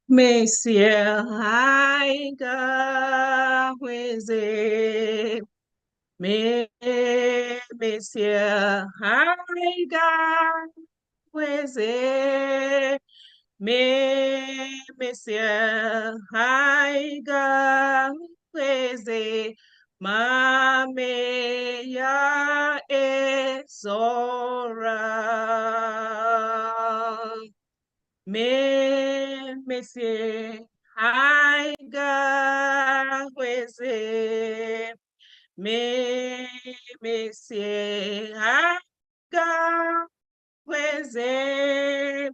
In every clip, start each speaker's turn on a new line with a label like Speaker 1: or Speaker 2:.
Speaker 1: Messiah, haiga weze. Messiah, haiga weze. Messiah, haiga weze. Mame ya ezora. Messiah, haiga weze. Messiah, haiga weze.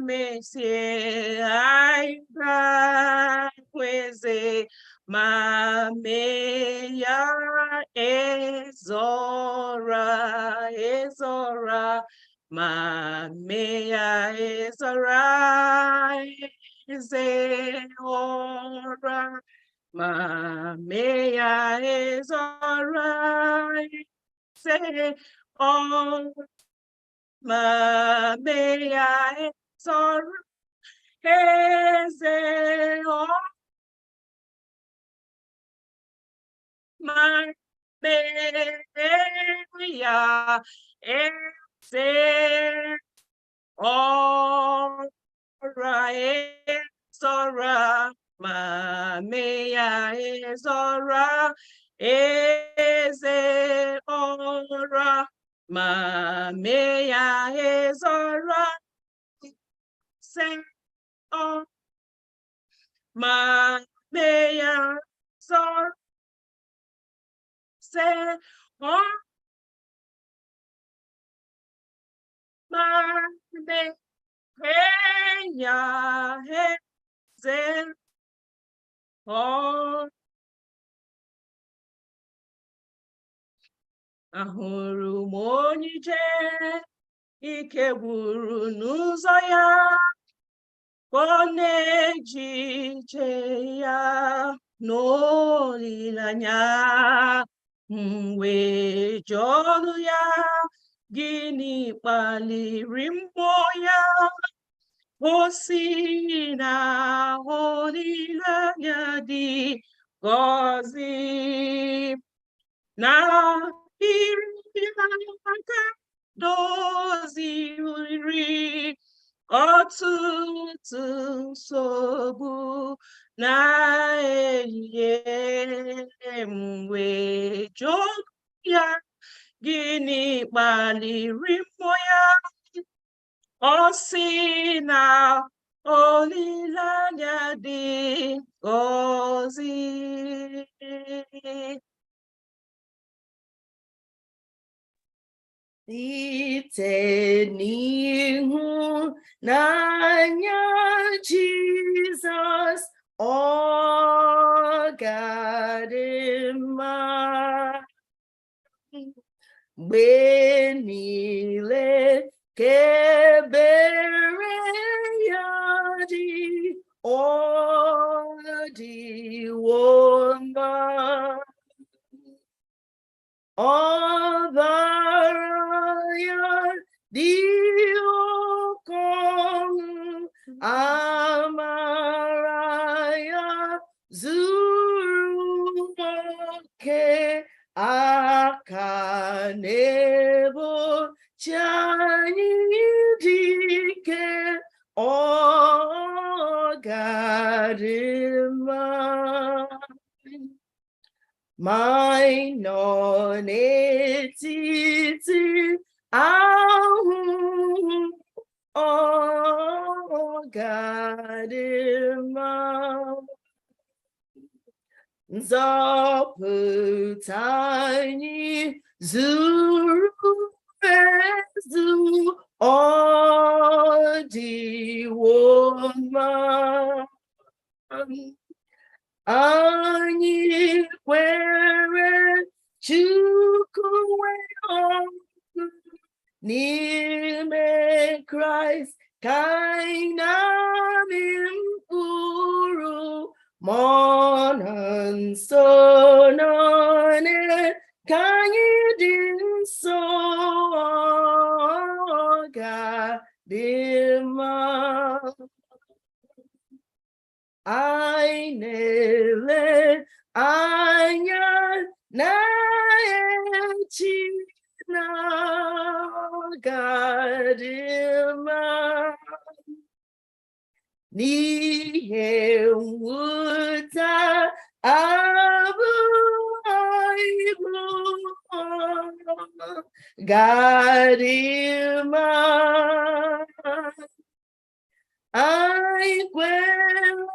Speaker 1: Messiah, haiga weze. Mameya ezora. Mameya ezora. Ezora. Mameya ezora. Say, oh, Mameya ezora. Oh, Mameya ezora. Ezora, Mameya ezora, eze ora, Mameya ezora, se o, Mameya ezora, se o, Mameya eze o. Ahụrụ m onye ije ike gwụrụ n'ụzọ ya, ọ na-eji ije ya n'olileanya. Wee jụọ ọnụ ya, gịnị kpaliri mmụọ ya? O si na olileanya dị gọzi na iri aka doziri ọtụtụ nsogbu na-ehihie. Mgbe jụọ ya, gịnị kpaliri mmụọ ya? Ọ sị na olileanya dị gọzi. Site n'ihu n'anya Jizọs, ọ ga-adị mma mgbe niile ka ebere ya dị, ọ dịwo mma. Ọbara ya dị oke ọnụ, amara ya zuru oke, aka na-egbochi anyị dị ike, ọ ga-adị mma. Ma ị nọ n'etiti ahụhụ, ọ ga-adị mma. Nzọpụta anyị zuru ezu, ọ dịwo mma. Anyị kwere Chukwu nwee ọṅụ n'ime Kraịst, ka anyị na-amị mkpụrụ, ma ọ nọ nso nọnye ka anyị dị nso, ọ ga Gadima. Ainele anya na echina Gadima. Nihe wuta abu aibu Gadima. I will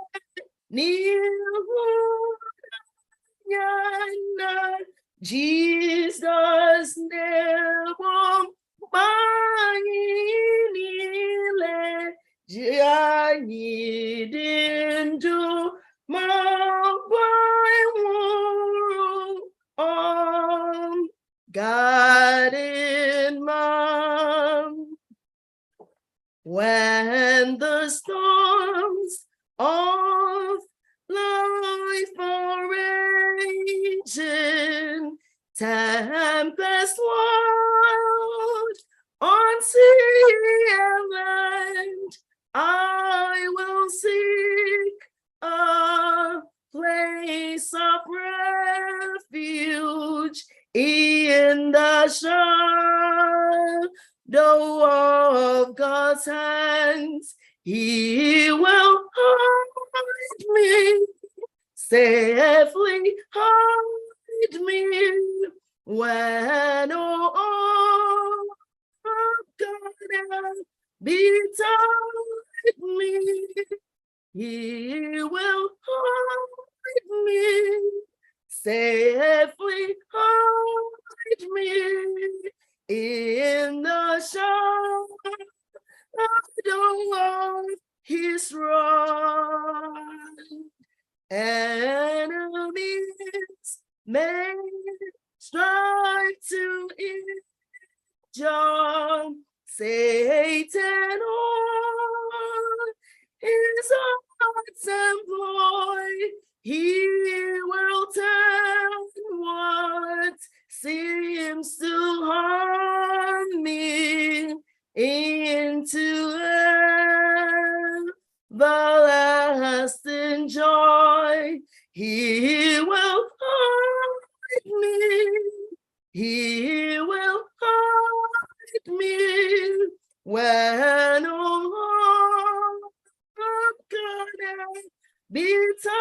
Speaker 1: Nyana Jesus nebo manile Jani dindu mawai God in mom. When the storms of life are raging, tempest wild on sea and land, I will seek a place of refuge in the shadow of God's hands. He will hide me, safely hide me, when all of God beside me. He will hide me, safely hide me in the shadow of his right. Enemies may strive to injure Satan on his arts employ. He will turn what seems to harm me into everlasting joy. He will hide me. He will hide me when all of God beside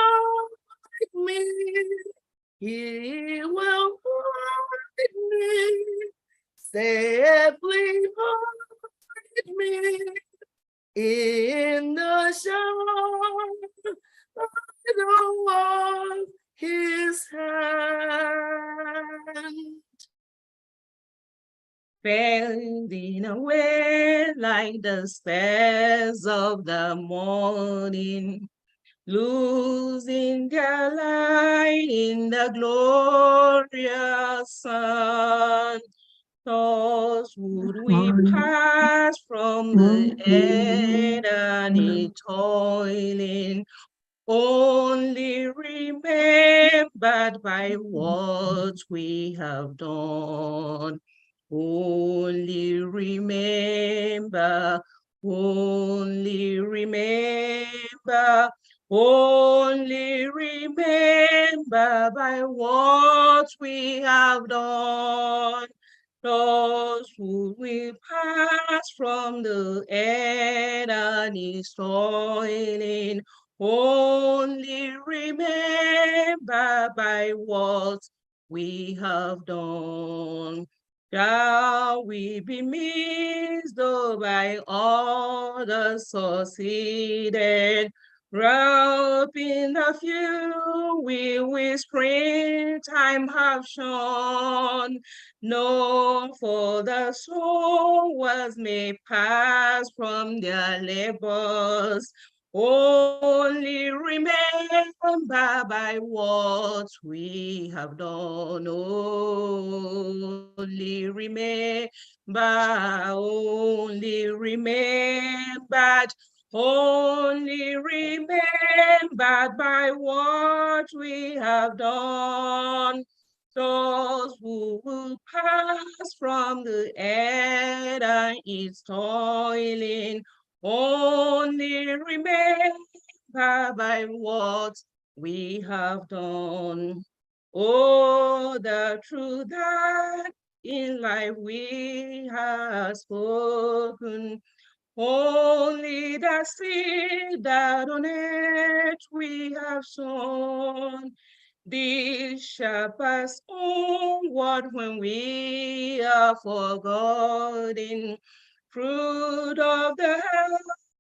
Speaker 1: me. He will hide me, safely hide me in the shadow of his hand.
Speaker 2: Fading away like the stars of the morning, losing their light in the glorious sun. Thus would we pass from the enemy toiling, only remembered by what we have done. Only remember, only remember, only remember by what we have done. Thus would we pass from the enemy's toiling, only remember by what we have done. Shall we be missed though by others succeeded? Wrapped in the few we with springtime have shone. No, for the soul was made pass from their labors. Only remember by what we have done. Only remember, only remembered, only remembered by what we have done. Those who will pass from the earth and its toiling, only remember by what we have done. Oh, the truth that in life we have spoken, only the seed that on earth we have sown. This shall pass onward when we are forgotten. Fruit of the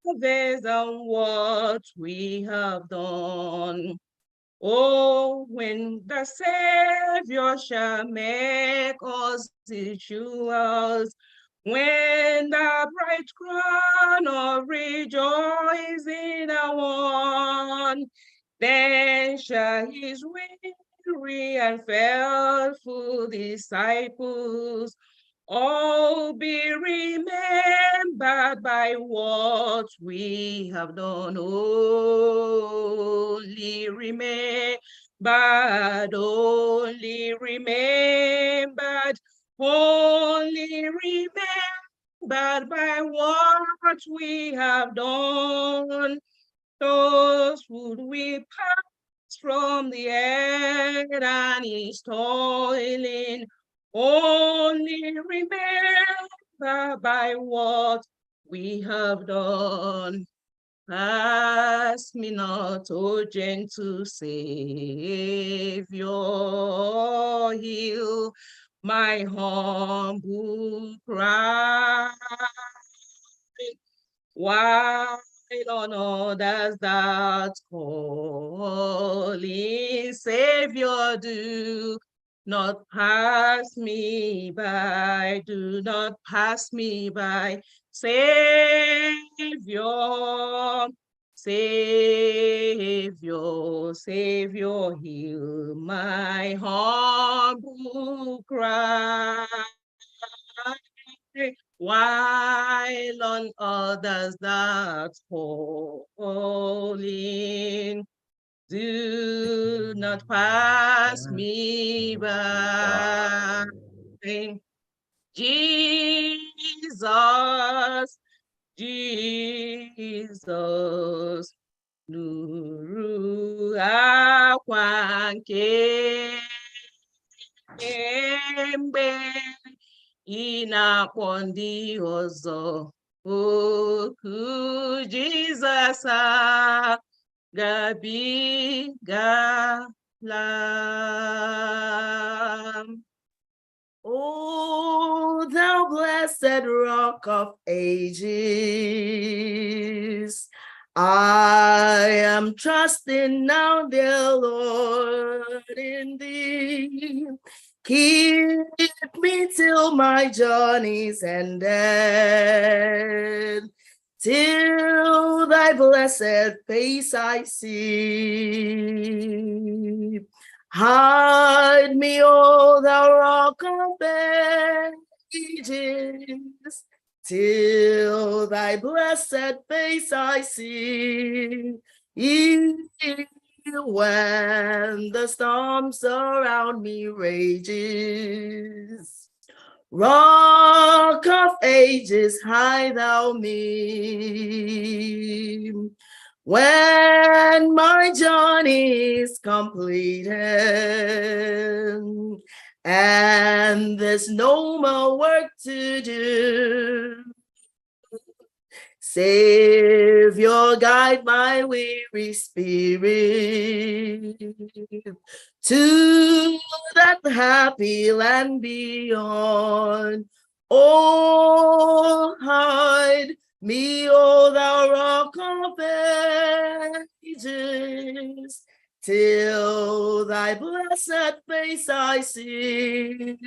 Speaker 2: harvest and what we have done. Oh, when the Savior shall make us his jewels, when the bright crown of rejoicing are won, then shall his weary and faithful disciples all be remembered by what we have done. Only remembered, only remembered, only remembered by what we have done. Those would we pass from the air and is toiling, only remember by what we have done. Pass me not, O gentle Savior, heal my humble cry. While on others that calling, Savior, do not pass me by, do not pass me by, Savior, Savior, Savior, heal my humble cry. While on others that calling, do not pass me by. Jesus, Jesus, nuru akwa nke mgbe ị na-akpọ ndị ọzọ oku Jizọs agabigala.
Speaker 1: Oh, thou blessed rock of ages, I am trusting now, dear Lord, in thee. Keep me till my journey's ended, till thy blessed face I see. Hide me, O thou rock of ages, till thy blessed face I see. When the storm surround me rages, Rock of ages, hide thou me. When my journey is completed and there's no more work to do, Savior, guide my weary spirit to that happy land beyond. Oh, hide me, O thou rock of ages, till thy blessed face I see.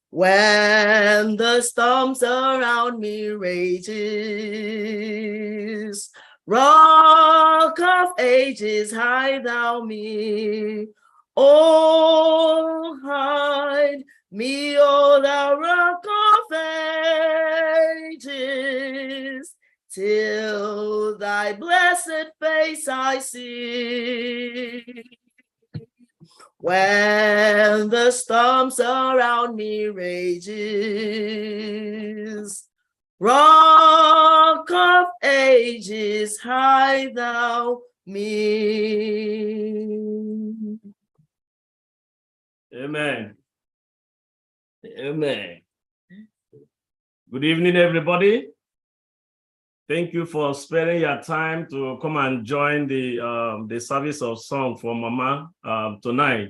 Speaker 1: When the storms around me rages, Rock of ages, hide thou me. Oh, hide me, O thou rock of ages, till thy blessed face I see. When the storms around me rages, Rock of ages, hide thou me.
Speaker 3: Amen. Amen. Good evening, everybody. Thank you for sparing your time to come and join the service of song for Mama tonight.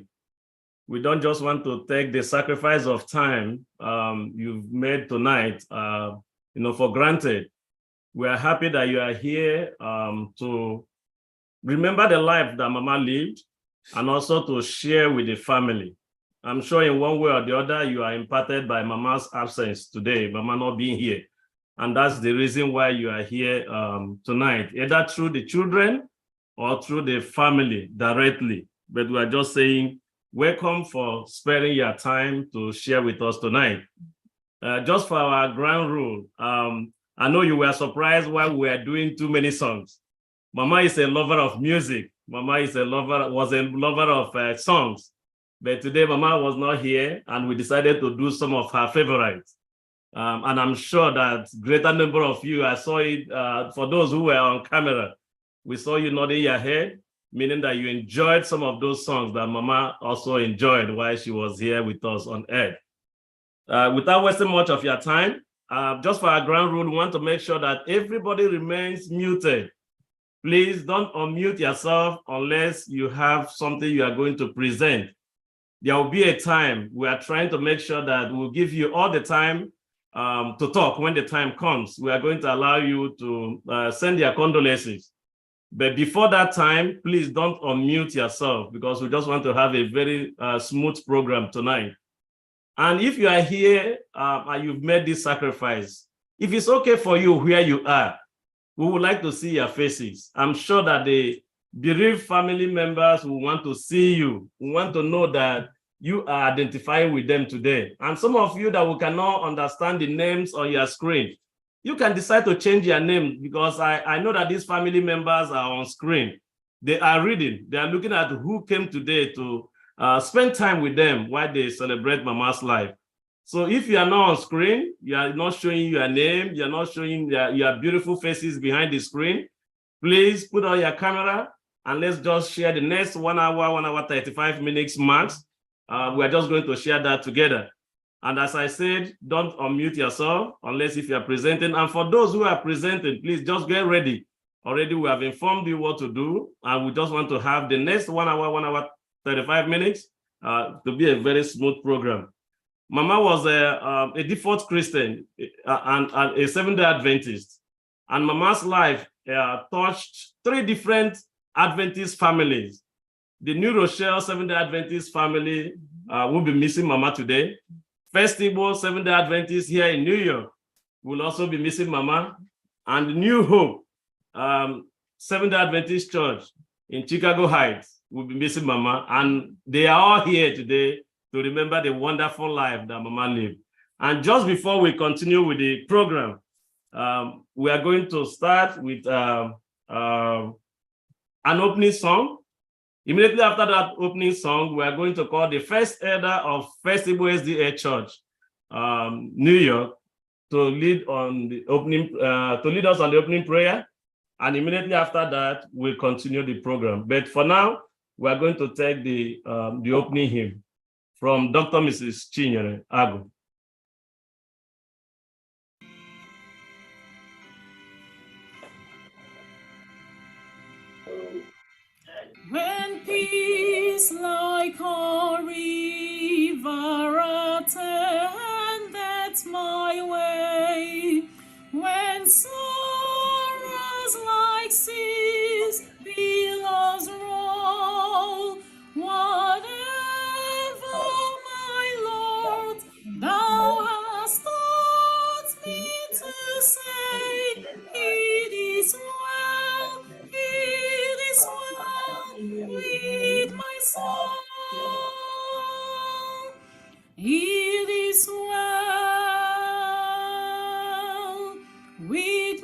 Speaker 3: We don't just want to take the sacrifice of time you've made tonight, for granted. We are happy that you are here to remember the life that Mama lived and also to share with the family. I'm sure in one way or the other, you are impacted by Mama's absence today, Mama not being here. And that's the reason why you are here tonight, either through the children or through the family directly. But we are just saying, welcome for sparing your time to share with us tonight. Just for our ground rule, I know you were surprised why we are doing too many songs. Mama is a lover of music. Mama was a lover of songs. But today Mama was not here and we decided to do some of her favorites. And I'm sure that greater number of you, I saw it, for those who were on camera, we saw you nodding your head, meaning that you enjoyed some of those songs that Mama also enjoyed while she was here with us on air. Without wasting much of your time, just for our ground rule, we want to make sure that everybody remains muted. Please don't unmute yourself unless you have something you are going to present. There will be a time we are trying to make sure that we'll give you all the time to talk when the time comes. We are going to allow you to send your condolences. But before that time, please don't unmute yourself because we just want to have a very smooth program tonight. And if you are here and you've made this sacrifice, if it's okay for you where you are, we would like to see your faces. I'm sure that the bereaved family members will want to see you. We want to know that you are identifying with them today. And some of you that we cannot understand the names on your screen, you can decide to change your name because I know that these family members are on screen. They are reading. They are looking at who came today to spend time with them while they celebrate Mama's life. So if you are not on screen, you are not showing your name, you're not showing your beautiful faces behind the screen, please put on your camera and let's just share the next 1 hour 35 minutes max. We're just going to share that together. And as I said, don't unmute yourself unless if you're presenting. And for those who are presenting, please just get ready. Already we have informed you what to do. And we just want to have the next 1 hour 35 minutes to be a very smooth program. Mama was a default Christian and a Seventh-day Adventist. And Mama's life touched 3 different Adventist families. The New Rochelle Seventh-day Adventist family will be missing Mama today. First Igbo Seventh-day Adventist here in New York will also be missing Mama. And New Hope Seventh-day Adventist Church in Chicago Heights will be missing Mama. And they are all here today to remember the wonderful life that Mama lived. And just before we continue with the program, we are going to start with an opening song. Immediately after that opening song, we are going to call the first elder of First Igbo SDA Church, New York, to lead on the opening, to lead us on the opening prayer. And immediately after that, we'll continue the program. But for now, we are going to take the opening hymn from Dr. Mrs. Chinyere Agu.
Speaker 4: When peace like a river attendeth my way, when sorrows like seas billows roll, whatever, my Lord, thou hast taught me to say, it is well, it is well with my soul. It is well with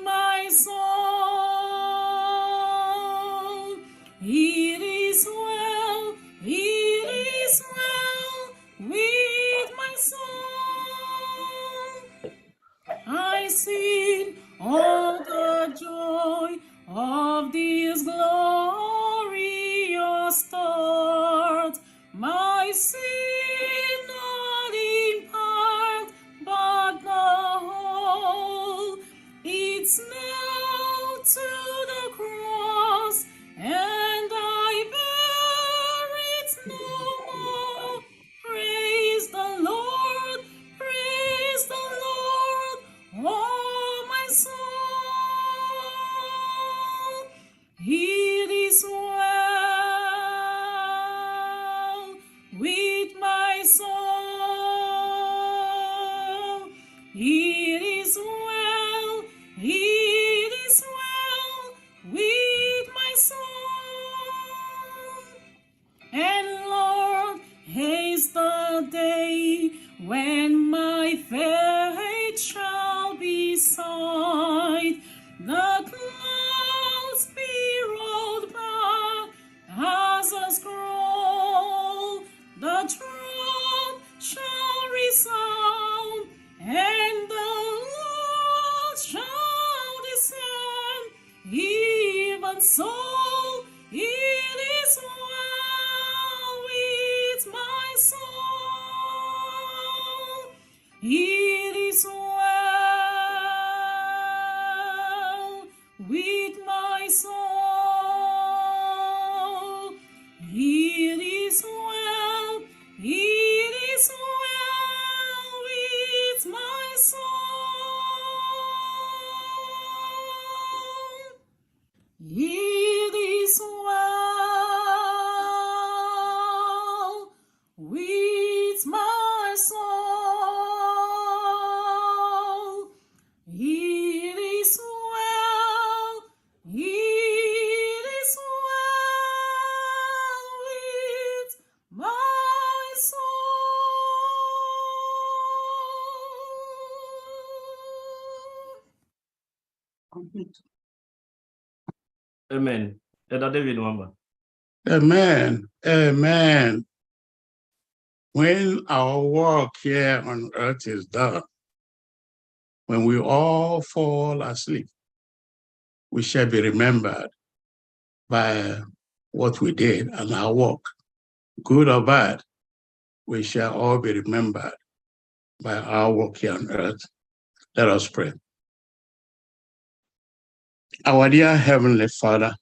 Speaker 4: It is well, it is well with my soul. And Lord, haste the day when my faith shall be sight. The clouds be rolled back as a scroll. The trump shall resound, and the Lord shall descend. Even so, it is well with my soul. It is well with my soul. It is well, it is well with my soul. It is well with my soul. It is well, it is well with my soul.
Speaker 3: Amen. Elder David Wamba.
Speaker 5: Amen. Amen. When our work here on earth is done, when we all fall asleep, we shall be remembered by what we did and our work. Good or bad, we shall all be remembered by our work here on earth. Let us pray. Our dear Heavenly Father,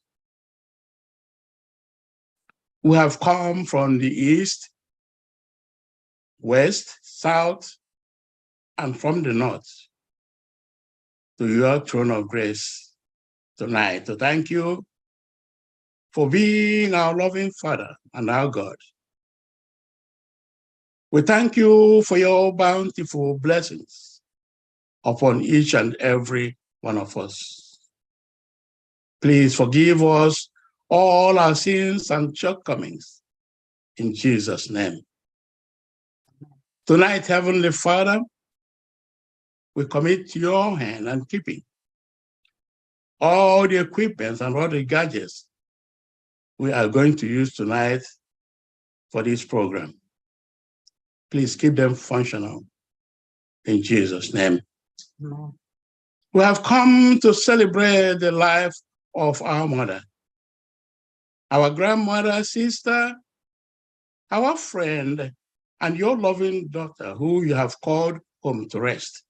Speaker 5: we have come from the east, west, south, and from the north to your throne of grace tonight to thank you for being our loving Father and our God. We thank you for your bountiful blessings upon each and every one of us. Please forgive us all our sins and shortcomings in Jesus' name. Tonight, Heavenly Father, we commit to your hand and keeping all the equipment and all the gadgets we are going to use tonight for this program. Please keep them functional in Jesus' name.
Speaker 1: Amen.
Speaker 5: We have come to celebrate the life of our mother, our grandmother, sister, our friend, and your loving daughter who you have called home to rest.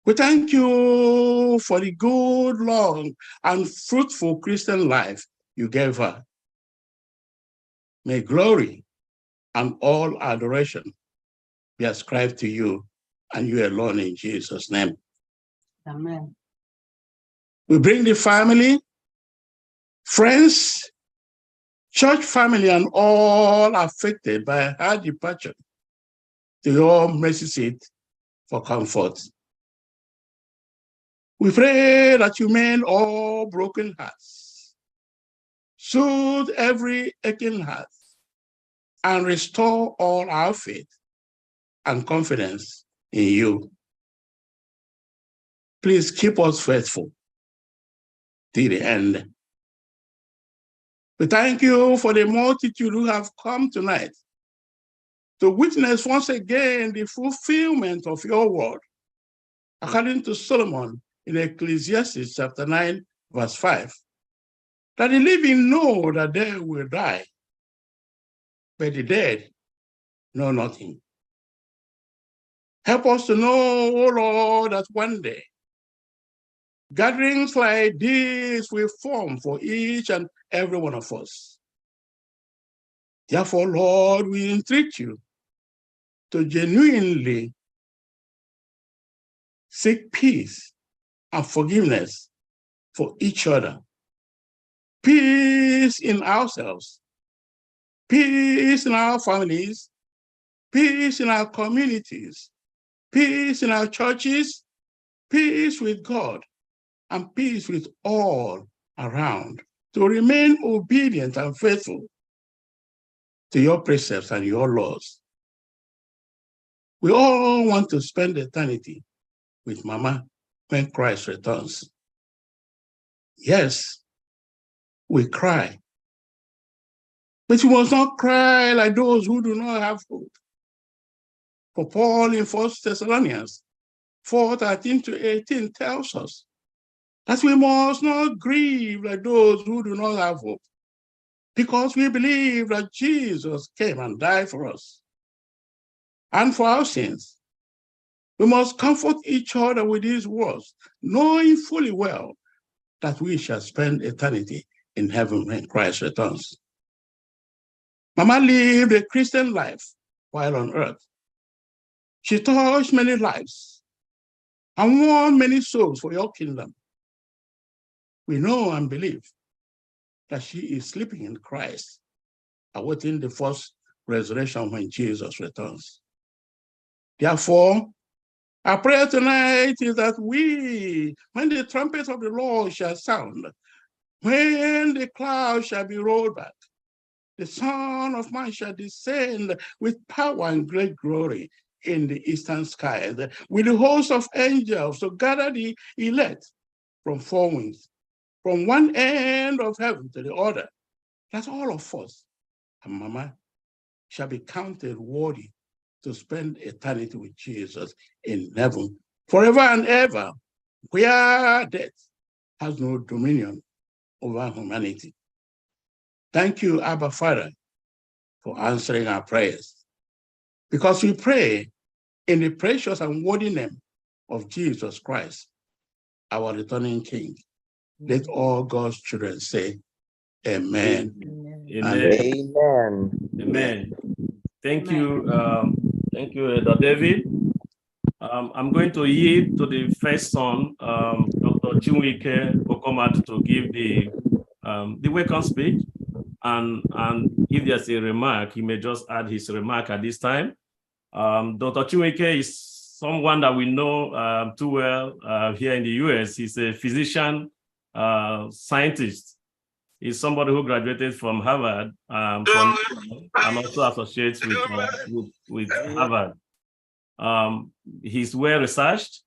Speaker 5: We thank you for the good, long, and fruitful Christian life you gave her. May glory and all adoration be ascribed to you and you alone in Jesus' name.
Speaker 1: Amen.
Speaker 5: We bring the family, friends, church family, and all affected by her departure to your mercy seat for comfort. We pray that you mend all broken hearts, soothe every aching heart, and restore all our faith and confidence in you. Please keep us faithful till the end. We thank you for the multitude who have come tonight to witness once again the fulfillment of your word, according to Solomon in Ecclesiastes chapter 9, verse 5, that the living know that they will die, but the dead know nothing. Help us to know, O Lord, that one day gatherings like this will form for each and every one of us. Therefore, Lord, we entreat you to genuinely seek peace and forgiveness for each other, peace in ourselves, peace in our families, peace in our communities, peace in our churches, peace with God, and peace with all around, to remain obedient and faithful to your precepts and your laws. We all want to spend eternity with Mama when Christ returns. Yes, we cry, but you must not cry like those who do not have hope. For Paul in 1 Thessalonians 4:13-18 tells us that we must not grieve like those who do not have hope, because we believe that Jesus came and died for us and for our sins. We must comfort each other with these words, knowing fully well that we shall spend eternity in heaven when Christ returns. Mama lived a Christian life while on earth. She touched many lives and won many souls for your kingdom. We know and believe that she is sleeping in Christ, awaiting the first resurrection when Jesus returns. Therefore, our prayer tonight is that when the trumpet of the Lord shall sound, when the clouds shall be rolled back, the Son of Man shall descend with power and great glory in the eastern skies, with the host of angels to gather the elect from four winds, from one end of heaven to the other, that all of us and Mama shall be counted worthy to spend eternity with Jesus in heaven forever and ever, where death has no dominion over humanity. Thank you, Abba Father, for answering our prayers, because we pray in the precious and worthy name of Jesus Christ, our returning King. Let all God's children say, Amen.
Speaker 3: Amen. Amen. Thank you, Elder David. I'm going to yield to the first son, Dr. Chinwike Okomadụ, to give the welcome speech. And if there's a remark, he may just add his remark at this time. Dr. Chinwike is someone that we know too well here in the US. He's a physician, scientist. He's somebody who graduated from Harvard and also associates with Harvard. He's well researched,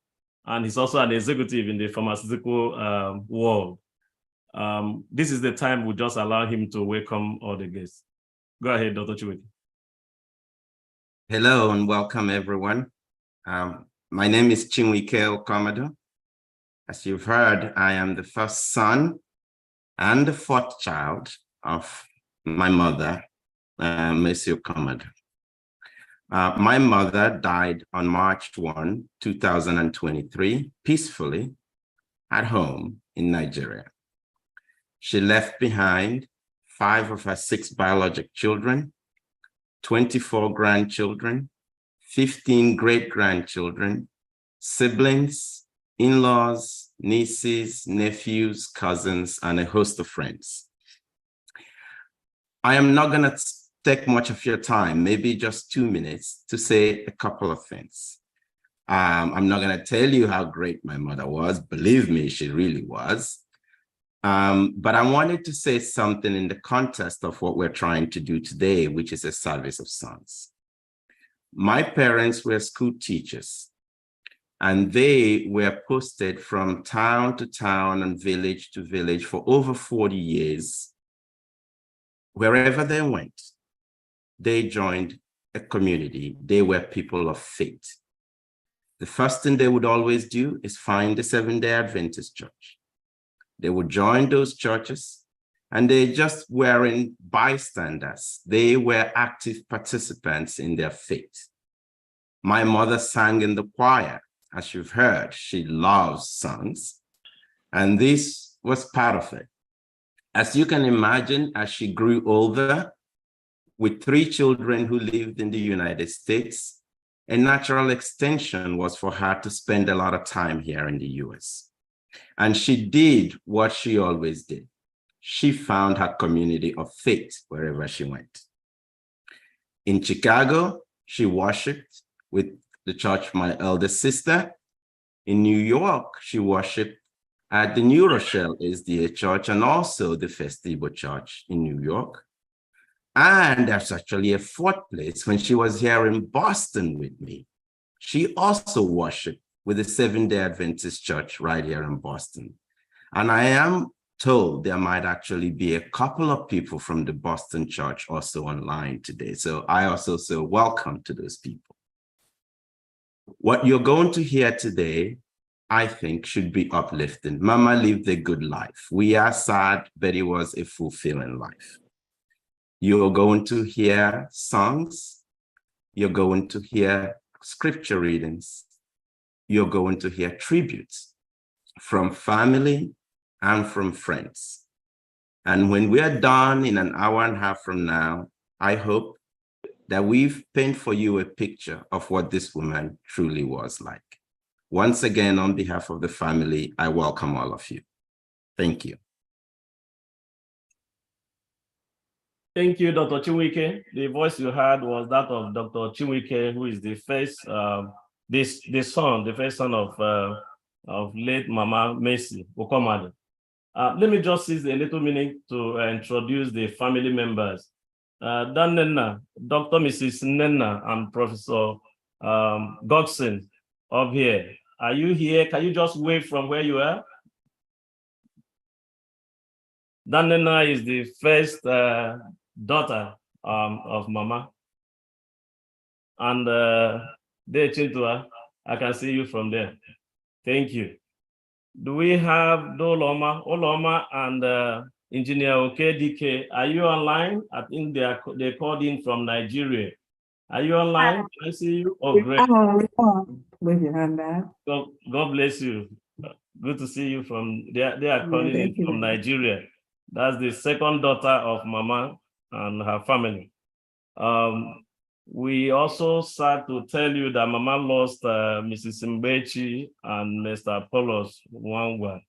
Speaker 3: and he's also an executive in the pharmaceutical world. This is the time we just allow him to welcome all the guests. Go ahead, Dr. Chinwike.
Speaker 6: Hello and welcome, everyone. My name is Chinwike Okomadụ. As you've heard, I am the first son and the fourth child of my mother, Mercy Okomadụ. My mother died on March 1, 2023, peacefully at home in Nigeria. She left behind 5 of her 6 biologic children, 24 grandchildren, 15 great-grandchildren, siblings, in-laws, nieces, nephews, cousins, and a host of friends. I am not going to take much of your time, maybe just 2 minutes, to say a couple of things. I'm not going to tell you how great my mother was. Believe me, she really was. But I wanted to say something in the context of what we're trying to do today, which is a service of sons. My parents were school teachers, and they were posted from town to town and village to village for over 40 years. Wherever they went, they joined a community. They were people of faith. The first thing they would always do is find the Seventh-day Adventist church. They would join those churches, and they just weren't bystanders. They were active participants in their faith. My mother sang in the choir. As you've heard, she loves songs, and this was part of it. As you can imagine, as she grew older, with 3 children who lived in the United States, a natural extension was for her to spend a lot of time here in the US. And she did what she always did. She found her community of faith wherever she went. In Chicago, she worshiped with the church, my eldest sister. In New York, she worshiped at the New Rochelle SDA Church and also the Festival Church in New York. And there's actually a fourth place when she was here in Boston with me. She also worshiped with the Seventh-day Adventist Church right here in Boston. And I am told there might actually be a couple of people from the Boston church also online today. So I also say welcome to those people. What you're going to hear today, I think, should be uplifting. Mama lived a good life. We are sad, but it was a fulfilling life. You're going to hear songs. You're going to hear scripture readings. You're going to hear tributes from family and from friends. And when we are done in an hour and a half from now, I hope that we've painted for you a picture of what this woman truly was like. Once again, on behalf of the family, I welcome all of you. Thank you.
Speaker 3: Thank you, Dr. Chinwike. The voice you heard was that of Dr. Chinwike, who is the first, the first son of late Mama Mercy Okomadu. Let me just seize a little minute to introduce the family members. Dan Nenna, Dr. Mrs. Nenna, and Professor Godson up here. Are you here? Can you just wave from where you are? Dan Nenna is the first daughter of Mama. And there, Chintua, I can see you from there. Thank you. Do we have Oloma and Engineer Okedike? Are you online? I think they called in from Nigeria. Are you online? Can I see you? Oh, great.
Speaker 7: Wave your hand down.
Speaker 3: God bless you. Good to see you from there. They are calling in from Nigeria. That's the second daughter of Mama and her family. We also sad to tell you that Mama lost Mrs. Mbechi and Mr. Apollos Wangwa,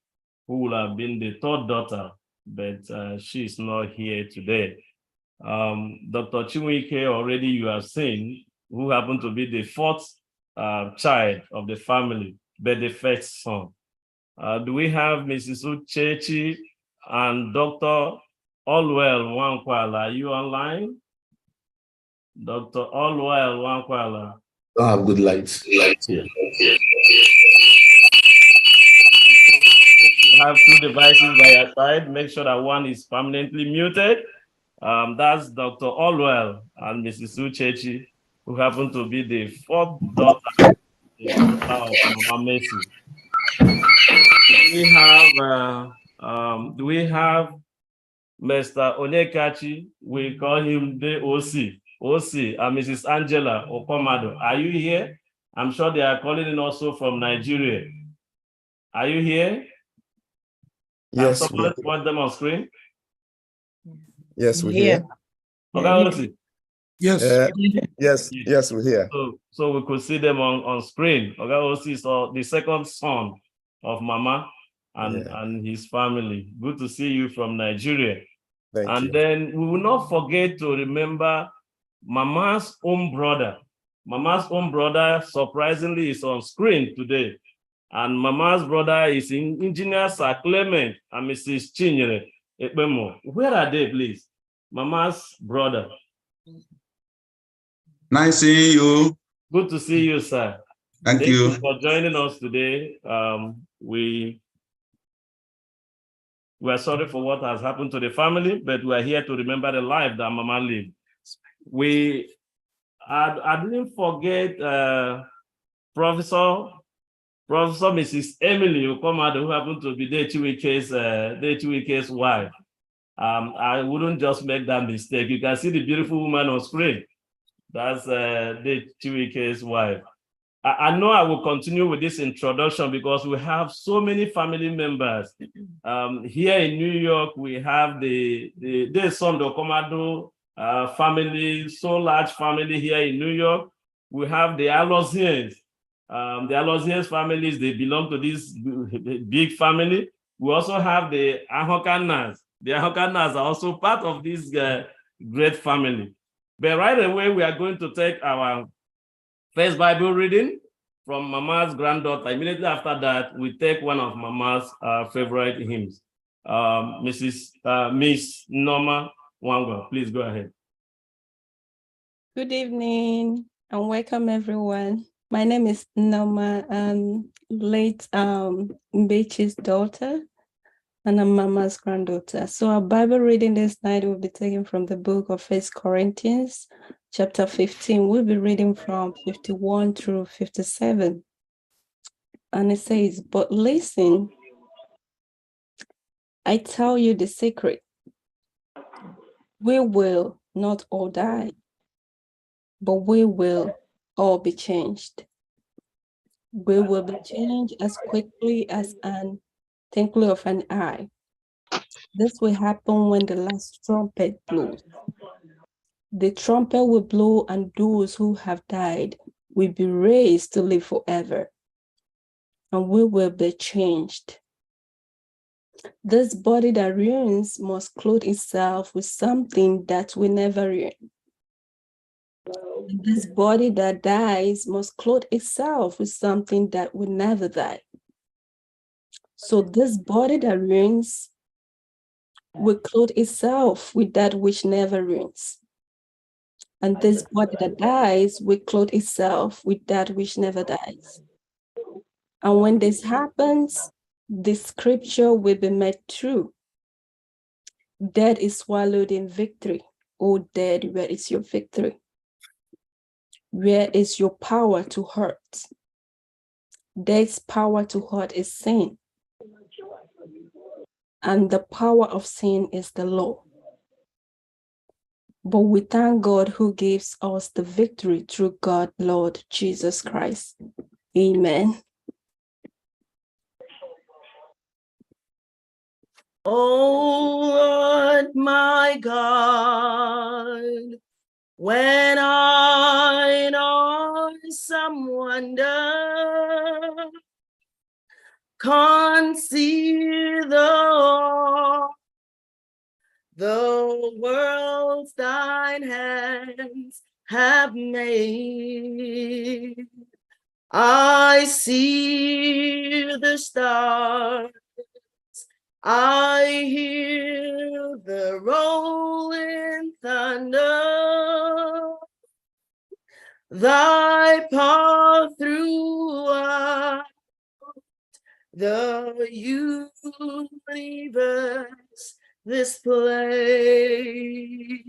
Speaker 3: who would have been the third daughter, but she is not here today. Dr. Chinwike, already you have seen, who happened to be the fourth child of the family, but the first son. Do we have Mrs. Uchechi and Dr. Olwell Wankwala? Are you online? Dr. Olwell Wankwala.
Speaker 8: Don't have good lights.
Speaker 3: You have two devices by your side. Make sure that one is permanently muted. That's Dr. Olwell and Mrs. Uchechi, who happen to be the fourth daughter of Mama Mercy. Do we have Mr. Onyekachi? We call him the OC. OC and Mrs. Angela Okomado. Are you here? I'm sure they are calling in also from Nigeria. Are you here?
Speaker 8: Yes.
Speaker 3: Can someone put them on screen?
Speaker 8: Yes, we're here.
Speaker 3: Okay,
Speaker 5: Yes.
Speaker 8: Yes, we're here.
Speaker 3: So we could see them on screen. Okay, OC is the second son of Mama and his family. Good to see you from Nigeria.
Speaker 8: Thank you.
Speaker 3: And then we will not forget to remember Mama's own brother. Mama's own brother, surprisingly, is on screen today. And Mama's brother is Engineer Sir Clement and Mrs. Chinyere Ekpemo. Where are they, please? Mama's brother.
Speaker 9: Nice seeing you.
Speaker 3: Good to see you, sir.
Speaker 9: Thank you
Speaker 3: for joining us today. We are sorry for what has happened to the family, but we are here to remember the life that Mama lived. I didn't forget Professor Mrs. Emily Okomado, who happened to be Chinwike's wife. I wouldn't just make that mistake. You can see the beautiful woman on screen. That's Chinwike's wife. I know I will continue with this introduction because we have so many family members. Here in New York, we have the son Okomado family, so large family here in New York. We have the Aloziens. The Aloziens families, they belong to this big family. We also have the Ahokanas. The Ahokanas are also part of this great family. But right away, we are going to take our first Bible reading from Mama's granddaughter. Immediately after that, we take one of Mama's favorite hymns. Miss Norma Wangwa, please go ahead.
Speaker 10: Good evening and welcome everyone. My name is Norma, late Mbechi's daughter, and I'm Mama's granddaughter. So our Bible reading this night will be taken from the book of 1 Corinthians, chapter 15. We'll be reading from 51 through 57. And it says, "But listen, I tell you the secret. We will not all die, but we will all be changed. We will be changed as quickly as an twinkling of an eye. This will happen when the last trumpet blows. The trumpet will blow, and those who have died will be raised to live forever, and we will be changed. This body that ruins must clothe itself with something that will never ruin. This body that dies must clothe itself with something that will never die. So this body that ruins will clothe itself with that which never ruins. And this body that dies will clothe itself with that which never dies. And when this happens, the scripture will be made true. Death is swallowed in victory. O death, where is your victory? Where is your power to hurt? Death's power to hurt is sin. And the power of sin is the law. But we thank God who gives us the victory through God, Lord Jesus Christ. Amen.
Speaker 1: Oh Lord, my God, when I in awesome wonder consider the worlds thine hands have made, I see the stars, I hear the rolling thunder, thy path throughout the universe displayed.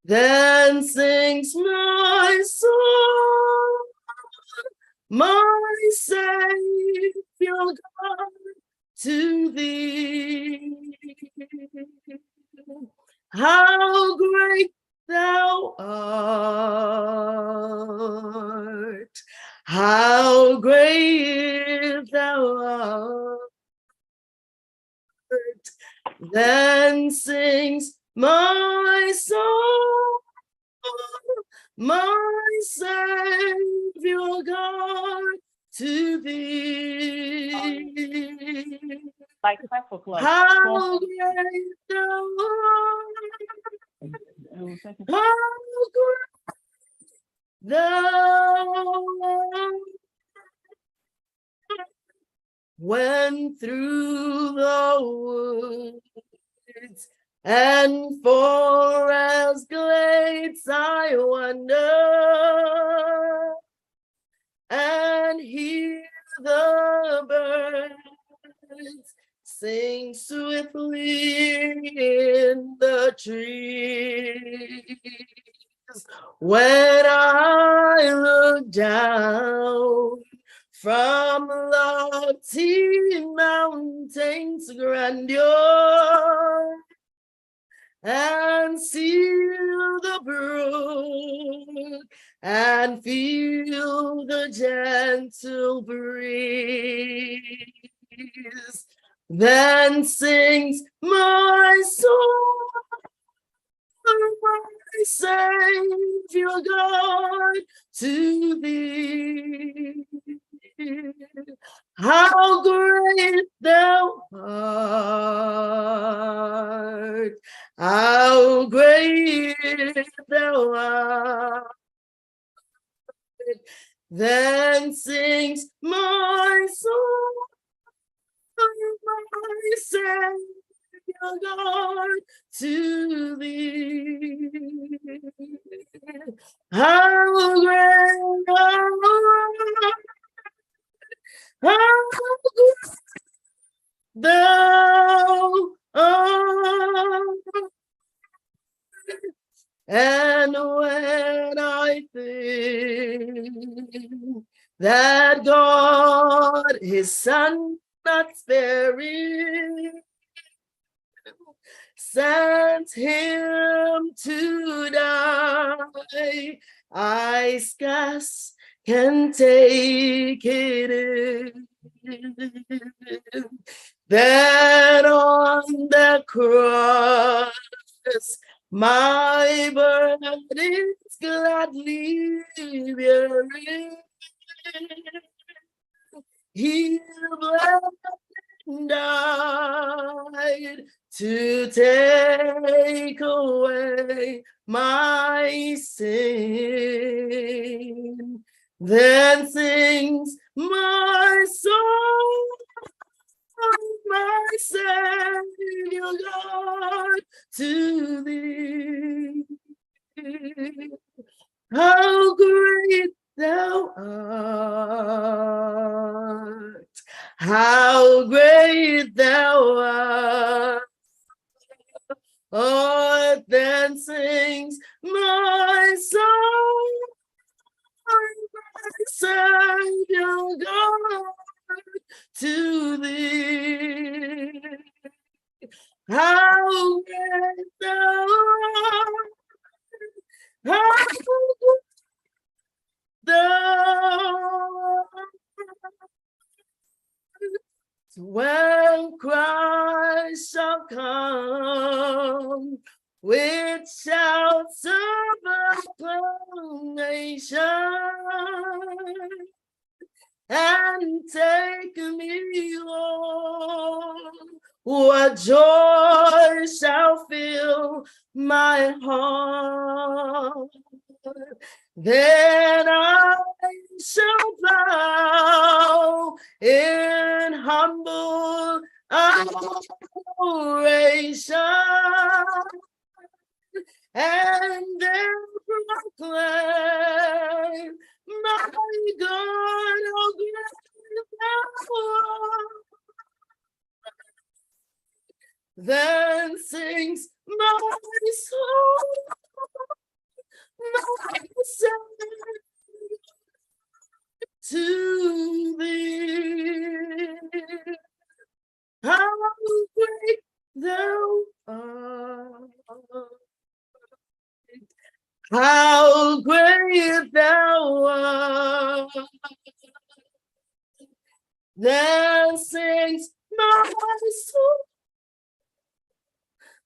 Speaker 1: Then sings my soul, my Savior God, to thee. How great thou art, how great thou art. Then sings my soul, my Savior God, to thee.
Speaker 2: Like 5 o'clock.
Speaker 1: How great thou art, how great thou art. When through the woods and forest glades I wander and hear the birds sing swiftly in the trees. When I look down from lofty mountains grandeur and see the brook and feel the gentle breeze, then sings my soul, my Savior God, to thee. How great thou art, how great thou art. Then sings my soul, my Savior God, to thee. How great thou art, how great thou art. And when I think that God, his son, not sparing, sent him to die, I scarce can take it in. That on the cross, my burdens gladly bearing, he bled and died to take away my sin. Then sings my soul, my Savior God, to thee. How great thou art, how great thou art. Oh, then sings my soul, my Savior God, to thee. How great thou art, how great thou art. When Christ shall come with shouts of acclamation and take me home, what joy shall fill my heart. Then I shall bow in humble adoration and then proclaim, my God, oh great thou art. Then sings my soul, my Savior, to thee. How great thou art, how great thou art. Then sings my soul,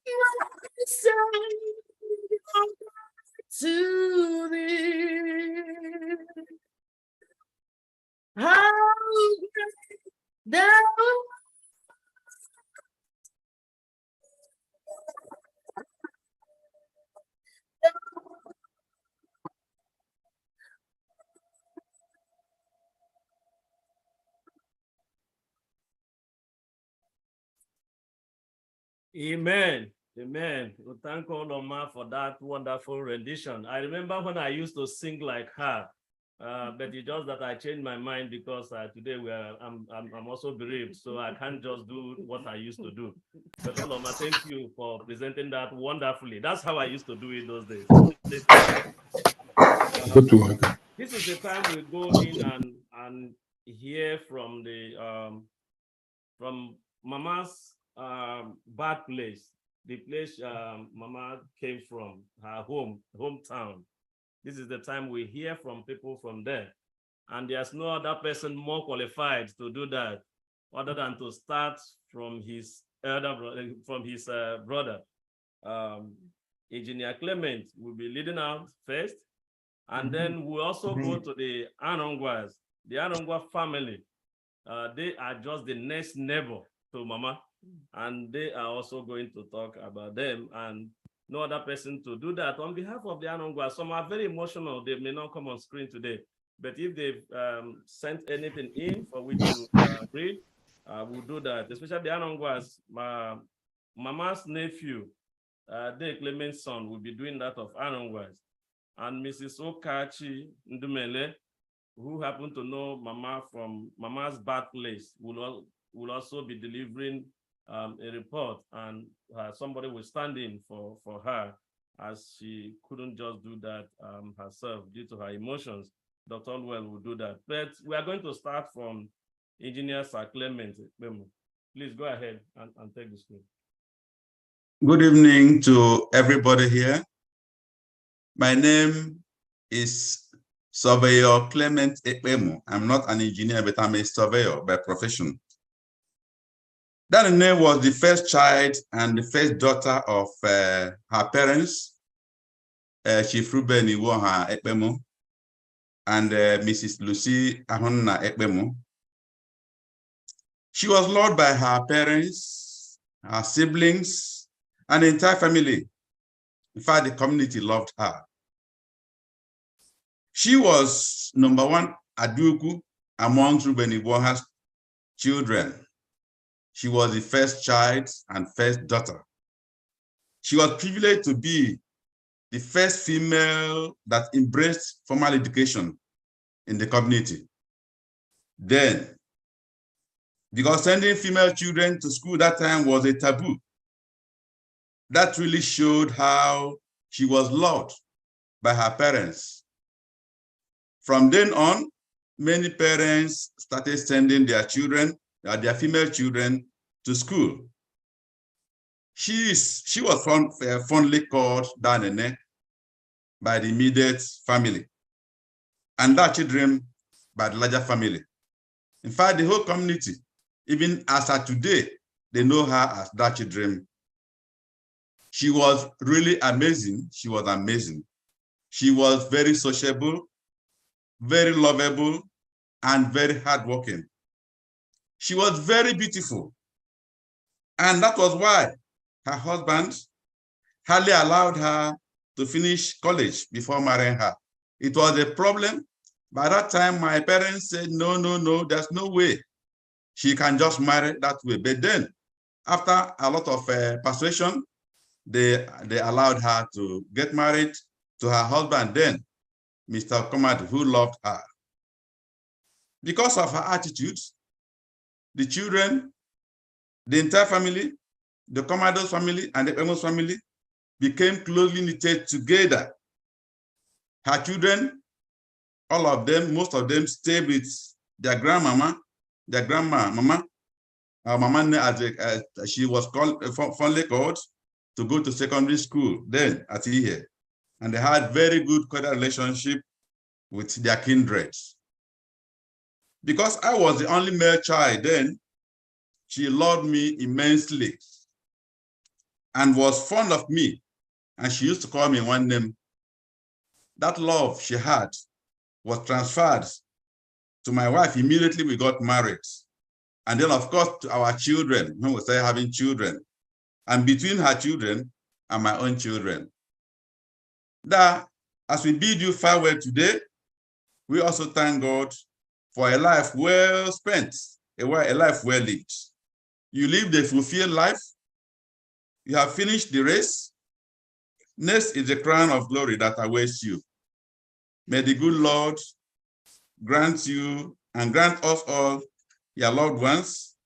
Speaker 1: my Savior, to thee. How great thou art.
Speaker 3: Amen. Amen. We thank Oma for that wonderful rendition. I remember when I used to sing like her, but it's just that I changed my mind because today I'm also bereaved, so I can't just do what I used to do. But Oma, thank you for presenting that wonderfully. That's how I used to do it those days. This is the time we go in and hear from the from Mama's bad place, the place Mama came from, her hometown. This is the time we hear from people from there. And there's no other person more qualified to do that other than to start from his elder brother, brother. Engineer Clement will be leading out first. And then we also go to the Anongwas, the Anongwa family. They are just the next neighbor to Mama. And they are also going to talk about them, and no other person to do that on behalf of the Anongwa. Some are very emotional. They may not come on screen today, But if they've sent anything in for which to read, we'll do that. Especially the Anongwas, my Mama's nephew, Dave Clement's son, will be doing that of Anongwas. And Mrs. Okachi Ndumele, who happened to know Mama from Mama's birthplace, will also be delivering a report, and somebody will stand in for her, as she couldn't just do that herself due to her emotions. Dr. Olwell will do that. But we are going to start from Engineer Sir Clement. Please go ahead and take the screen.
Speaker 9: Good evening to everybody here. My name is Surveyor Clement Ekpemu. I'm not an engineer, but I'm a surveyor by profession. Danine was the first child and the first daughter of her parents, Chief Ruben Iwoha Ekpemu and Mrs. Lucy Ahonna Ekpemu. She was loved by her parents, her siblings, and the entire family. In fact, the community loved her. She was number one Aduku amongst Ruben Iwoha's children. She was the first child and first daughter. She was privileged to be the first female that embraced formal education in the community. Then, because sending female children to school that time was a taboo, that really showed how she was loved by her parents. From then on, many parents started sending their children, their female children, to school. She was fondly called Danene by the immediate family, and that children by the larger family. In fact, the whole community, even as of today, they know her as that children. She was really amazing. She was amazing. She was very sociable, very lovable, and very hardworking. She was very beautiful. And that was why her husband hardly allowed her to finish college before marrying her. It was a problem. By that time, my parents said, no, there's no way she can just marry that way. But then, after a lot of persuasion, they allowed her to get married to her husband then, Mr. Komad, who loved her. Because of her attitude, the children, the entire family, the Commodus family and the Emos family became closely knitted together. Her children, all of them, most of them stayed with their grandmama, their grandma, mama. Our mama, as she was fondly called, to go to secondary school then at here. And they had very good cordial relationship with their kindred. Because I was the only male child then, she loved me immensely and was fond of me. And she used to call me one name. That love she had was transferred to my wife. Immediately we got married. And then, of course, to our children, when we started having children. And between her children and my own children. That, as we bid you farewell today, we also thank God for a life well spent, a life well lived. You lived a fulfilled life. You have finished the race. Next is the crown of glory that awaits you. May the good Lord grant you and grant us all, your loved ones,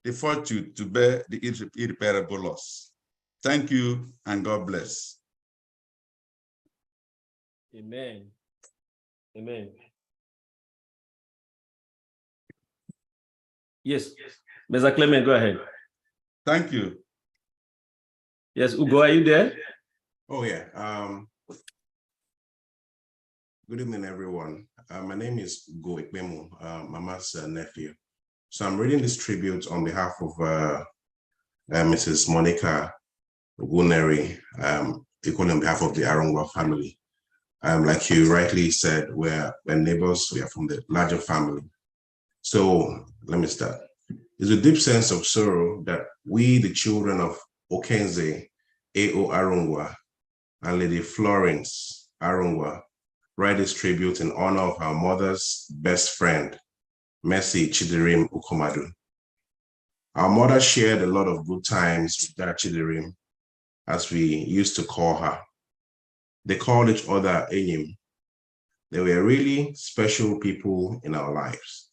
Speaker 9: the fortune to bear the irreparable loss. Thank you and God bless.
Speaker 3: Amen. Amen. Yes, Mr. Clement, go ahead.
Speaker 9: Thank you.
Speaker 3: Yes, Ugo, are you there?
Speaker 6: Oh, yeah. Good evening, everyone. My name is Ugo Ekpemu, Mama's nephew. So I'm reading this tribute on behalf of Mrs. Monica Guneri, equally on behalf of the Arungwa family. Like you rightly said, we're neighbors, we are from the larger family. So let me start. It's a deep sense of sorrow that we, the children of Okenze A.O. Arungwa and Lady Florence Arungwa,
Speaker 11: write this tribute in honor of our mother's best friend, Mercy Chidirim Ukomadu. Our mother shared a lot of good times with that Chidirim, as we used to call her. They called each other Enyim. They were really special people in our lives.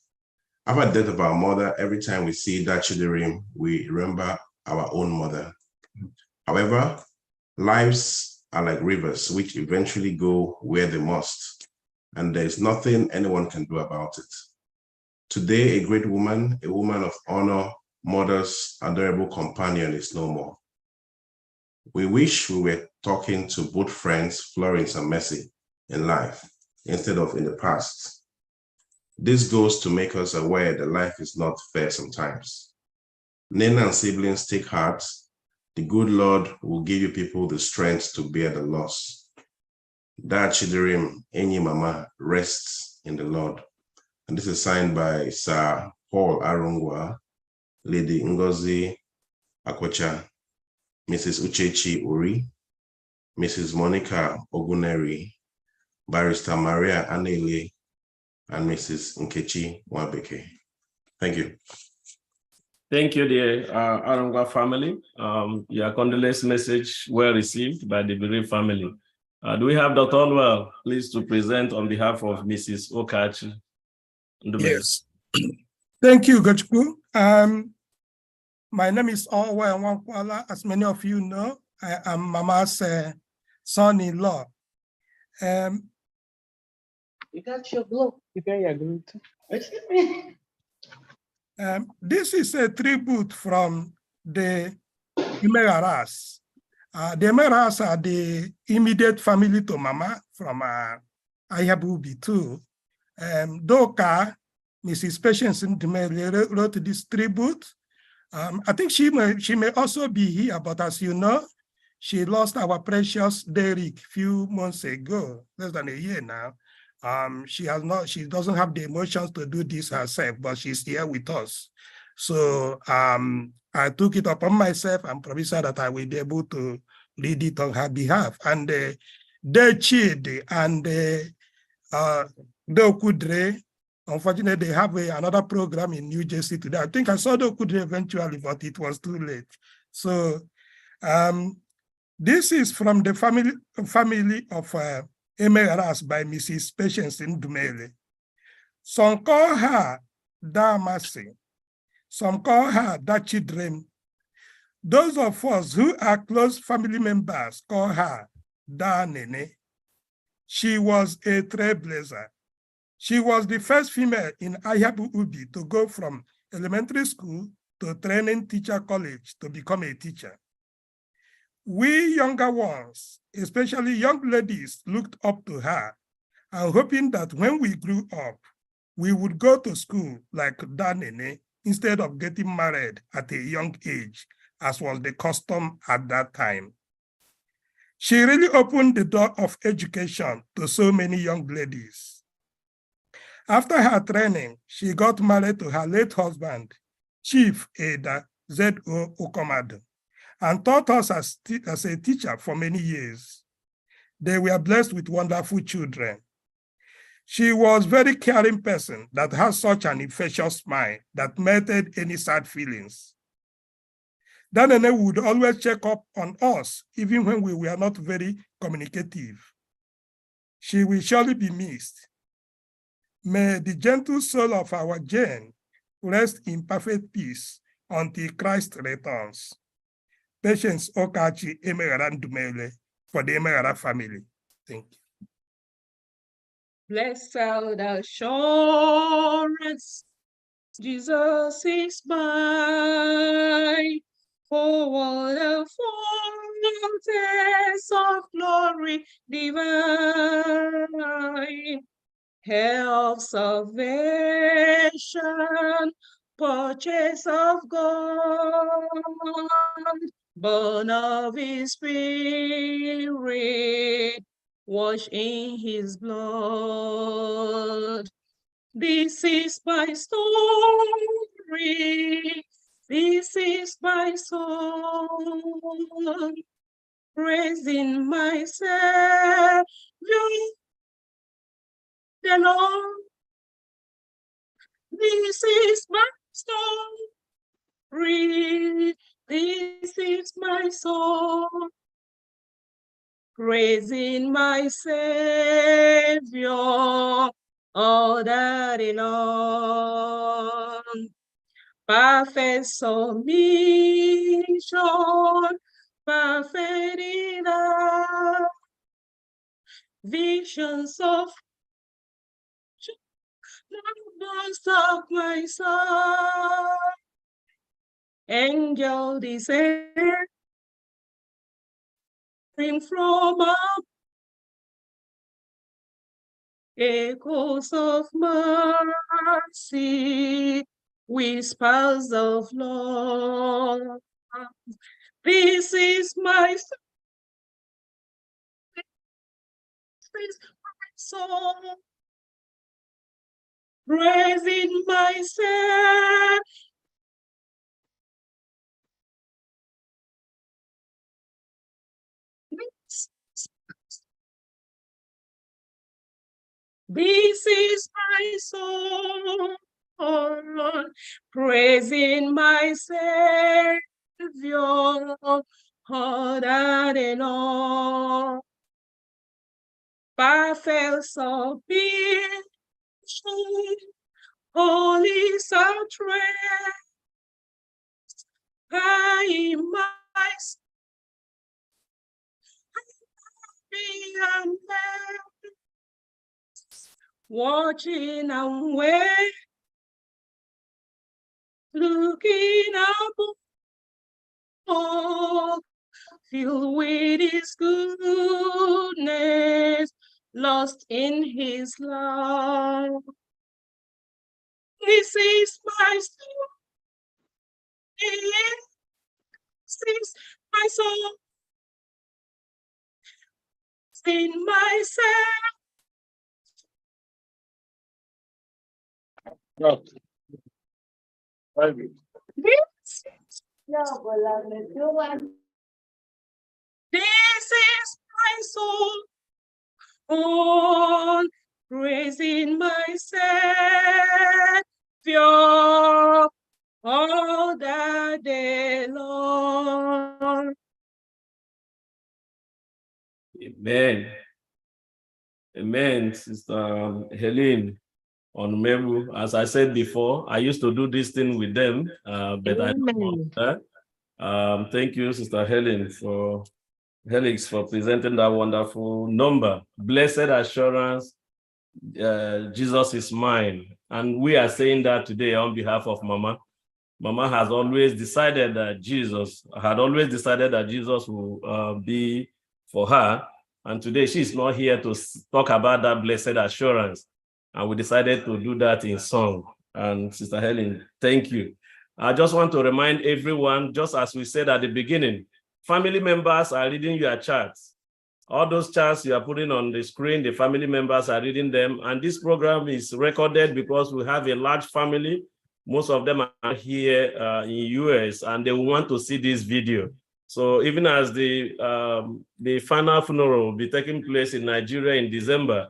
Speaker 11: After the death of our mother, every time we see that Chidirim, we remember our own mother. However, lives are like rivers, which eventually go where they must, and there's nothing anyone can do about it. Today, a great woman, a woman of honor, mother's adorable companion is no more. We wish we were talking to both friends, Florence and Mercy, in life, instead of in the past. This goes to make us aware that life is not fair sometimes. Nena and siblings, take heart. The good Lord will give you people the strength to bear the loss. That Chidirim Enyi Mama rests in the Lord. And this is signed by Sir Paul Arungwa, Lady Ngozi Akwacha, Mrs. Uchechi Uri, Mrs. Monica Oguneri, Barrister Maria Anele, and Mrs. Nkechi Wabeke. Thank you.
Speaker 3: Thank you, the Arungwa family. Your condolence message well received by the bereaved family. Do we have Dr. Onwell, please, to present on behalf of Mrs. Okachi?
Speaker 12: Yes. Thank you, Gochku. My name is Onwell Nwankwala. As many of you know, I am Mama's son-in-law.
Speaker 1: You got your blow. You got your glue too.
Speaker 12: This is a tribute from the Imegaras. The Imegaras are the immediate family to Mama from Ayabubi too. Doka, Mrs. Patience Ndumele wrote this tribute. I think she may also be here, but as you know, she lost our precious Derek a few months ago, less than a year now. She doesn't have the emotions to do this herself, but she's here with us. So I took it upon myself and promised her that I will be able to read it on her behalf. And Dechid and Dokudre, unfortunately, they have another program in New Jersey today. I think I saw Dokudre eventually, but it was too late. So this is from the family of Emegaras by Mrs. Patience Ndumele. Some call her Damasi. Some call her Dachidrem. Those of us who are close family members call her Danene. She was a trailblazer. She was the first female in Ayabu Ubi to go from elementary school to training teacher college to become a teacher. We younger ones, especially young ladies, looked up to her and hoping that when we grew up, we would go to school like Danene instead of getting married at a young age, as was the custom at that time. She really opened the door of education to so many young ladies. After her training, she got married to her late husband, Chief Ada Z.O. Ukomadu, and taught us as a teacher for many years. They were blessed with wonderful children. She was a very caring person that has such an infectious smile that melted any sad feelings. Danene would always check up on us, even when we were not very communicative. She will surely be missed. May the gentle soul of our Jane rest in perfect peace until Christ returns. Patience Okachi Emegara Ndumele for the Emegara family. Thank you.
Speaker 2: Blessed assurance, Jesus is mine. Oh, what a foretaste of glory divine, help salvation, purchase of God, born of his spirit, washed in his blood. This is my story, this is my song, praising my Savior the Lord. This is my story. This is my song, praising my Savior all that day long. Perfect submission, perfect in love, visions of numbers of my soul, angel descend from up, echoes of mercy, whispers of love. This is my song, praising myself. This is my song, praising my Savior all that day long. Perfect submission, holy sacrifice, I in my and watching and waiting, looking up, oh, filled with His goodness, lost in His love. This is my story. This is my song. In myself.
Speaker 5: No.
Speaker 2: This is my soul, on praising my Savior all the day long.
Speaker 3: Amen. Amen, Sister Helene on Meru. As I said before, I used to do this thing with them, but I don't want that. Thank you, Sister Helen, for Helix, for presenting that wonderful number. Blessed assurance, Jesus is mine. And we are saying that today on behalf of Mama. Mama has always decided that Jesus will be for her. And today she's not here to talk about that blessed assurance. And we decided to do that in song. And Sister Helen, thank you. I just want to remind everyone, just as we said at the beginning, family members are reading your charts. All those charts you are putting on the screen, the family members are reading them. And this program is recorded because we have a large family. Most of them are here in US, and they want to see this video. So even as the final funeral will be taking place in Nigeria in December,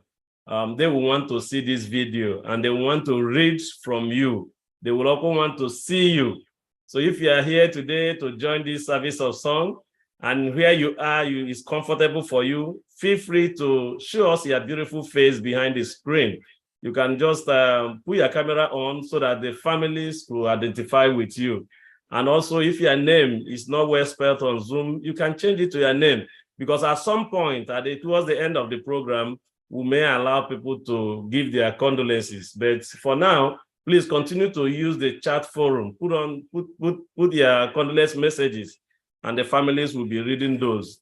Speaker 3: they will want to see this video, and they want to read from you. They will also want to see you. So if you are here today to join this service of song, and where you are, it's comfortable for you, feel free to show us your beautiful face behind the screen. You can just put your camera on so that the families will identify with you. And also, if your name is not well spelled on Zoom, you can change it to your name, because at some point, towards the end of the program, we may allow people to give their condolences. But for now, please continue to use the chat forum. Put your condolence messages, and the families will be reading those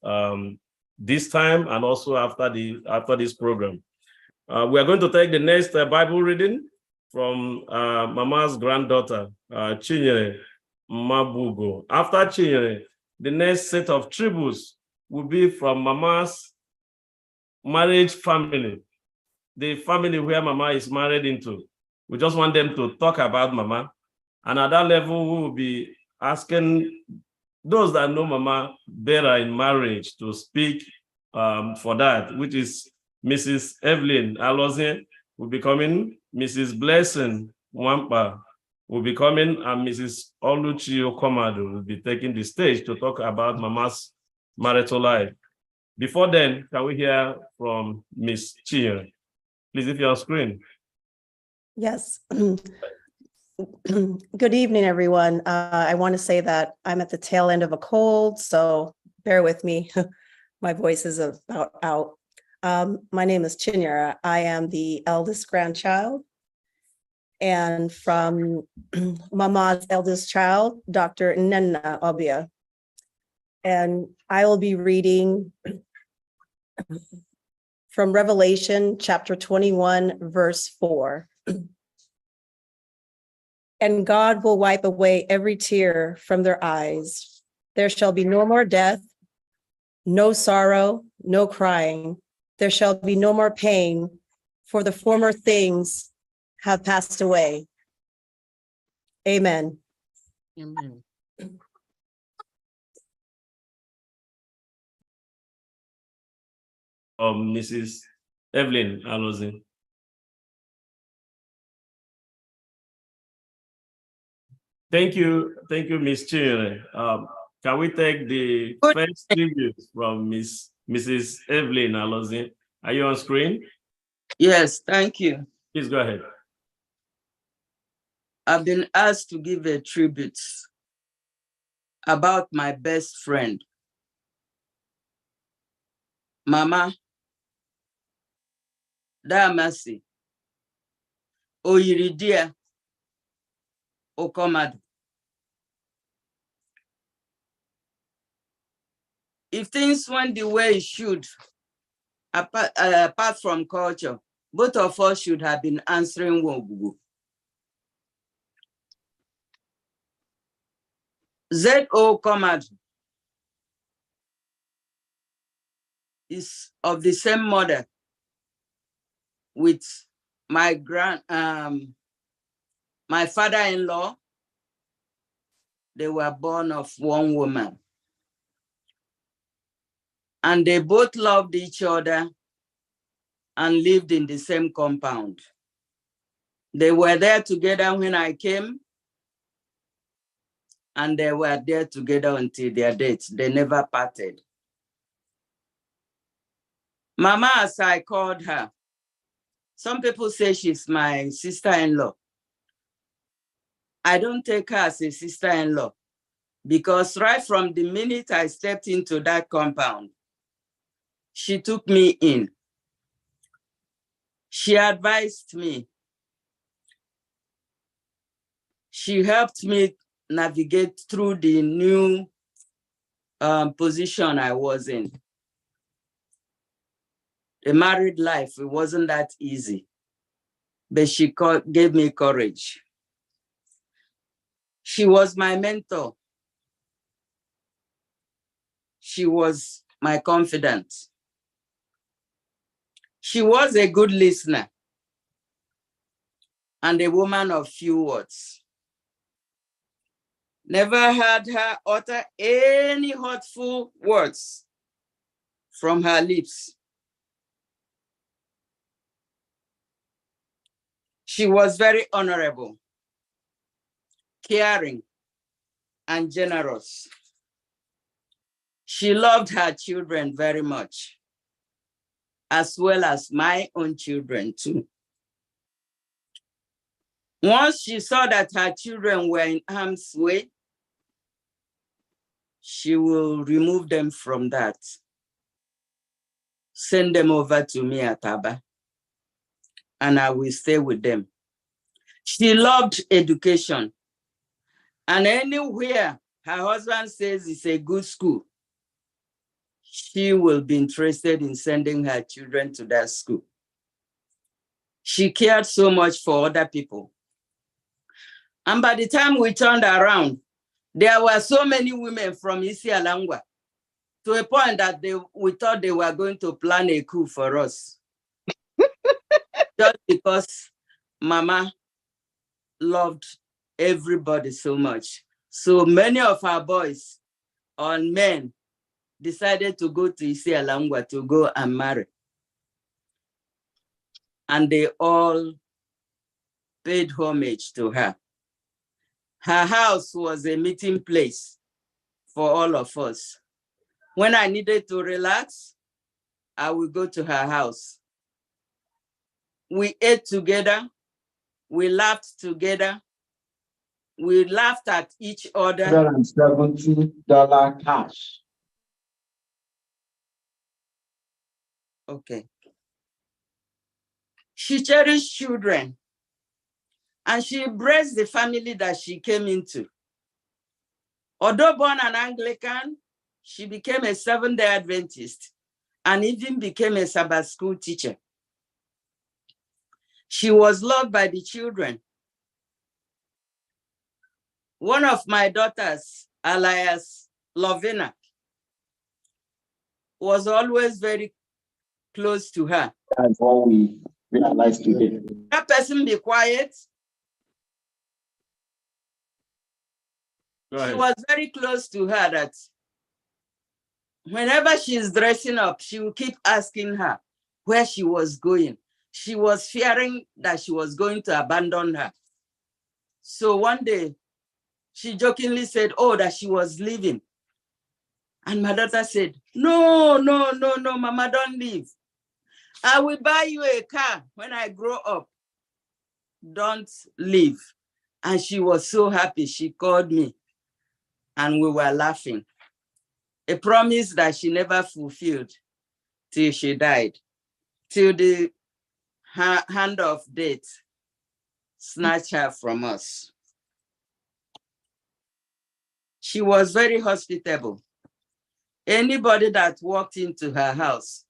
Speaker 3: this time and also after this program. We are going to take the next Bible reading from Mama's granddaughter, Chinyere Mabugo. After Chinyere, the next set of tributes will be from Mama's marriage family, the family where Mama is married into. We just want them to talk about Mama. And at that level, we will be asking those that know Mama better in marriage to speak for that, which is Mrs. Evelyn Alozie will be coming. Mrs. Blessing Wampa will be coming, and Mrs. Oluchi Okomadu will be taking the stage to talk about Mama's marital life. Before then, can we hear from Miss Chia? Please, if you're on screen.
Speaker 13: Yes. Good evening, everyone. I want to say that I'm at the tail end of a cold, so bear with me. My voice is about out. My name is Chinyere. I am the eldest grandchild, and from Mama's eldest child, Dr. Nnenna Obia. And I will be reading from Revelation chapter 21, verse 4. And God will wipe away every tear from their eyes. There shall be no more death, no sorrow, no crying. There shall be no more pain, for the former things have passed away. Amen.
Speaker 1: Amen.
Speaker 3: Mrs. Evelyn Alozie. Thank you, Ms. Chinyere. Can we take the first tribute from Mrs. Evelyn Alozie? Are you on screen?
Speaker 14: Yes, thank you.
Speaker 3: Please go ahead.
Speaker 14: I've been asked to give a tribute about my best friend, Mama Damasi Oyiridia Okomadu. If things went the way it should, apart from culture, both of us should have been answering Wogugu. Z.O. Komadu is of the same mother with my my father-in-law. They were born of one woman. And they both loved each other and lived in the same compound. They were there together when I came, and they were there together until their death. They never parted. Mama, as I called her, some people say she's my sister-in-law. I don't take her as a sister-in-law because right from the minute I stepped into that compound, she took me in. She advised me. She helped me navigate through the new position I was in. The married life, it wasn't that easy, but she gave me courage. She was my mentor. She was my confidant. She was a good listener and a woman of few words. Never heard her utter any hurtful words from her lips. She was very honorable, caring, and generous. She loved her children very much, as well as my own children too. Once she saw that her children were in harm's way, she will remove them from that, send them over to me at Aba, and I will stay with them. She loved education, and anywhere her husband says it's a good school, she will be interested in sending her children to that school. She cared so much for other people. And by the time we turned around, there were so many women from Isialangwa to a point that we thought they were going to plan a coup for us. Just because Mama loved everybody so much. So many of our boys and men decided to go to Isialangwa to go and marry. and they all paid homage to her. Her house was a meeting place for all of us. When I needed to relax, I would go to her house. We ate together, we laughed together, we laughed at each other.
Speaker 15: $170 cash.
Speaker 14: Okay. She cherished children, and she embraced the family that she came into. Although born an Anglican, she became a Seventh-day Adventist and even became a Sabbath school teacher. She was loved by the children. One of my daughters, alias Lovina, was always very close to her.
Speaker 15: That's what we realized today.
Speaker 14: That person be quiet. She was very close to her that whenever she's dressing up, she will keep asking her where she was going. She was fearing that she was going to abandon her. So one day, she jokingly said, oh, that she was leaving. And my daughter said, no, Mama, don't leave. I will buy you a car when I grow up. Don't leave. And she was so happy. She called me and we were laughing. A promise that she never fulfilled till she died, till the hand of death snatched her from us. She was very hospitable. Anybody that walked into her house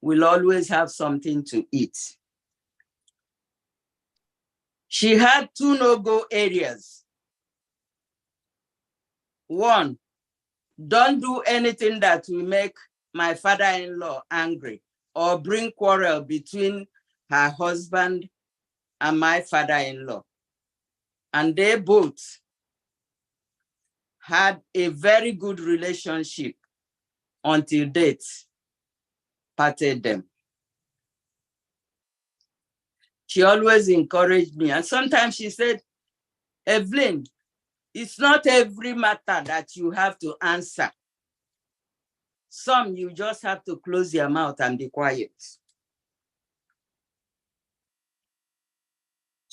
Speaker 14: will always have something to eat. She had two no-go areas. One, don't do anything that will make my father-in-law angry or bring quarrel between her husband and my father-in-law. And they both had a very good relationship until death parted them. She always encouraged me. And sometimes she said, Evelyn, it's not every matter that you have to answer. Some you just have to close your mouth and be quiet.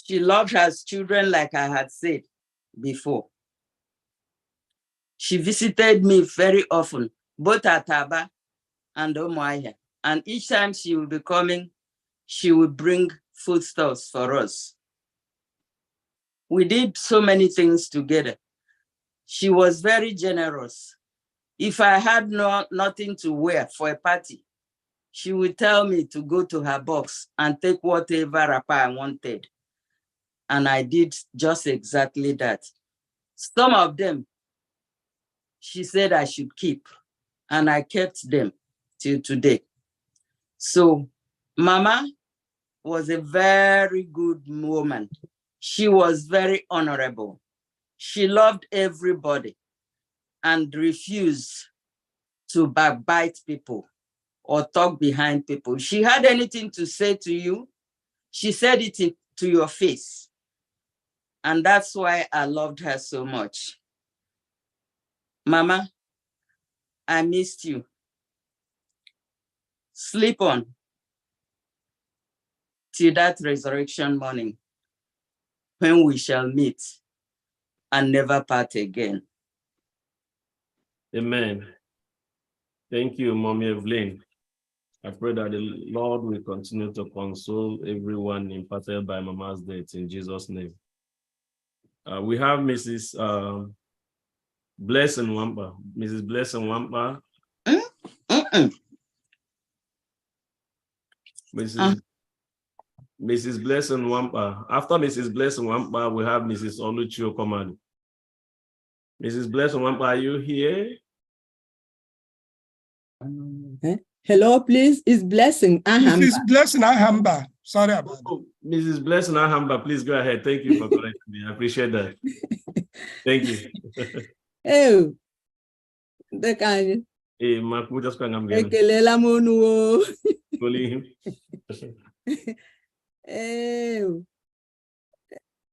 Speaker 14: She loved her children like I had said before. She visited me very often, both at Aba and Umuahia. And each time she would be coming, she would bring foodstuffs for us. We did so many things together. She was very generous. If I had nothing to wear for a party, she would tell me to go to her box and take whatever wrapper I wanted. And I did just exactly that. Some of them, she said I should keep, and I kept them till today. So Mama was a very good woman. She was very honorable. She loved everybody and refused to backbite people or talk behind people. If she had anything to say to you, she said it to your face. And that's why I loved her so much. Mama, I missed you. Sleep on till that resurrection morning when we shall meet and never part again.
Speaker 3: Amen. Thank you, Mommy Evelyn. I pray that the Lord will continue to console everyone impacted by Mama's death in Jesus' name. We have Mrs. Blessing Wampa. Mrs. Blessing Wampa. Mrs. Blessing Wampa. After Mrs. Blessing Wampa, we have Mrs. Oluchi Okomadu. Mrs. Blessing Wampa, are you here?
Speaker 1: Hello, please. It's Blessing Ahamba.
Speaker 12: Mrs. Blessing Ahamba. Sorry about that.
Speaker 3: Mrs. Blessing Ahamba, please go ahead. Thank you for correcting me. I appreciate that. Thank you.
Speaker 1: Oh, the kind.
Speaker 3: Hey, Mark, we just going
Speaker 1: Ekelela monu.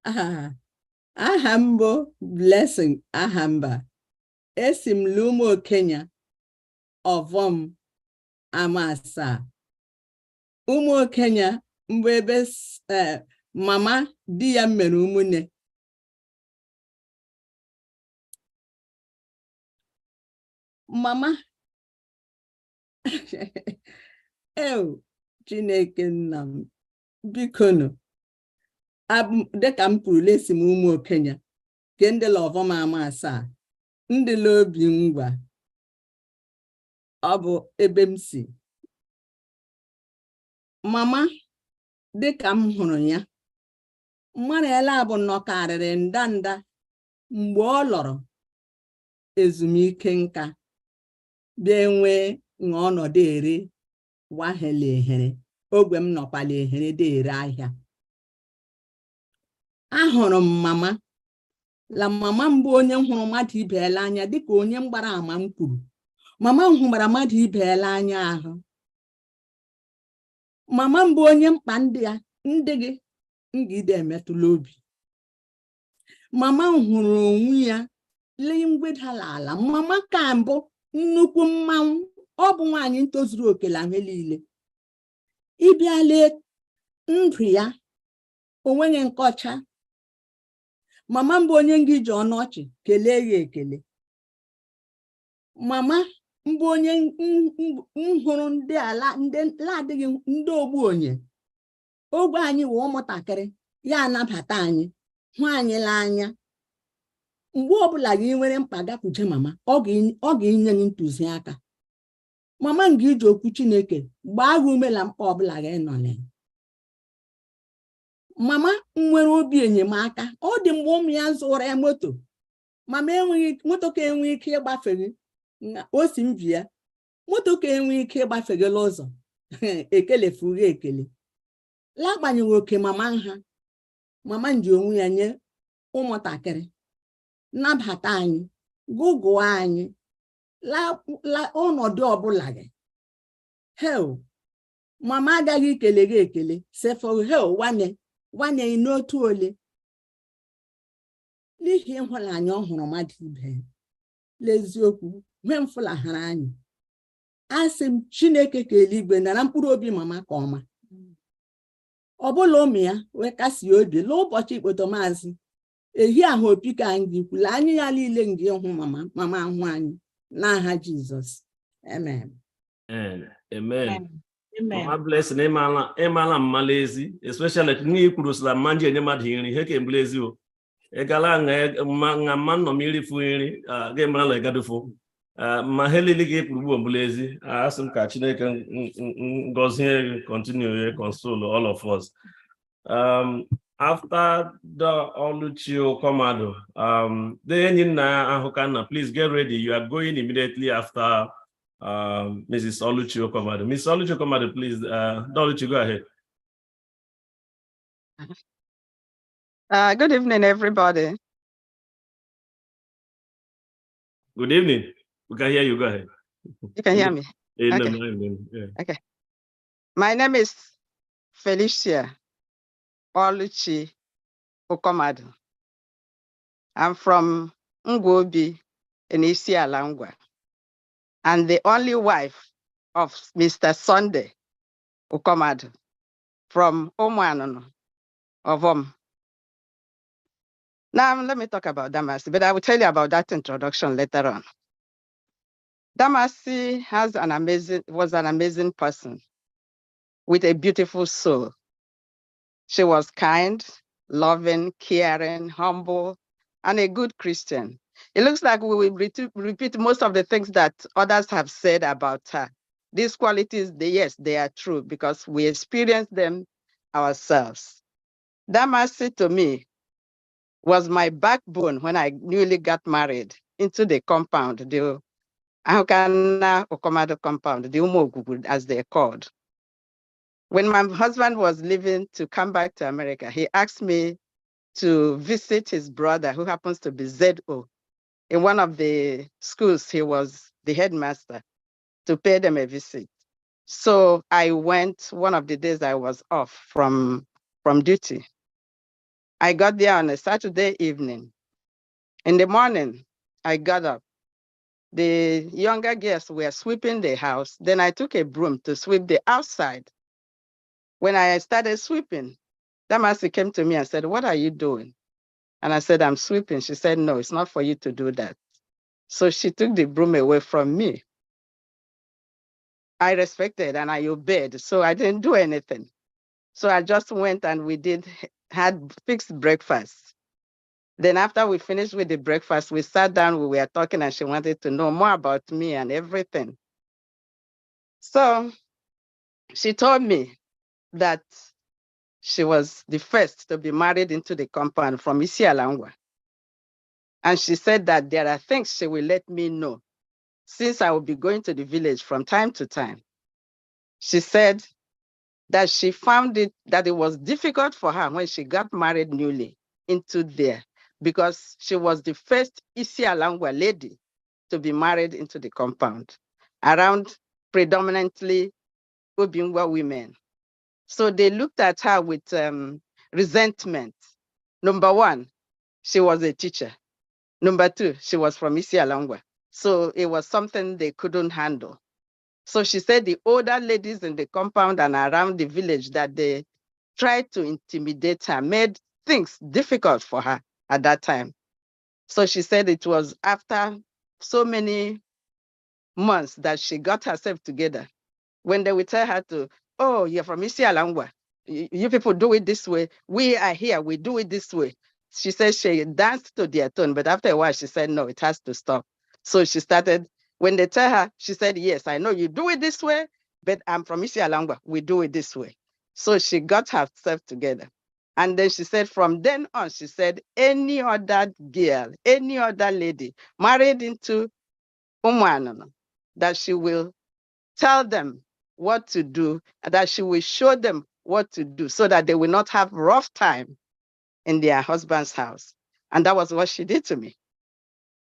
Speaker 16: Aha m bụ Blessing Ahamba. Esi m Lumo, Kenya, Ovom Amasa. Umo Kenya mbụ ebe mama di ya mere ụmụnne. Mama Chineke nna m biko nụ dịka m kwuru lesi m ụmụ Kenya ke ndị Ovom Amasa ndị Obi Ngwa ọ bụ ebe m si. Mama dịka m hụrụ ya mmadụ ele abụ nọkarịrị ndanda mgbe ọ lọrọ ezumike nka bịa nwee ọnọdụ ere wahele ehere ogwe m nọkwala ehere dị ere ahịa. Ahụrụ m mama la mama mbụ onye hụrụ mmadụ ibeela anya dịka onye mgbara ama m kwuru. Mama m hụgbara mmadụ ibeela anya ahụ. Mama mbụ onye mkpa ndị gị ngide emetụla obi. Mama m hụrụ onwe ya lee ngwedala ala. Mama ka mbụ nnukwu mmanwụ, ọ bụ nwaanyị ntozuru oke la ihe niile. Ịbịa lee ndụ ya onweghị nkọcha. Mama mbụ onye ngị ji ọnụ ọchị kelee ya ekele. Mama mbụ onye nhụrụ ndị ala ndị adịghị ndị ogbu onye ogbe anyị wee ụmụntakịrị ya anabata anyị hụ anyị n'anya. Mgbe ọbụla gị nwere mkpa gakwuje mama ọ ga-enye gị ntụziaka. Mama nga iji okwu Chineke gbaa gị ume na mkpa ọbụla gị nọ na. Mama nwere obi enyemaka. Ọ dị mgbe ụmụ ya zụrụ ya moto, mama moto ka enwe ike ịgbafe gị. O si mbi ya moto ka enwe ike ịgbafe gị ụzọ ekelefu gị ekele. L'agbanyeghị oke mama nha, mama nji onwe ya nye ụmụntakịrị nabata anyị gụgụọ anyị la ọnọdụ ọbụla gị. Mama agaghị ikele gị ekele sefo nwanne n'otu ole n'ihi ịhụnanya ọ hụrụ mmadụ ibe. N'eziokwu mgbe m fụlahara anyị asị m Chineke ka eluigwe nara mkpụrụ obi mama ka ọma. Ọ bụla ụmụ ya wee kasị obi n'ụbọchị ikpoto maazị ehi ahụ opi ka anyị kwula anyị ya niile ngị hụ mama ahụ anyị n'aha Jizọs. Amen.
Speaker 3: Amen. Mama Blessing ịmala mmala ezi especially n'ikwuru sila mma nji enye mmadụ nri ihe ka mblezi o egala nga mma nọ mmiri fu nri ga mara la gadufo ma helili gị kwuru gbo mblezi asị m ka Chineke ngozie continue console all of us. After the Oluchi Okomado, the Enina Ahokana, please get ready. You are going immediately after Mrs. Oluchi Okomado. Miss Oluchi Okomado, please, Oluchi, go ahead.
Speaker 17: Good evening, everybody.
Speaker 3: Good evening. We can hear you. Go ahead.
Speaker 17: You can hear me? Okay.
Speaker 3: Yeah.
Speaker 17: Okay. My name is Felicia Oluchi Okomado. I'm from Ngwobi in Isiala Ngwa, and the only wife of Mr. Sunday Okomado from Omoanono of Now, let me talk about Damasi, but I will tell you about that introduction later on. Damasi was an amazing person with a beautiful soul. She was kind, loving, caring, humble, and a good Christian. It looks like we will repeat most of the things that others have said about her. These qualities, yes, they are true because we experienced them ourselves. Damasi, to me, was my backbone when I newly got married into the compound, the Ahokana Okomado compound, the Umogugu, as they're called. When my husband was leaving to come back to America, he asked me to visit his brother, who happens to be ZO. In one of the schools, he was the headmaster, to pay them a visit. So I went one of the days I was off from from duty. I got there on a Saturday evening. In the morning, I got up. The younger girls were sweeping the house. Then I took a broom to sweep the outside. When I started sweeping, Damasi came to me and said, "What are you doing?" And I said, "I'm sweeping." She said, "No, it's not for you to do that." So she took the broom away from me. I respected and I obeyed, so I didn't do anything. So I just went and we had fixed breakfast. Then after we finished with the breakfast, we sat down, we were talking, and she wanted to know more about me and everything. So she told me that she was the first to be married into the compound from Isialangwa. And she said that there are things she will let me know since I will be going to the village from time to time. She said that she found that it was difficult for her when she got married newly into there, because she was the first Isialangwa lady to be married into the compound, around predominantly Obingwa women. So they looked at her with resentment. Number one, she was a teacher. Number two, she was from Isialangwa. So it was something they couldn't handle. So she said the older ladies in the compound and around the village that they tried to intimidate her, made things difficult for her at that time. So she said it was after so many months that she got herself together. When they would tell her to, "Oh, you're from Isialangwa. You people do it this way. We are here, we do it this way." She said she danced to their tune, but after a while she said, "No, it has to stop." So she started, when they tell her, she said, "Yes, I know you do it this way, but I'm from Isialangwa, we do it this way." So she got herself together. And then she said, from then on, she said, any other girl, any other lady married into Umuanana, that she will tell them what to do, and that she will show them what to do so that they will not have rough time in their husband's house. And that was what she did to me.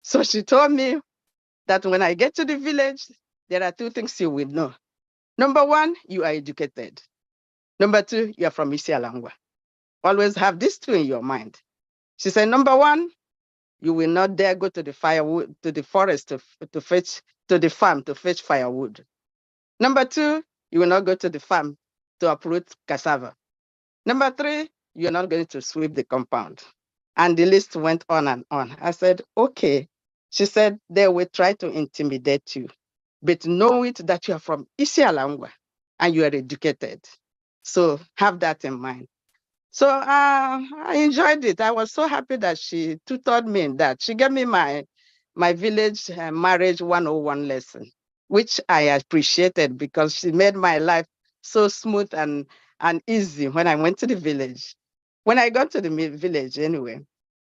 Speaker 17: So she told me that when I get to the village, there are two things you will know. Number one, you are educated. Number two, you are from Isialangwa. Always have these two in your mind. She said, number one, you will not dare go to the firewood, to the forest to fetch, to the farm to fetch firewood. Number two, you will not go to the farm to uproot cassava. Number three, you're not going to sweep the compound. And the list went on and on. I said, okay. She said, they will try to intimidate you, but know it that you are from Isialangwa and you are educated. So have that in mind. So I enjoyed it. I was so happy that she tutored me in that. She gave me my village marriage 101 lesson, which I appreciated because she made my life so smooth and easy when I went to the village. When I got to the village anyway,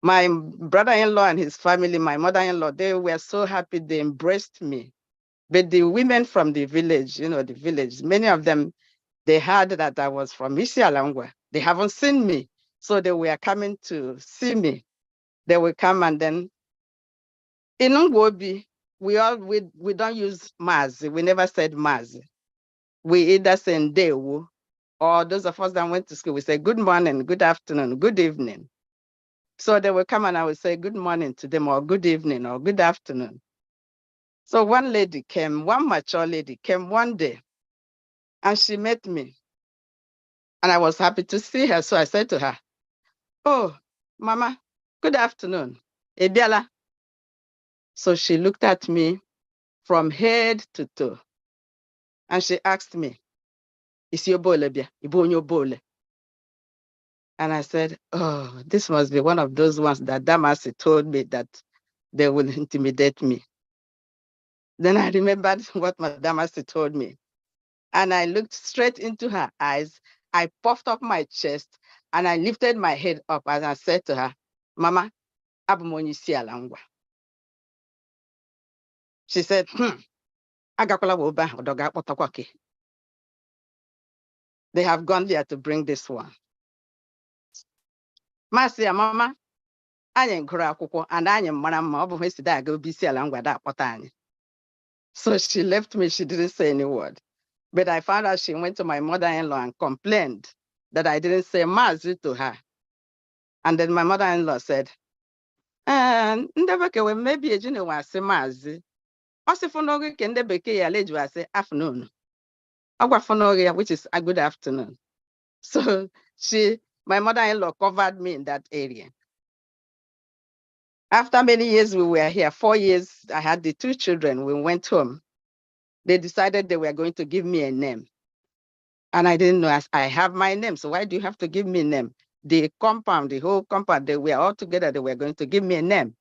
Speaker 17: my brother-in-law and his family, my mother-in-law, they were so happy, they embraced me. But the women from the village, the village, many of them, they heard that I was from Isialangwa. They haven't seen me, so they were coming to see me. They will come, and then in Ngwobi, we don't use Mazi. We never said Mazi. We either say Ndewo, or those of us that went to school, we say good morning, good afternoon, good evening. So they will come and I will say good morning to them, or good evening, or good afternoon. So one lady came, one mature lady came one day, and she met me. And I was happy to see her. So I said to her, "Oh, Mama, good afternoon. Ebiala." So she looked at me from head to toe. And she asked me, "Is your bole bia? Ibonyo bole?" And I said, "Oh, this must be one of those ones that Damasi told me that they will intimidate me." Then I remembered what my Damasi told me. And I looked straight into her eyes. I puffed up my chest and I lifted my head up and I said to her, "Mama, abumonyi Isialangwa." She said, "Agakwala woba odoga potakwake." They have gone there to bring this one. Masia, Mama, anyị gụrụ akwụkwọ and anyị mara mma, ọ bụ hesi da aga obi Isialangwa da akpọta anyị. So she left me, she didn't say any word. But I found out she went to my mother-in-law and complained that I didn't say Mazi to her. And then my mother-in-law said, maybe a junior was say Mazi. Also for no can the beke alleged was say afternoon. Which is a good afternoon. So my mother-in-law covered me in that area. After many years we were here, 4 years, I had the 2 children. We went home. They decided they were going to give me a name. And I didn't know, I have my name, so why do you have to give me a name? The compound, the whole compound, they were all together, they were going to give me a name.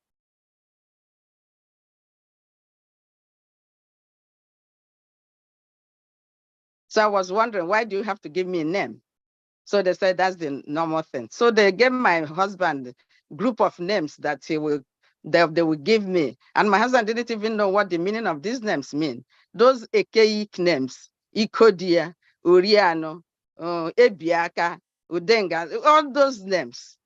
Speaker 17: So I was wondering, why do you have to give me a name? So they said that's the normal thing. So they gave my husband a group of names that they will give me. And my husband didn't even know what the meaning of these names mean. Those archaic names, Ikodia, Uriano, Ebiaka, Udenga, all those names.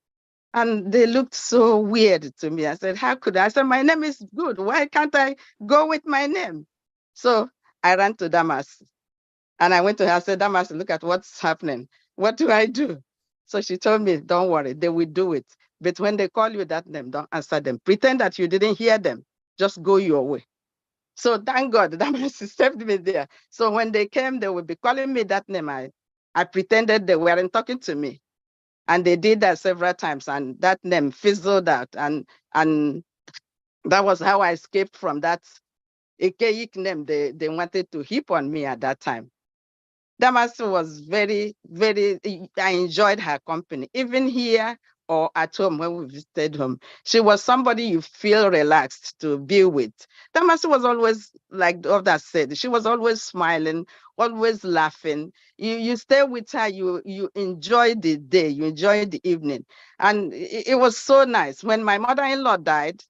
Speaker 17: And they looked so weird to me. I said, how could I? I said, my name is good. Why can't I go with my name? So I ran to Damas. And I went to her, I said, Damas, look at what's happening. What do I do? So she told me, don't worry, they will do it. But when they call you that name, don't answer them. Pretend that you didn't hear them. Just go your way. So thank God, Damas stepped me there. So when they came, they would be calling me that name. I pretended they weren't talking to me. And they did that several times, and that name fizzled out. And that was how I escaped from that archaic name they wanted to heap on me at that time. Damas was very, very, I enjoyed her company, even here or at home when we visited home. She was somebody you feel relaxed to be with. Damas was always, like the others said, she was always smiling, always laughing. You stay with her, you enjoy the day, you enjoy the evening. And it was so nice. When my mother-in-law died,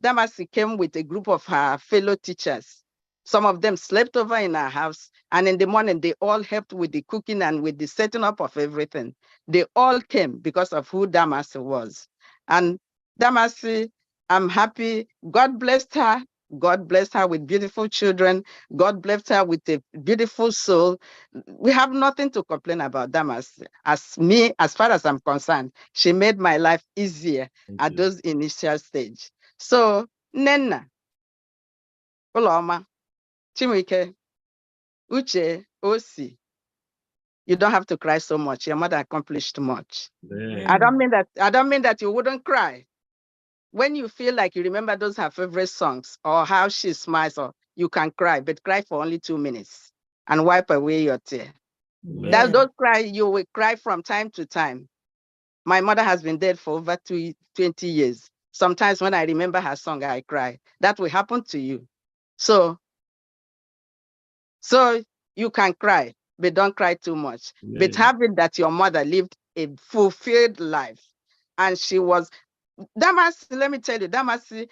Speaker 17: Damas came with a group of her fellow teachers. Some of them slept over in our house, and in the morning, they all helped with the cooking and with the setting up of everything. They all came because of who Damasi was. And Damasi, I'm happy. God blessed her. God blessed her with beautiful children. God blessed her with a beautiful soul. We have nothing to complain about Damasi. As far as I'm concerned, she made my life easier at those initial stage. So, Nena, Oloma, Chimike, Uche, Osi, you don't have to cry so much. Your mother accomplished much. I don't mean that you wouldn't cry. When you feel like you remember those her favorite songs or how she smiles, or you can cry, but cry for only 2 minutes and wipe away your tear. Those cry, you will cry from time to time. My mother has been dead for over 20 years. Sometimes when I remember her song, I cry. That will happen to you. So you can cry, but don't cry too much. But having that your mother lived a fulfilled life, and she was, Damasi, let me tell you, Damasi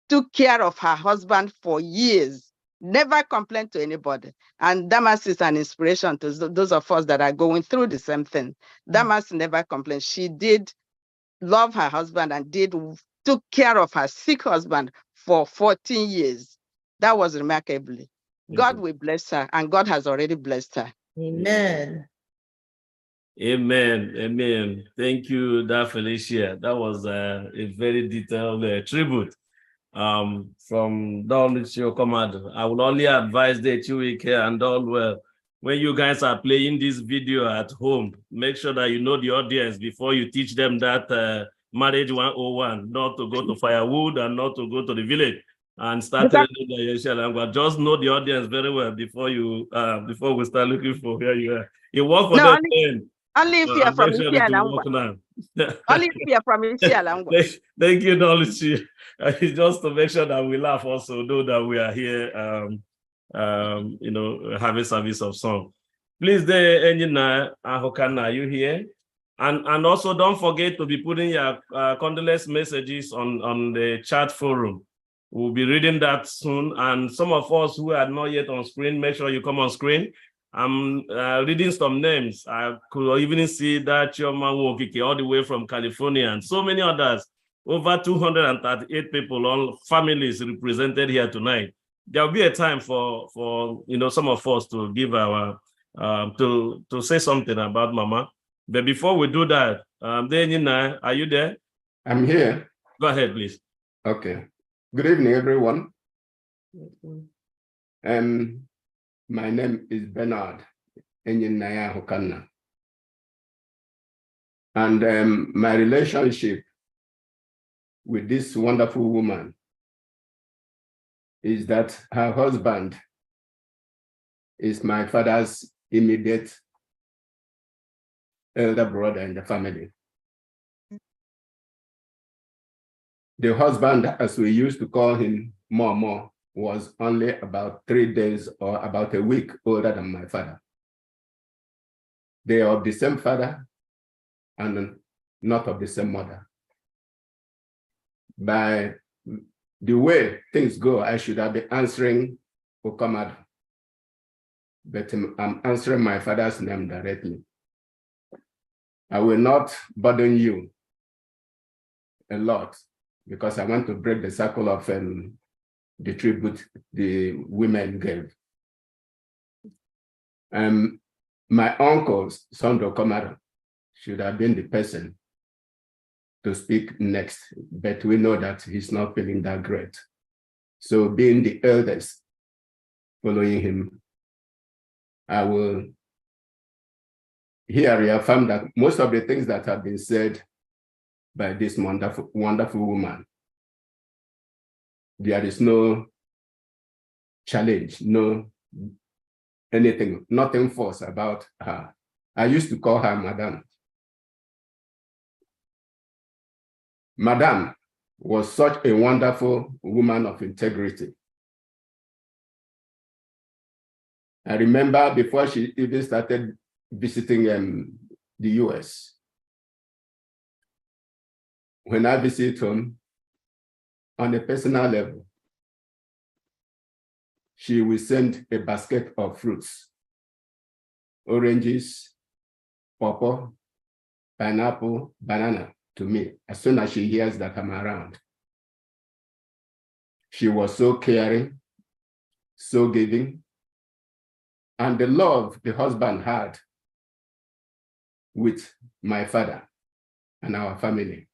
Speaker 17: took care of her husband for years, never complained to anybody. And Damasi is an inspiration to those of us that are going through the same thing. Damasi never complained. She did love her husband and took care of her sick husband for 14 years. That was remarkable. God will bless her, and God has already blessed her.
Speaker 1: Amen.
Speaker 3: Amen. Amen. Thank you, Felicia. That was a very detailed tribute from Don Lucio Comado. I would only advise that you care and all well. When you guys are playing this video at home, make sure that you know the audience before you teach them that marriage 101, not to go to firewood and not to go to the village and start telling them the Yoruba language. Just know the audience very well before we start looking for where you are. It works for them.
Speaker 17: Only if you're from Isialangwa. Only if you're from Isialangwa.
Speaker 3: Thank you, Doluchi. Just to make sure that we laugh also, know that we are here having service of song. Please, Enjina Ahokana, are you here? And also don't forget to be putting your condolence messages on the chat forum. We'll be reading that soon. And some of us who are not yet on screen, make sure you come on screen. I'm reading some names. I could even see that Chioma Wokike all the way from California and so many others. Over 238 people, all families represented here tonight. There'll be a time for some of us to give our to say something about Mama. But before we do that, Denina, are you there?
Speaker 18: I'm here.
Speaker 3: Go ahead, please.
Speaker 18: Okay. Good evening, everyone. My name is Bernard Enyinaya Hokanna. And my relationship with this wonderful woman is that her husband is my father's immediate elder brother in the family. The husband, as we used to call him Momo, was only about 3 days or about a week older than my father. They are of the same father and not of the same mother. By the way things go, I should have been answering Okomadu, but I'm answering my father's name directly. I will not burden you a lot because I want to break the circle of the tribute the women gave. My uncle, Sandro Okomadu, should have been the person to speak next, but we know that he's not feeling that great. So being the eldest, following him, I will here reaffirm that most of the things that have been said by this wonderful, wonderful woman, there is no challenge, no anything, nothing false about her. I used to call her Madame. Madame was such a wonderful woman of integrity. I remember before she even started visiting the US, when I visit home, on a personal level, she will send a basket of fruits, oranges, pawpaw, pineapple, banana to me as soon as she hears that I'm around. She was so caring, so giving, and the love the husband had with my father and our family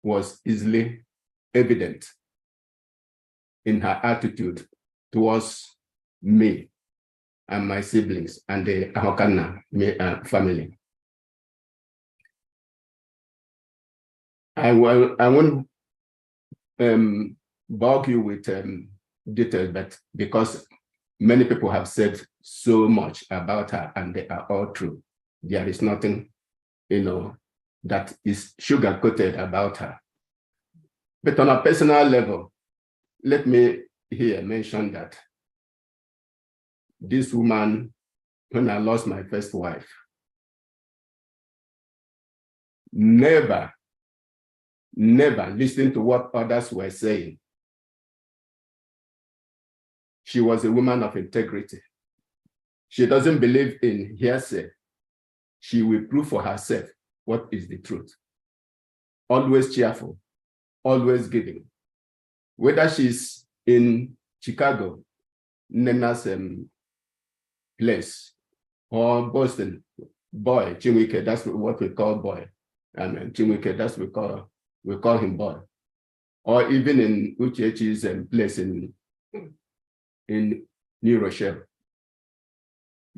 Speaker 18: was easily evident in her attitude towards me and my siblings and the Ahokanna family. I won't bog you with details, but because many people have said so much about her and they are all true. There is nothing, that is sugar-coated about her. But on a personal level, let me here mention that this woman, when I lost my first wife, never listened to what others were saying. She was a woman of integrity. She doesn't believe in hearsay. She will prove for herself what is the truth. Always cheerful, always giving. Whether she's in Chicago, Nena's place, or Boston, boy, Chinwike, that's what we call boy. Chinwike, that's we call him boy. Or even in Uchechi's place in New Rochelle.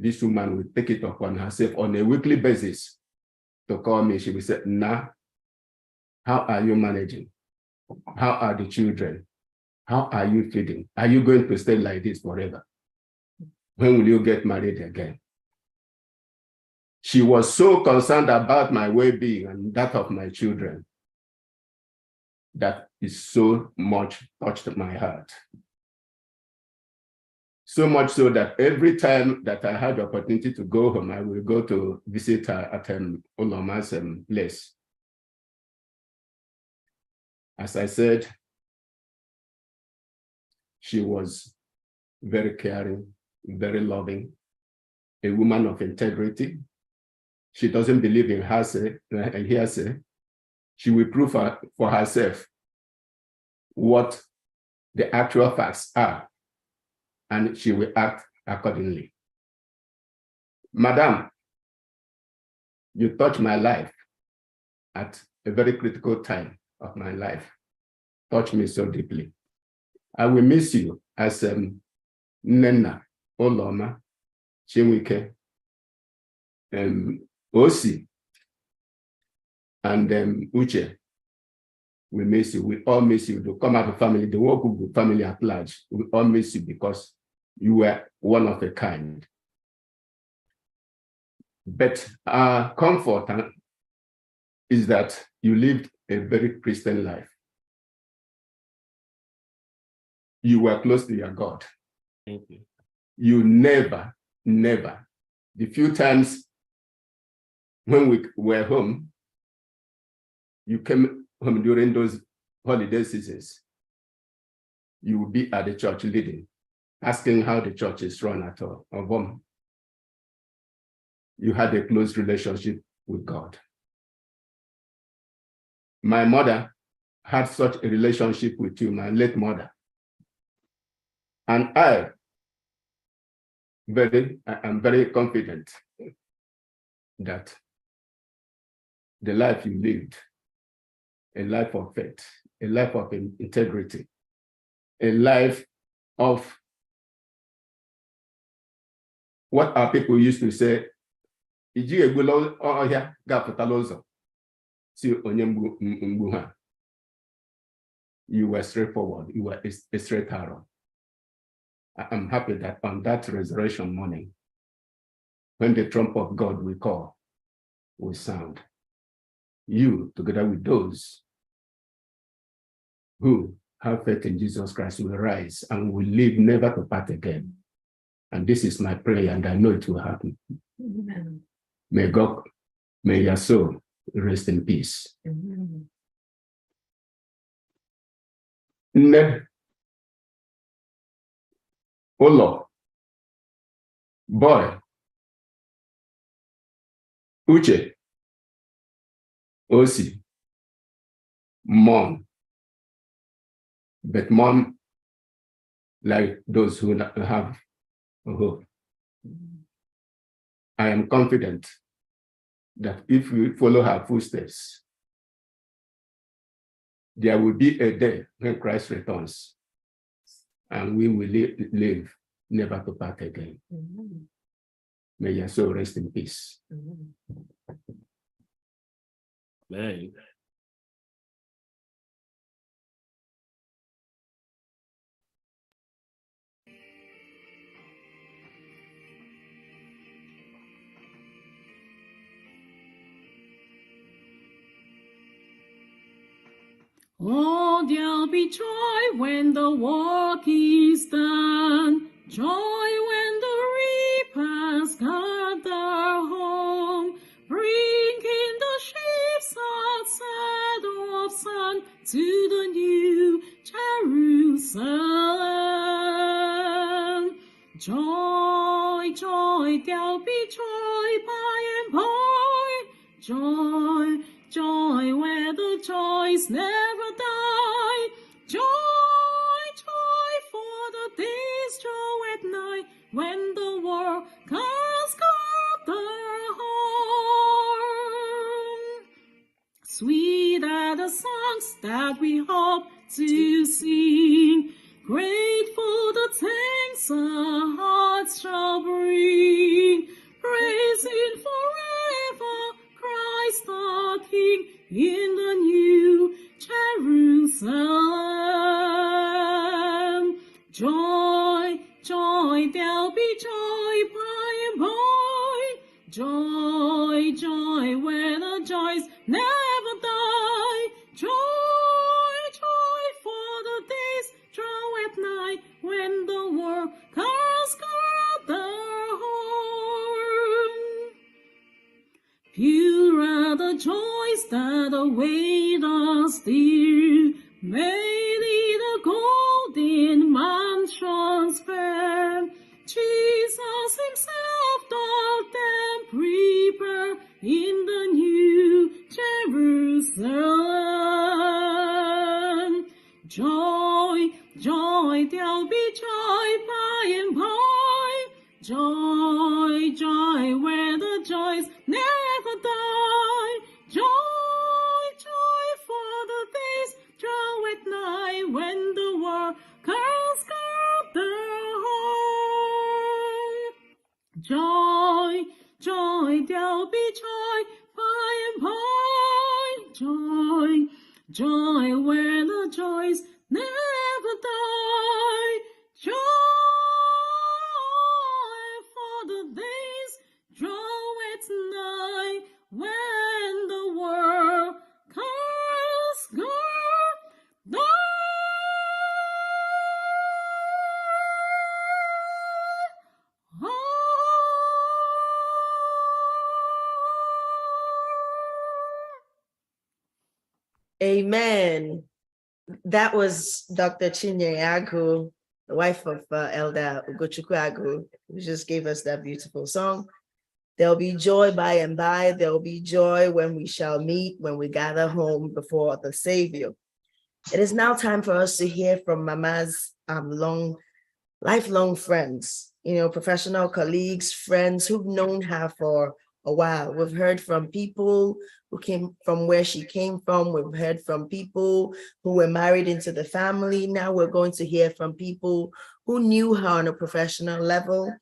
Speaker 18: This woman will take it upon herself on a weekly basis to call me. She will say, "Nah, how are you managing? How are the children? How are you feeding? Are you going to stay like this forever? When will you get married again?" She was so concerned about my well-being and that of my children. That is so much touched my heart. So much so that every time that I had the opportunity to go home, I will go to visit her at Oloma's place. As I said, she was very caring, very loving, a woman of integrity. She doesn't believe in hearsay. She will prove for herself what the actual facts are, and she will act accordingly. Madam, You touched my life at a very critical time of my life. Touched me so deeply. I will miss you as Nena, Oloma, Chinwike, Osi, and Uche. We miss you. We all miss you. To come out of family, the whole Google family at large, we all miss you because you were one of a kind. But our comfort is that you lived a very Christian life. You were close to your God.
Speaker 3: Thank you.
Speaker 18: You never, the few times when we were home, you came home during those holiday seasons, you would be at the church leading, asking how the church is run at all, of home. You had a close relationship with God. My mother had such a relationship with you, my late mother. And I am very confident that the life you lived, a life of faith, a life of integrity, a life of what our people used to say, you were straightforward, you were a straight arrow. I'm happy that on that resurrection morning, when the trump of God we call will sound, you, together with those who have faith in Jesus Christ, will rise and will live never to part again. And this is my prayer, and I know it will happen. Amen. May your soul rest in peace. Amen. Olo, boy, Uche, Osi, mom, but mom like those who have hope. I am confident that if we follow her footsteps, there will be a day when Christ returns and we will live never to part again. Amen. May your soul rest in peace.
Speaker 3: Amen.
Speaker 4: Oh, there'll be joy when the work is done, joy when the reapers gather home, bringing the sheaves outside of sun to the new Jerusalem. Joy, joy, there'll be joy by and by, joy, joy where the joys never die, joy, joy for the day's joy at night when the workers gather home. Sweet are the songs that we hope to sing, grateful the thanks our hearts shall bring, praising forever Christ the King in the new Jerusalem. Joy, joy, there'll be joy by and by, joy, joy where the joys never die, joy, joy for the days draw at night when the workers gather home. Pure are the joys that await us dear, may the golden mansions fair, Jesus himself doth them prepare in the new Jerusalem. Joy, joy, there'll be joy by and by, joy, joy where the joys never die. when the workers gather home. Joy, joy, there'll be joy by and by. Joy, joy, where the joys never die. Joy, for the days draw it nigh when the world comes God.
Speaker 1: Amen. That was Dr. Chinyere Agu, the wife of Elder Ugochukwu Agu, who just gave us that beautiful song. There'll be joy by and by. There'll be joy when we shall meet, when we gather home before the Savior. It is now time for us to hear from Mama's lifelong friends, professional colleagues, friends who've known her for a while. We've heard from people who came from where she came from. We've heard from people who were married into the family. Now we're going to hear from people who knew her on a professional level,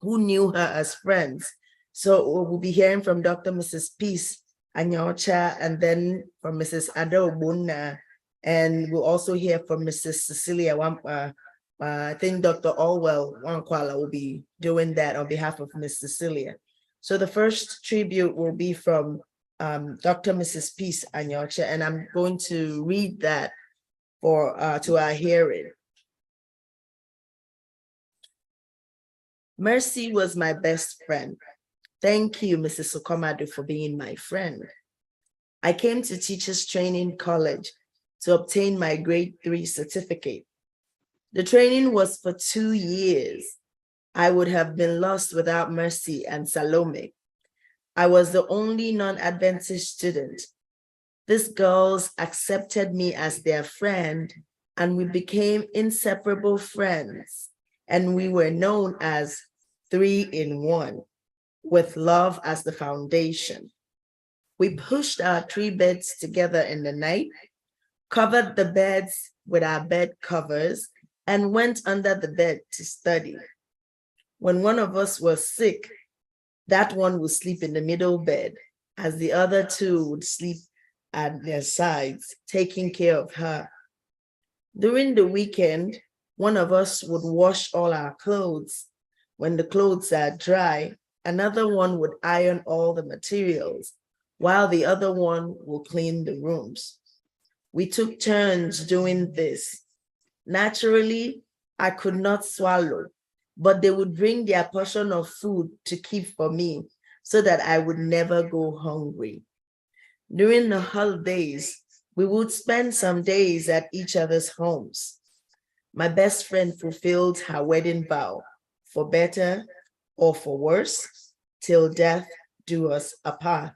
Speaker 1: who knew her as friends. So we'll be hearing from Dr. Mrs. Peace Anyocha, and then from Mrs. Ada Ogbonna, and we'll also hear from Mrs. Cecilia Wampa. I think Dr. Allwell Wankwala will be doing that on behalf of Miss Cecilia. So the first tribute will be from Dr. Mrs. Peace Anyocha, and I'm going to read that to our hearing. Mercy was my best friend. Thank you, Mrs. Ukomadu, for being my friend. I came to Teachers Training College to obtain my grade 3 certificate. The training was for 2 years. I would have been lost without Mercy and Salome. I was the only non-Adventist student. These girls accepted me as their friend, and we became inseparable friends, and we were known as 3 in 1, with love as the foundation. We pushed our 3 beds together in the night, covered the beds with our bed covers, and went under the bed to study. When one of us was sick, that one would sleep in the middle bed, as the other 2 would sleep at their sides, taking care of her. During the weekend, one of us would wash all our clothes. When the clothes are dry, another one would iron all the materials, while the other one will clean the rooms. We took turns doing this. Naturally, I could not swallow, but they would bring their portion of food to keep for me so that I would never go hungry. During the holidays, we would spend some days at each other's homes. My best friend fulfilled her wedding vow, for better or for worse, till death do us apart.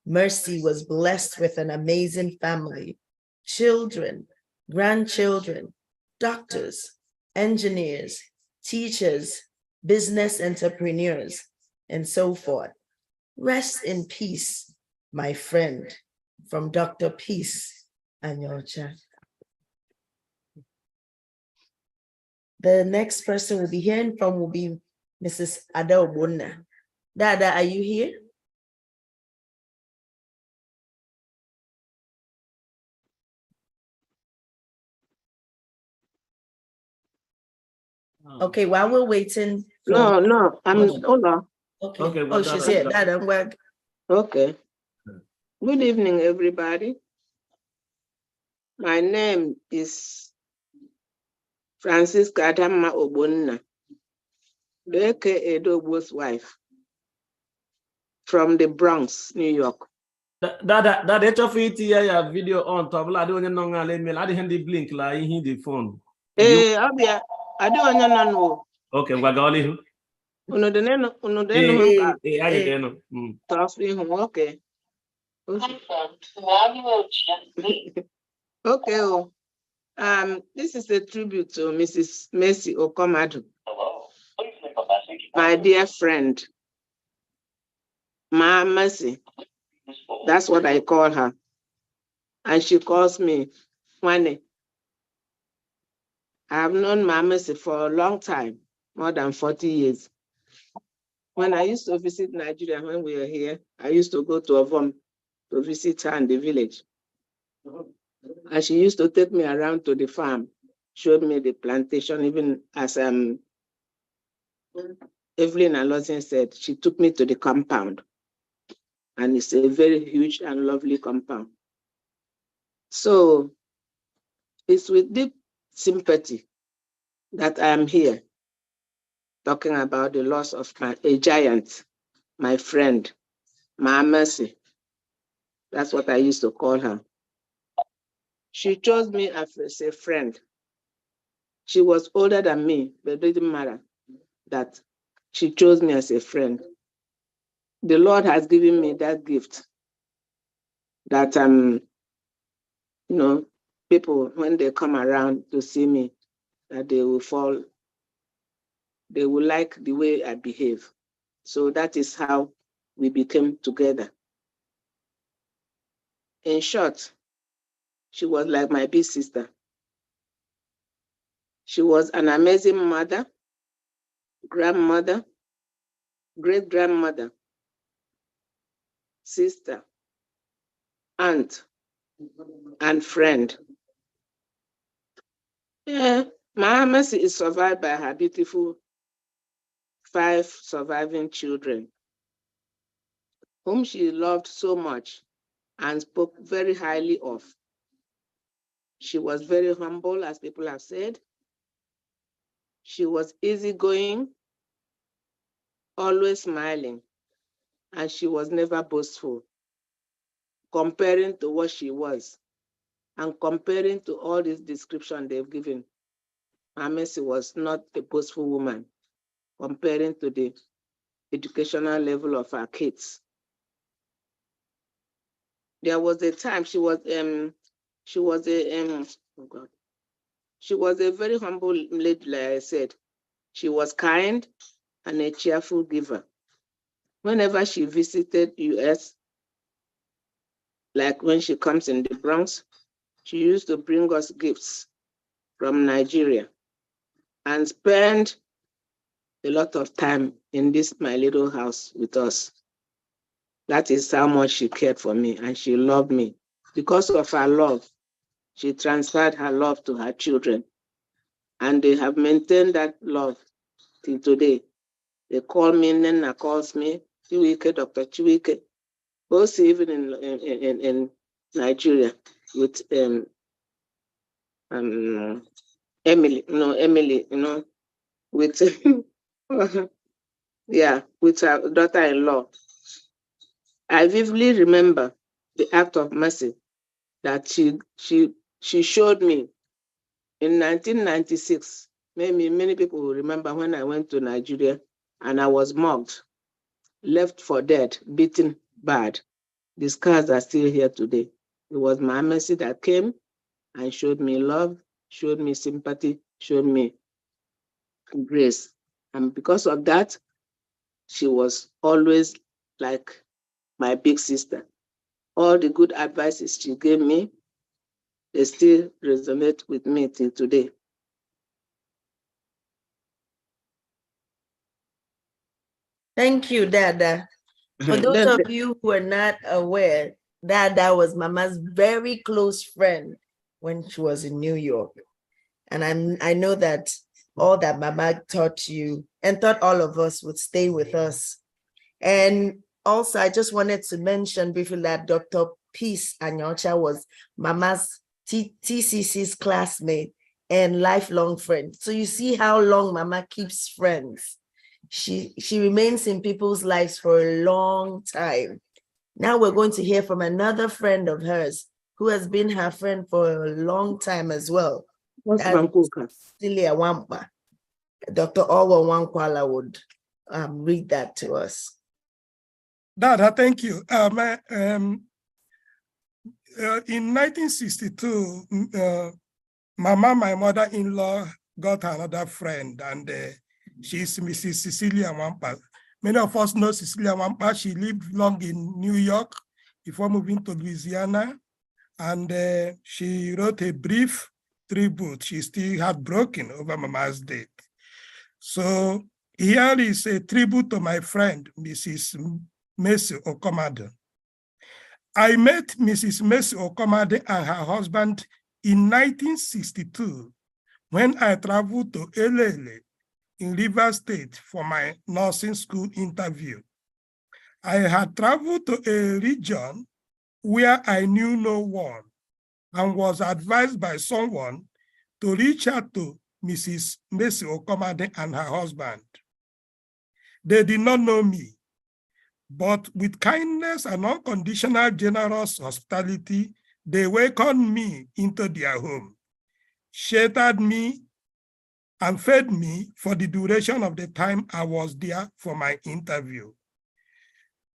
Speaker 1: Mercy was blessed with an amazing family, children, grandchildren, doctors, engineers, teachers, business entrepreneurs, and so forth. Rest in peace, my friend, from Dr. Peace Anyocha. The next person we'll be hearing from will be Mrs. Ada Ogbonna. Dada, are you here? Okay, while we're waiting.
Speaker 19: No, hold on.
Speaker 1: Okay. Oh, she's here. Dada,
Speaker 19: okay. Good evening, everybody. My name is Francisca Adama Ogbonna, the aka Edogbo's wife, from the Bronx, New York.
Speaker 3: That HFET ya video on top. I don't know I didn't blink like in the phone.
Speaker 19: Abia, I don't know.
Speaker 3: Okay, we're going.
Speaker 19: Okay. Okay. This is a tribute to Mrs. Mercy Ukomadu, my dear friend, Ma Mercy. That's what I call her, and she calls me Wane. I have known Mama for a long time, more than 40 years. When I used to visit Nigeria, when we were here, I used to go to Ovom to visit her in the village. And she used to take me around to the farm, showed me the plantation, even as Evelyn Alosin said, she took me to the compound. And it's a very huge and lovely compound. So it's with deep sympathy that I am here talking about the loss of a giant, my friend, Ma Mercy. That's what I used to call her. She chose me as a friend. She was older than me, but it didn't matter that she chose me as a friend. The Lord has given me that gift that people, when they come around to see me, that they will like the way I behave. So that is how we became together. In short, she was like my big sister. She was an amazing mother, grandmother, great-grandmother, sister, aunt, and friend. Yeah, Mama Mercy is survived by her beautiful 5 surviving children, whom she loved so much and spoke very highly of. She was very humble, as people have said. She was easygoing, always smiling, and she was never boastful, comparing to what she was and comparing to all this description they've given. Mama Mercy was not a boastful woman, comparing to the educational level of her kids. There was a time she was a very humble lady, like I said. She was kind and a cheerful giver. Whenever she visited US, like when she comes in the Bronx, she used to bring us gifts from Nigeria and spend a lot of time in this my little house with us. That is how much she cared for me and she loved me. Because of her love, she transferred her love to her children. And they have maintained that love till today. They call me, Nena calls me, Chiwike, Dr. Chiwike. Both even in Nigeria with Emily, with with her daughter-in-law. I vividly remember the act of mercy that she showed me in 1996. Maybe many people will remember when I went to Nigeria and I was mugged, left for dead, beaten bad. The scars are still here today. It was Mama Mercy that came and showed me love, showed me sympathy, showed me grace. And because of that, she was always like my big sister. All the good advices she gave me, they still resonate with me till today.
Speaker 1: Thank you, Dada. For those of you who are not aware, Dada was Mama's very close friend when she was in New York. And I know that all that Mama taught you and taught all of us would stay with us. And also, I just wanted to mention briefly that Dr. Peace Anyocha was Mama's TCC's classmate and lifelong friend. So you see how long Mama keeps friends. She remains in people's lives for a long time. Now we're going to hear from another friend of hers who has been her friend for a long time as well. Celia Wampa. Dr. Orwa Wankwala would read that to us.
Speaker 12: Dada, thank you. In 1962, Mama, my mother-in-law, got another friend, and she's Mrs. Cecilia Wampa. Many of us know Cecilia Wampa. She lived long in New York before moving to Louisiana, and she wrote a brief tribute. She's still heartbroken over Mama's death. So here is a tribute to my friend, Mrs. Mercy Okomadu. I met Mrs. Mercy Okomadu and her husband in 1962 when I traveled to Elele in Rivers State for my nursing school interview. I had traveled to a region where I knew no one and was advised by someone to reach out to Mrs. Mercy Okomadu and her husband. They did not know me, but with kindness and unconditional generous hospitality, they welcomed me into their home, sheltered me, and fed me for the duration of the time I was there for my interview.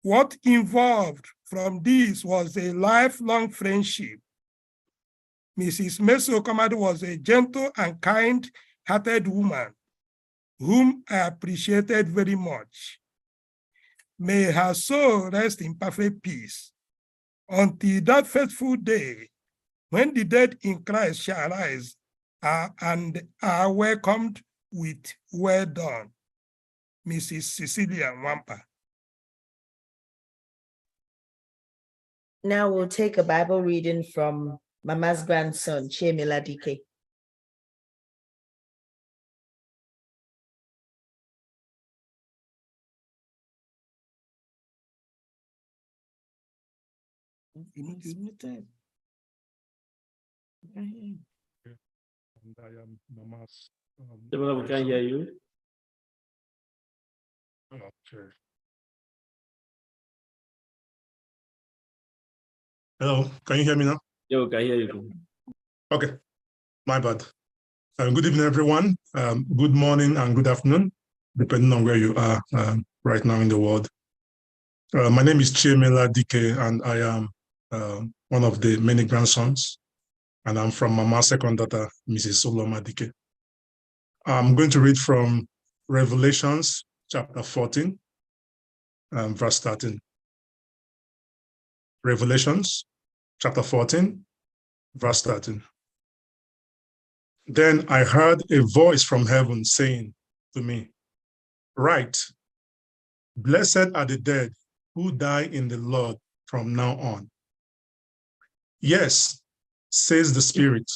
Speaker 12: What involved from this was a lifelong friendship. Mrs. Mercy Okomadu was a gentle and kind-hearted woman whom I appreciated very much. May her soul rest in perfect peace until that fateful day when the dead in Christ shall arise and are welcomed with well done. Mrs. Cecilia Wampa.
Speaker 1: Now we'll take a Bible reading from Mama's grandson, Chiemela Dike.
Speaker 12: And I am Mama's.
Speaker 3: We can hear you.
Speaker 12: Okay. Hello, can you hear me now?
Speaker 3: Yeah, we can hear you.
Speaker 12: Okay, my bad. Good evening, everyone. Good morning and good afternoon, depending on where you are right now in the world. My name is Chiemela Dike, and I am one of the many grandsons, and I'm from Mama's second daughter, Mrs. Soloma Dike. I'm going to read from Revelations chapter 14, verse 13. Revelations chapter 14, verse 13. Then I heard a voice from heaven saying to me, "Write, blessed are the dead who die in the Lord from now on. Yes, says the Spirit,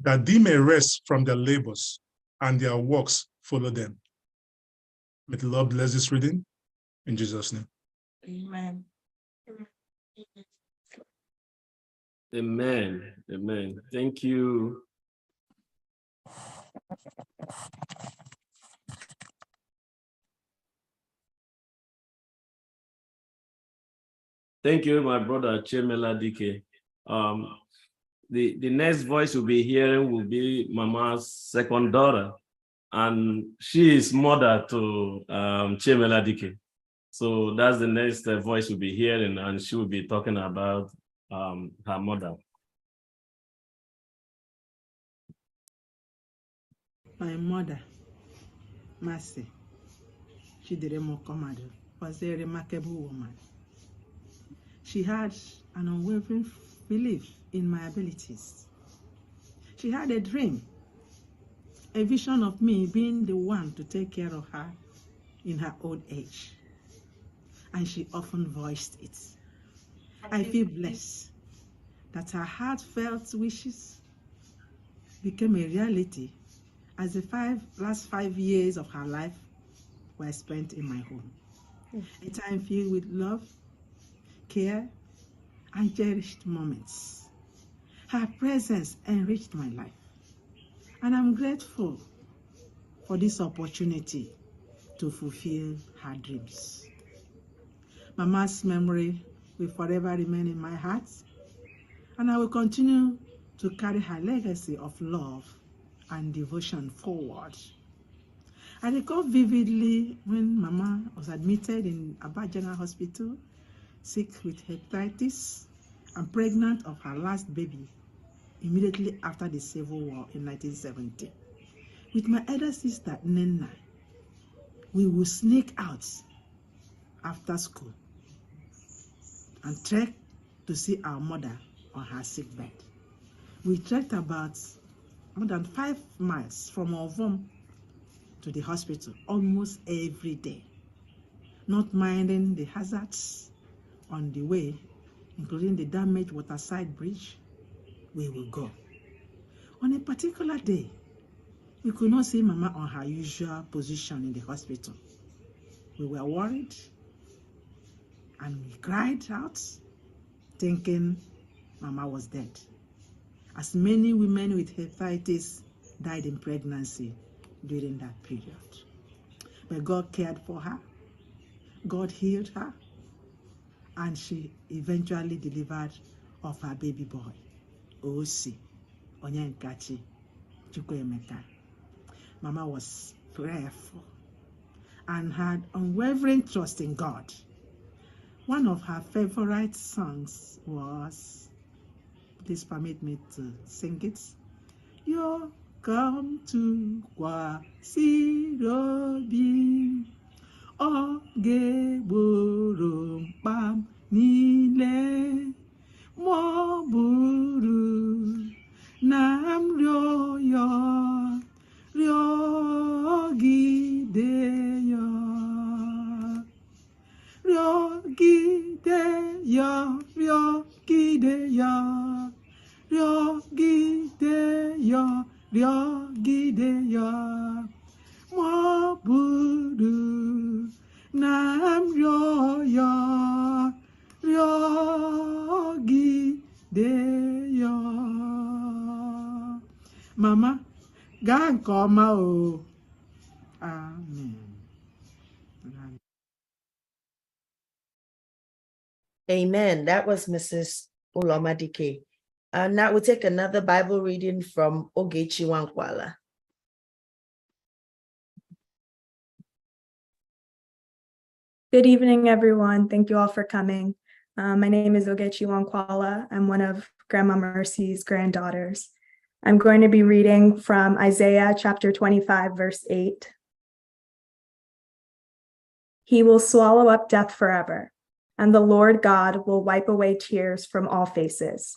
Speaker 12: that they may rest from their labors and their works follow them." May the Lord bless this reading in Jesus' name.
Speaker 1: Amen.
Speaker 3: Amen. Amen. Thank you. Thank you, my brother Chiemela Dike. The next voice you'll be hearing will be Mama's second daughter, and she is mother to Chiemela Dike. So that's the next voice you'll be hearing, and she will be talking about her mother.
Speaker 20: My mother, Mercy Chidirem Okomadu, was a remarkable woman. She had an unwavering belief in my abilities. She had a dream, a vision of me being the one to take care of her in her old age. And she often voiced it. I feel blessed that her heartfelt wishes became a reality as the last 5 years of her life were spent in my home. A time filled with love, care, and cherished moments. Her presence enriched my life, and I'm grateful for this opportunity to fulfill her dreams. Mama's memory will forever remain in my heart, and I will continue to carry her legacy of love and devotion forward. I recall vividly when Mama was admitted in Aba General Hospital, sick with hepatitis and pregnant of her last baby immediately after the Civil War in 1970. With my elder sister, Nenna, we would sneak out after school and trek to see our mother on her sick bed. We trekked about more than 5 miles from Ovum to the hospital almost every day, not minding the hazards on the way, including the damaged waterside bridge. We will go. On a particular day, we could not see Mama on her usual position in the hospital. We were worried and we cried out, thinking Mama was dead. As many women with hepatitis died in pregnancy during that period. But God cared for her, God healed her, and she eventually delivered of her baby boy, Osi Onyenkachi Chukwuemeka. Mama was prayerful and had unwavering trust in God. One of her favorite songs was, please permit me to sing it. You come to Kwasirobi, Oge Borompa Nile, Moburu, Nam Ryo, Ryogideyo, Ryogideyo, Ryogideyo, Ryogideyo, Ryogideyo, Moburu, Nam Ryo, Ryogideyo. Mama, gaa nke ọma o. Amen.
Speaker 1: Amen. That was Mrs. Ulomadike. Now we'll take another Bible reading from Ogechi Wankwala.
Speaker 21: Good evening, everyone. Thank you all for coming. My name is Ogechi Wankwala. I'm one of Grandma Mercy's granddaughters. I'm going to be reading from Isaiah chapter 25, verse 8. He will swallow up death forever, and the Lord God will wipe away tears from all faces.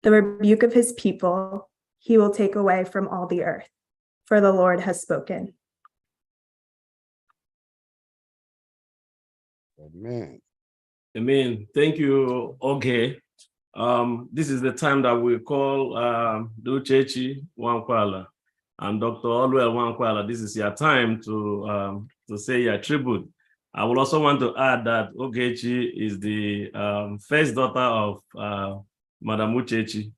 Speaker 21: The rebuke of his people he will take away from all the earth, for the Lord has spoken.
Speaker 5: Amen.
Speaker 3: Amen. Thank you, Oge. This is the time that we call Uchechi Wankwala and Dr. Olwell Wankwala. This is your time to say your tribute. I would also want to add that Ogechi is the first daughter of Madam Uchechi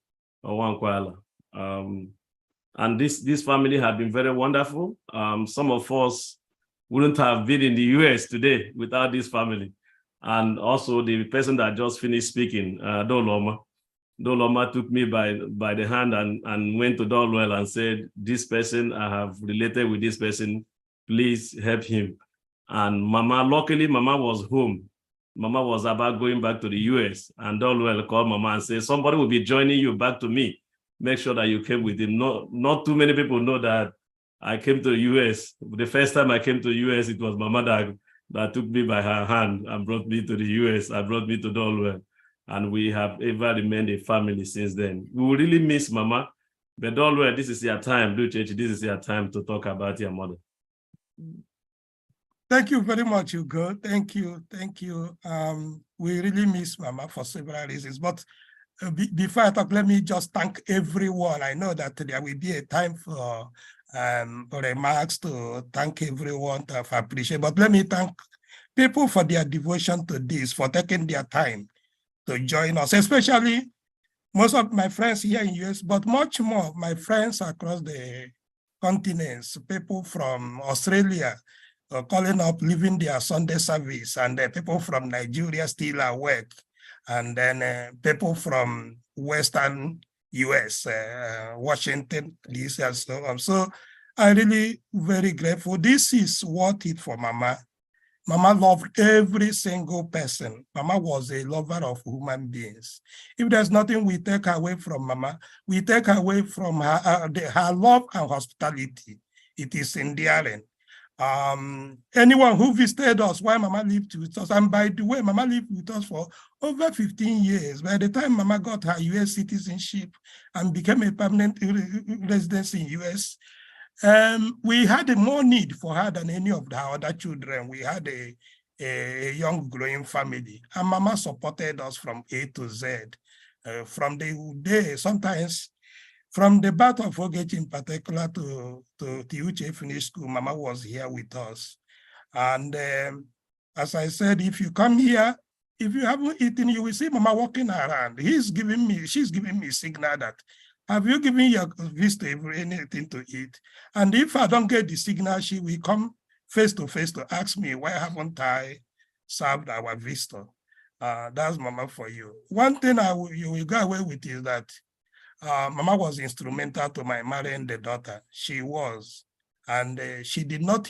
Speaker 3: Wankwala. And this family have been very wonderful. Some of us wouldn't have been in the US today without this family. And also the person that just finished speaking, Doloma. Doloma took me by the hand and went to Dolwell and said, this person, I have related with this person, please help him. And Mama, luckily Mama was home. Mama was about going back to the US, and Dolwell called Mama and said, somebody will be joining you back to me. Make sure that you came with him. Not too many people know that I came to the US. The first time I came to the US, it was Mama that took me by her hand and brought me to the US and brought me to Dolwell. And we have ever remained a family since then. We will really miss Mama, but Dolwell, this is your time, Church. This is your time to talk about your mother.
Speaker 12: Thank you very much, Hugo. Thank you. Thank you. We really miss Mama for several reasons. But before I talk, let me just thank everyone. I know that there will be a time for remarks to thank everyone to appreciate. But let me thank people for their devotion to this, for taking their time to join us, especially most of my friends here in US, but much more my friends across the continents, people from Australia, calling up, leaving their Sunday service, and people from Nigeria still at work, and then people from Western US, Washington, DC, and so on. So I'm really very grateful. This is worth it for Mama. Mama loved every single person. Mama was a lover of human beings. If there's nothing we take away from Mama, we take away from her, her love and hospitality. It is endearing. Anyone who visited us while Mama lived with us, and by the way, Mama lived with us for over 15 years. By the time Mama got her US citizenship and became a permanent resident in US, we had more need for her than any of our other children. We had a young growing family, and Mama supported us from A to Z. From the day, sometimes from the birth of Ogechi in particular to Tiuche finish school, Mama was here with us. And as I said, if you come here, if you haven't eaten, you will see Mama walking around. She's giving me signal that, have you given your visitor anything to eat? And if I don't get the signal, she will come face to face to ask me, why haven't I served our visitor? That's Mama for you. One thing you will go away with is that Mama was instrumental to my marrying the daughter. She was, and she did not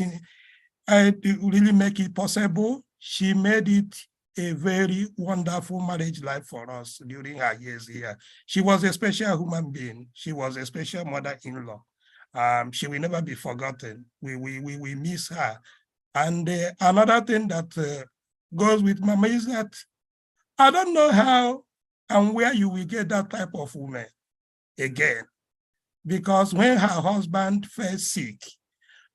Speaker 12: really make it possible. She made it a very wonderful marriage life for us during her years here. She was a special human being. She was a special mother-in-law. She will never be forgotten. We miss her. And another thing that goes with Mama is that I don't know how and where you will get that type of woman again, because when her husband fell sick,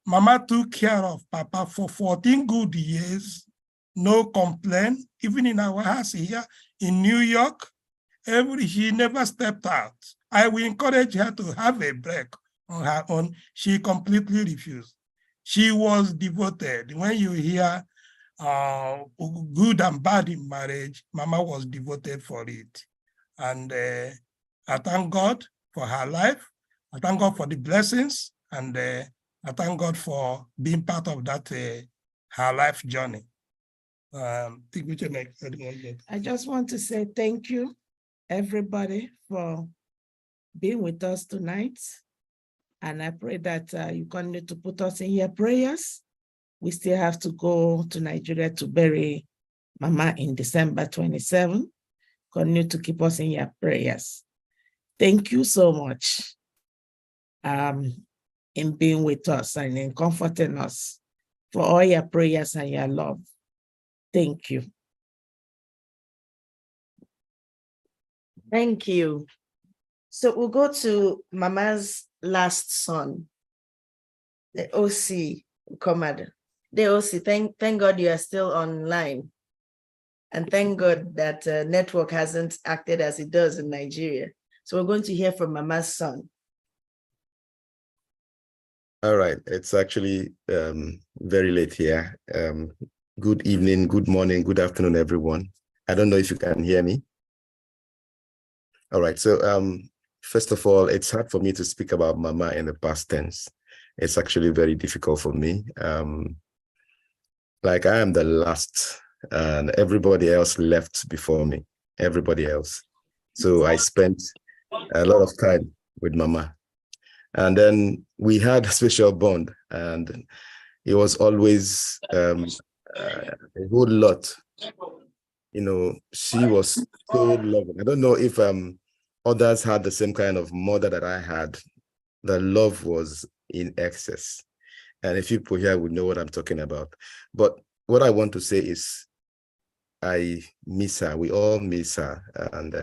Speaker 12: Mama took care of Papa for 14 good years, no complaint. Even in our house here in New York, she never stepped out. I will encourage her to have a break on her own. She completely refused. She was devoted. When you hear good and bad in marriage, Mama was devoted for it. And I thank God for her life. I thank God for the blessings, and I thank God for being part of that her life journey.
Speaker 1: I just want to say thank you, everybody, for being with us tonight. And I pray that you continue to put us in your prayers. We still have to go to Nigeria to bury Mama in December 27. Continue to keep us in your prayers. Thank you so much in being with us and in comforting us, for all your prayers and your love. Thank you. Thank you. So we'll go to Mama's last son, the OC Commander. The OC, thank God you are still online. And thank God that network hasn't acted as it does in Nigeria. So we're going to hear from Mama's son.
Speaker 8: All right, it's actually very late here. Good evening, good morning, good afternoon, everyone. I don't know if you can hear me. All right, so first of all, it's hard for me to speak about Mama in the past tense. It's actually very difficult for me. Like I am the last, and everybody else left before me, everybody else. So I spent a lot of time with Mama. And then we had a special bond, and it was always a whole lot. You know, she was so loving. I don't know if others had the same kind of mother that I had. The love was in excess. And if people here would know what I'm talking about. But what I want to say is I miss her. We all miss her. And,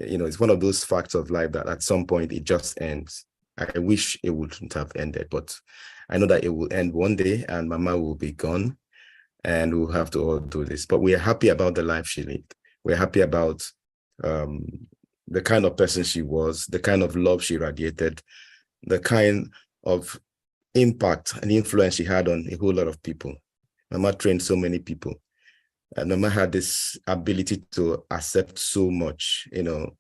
Speaker 8: you know, it's one of those facts of life that at some point it just ends. I wish it wouldn't have ended, but I know that it will end one day and Mama will be gone and we'll have to all do this. But we are happy about the life she lived. We're happy about the kind of person she was, the kind of love she radiated, the kind of impact and influence she had on a whole lot of people. Mama trained so many people. And Mama had this ability to accept so much, you know.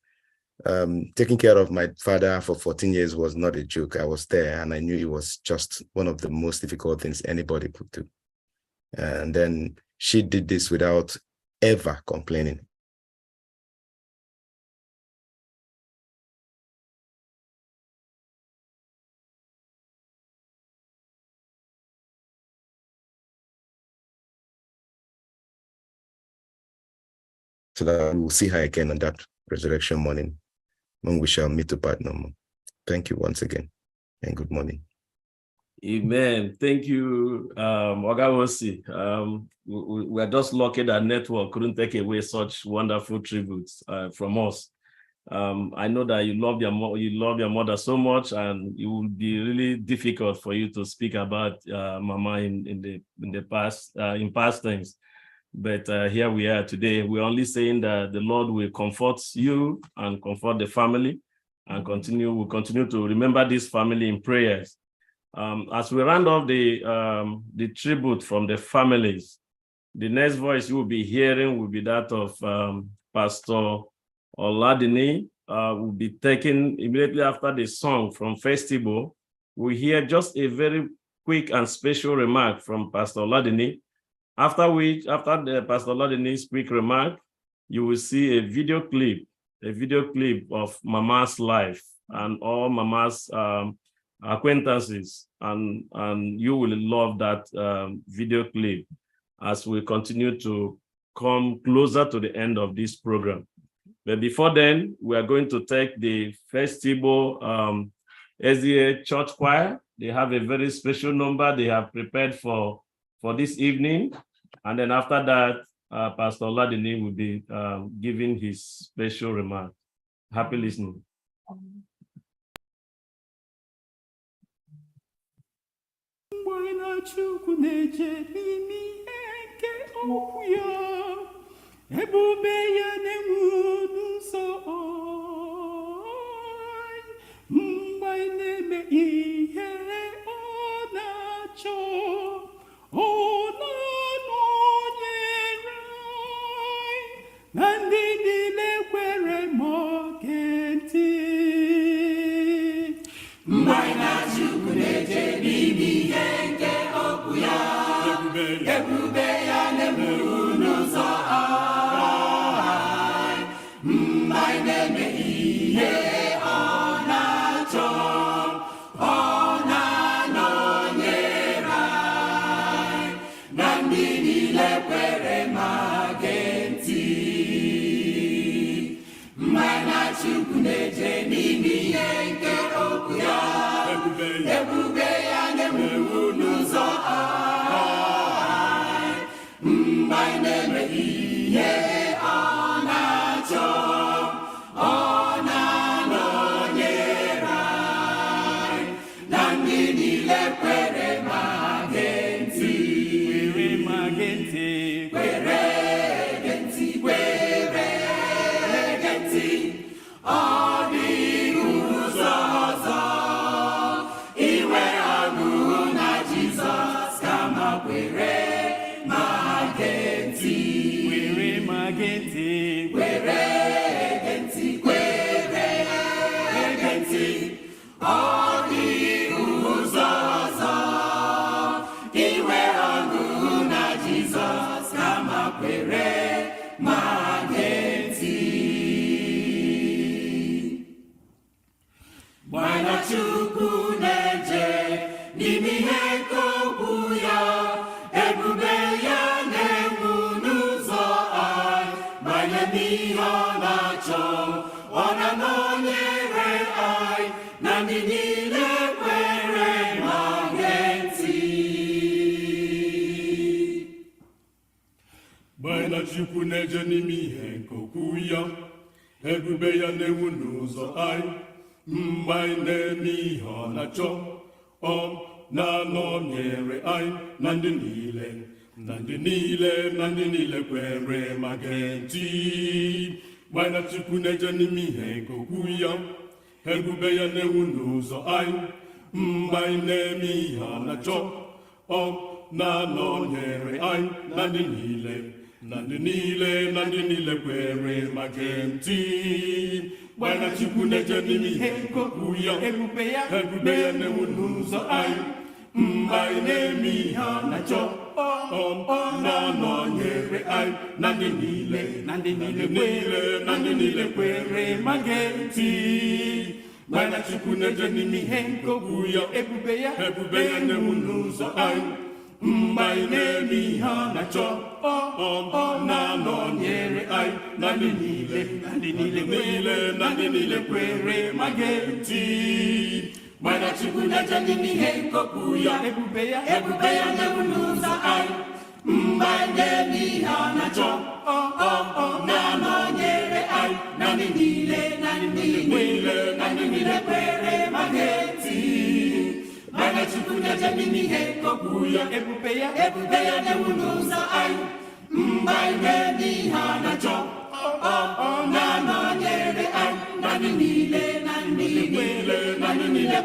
Speaker 8: Taking care of my father for 14 years was not a joke. I was there and I knew it was just one of the most difficult things anybody could do. And then she did this without ever complaining. So that we will see her again on that resurrection morning, when we shall meet to part no more. Thank you once again, and good morning.
Speaker 3: Amen. Thank you, Ogawosi. We are just lucky that network couldn't take away such wonderful tributes from us. I know that you love your mother so much, and it will be really difficult for you to speak about Mama in the past things. But here we are today. We're only saying that the Lord will comfort you and comfort the family, and we'll continue to remember this family in prayers. As we round off the tribute from the families, the next voice you will be hearing will be that of Pastor Oladini. Will be taken immediately after the song from Festival. We hear just a very quick and special remark from Pastor Oladini. After the Pastor Oladini's quick remark, you will see a video clip of Mama's life and all Mama's acquaintances, and you will love that video clip as we continue to come closer to the end of this program. But before then, we are going to take the Festival SDA Church Choir. They have a very special number they have prepared for this evening, and then after that, Pastor Oladini will be giving his special remark. Happy listening.
Speaker 7: Chukwu na-eje n'ime ihe nke okwu ya, ebube ya na-enwu n'ụzọ anyị. Mgbe anyị na-eme ihe ọ na-achọ, ọ na-anọnyere anyị na ndị niile kwere ma ọ ga-eti. Mgbe anyị na Chukwu na-eje n'ime ihe nke ebube ya na-enwu n'ụzọ anyị. Mgbe anyị na-eme ihe ọ na-achọ, ọ na-anọnyere anyị na ndị niile kwere ma gee ntị. Mgbe anyị na Chukwu na-eje n'ime ihe nke okwu ya, ebube ya na-enwu n'ụzọ mgbe anyị na-eme ihe ọ na-achọ, ọ na-anọnyere anyị na ndị niile kwere ma gee ntị. Kwere gee ntị, kwere gee ntị. Ọ dịghị ụzọ ọzọ inwe ọṅụ na Jizọs kama kwere ma gee ntị. Kwere ma gee ntị. Kwere gee ntị, kwere gee ntị. Ọ dịghị ụzọ ọzọ inwe ọṅụ na Jizọs kama kwere ma gee ntị. Gbana Chukwu na-eje n'ime ihe nke okwu ya, ebube ya na-enwu n'ụzọ anyị. Gbanye n'ihe ọ na-achọ, ọ na-anọnyere anyị na ndị niile kwere ma gee ntị. Gbana Chukwu na-eje n'ime ihe nke okwu ya, ebube ya na-enwu n'ụzọ anyị. Mgbe anyị na-eme ihe ọ na-achọ, ọ na-anọnyere anyị na ndị niile kwere ma gee ntị. Gbana Chukwu na-eje n'ime ihe nke okwu ya, ebube ya na-enwu n'ụzọ anyị. Mgbe anyị na-eme ihe ọ na-achọ, ọ na-anọnyere anyị na ndị niile kwere ma gee ntị. Gbana Chukwu na-eje n'ime ihe nke okwu ya, ebube ya na-enwu n'ụzọ anyị. Mgbe anyị na-eme ihe ọ na-achọ, ọ na-anọnyere anyị na ndị niile kwere ma gee ntị. Gbana Chukwu na-eje n'ime ihe nke okwu ya, ebube ya na-enwu n'ụzọ anyị. Mgbe anyị na-eme ihe ọ na-achọ, ọ na-anọnyere anyị na ndị niile kwere ma gee ntị. mana Chukwu na-eje n'ime ihe nkọpụ ya ebube ya na-ewu n'ụzọ anyị mgbe anyị na-eme ihe ọ na-achọ na-anọnyere anyị na ndị niile kwere ma ga-eti mana Chukwu na-eje n'ime ihe nkọpụ ya ebube ya na-ewu n'ụzọ anyị mgbe anyị na-eme ihe ọ na-achọ na-anọnyere anyị na ndị niile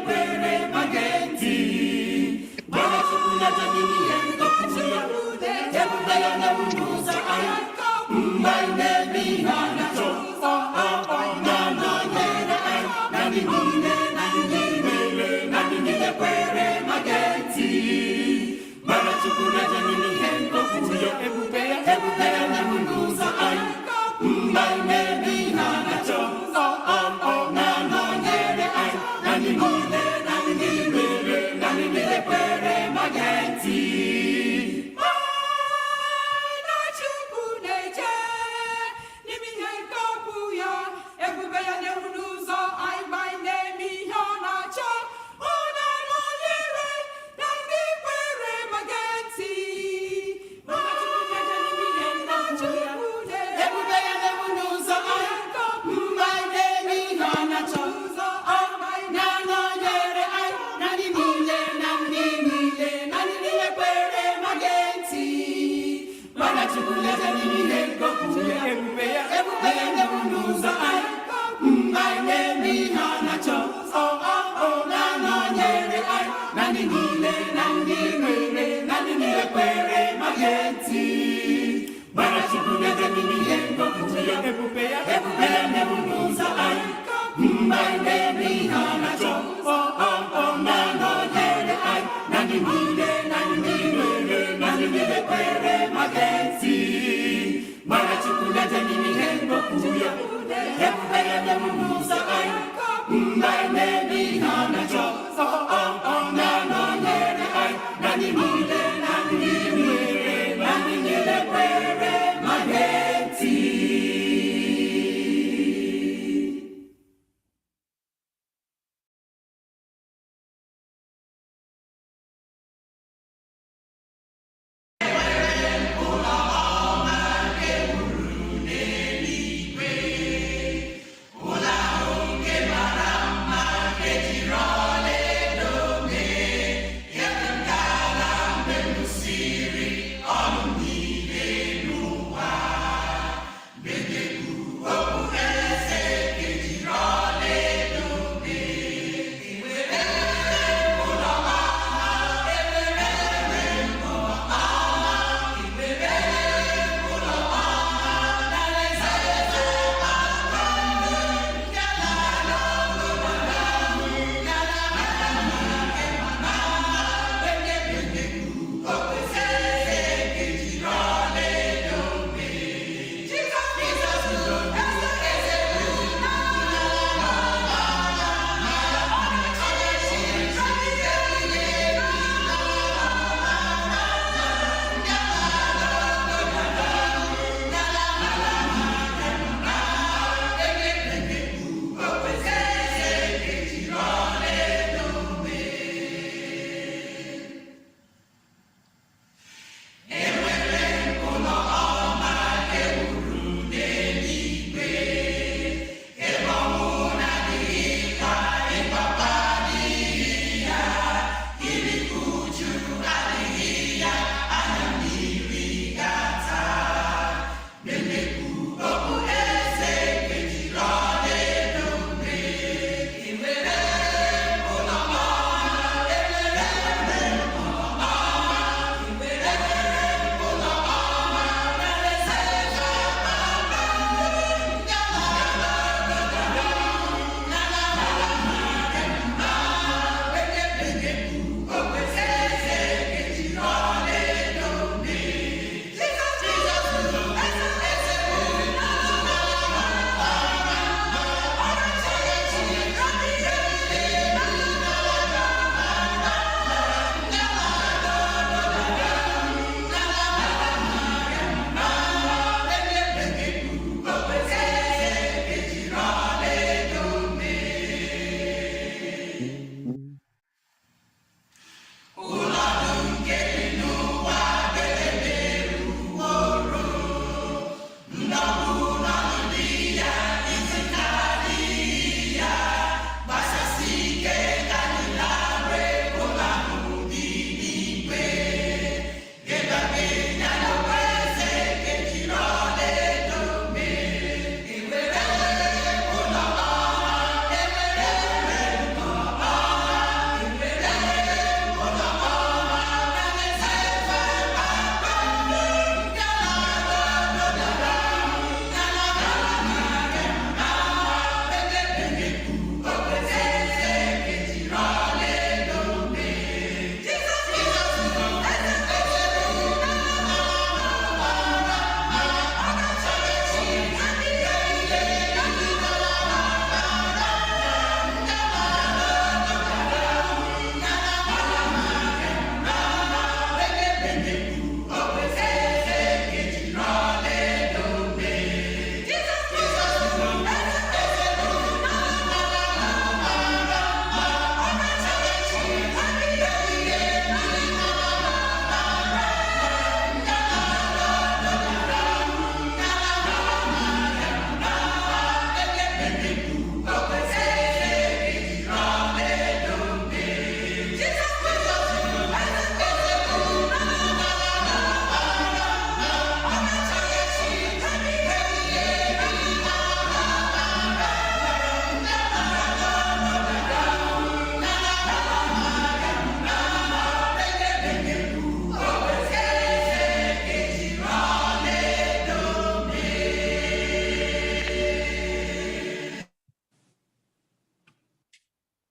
Speaker 7: kwere ma ga-eti mana Chukwu na-eje n'ime ihe nkọpụ ya ebube ya na-ewu n'ụzọ anyị mgbe anyị na-eme ihe ọ na-achọ na-anọnyere anyị na ndị niile kwere ma ga-eti mana Chukwu na-eje n'ime ihe nkọpụ ya ebube ya na-ewu n'ụzọ anyị mgbe anyị na-eme ihe ọ na-achọ na-anọnyere anyị na ndị niile kwere ma ga-eti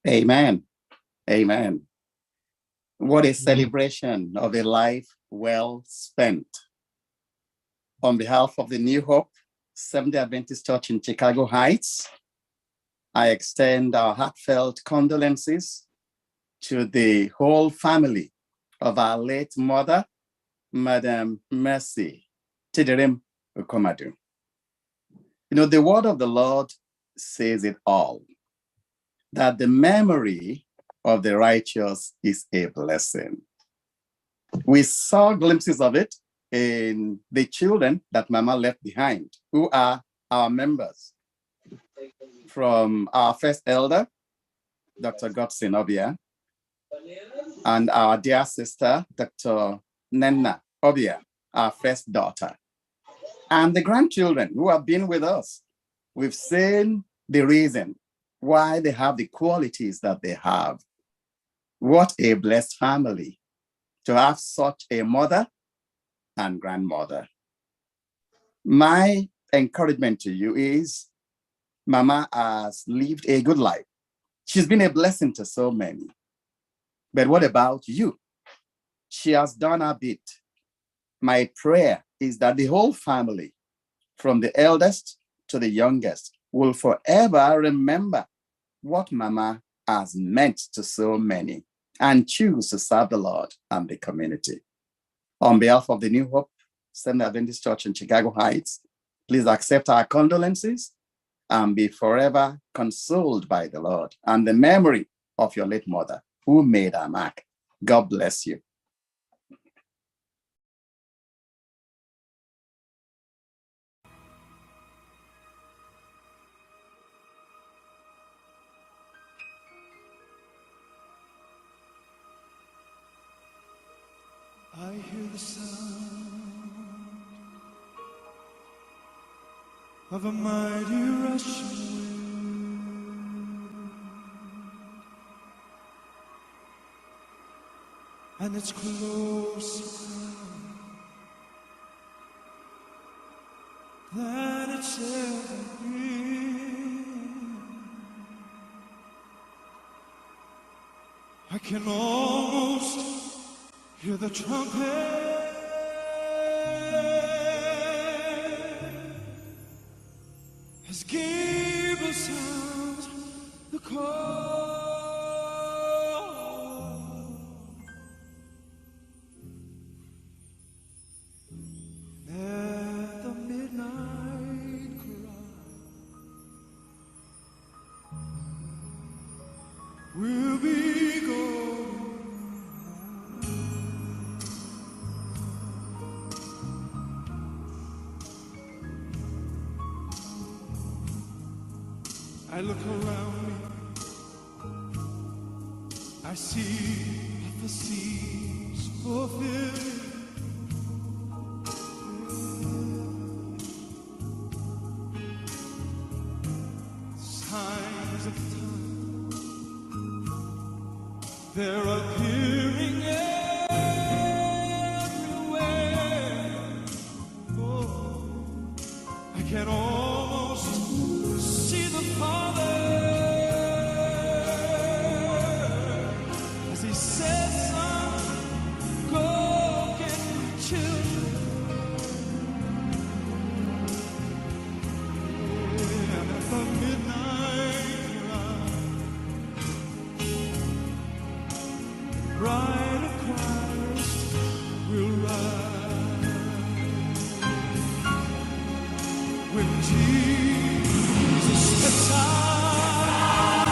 Speaker 10: Amen. Amen. What a celebration of a life well spent. On behalf of the New Hope Seventh-day Adventist Church in Chicago Heights, I extend our heartfelt condolences to the whole family of our late mother, Madam Mercy Chidirim Ukomadu. You know, the word of the Lord says it all, that the memory of the righteous is a blessing. We saw glimpses of it in the children that Mama left behind, who are our members. From our first elder, Dr. Godson Obia, and our dear sister, Dr. Nenna Obia, our first daughter, and the grandchildren who have been with us. We've seen the reason why they have the qualities that they have. What a blessed family to have such a mother and grandmother. My encouragement to you is Mama has lived a good life. She's been a blessing to so many. But what about you? She has done her bit. My prayer is that the whole family, from the eldest to the youngest, will forever remember what Mama has meant to so many and choose to serve the Lord and the community. On behalf of the New Hope Seventh-day Adventist Church in Chicago Heights, please accept our condolences and be forever consoled by the Lord and the memory of your late mother who made her mark. God bless you.
Speaker 22: I hear the sound of a mighty rushing wind, and it's closer than it's ever been. I can almost hear the trumpet as Gabriel sounds the call. At the midnight cry, we'll be going. I look around me, I see prophecies fulfilled. Signs of time, they're appearing everywhere. Oh, I can almost see the Father as He says, "Son, go get my children." And at the midnight cry, bride of Christ will rise. When Jesus steps out,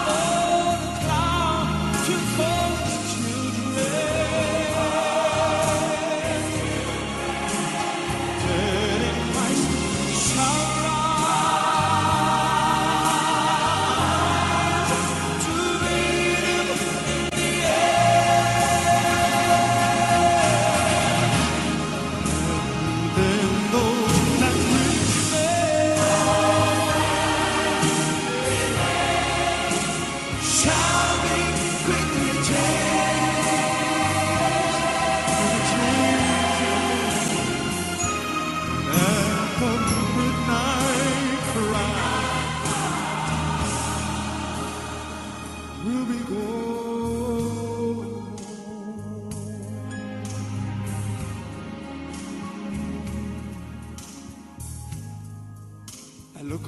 Speaker 22: oh, the cloud shall call His children. Dead in Christ shall rise to meet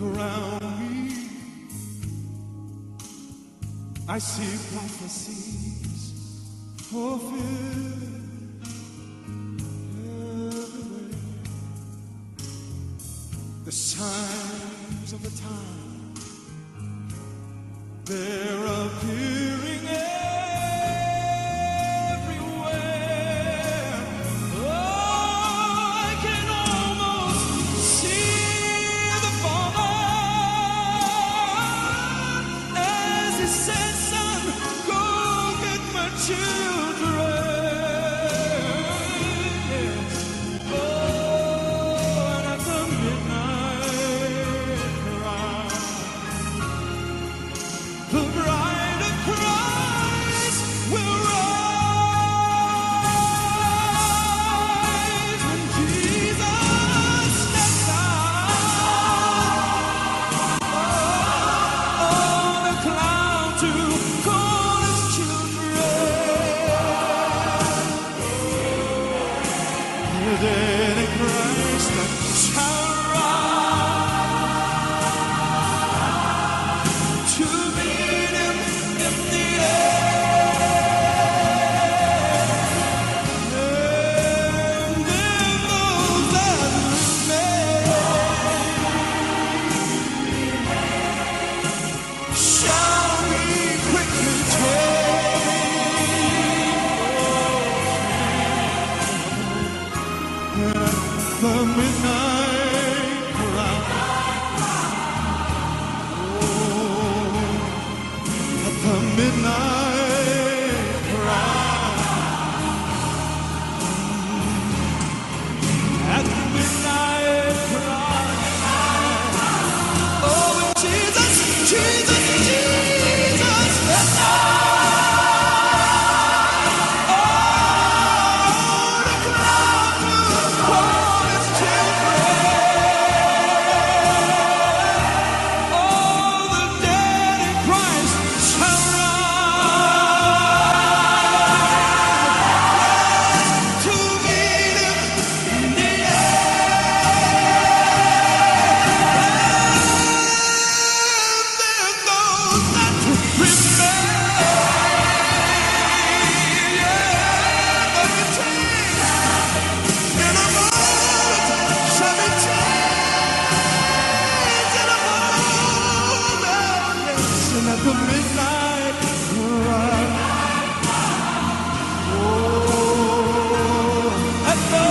Speaker 22: look around me, I see prophecies fulfilled everywhere. The signs of the time, they're appearing everywhere. Oh, I can almost see the Father as He said, "Son, go get my children." Yes. Oh, and at the midnight cry, the bride of Christ will rise when Jesus steps out on a cloud to call His children. Then in Christ shall rise to meet Him in the air. And then those that remain shall be quickly changed. The midnight cry. Oh, at the midnight cry. At the midnight cry. Oh, when Jesus, Jesus, Jesus. Oh, the cloud to call His children. All the dead in Christ shall rise to meet Him in the at the midnight cry. Oh, at the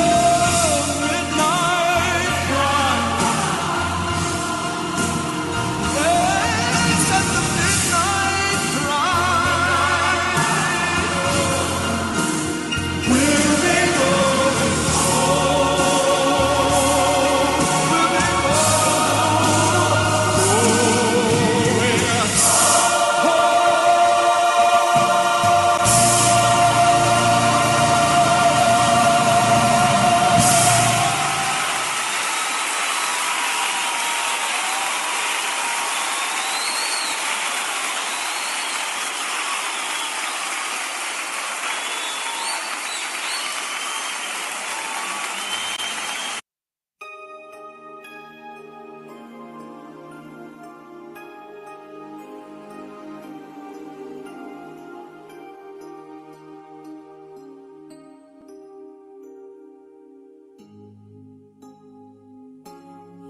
Speaker 22: midnight cry. Yes, at the midnight cry. Will they go home? Will they go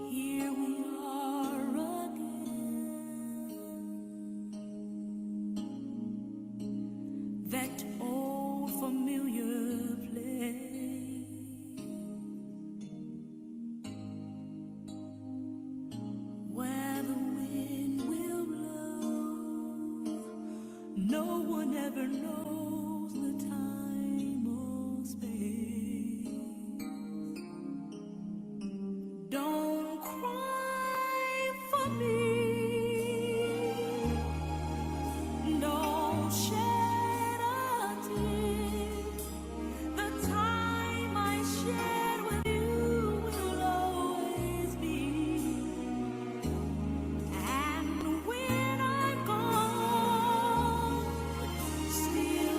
Speaker 4: Here we are again. That old familiar place where the wind will blow. No one ever knows the time or space. Don't cry for me. Don't shed a tear. The time I shared with you will always be. And when I'm gone, still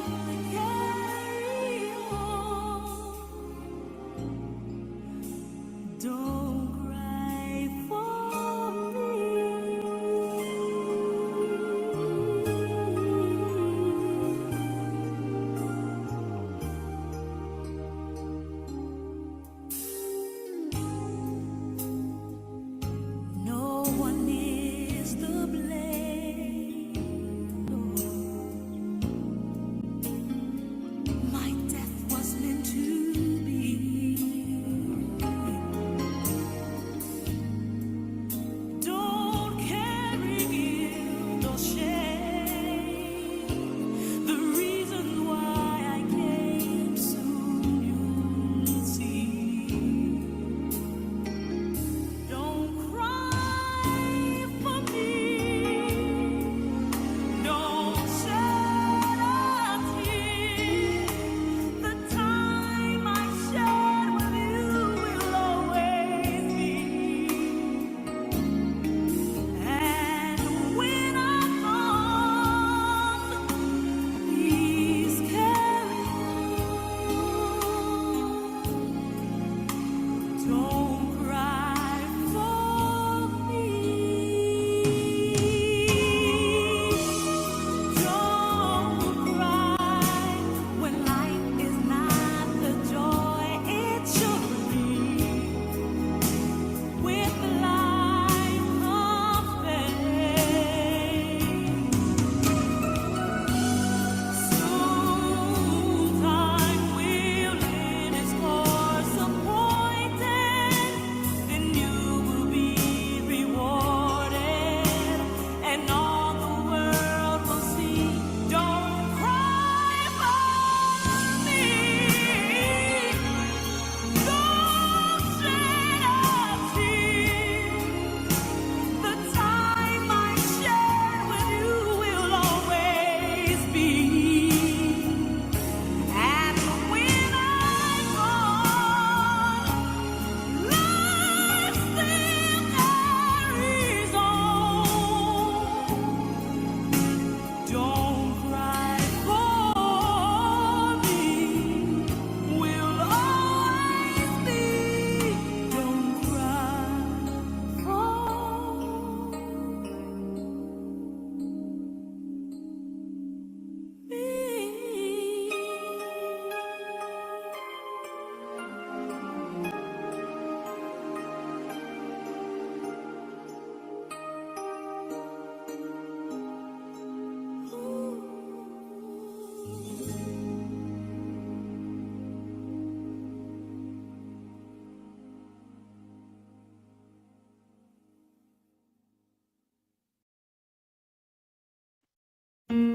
Speaker 4: Beams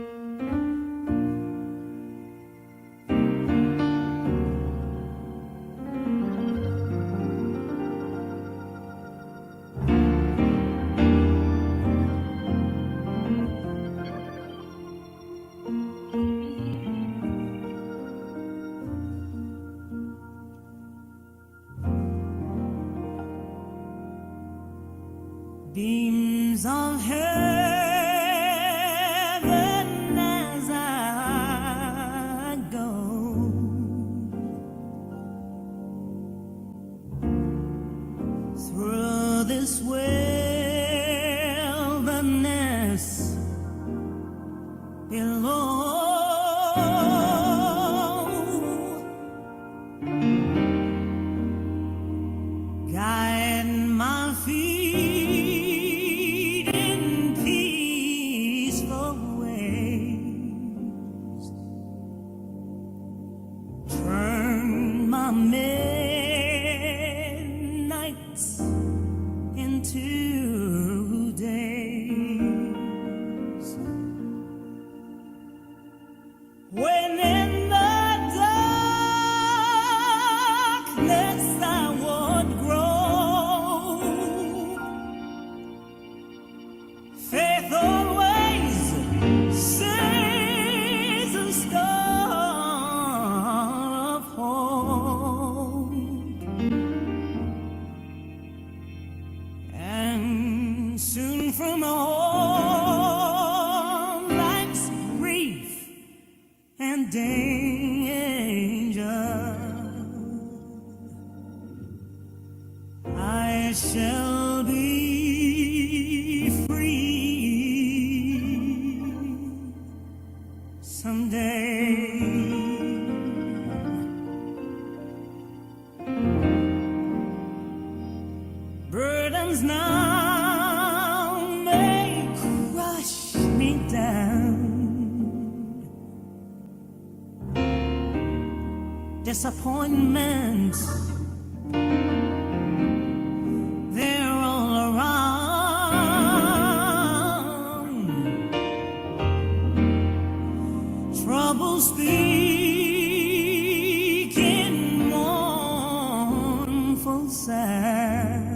Speaker 4: of heaven as I go through this wilderness below. Guide my feet in peaceful ways. Turn my midnights into days. When in the darkness I would grow, faith always sees a star of hope, and soon from all life's grief and danger I shall be free someday. Burdens now may crush me down, disappointments, they're all around. Trouble speaking mournful sad.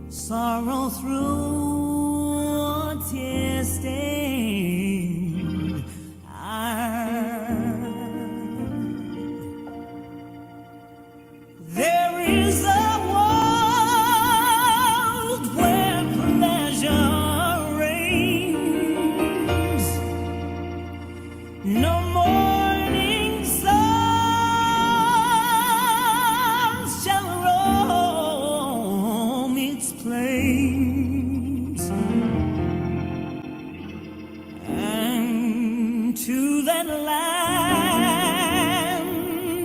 Speaker 4: Sorrow through tear stained eye. There is a world where pleasure reigns. No morning sun shall roam its plains, and to that land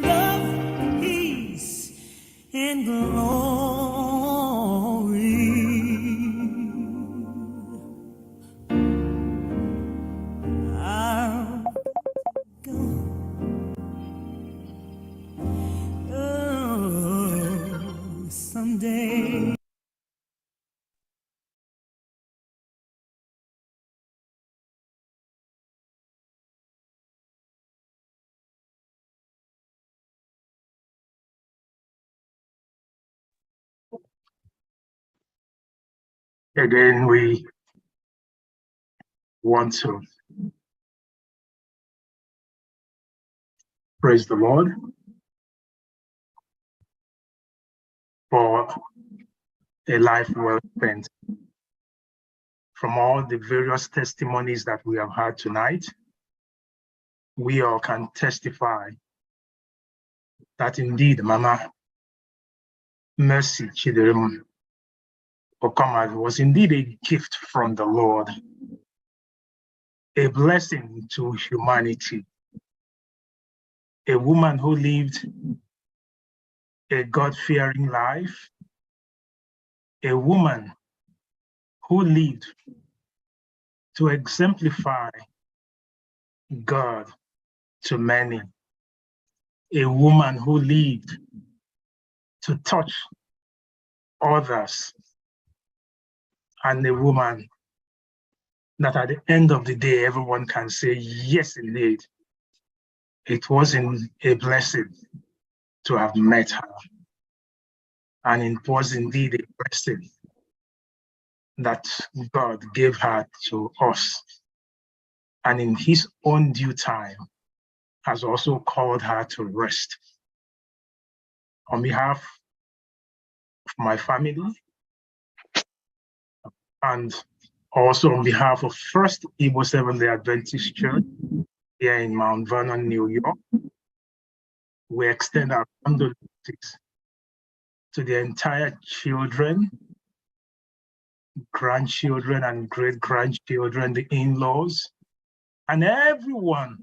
Speaker 4: of peace and glory I'll go. Oh, someday.
Speaker 6: Again, we want to praise the Lord for a life well spent. From all the various testimonies that we have had tonight, we all can testify that indeed Mama Mercy Chidirim Okomadu was indeed a gift from the Lord, a blessing to humanity, a woman who lived a God-fearing life, a woman who lived to exemplify God to many, a woman who lived to touch others and a woman that at the end of the day, everyone can say, yes, indeed, it was a blessing to have met her. And it was indeed a blessing that God gave her to us. And in his own due time, has also called her to rest. On behalf of my family, and also on behalf of First Igbo Seventh-day Adventist Church here in Mount Vernon, New York, we extend our condolences to the entire children, grandchildren, and great-grandchildren, the in-laws, and everyone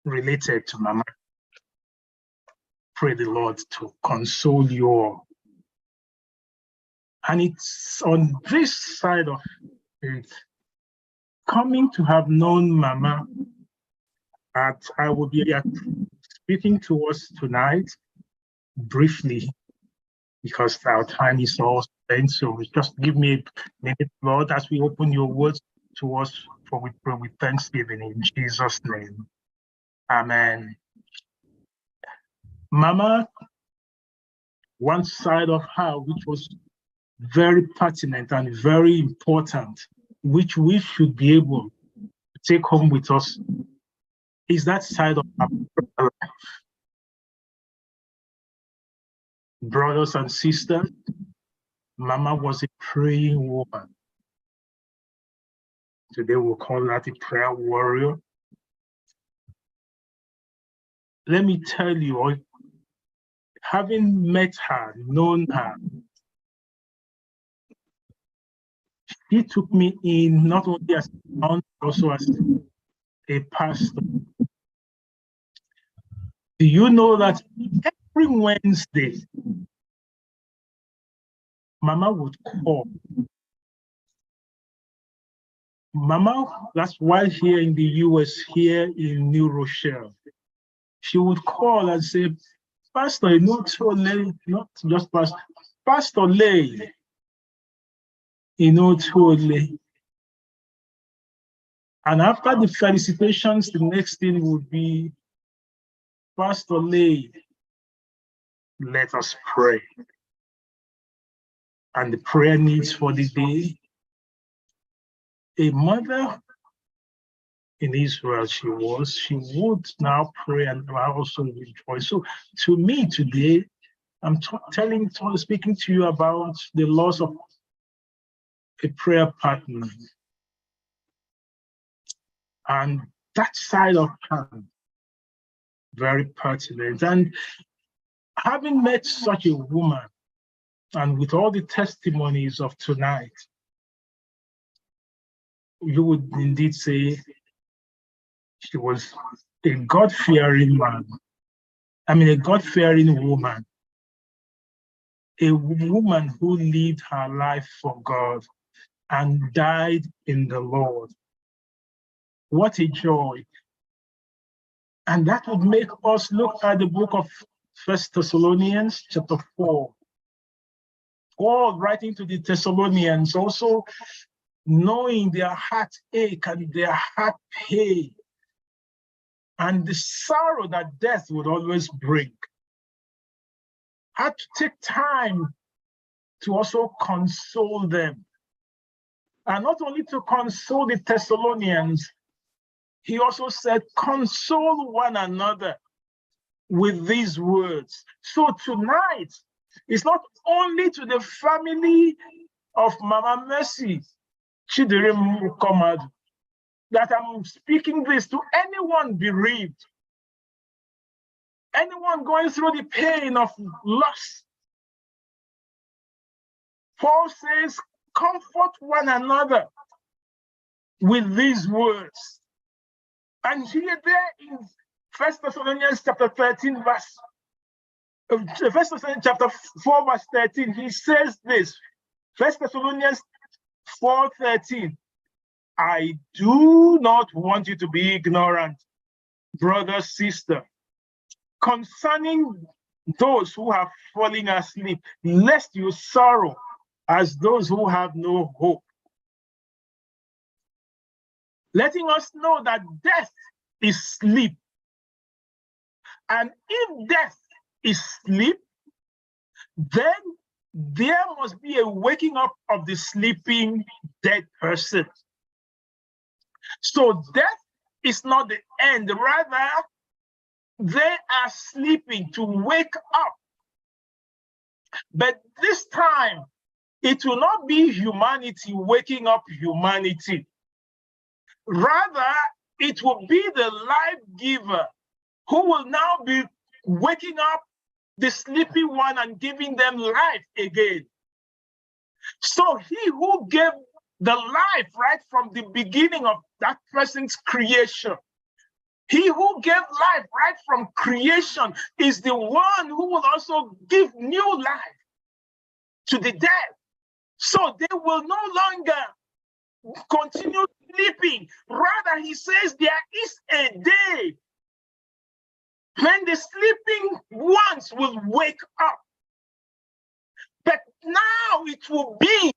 Speaker 6: related to Mama. Pray the Lord to console you all. And it's on this side of it, coming to have known Mama, that I will be speaking to us tonight briefly, because our time is all spent. So just give me a minute, Lord, as we open your words to us, for we pray with thanksgiving in Jesus' name. Amen. Mama, one side of her which was very pertinent and very important, which we should be able to take home with us, is that side of our life. Brothers and sisters, Mama was a praying woman. Today we'll call that a prayer warrior. Let me tell you, having met her, known her, she took me in not only as a aunt, but also as a pastor. Do you know that every Wednesday, Mama would call? Mama, that's why here in the US, here in New Rochelle, she would call and say, Pastor, not so late, not just Pastor, Pastor Lay, totally. And after the felicitations, the next thing would be, Pastor Lay, let us pray. And the prayer needs for the day. A mother in Israel, she would now pray and also rejoice. So to me today, I'm speaking to you about the loss of a prayer partner. And that side of her, very pertinent. And having met such a woman, and with all the testimonies of tonight, you would indeed say she was a God-fearing man. A God-fearing woman. A woman who lived her life for God and died in the Lord. What a joy. And that would make us look at the book of 1 Thessalonians chapter 4. Paul writing to the Thessalonians, also knowing their heartache and their heart pain and the sorrow that death would always bring, had to take time to also console them. And not only to console the Thessalonians, he also said, console one another with these words. So tonight, it's not only to the family of Mama Mercy Chidere Mukomadu that I'm speaking this, to anyone bereaved, anyone going through the pain of loss. Paul says, comfort one another with these words. And here there in 1 Thessalonians chapter 13, verse 1 Thessalonians chapter 4, verse 13, he says this, 1 Thessalonians 4:13, I do not want you to be ignorant, brother, sister, concerning those who have fallen asleep, lest you sorrow as those who have no hope, letting us know that death is sleep. And if death is sleep, then there must be a waking up of the sleeping dead person. So death is not the end, rather, they are sleeping to wake up. But this time, it will not be humanity waking up humanity. Rather, it will be the life giver who will now be waking up the sleepy one and giving them life again. So he who gave the life right from the beginning of that person's creation, he who gave life right from creation is the one who will also give new life to the dead. So they will no longer continue sleeping. Rather, he says there is a day when the sleeping ones will wake up. But now it will be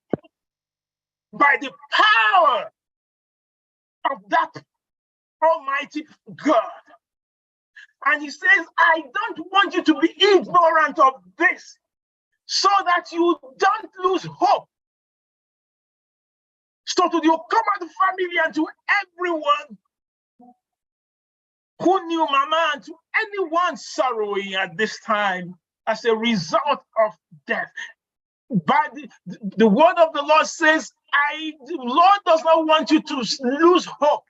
Speaker 6: by the power of that Almighty God. And he says, I don't want you to be ignorant of this, so that you don't lose hope. So to the Okama family and to everyone who knew Mama and to anyone sorrowing at this time as a result of death, but the word of the Lord says, the Lord does not want you to lose hope.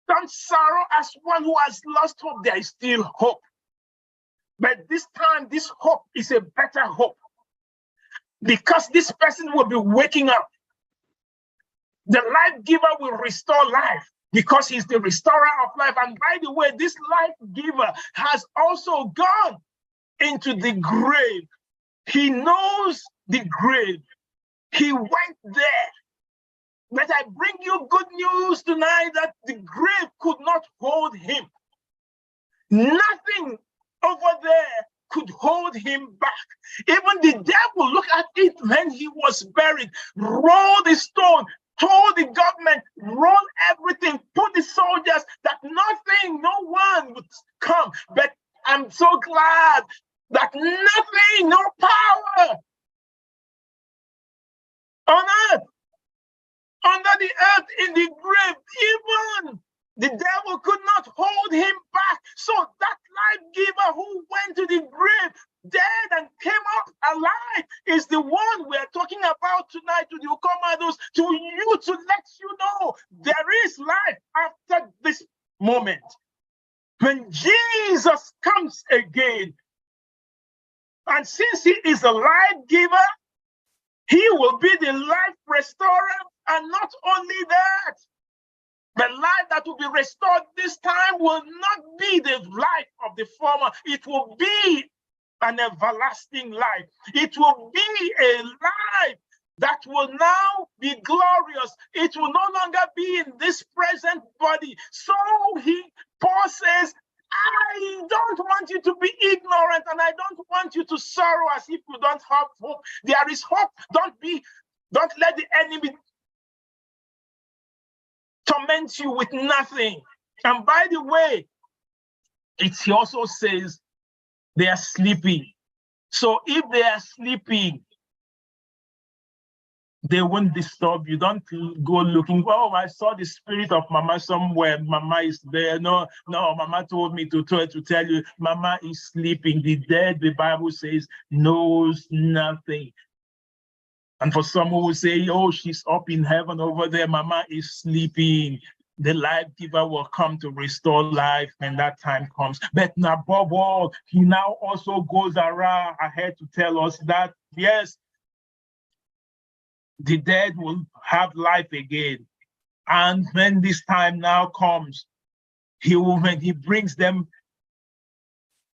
Speaker 6: Don't sorrow as one who has lost hope. There is still hope. But this time, this hope is a better hope, because this person will be waking up. The life giver will restore life, because he's the restorer of life. And by the way, this life giver has also gone into the grave. He knows the grave. He went there. But I bring you good news tonight that the grave could not hold him. Nothing over there could hold him back. Even the devil, look at it when he was buried, rolled the stone, told the government, roll everything, put the soldiers, that nothing, no one would come. But I'm so glad that nothing, no power on earth, under the earth, in the grave, even the devil could not hold him back. So that life giver who went to the grave dead and came up alive is the one we're talking about tonight, to the Ukomados, to you, to let you know there is life after this moment. When Jesus comes again, and since he is a life giver, he will be the life restorer. And not only that, the life that will be restored this time will not be the life of the former. It will be an everlasting life. It will be a life that will now be glorious. It will no longer be in this present body. So Paul says, I don't want you to be ignorant, and I don't want you to sorrow as if you don't have hope. There is hope. Don't let the enemy torment you with nothing. And by the way, he also says they are sleeping. So if they are sleeping, they won't disturb you. Don't go looking, oh, I saw the spirit of Mama somewhere. Mama is there. No, Mama told me to tell you, Mama is sleeping. The dead, the Bible says, knows nothing. And for some who will say, oh, she's up in heaven over there, Mama is sleeping. The life giver will come to restore life when that time comes. But above all, he now also goes around ahead to tell us that, yes, the dead will have life again. And when this time now comes, when he brings them,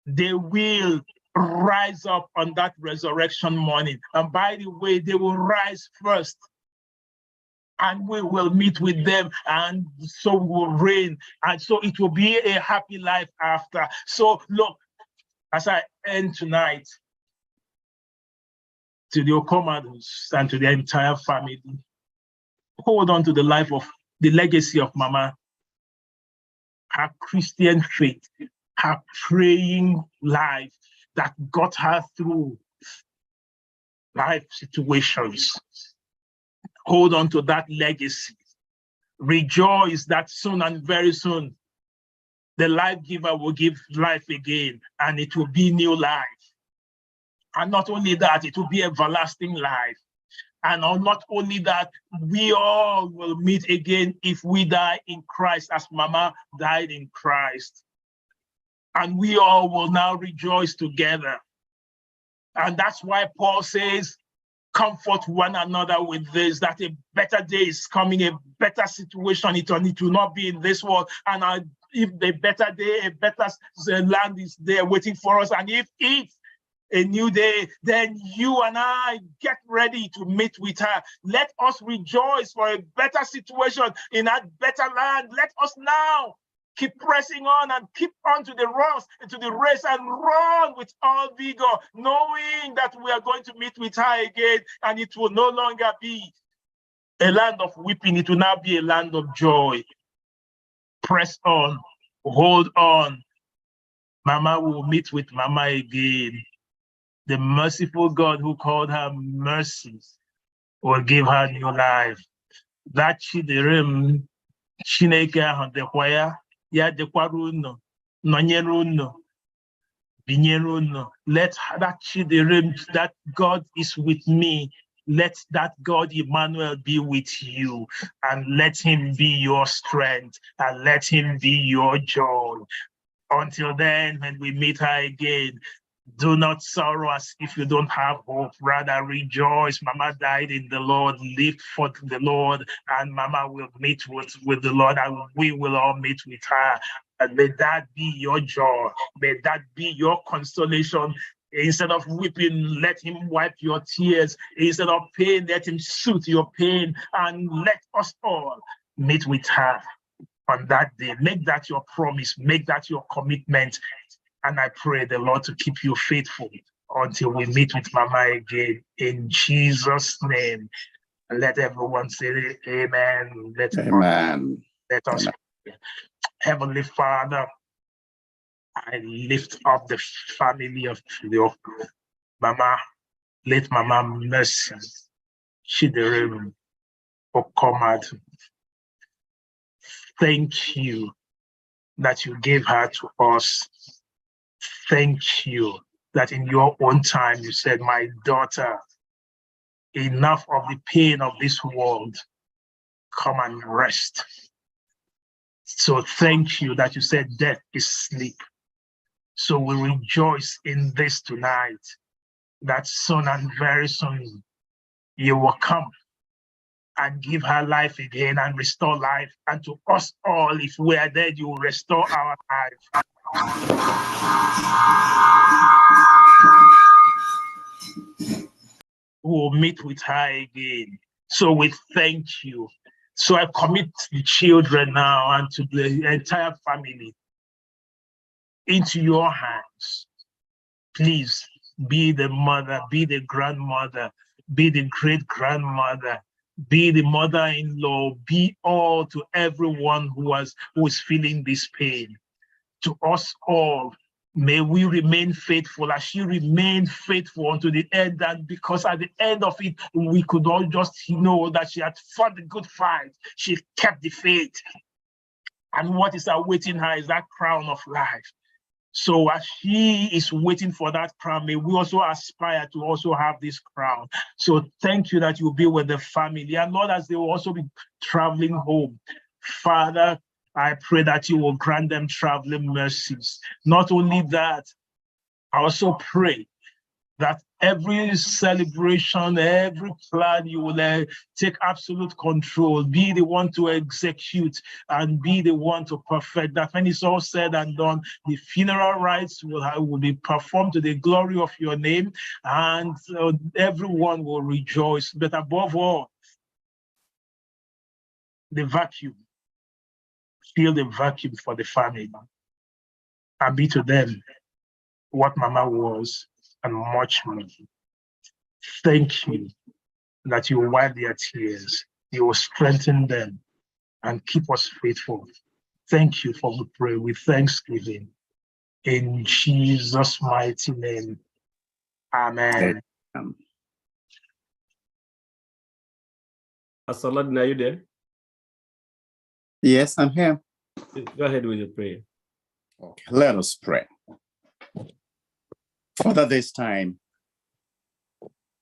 Speaker 6: they will rise up on that resurrection morning. And by the way, they will rise first, and we will meet with them, and so we will reign, and so it will be a happy life after. So look, as I end tonight, to the Okomados and to the entire family. Hold on to the legacy of Mama, her Christian faith, her praying life that got her through life situations. Hold on to that legacy. Rejoice that soon and very soon, the life giver will give life again, and it will be new life. And not only that, it will be everlasting life. And not only that, we all will meet again if we die in Christ as Mama died in Christ. And we all will now rejoice together. And that's why Paul says, comfort one another with this, that a better day is coming, a better situation. It will not be in this world. And if the better day, a better land is there waiting for us. And if it's a new day, then you and I get ready to meet with her. Let us rejoice for a better situation in that better land. Let us now keep pressing on and keep on to the race and run with all vigor, knowing that we are going to meet with her again, and it will no longer be a land of weeping. It will now be a land of joy. Press on, hold on. Mama will meet with Mama again. The merciful God who called her mercies will give her new life. That Chidirim, Chineke ahụ dịkwa ya, ya dịkwara unu, nọnyere unu, binyere unu. Let that Chidirim, that God is with me, let that God Emmanuel be with you, and let him be your strength, and let him be your joy. Until then, when we meet her again, do not sorrow as if you don't have hope. Rather rejoice. Mama died in the Lord. Live for the Lord, and Mama will meet with the Lord, and we will all meet with her. And may that be your joy. May that be your consolation. Instead of weeping, let him wipe your tears. Instead of pain, let him soothe your pain. And let us all meet with her on that day. Make that your promise. Make that your commitment. And I pray the Lord to keep you faithful until we meet with Mama again. In Jesus' name. And let everyone say amen.
Speaker 10: Amen.
Speaker 6: Let us pray. Heavenly Father, I lift up the family of Mama. Let Mama mercy. Chidirim Okomadu. Thank you that you gave her to us. Thank you that in your own time you said, my daughter, enough of the pain of this world, come and rest. So thank you that you said death is sleep. So we rejoice in this tonight, that soon and very soon you will come and give her life again and restore life. And to us all, if we are dead, you will restore our life. We will meet with her again. So we thank you. So I commit the children now and to the entire family into your hands. Please be the mother, be the grandmother, be the great-grandmother, be the mother-in-law, be all to everyone who is feeling this pain. To us all, may we remain faithful as she remained faithful unto the end. And because at the end of it, we could all just know that she had fought the good fight. She kept the faith. And what is awaiting her is that crown of life. So as she is waiting for that crown, may we also aspire to also have this crown. So thank you that you'll be with the family. And Lord, as they will also be traveling home, Father, I pray that you will grant them traveling mercies. Not only that, I also pray that every celebration, every plan, you will take absolute control, be the one to execute and be the one to perfect. That when it's all said and done, the funeral rites will be performed to the glory of your name, and everyone will rejoice. But above all, the vacuum. Fill the vacuum for the family and be to them what Mama was and much more. Thank you that you wipe their tears, you will strengthen them and keep us faithful. Thank you for we pray with thanksgiving. In Jesus' mighty name. Amen.
Speaker 3: Pastor Ladin, are you there?
Speaker 10: Yes, I'm here.
Speaker 3: Go ahead with your prayer.
Speaker 10: Okay, let us pray. Father, this time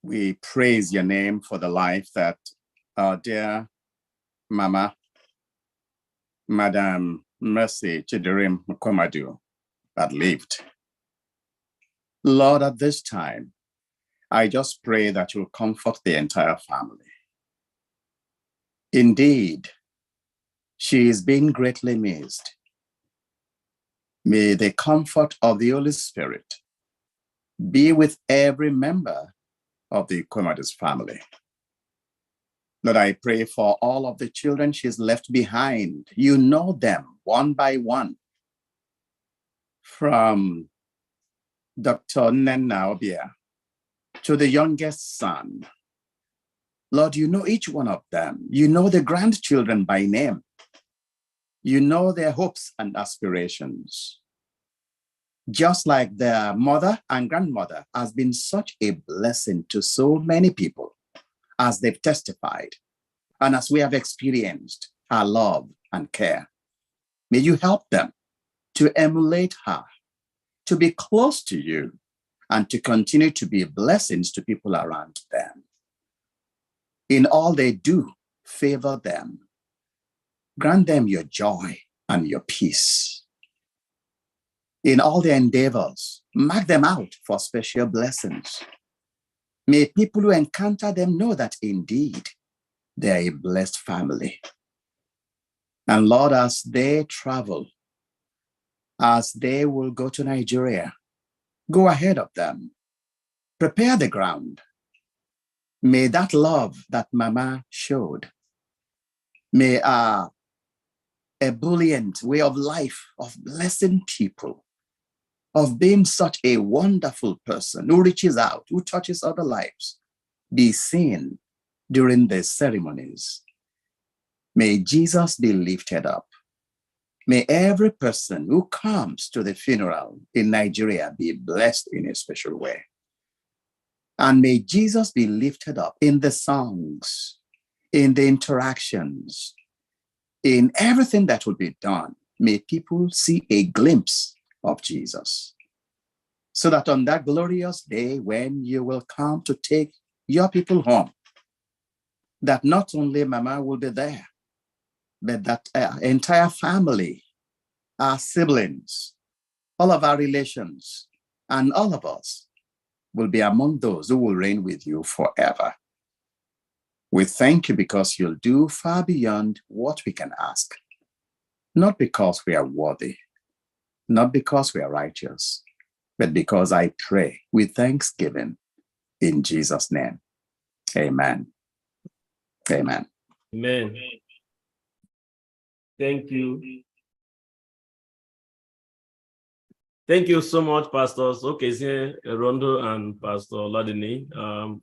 Speaker 10: we praise your name for the life that our dear Mama, Madam Mercy Chidirim Mukwamadu, had lived. Lord, at this time, I just pray that you'll comfort the entire family. Indeed, she is being greatly missed. May the comfort of the Holy Spirit be with every member of the Kwamadu's family. Lord, I pray for all of the children she's left behind. You know them one by one. From Dr. Nenna Obia to the youngest son. Lord, you know each one of them. You know the grandchildren by name. You know their hopes and aspirations. Just like their mother and grandmother has been such a blessing to so many people as they've testified and as we have experienced her love and care. May you help them to emulate her, to be close to you, and to continue to be blessings to people around them. In all they do, favor them. Grant them your joy and your peace. In all their endeavors, mark them out for special blessings. May people who encounter them know that indeed they're a blessed family. And Lord, as they travel, as they will go to Nigeria, go ahead of them. Prepare the ground. May that love that Mama showed, may a ebullient way of life, of blessing people, of being such a wonderful person who reaches out, who touches other lives, be seen during the ceremonies. May Jesus be lifted up. May every person who comes to the funeral in Nigeria be blessed in a special way. And may Jesus be lifted up in the songs, in the interactions, in everything that will be done. May people see a glimpse of Jesus, so that on that glorious day when you will come to take your people home, that not only Mama will be there, but that entire family, our siblings, all of our relations, and all of us will be among those who will reign with you forever. We thank you because you'll do far beyond what we can ask, not because we are worthy, not because we are righteous, but because I pray with thanksgiving in Jesus' name. Amen. Amen.
Speaker 3: Amen. Thank you. Thank you so much, Pastors Okezie Rondo and Pastor Ladini.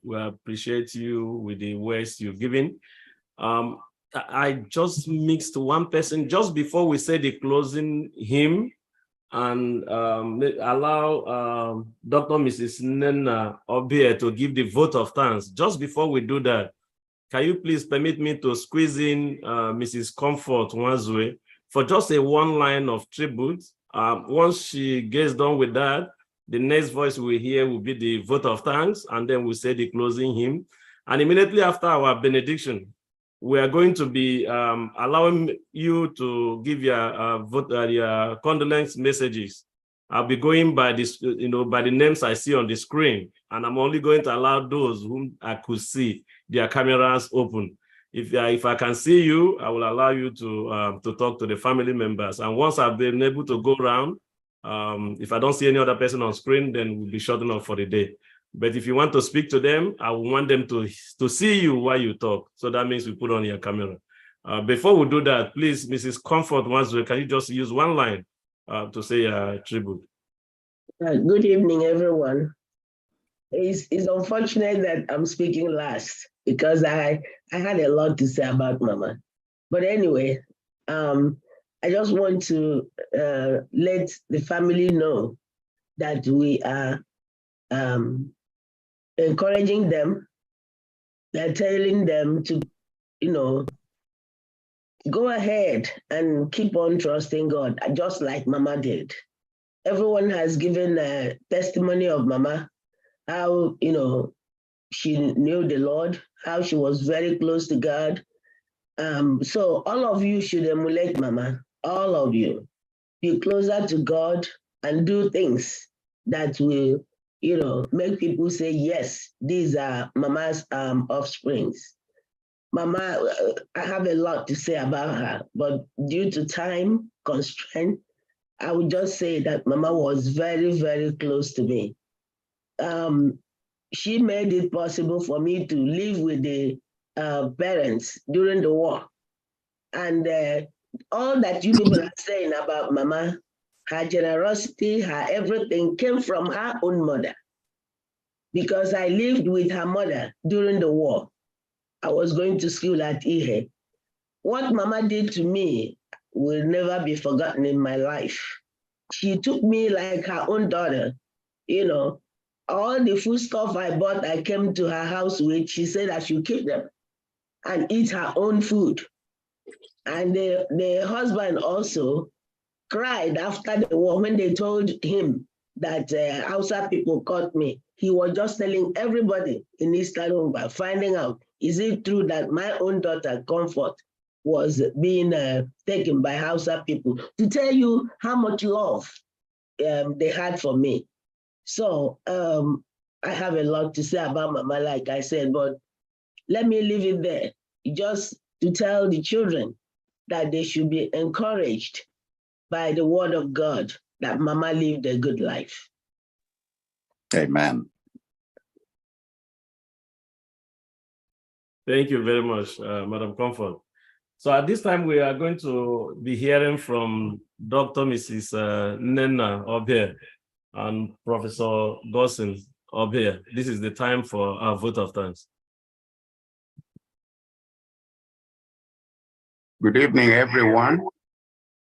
Speaker 3: We appreciate you with the words you've given. I just mixed one person just before we say the closing hymn, and allow Dr. Mrs. Nenna Obia to give the vote of thanks. Just before we do that, can you please permit me to squeeze in Mrs. Comfort Nwazue for just a one line of tribute? Once she gets done with that, the next voice we hear will be the vote of thanks, and then we'll say the closing hymn. And immediately after our benediction, we are going to be allowing you to give your your condolence messages. I'll be going by this, by the names I see on the screen, and I'm only going to allow those whom I could see their cameras open. If I can see you, I will allow you to talk to the family members. And once I've been able to go around, if I don't see any other person on screen, then we'll be shutting off for the day. But if you want to speak to them, I want them to see you while you talk. So that means we put on your camera. Before we do that, please, Mrs. Comfort Nwazue, can you just use one line to say a tribute?
Speaker 9: Good evening, everyone. It's unfortunate that I'm speaking last because I had a lot to say about Mama. But anyway, I just want to let the family know that we are encouraging them. They're telling them to, go ahead and keep on trusting God, just like Mama did. Everyone has given a testimony of Mama, how, she knew the Lord, how she was very close to God. So all of you should emulate Mama, all of you. Be closer to God and do things that will, make people say, yes, these are Mama's offsprings. Mama, I have a lot to say about her, but due to time constraint, I would just say that Mama was very, very close to me. She made it possible for me to live with the parents during the war. And all that you people are saying about Mama, her generosity, her everything came from her own mother. Because I lived with her mother during the war. I was going to school at Ihe. What Mama did to me will never be forgotten in my life. She took me like her own daughter. All the food stuff I bought, I came to her house with, she said I should keep them and eat her own food. And the husband also cried after the war when they told him that Hausa people caught me. He was just telling everybody in Eastern Rumba, finding out, is it true that my own daughter, Comfort, was being taken by Hausa people? To tell you how much love they had for me. So I have a lot to say about Mama, like I said, but let me leave it there. Just to tell the children that they should be encouraged by the word of God, that Mama lived a good life.
Speaker 10: Amen.
Speaker 3: Thank you very much, Madam Comfort. So at this time, we are going to be hearing from Dr. Mrs. Nena Obie and Professor Gossin Obie. This is the time for our vote of thanks.
Speaker 5: Good evening, everyone.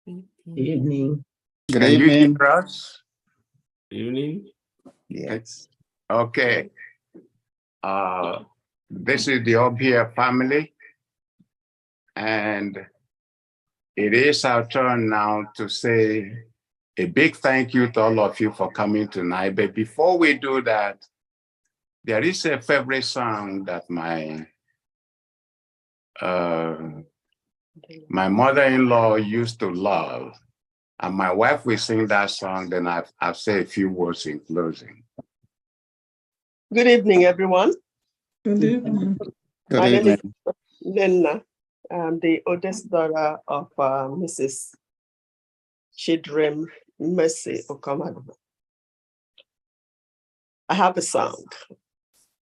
Speaker 9: Good evening.
Speaker 10: Good
Speaker 5: Can you
Speaker 10: evening.
Speaker 5: hear us?
Speaker 3: Evening.
Speaker 10: Yes.
Speaker 5: Okay. This is the Obie family. And it is our turn now to say a big thank you to all of you for coming tonight. But before we do that, there is a favorite song that my mother-in-law used to love. And my wife will sing that song, then I'll say a few words in closing.
Speaker 11: Good evening, everyone.
Speaker 10: Good
Speaker 11: My name is
Speaker 10: evening.
Speaker 11: Nena. I'm the oldest daughter of Mrs. Chidrem Mercy Okomadu. I have a song,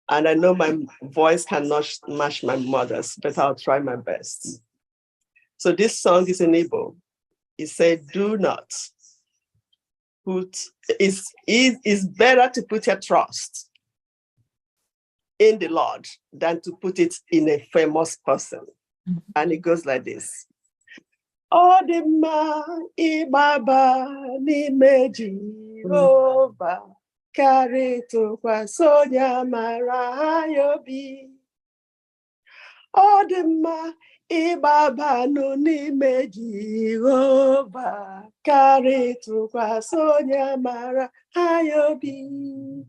Speaker 11: and I know my voice cannot match my mother's, but I'll try my best. So this song is in Igbo. It said, do not put, it's better to put your trust in the Lord than to put it in a famous person. And it goes like this. Odima ibaba n'ime Jehova karịtụkwa sonya mara yobi. Odima ibaba n'ime Jehova karịtụkwa sonya mara yobi.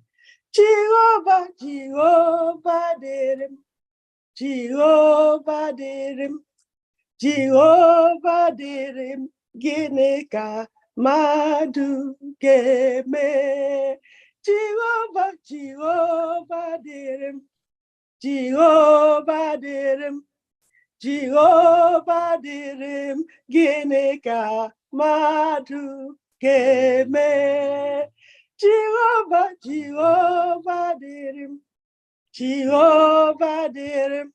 Speaker 11: Jehovah, Jehovah derim, Jehovah derim, Jehovah derim, gịnị ka mmadụ ga-eme? Jehovah, Jehovah derim, Jehovah derim, Jehovah derim, gịnị ka mmadụ ga-eme? Jehovah, Jehovah derim, Jehovah derim,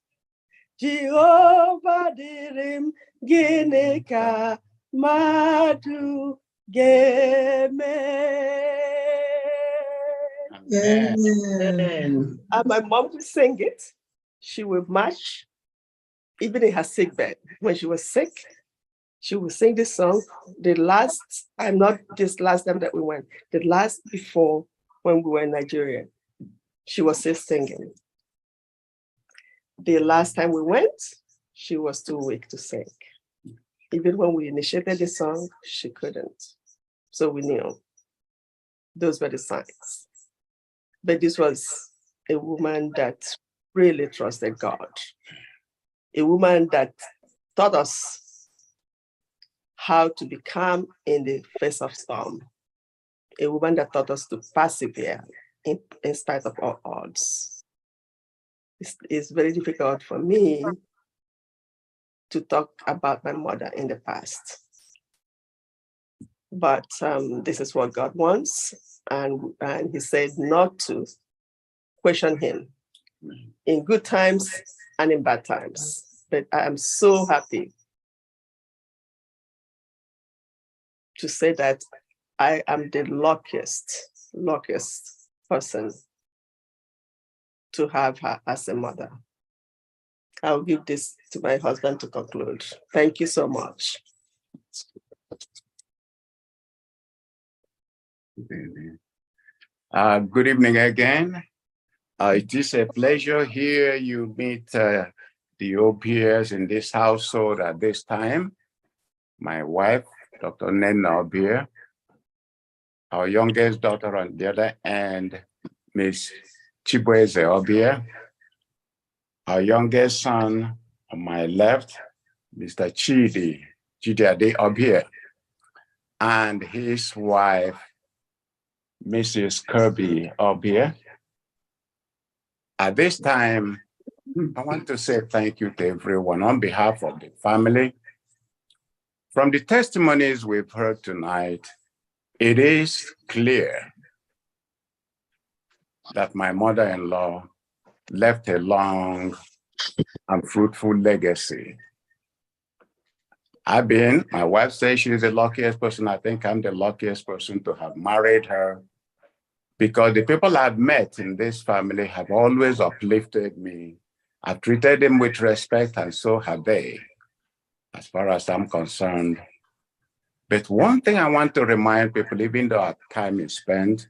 Speaker 11: Jehovah derim, gịnị ka mmadụ ga-eme?
Speaker 9: Amen.
Speaker 11: And my mom would sing it. She would march, even in her sick bed. When she was sick, she would sing this song. The last time, not this last time that we went, the last before when we were in Nigeria, she was still singing. The last time we went, she was too weak to sing. Even when we initiated the song, she couldn't. So we knew those were the signs. But this was a woman that really trusted God. A woman that taught us how to be calm in the face of storm. A woman that taught us to persevere in spite of all odds. It's very difficult for me to talk about my mother in the past. But this is what God wants. And he said not to question him in good times and in bad times. But I am so happy to say that I am the luckiest person to have her as a mother. I'll give this to my husband to conclude. Thank you so much.
Speaker 2: Good evening again. It is a pleasure here you meet the Obiers in this household at this time. My wife, Dr. Nena Obier, our youngest daughter on the other end, Miss Chibueze Obier, our youngest son on my left, Mr. Chidi Ade Obier, and his wife, Mrs. Kirby Obier. At this time, I want to say thank you to everyone on behalf of the family. From the testimonies we've heard tonight, it is clear that my mother-in-law left a long and fruitful legacy. My wife says she's the luckiest person. I think I'm the luckiest person to have married her, because the people I've met in this family have always uplifted me. I've treated them with respect, and so have they, as far as I'm concerned. But one thing I want to remind people, even though our time is spent,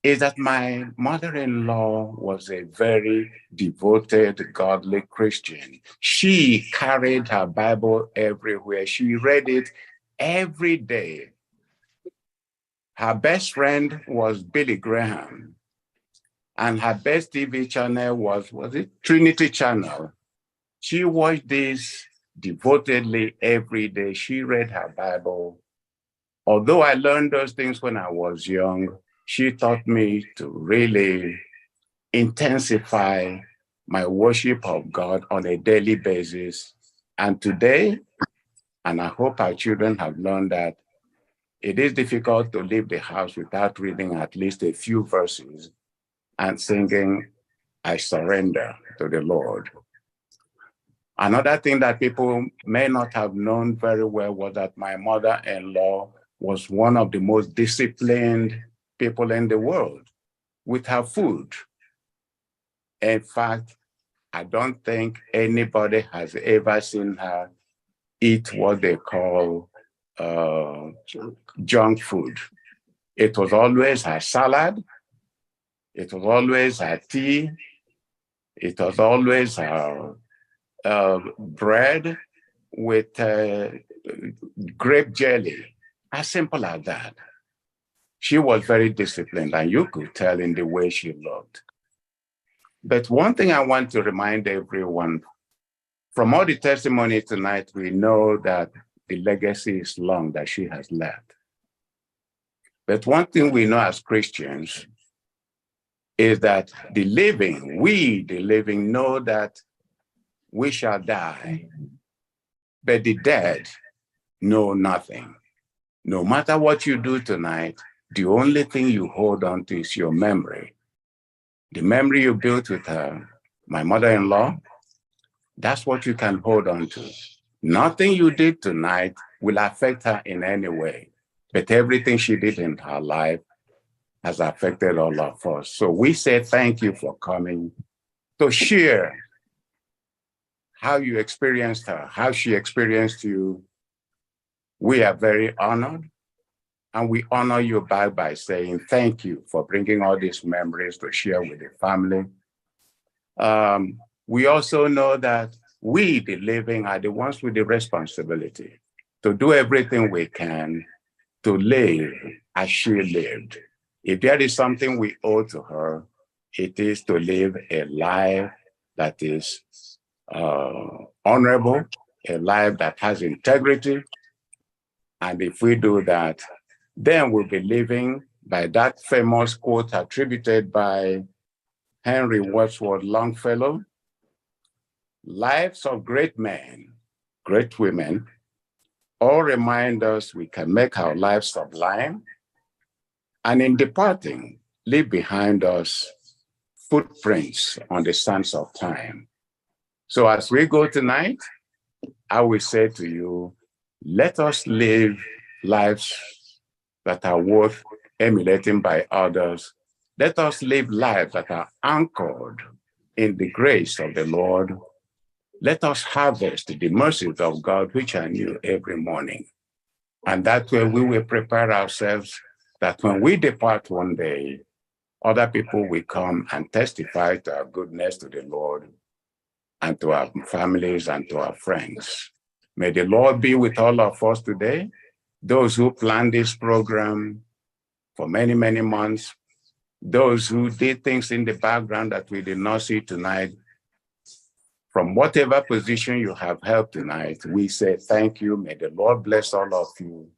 Speaker 2: is that my mother-in-law was a very devoted, godly Christian. She carried her Bible everywhere. She read it every day. Her best friend was Billy Graham, and her best TV channel was it Trinity Channel? She watched this devotedly every day. She read her Bible. Although I learned those things when I was young, she taught me to really intensify my worship of God on a daily basis. And today, and I hope our children have learned that, it is difficult to leave the house without reading at least a few verses and singing, "I surrender to the Lord." Another thing that people may not have known very well was that my mother-in-law was one of the most disciplined people in the world with her food. In fact, I don't think anybody has ever seen her eat what they call junk food. It was always her salad. It was always her tea. It was always her bread with grape jelly. As simple as that. She was very disciplined, and you could tell in the way she looked. But one thing I want to remind everyone, from all the testimony tonight, we know that the legacy is long that she has left. But one thing we know as Christians is that the living, know that we shall die, but the dead know nothing. No matter what you do tonight, the only thing you hold on to is your memory. The memory you built with her, my mother-in-law, that's what you can hold on to. Nothing you did tonight will affect her in any way, but everything she did in her life has affected all of us. So we say thank you for coming to share how you experienced her, how she experienced you. We are very honored, and we honor you back by saying thank you for bringing all these memories to share with the family. We also know that we, the living, are the ones with the responsibility to do everything we can to live as she lived. If there is something we owe to her, it is to live a life that is honorable, a life that has integrity. And if we do that, then we'll be living by that famous quote attributed by Henry Wadsworth Longfellow: lives of great men, great women, all remind us we can make our lives sublime, and in departing, leave behind us footprints on the sands of time. So as we go tonight, I will say to you, let us live lives that are worth emulating by others. Let us live lives that are anchored in the grace of the Lord. Let us harvest the mercies of God, which are new every morning. And that way we will prepare ourselves that when we depart one day, other people will come and testify to our goodness to the Lord and to our families and to our friends. May the Lord be with all of us today. Those who planned this program for many, many months, those who did things in the background that we did not see tonight, from whatever position you have held tonight, we say thank you. May the Lord bless all of you.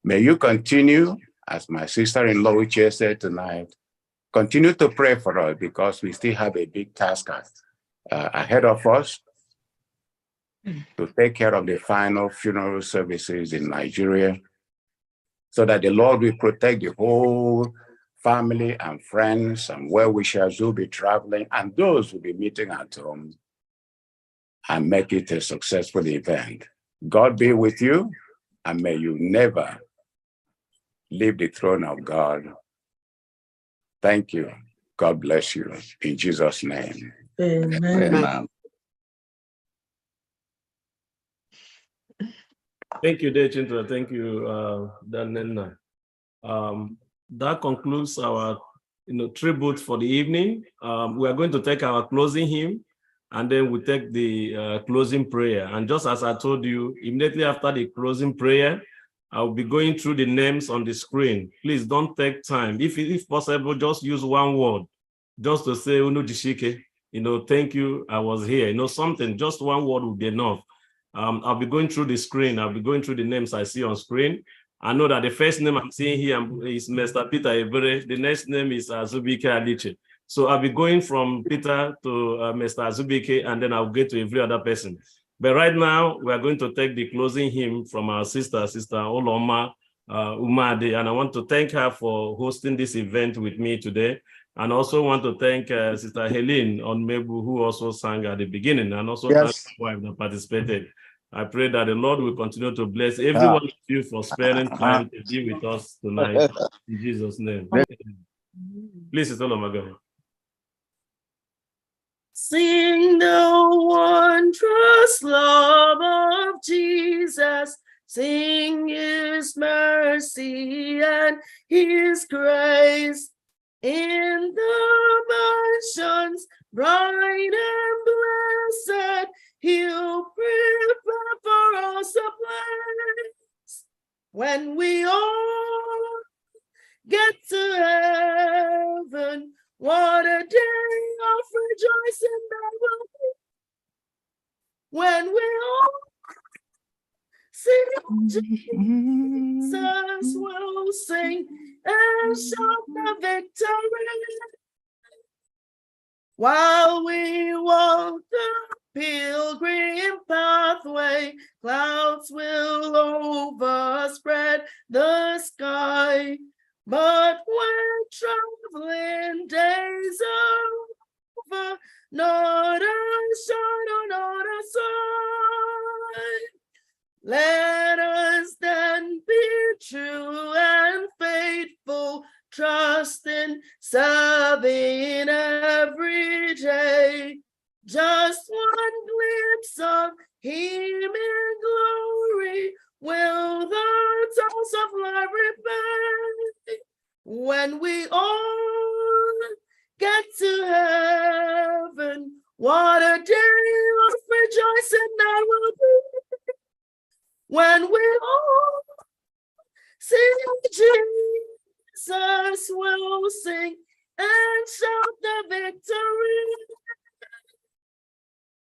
Speaker 2: May you continue, as my sister-in-law Uche said tonight, continue to pray for us because we still have a big task ahead of us to take care of the final funeral services in Nigeria, so that the Lord will protect the whole family and friends and well-wishers who will be traveling and those who will be meeting at home, and make it a successful event. God be with you, and may you never leave the throne of God. Thank you. God bless you. In Jesus' name.
Speaker 1: Amen.
Speaker 3: Thank you, Dechintra. Thank you, Danenna. That concludes our tribute for the evening. We are going to take our closing hymn, and then we take the closing prayer. And just as I told you, immediately after the closing prayer, I'll be going through the names on the screen. Please don't take time. If possible, just use one word, just to say, Unu Jishike, thank you, I was here. Something, just one word will be enough. I'll be going through the screen. I'll be going through the names I see on screen. I know that the first name I'm seeing here is Mr. Peter Ebere. The next name is Azubike Aliche. So I'll be going from Peter to Mr. Azubike, and then I'll get to every other person. But right now, we are going to take the closing hymn from our Sister Oloma Umade, and I want to thank her for hosting this event with me today. And also want to thank Sister Helene Onmebu, who also sang at the beginning, and also thank my wife that participated. I pray that the Lord will continue to bless every one of you for sparing time to be with us tonight. In Jesus' name. Please, Sister Oloma, go ahead.
Speaker 1: Sing the wondrous love of Jesus. Sing his mercy and his grace. In the mansions bright and blessed, he'll prepare for us a place. When we all get to heaven, what a day of rejoicing that will be. When we all sing, Jesus will sing and shout the victory. While we walk the pilgrim pathway, clouds will overspread the sky. But when traveling days are over, not a shadow, not a sign. Let us then be true and faithful, trust serving every day. Just one glimpse of him in glory will the tongues of life repay. When we all get to heaven, what a day of rejoicing that will be. When we all sing Jesus, will sing and shout the victory.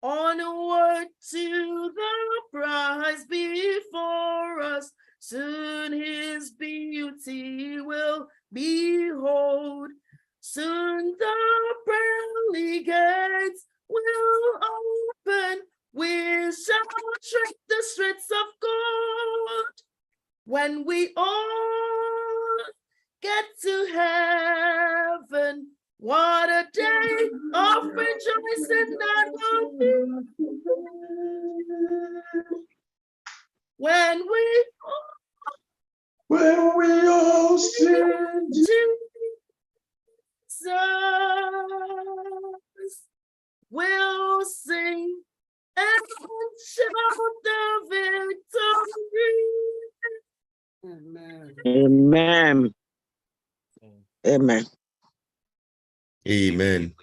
Speaker 1: Onward to the prize before us, soon his beauty will behold. Soon the pearly gates will open, we shall tread the streets of gold. When we all get to heaven, what a day of rejoicing that will be. When we all sing Jesus, we'll sing and shout the victory.
Speaker 9: Amen. Amen. Amen.
Speaker 8: Amen.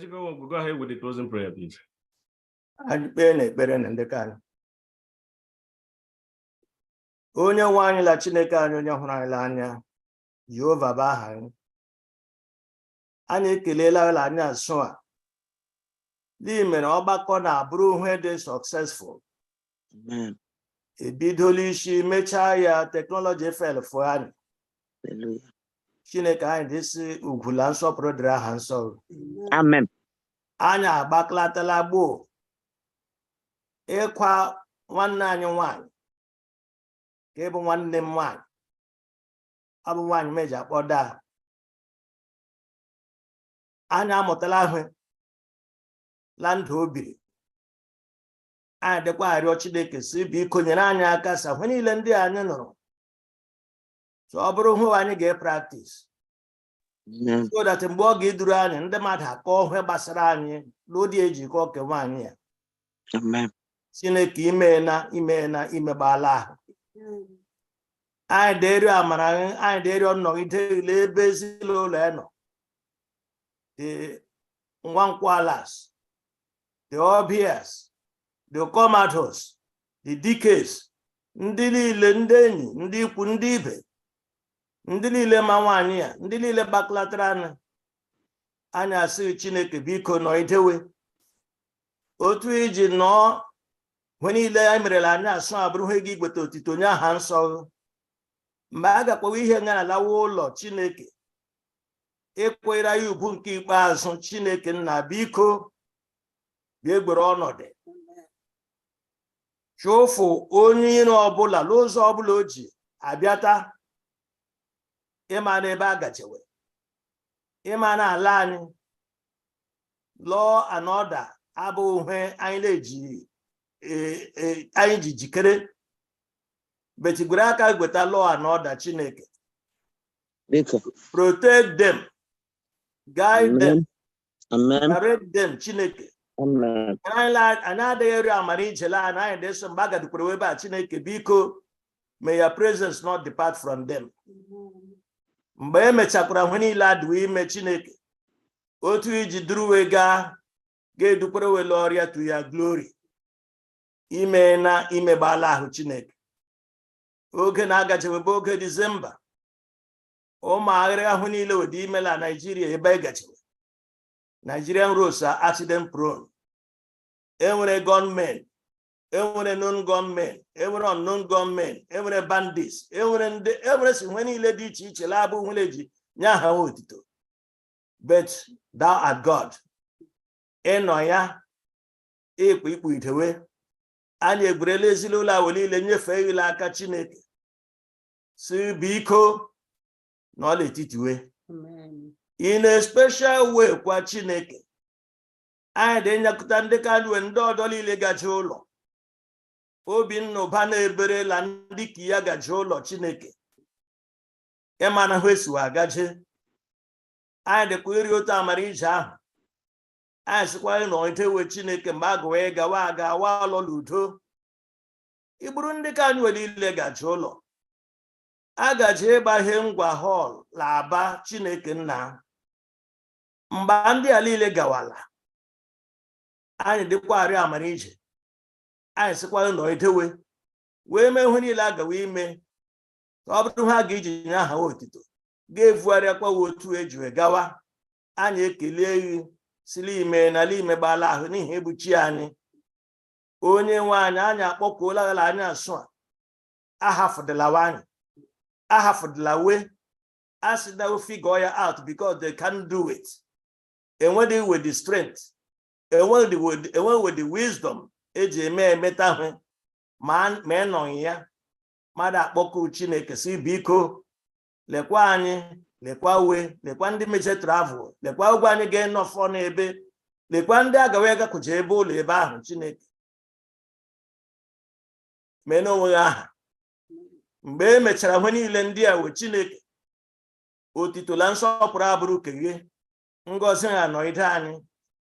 Speaker 3: Go ahead with the closing prayer, please.
Speaker 13: Onye nwe anyị la Chineke anyị onye hụrụ anyị n'anya, Jehova bụ aha anyị. Anyị ekelela la anyị asụ a. N'ihi mere ọgbakọ na-abụrụ ihe dị successful.
Speaker 9: Amen.
Speaker 13: Ebidola isi mechaa ya teknọlọji felfụ anyị.
Speaker 9: Hallelujah.
Speaker 13: Chineke anyị dịsị ugwula nsọpụrụ dịrị aha nsọ.
Speaker 9: Amen.
Speaker 13: Anyị agbaklatala gboo ịkwa nwanne anyị nwanyị ka ịbụ nwanne m nwanyị, ọ bụ nwanyị meji akpọda. Anyị amụtala ahụ la ndụ o biri. Anyị dịkwa arịọ Chineke si biko nyere anyị aka sa hụ niile ndị anyị nụrụ, so ọ bụrụ hụ anyị ga-practice, so that mgbe ọ ga-eduru anyị ndị mmadụ akọ ihe gbasara anyị n'ụdị ejikọ oke nwaanyị ya.
Speaker 9: Amen.
Speaker 13: Chineke imeela imegbala ahụ. Anyị dịrị amara anyị dịrị nnọgide ile ebe ezinụlọ ya nọ. The Nwankwalas, the Obias, the Comados, the Dikes, ndị niile ndị enyi, ndị ikwu, ndị ibe, ndị niile ma nwaanyị ya, ndị niile gbakọlatara anya. Anyị asị Chineke biko nọgidewe otu iji nọọ mgbe niile anyị merela anyị asụ abụrụ ihe gị igbeta otito onye aha nsọ. Mgbe a gakwawa ihe nga na-alawa ụlọ Chineke ịkwere ya ugwu nke ikpeazụ, Chineke nna biko bịa egbere ọnọdụ chụfụ onye iro ọbụla n'ụzọ ọbụla o ji abịata ịma n'ebe a gajewe, ịma na ala anyị law and order abụ ihe anyị na-eji anyị ji jikere, betigwere aka gweta law and order. Chineke protect them, guide them, direct them. Chineke anyị adịghị eri amara ijele anyị dị so mgbe a gadikwere ebe a. Chineke biko may your presence not depart from them. Mgbe emechakwara ihe niile adịwe ime, Chineke otu iji duruwe ga-edukwere wele ọrịa to your glory. Ime na imegbala ahụ Chineke. Oge na-agachewebe oge Disemba, ụmụ ahịrị ahụ niile ụdị imela Nigeria ebe gachewe. Nigerian roads are accident prone. Enwere gunmen, enwere known gunmen, enwere unknown gunmen, enwere bandits, enwere si ihe niile dị iche iche labụ nwere ji nye aha otito. But thou art God. Ịnọ ya ikpu itewe. Anyị egburela ezinụlọ ahụ niile nyefee ile aka Chineke si biko nọ n'etitiwe. In a special way kwa Chineke anyị dị nyakụta ndị ka ndị ọdọ niile gaje ụlọ Obinna ụba na-eberela ndị ka ya gaje ụlọ Chineke ịmana hụ esi agaje. Anyị dịkwa iri otu amara ije ahụ. Anyị sịkwa ịnọ itewe Chineke mgbe a gụwa gawa aga wa ụlọ n'udo. Iburu ndị ka anyị nwere ile gaje ụlọ. A gaje ịgbaghe ngwa họl laba Chineke nna. Mgbe ndị a niile gawala, anyị dịkwa arị amara ije. Anyị sịkwa nọ edewe wee mee ihe niile agawa ime ka ọ bụrụ ha ga-eji nye aha otito ga-evugharịakwa otu eji gawa. Anyị ekele gị sili ime n'ala ime gbala ahụ n'ihi egbuchi anyị. Onye nwe anyị, anyị akpọkuola ala anyị asụ a ahafụdịla anyị ahafụdịla we asị that we figure ya out because they can't do it. Enweghị with the strength, enweghị with the wisdom eji eme emeta hụ ma ịnọghị ya. Mmadụ akpọku Chineke si biko lekwa anyị, lekwa uwe, lekwa ndị meje travel, lekwa ụgwọ anyị ga-enọfọ n'ebe, lekwa ndị agawa agakwuje ebe ụlọ ebe ahụ. Chineke mee n'onwe aha. Mgbe e mechara ihe niile ndị a, we Chineke otito la nsọpụrụ abụrụ keghe, ngọzi ha nọgide anyị.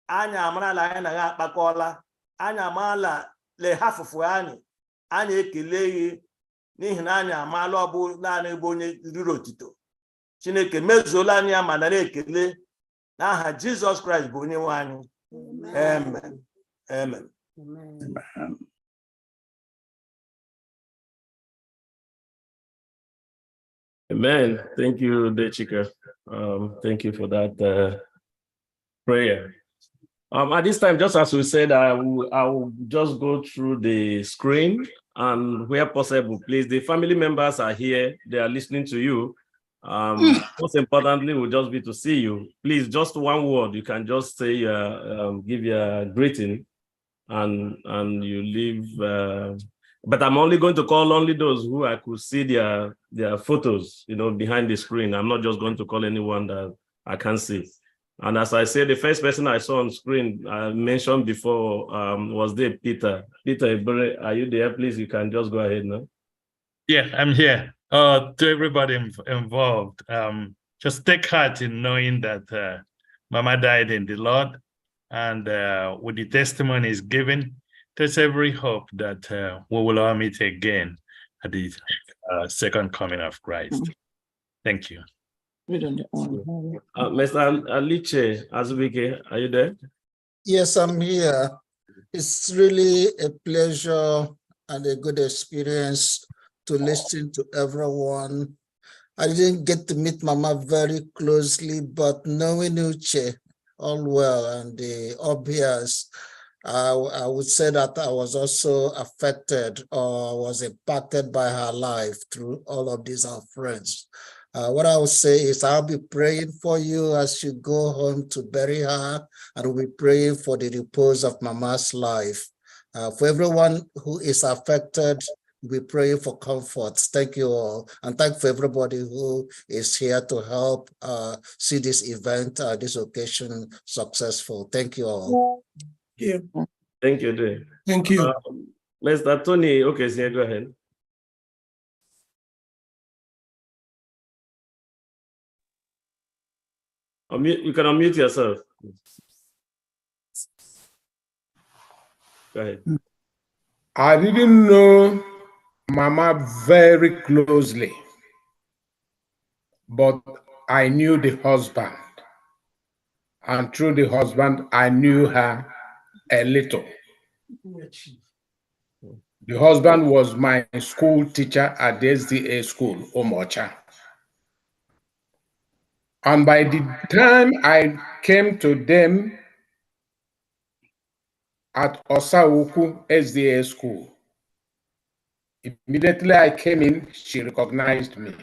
Speaker 13: Anyị amarala anyị na ha akpakọla, anyị amaala le hafụfụ anyị. Anyị ekele gị n'ihi na anyị amaala ọ bụ naanị ebe onye riri otito. Chineke mezuola anyị ya ma nara ekele n'aha Jizọs Kraịst bụ onye nwe anyị. Amen. Amen.
Speaker 3: Amen. Thank you, Dechika. Thank you for that prayer. At this time, just as we said, I will just go through the screen, and where possible, please, the family members are here. They are listening to you. Most importantly, will just be to see you. Please, just one word. You can just say, give your greeting, and you leave. But I'm only going to call only those who I could see their photos, behind the screen. I'm not just going to call anyone that I can't see. And as I said, the first person I saw on screen, I mentioned before, was there, Peter. Peter, are you there? Please, you can just go ahead now.
Speaker 14: Yeah, I'm here. To everybody involved, just take heart in knowing that Mama died in the Lord, and with the testimonies given, there's every hope that we will all meet again at the second coming of Christ. Thank you.
Speaker 3: Mr. Aliche Azubike, are you there?
Speaker 15: Yes, I'm here. It's really a pleasure and a good experience to listen to everyone. I didn't get to meet Mama very closely, but knowing Uche all well and the obvious, I would say that I was also affected or was impacted by her life through all of these our friends. What I would say is I'll be praying for you as you go home to bury her, and we'll be praying for the repose of Mama's life. For everyone who is affected, we'll be praying for comfort. Thank you all. And thank for everybody who is here to help see this event, this occasion successful. Thank you all.
Speaker 12: Yeah.
Speaker 3: Thank you, Dave.
Speaker 12: Thank you.
Speaker 3: Mr. Tony, okay, so go ahead. You can unmute yourself. Go ahead.
Speaker 23: I didn't know Mama very closely, but I knew the husband. And through the husband, I knew her a little. The husband was my school teacher at the SDA school, Omocha. And by the time I came to them at Osawuku SDA school, immediately I came in, she recognized me.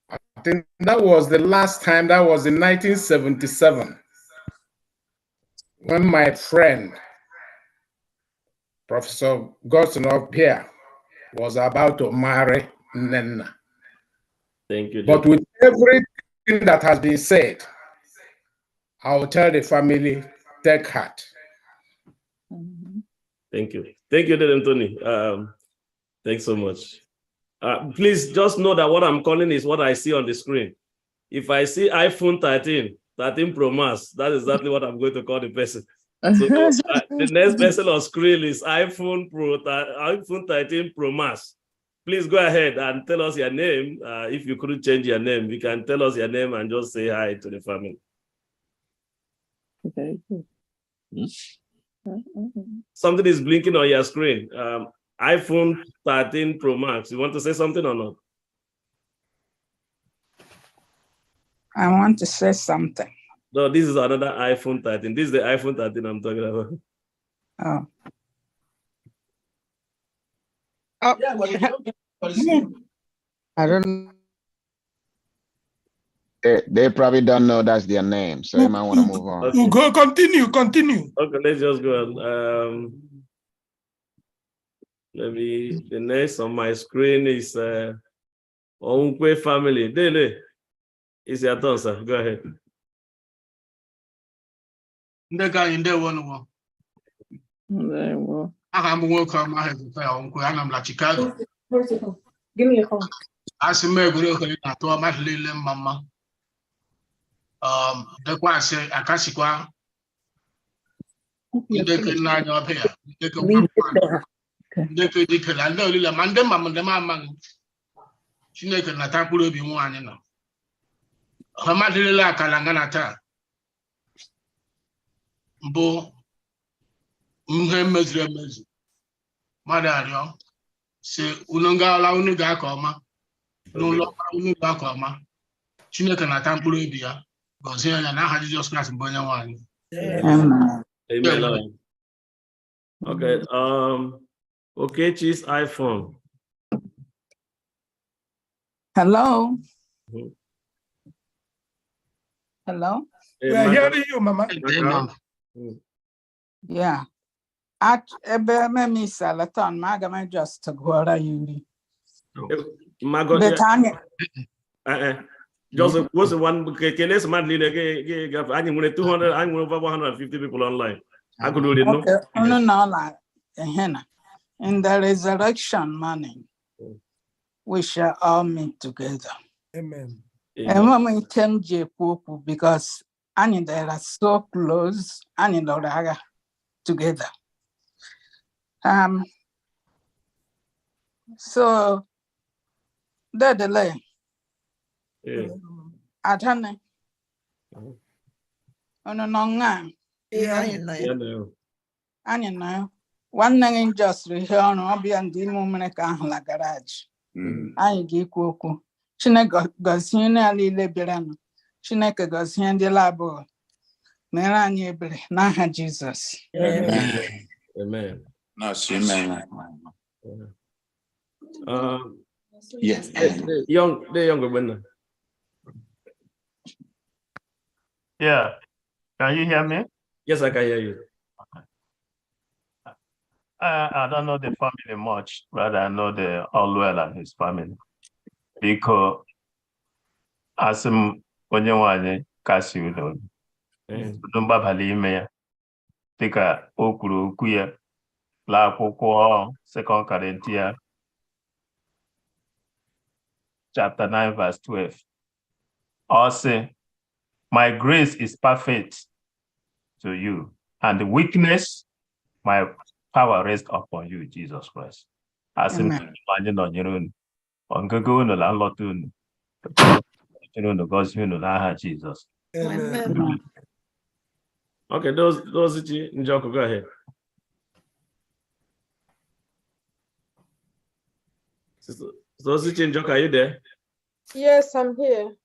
Speaker 23: I think that was the last time, that was in 1977, when my friend, Professor Gostinov Pierre, was about to marry Nenna.
Speaker 3: Thank you.
Speaker 23: But with everything that has been said, I will tell the family, take heart.
Speaker 3: Thank you. Thank you, Dad Anthony. Thanks so much. Please just know that what I'm calling is what I see on the screen. If I see iPhone 13 Pro Max, that's exactly what I'm going to call the person. So the next person on screen is iPhone 13 Pro Max. Please go ahead and tell us your name. If you couldn't change your name, you can tell us your name and just say hi to the family.
Speaker 16: Very good.
Speaker 3: Something is blinking on your screen. iPhone 13 Pro Max. You want to say something or not?
Speaker 16: I want to say something.
Speaker 3: No, this is another iPhone 13. This is the iPhone 13 I'm talking about.
Speaker 16: Oh.
Speaker 17: I don't. They probably don't know that's their name, so you might want to move on.
Speaker 12: Okay. Go continue.
Speaker 3: Okay, let's just go on. Maybe the next on my screen is Onkwe family. Dele, it's your turn, sir. Go ahead.
Speaker 5: Ndị ka anyị ndewo n'ụwa. Aha m nwoke ọma Hezekiah Onkwe, ana m na Chicago.
Speaker 16: Give me a phone.
Speaker 5: Asị m egwuregwu okenye na-atụ mmadụ niile mma. Dekwa asị akasikwa ndeke nna anyị ọbịa, ndeke nwa ndeke dike na ndị olile ma ndị mma ndị amaghị. Chineke nata mkpụrụ obi nwa anyị nọ. Mmadụ niile akala nga na taa. Mbụ ihe meziri emezu. Mmadụ arịọ si unu gaala unu ga aka ọma. N'ụlọ unu ga aka ọma. Chineke nata mkpụrụ obi ya. Gọzie ya n'aha Jizọs Kraịst bụ onye nwe anyị.
Speaker 3: Amen. Okay. Okechi's iPhone.
Speaker 16: Hello. Hello.
Speaker 12: We are hearing you, Mama.
Speaker 16: Yeah. At Ebeme Salaton, Magama just to go around.
Speaker 3: Just was the one Kenes Madly I need 200, I'm over 150 people online. I could do it.
Speaker 16: No, in the resurrection morning, we shall all meet together.
Speaker 12: Amen.
Speaker 16: And when we thank Jepoku because Annie they are so close, Annie Loraga together. So the delay. Atane. Ono nonga. I know. One thing just here on Obi and the moment la garage. I give Coco. Chineka Gosina Lile Berano. Chineka Gosina de Labo. Merani Ebre, Naha Jesus.
Speaker 3: Amen.
Speaker 2: No, amen.
Speaker 3: Yes. The younger one.
Speaker 14: Yeah. Can you hear me?
Speaker 3: Yes, I can hear you.
Speaker 14: I don't know the family much, but I know the Allwell and his family. Because as when you want kasi udo, dumba bali me, tika okuru kuya, la koko 2 Corinthians chapter 9 verse 12. Also, my grace is perfect to you, and the weakness, my power rests upon you, Jesus Christ. As in on your own, on go no landlotun, the God's Jesus.
Speaker 12: Amen.
Speaker 3: Okay, those Njoko, go ahead. Those Njoko, are you there?
Speaker 18: Yes, I'm here.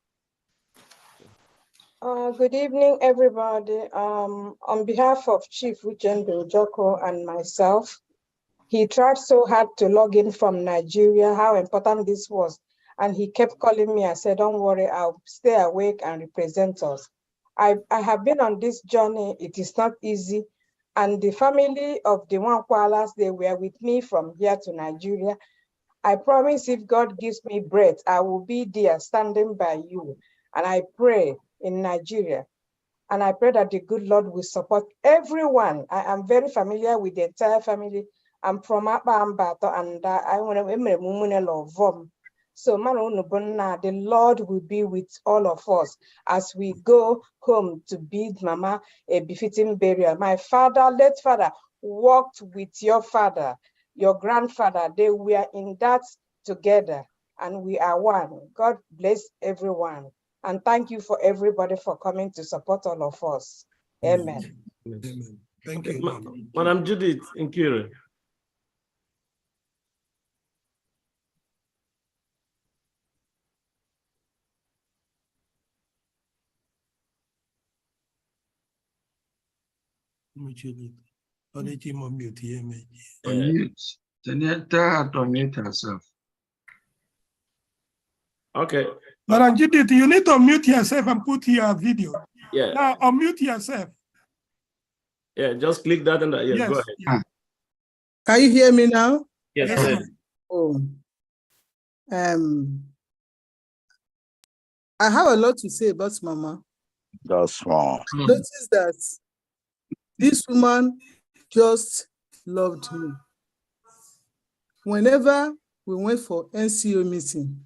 Speaker 18: Good evening, everybody. On behalf of Chief Uchendu Joko and myself, he tried so hard to log in from Nigeria, how important this was. And he kept calling me. I said, don't worry, I'll stay awake and represent us. I have been on this journey. It is not easy. And the family of the Wankwalas, they were with me from here to Nigeria. I promise if God gives me breath, I will be there standing by you. And I pray in Nigeria. And I pray that the good Lord will support everyone. I am very familiar with the entire family I'm from Abambato, and I want to love them. So, the Lord will be with all of us as we go home to bid Mama a befitting burial. My father, late father, walked with your father, your grandfather. They were in that together, and we are one. God bless everyone. And thank you for everybody for coming to support all of us. Amen.
Speaker 12: Amen. Thank you, Mama.
Speaker 3: Madam Judith Nkiri.
Speaker 19: Unmute. Tell her to unmute herself.
Speaker 3: Okay.
Speaker 12: Madam Judith, you need to mute yourself and put your video.
Speaker 3: Yeah.
Speaker 12: Now unmute yourself.
Speaker 3: Yeah, just click that and yes, go ahead.
Speaker 16: Can you hear me now?
Speaker 3: Yes, sir.
Speaker 16: Oh, I have a lot to say about Mama.
Speaker 20: That's small.
Speaker 16: Notice that this woman just loved me. Whenever we went for NCO meeting,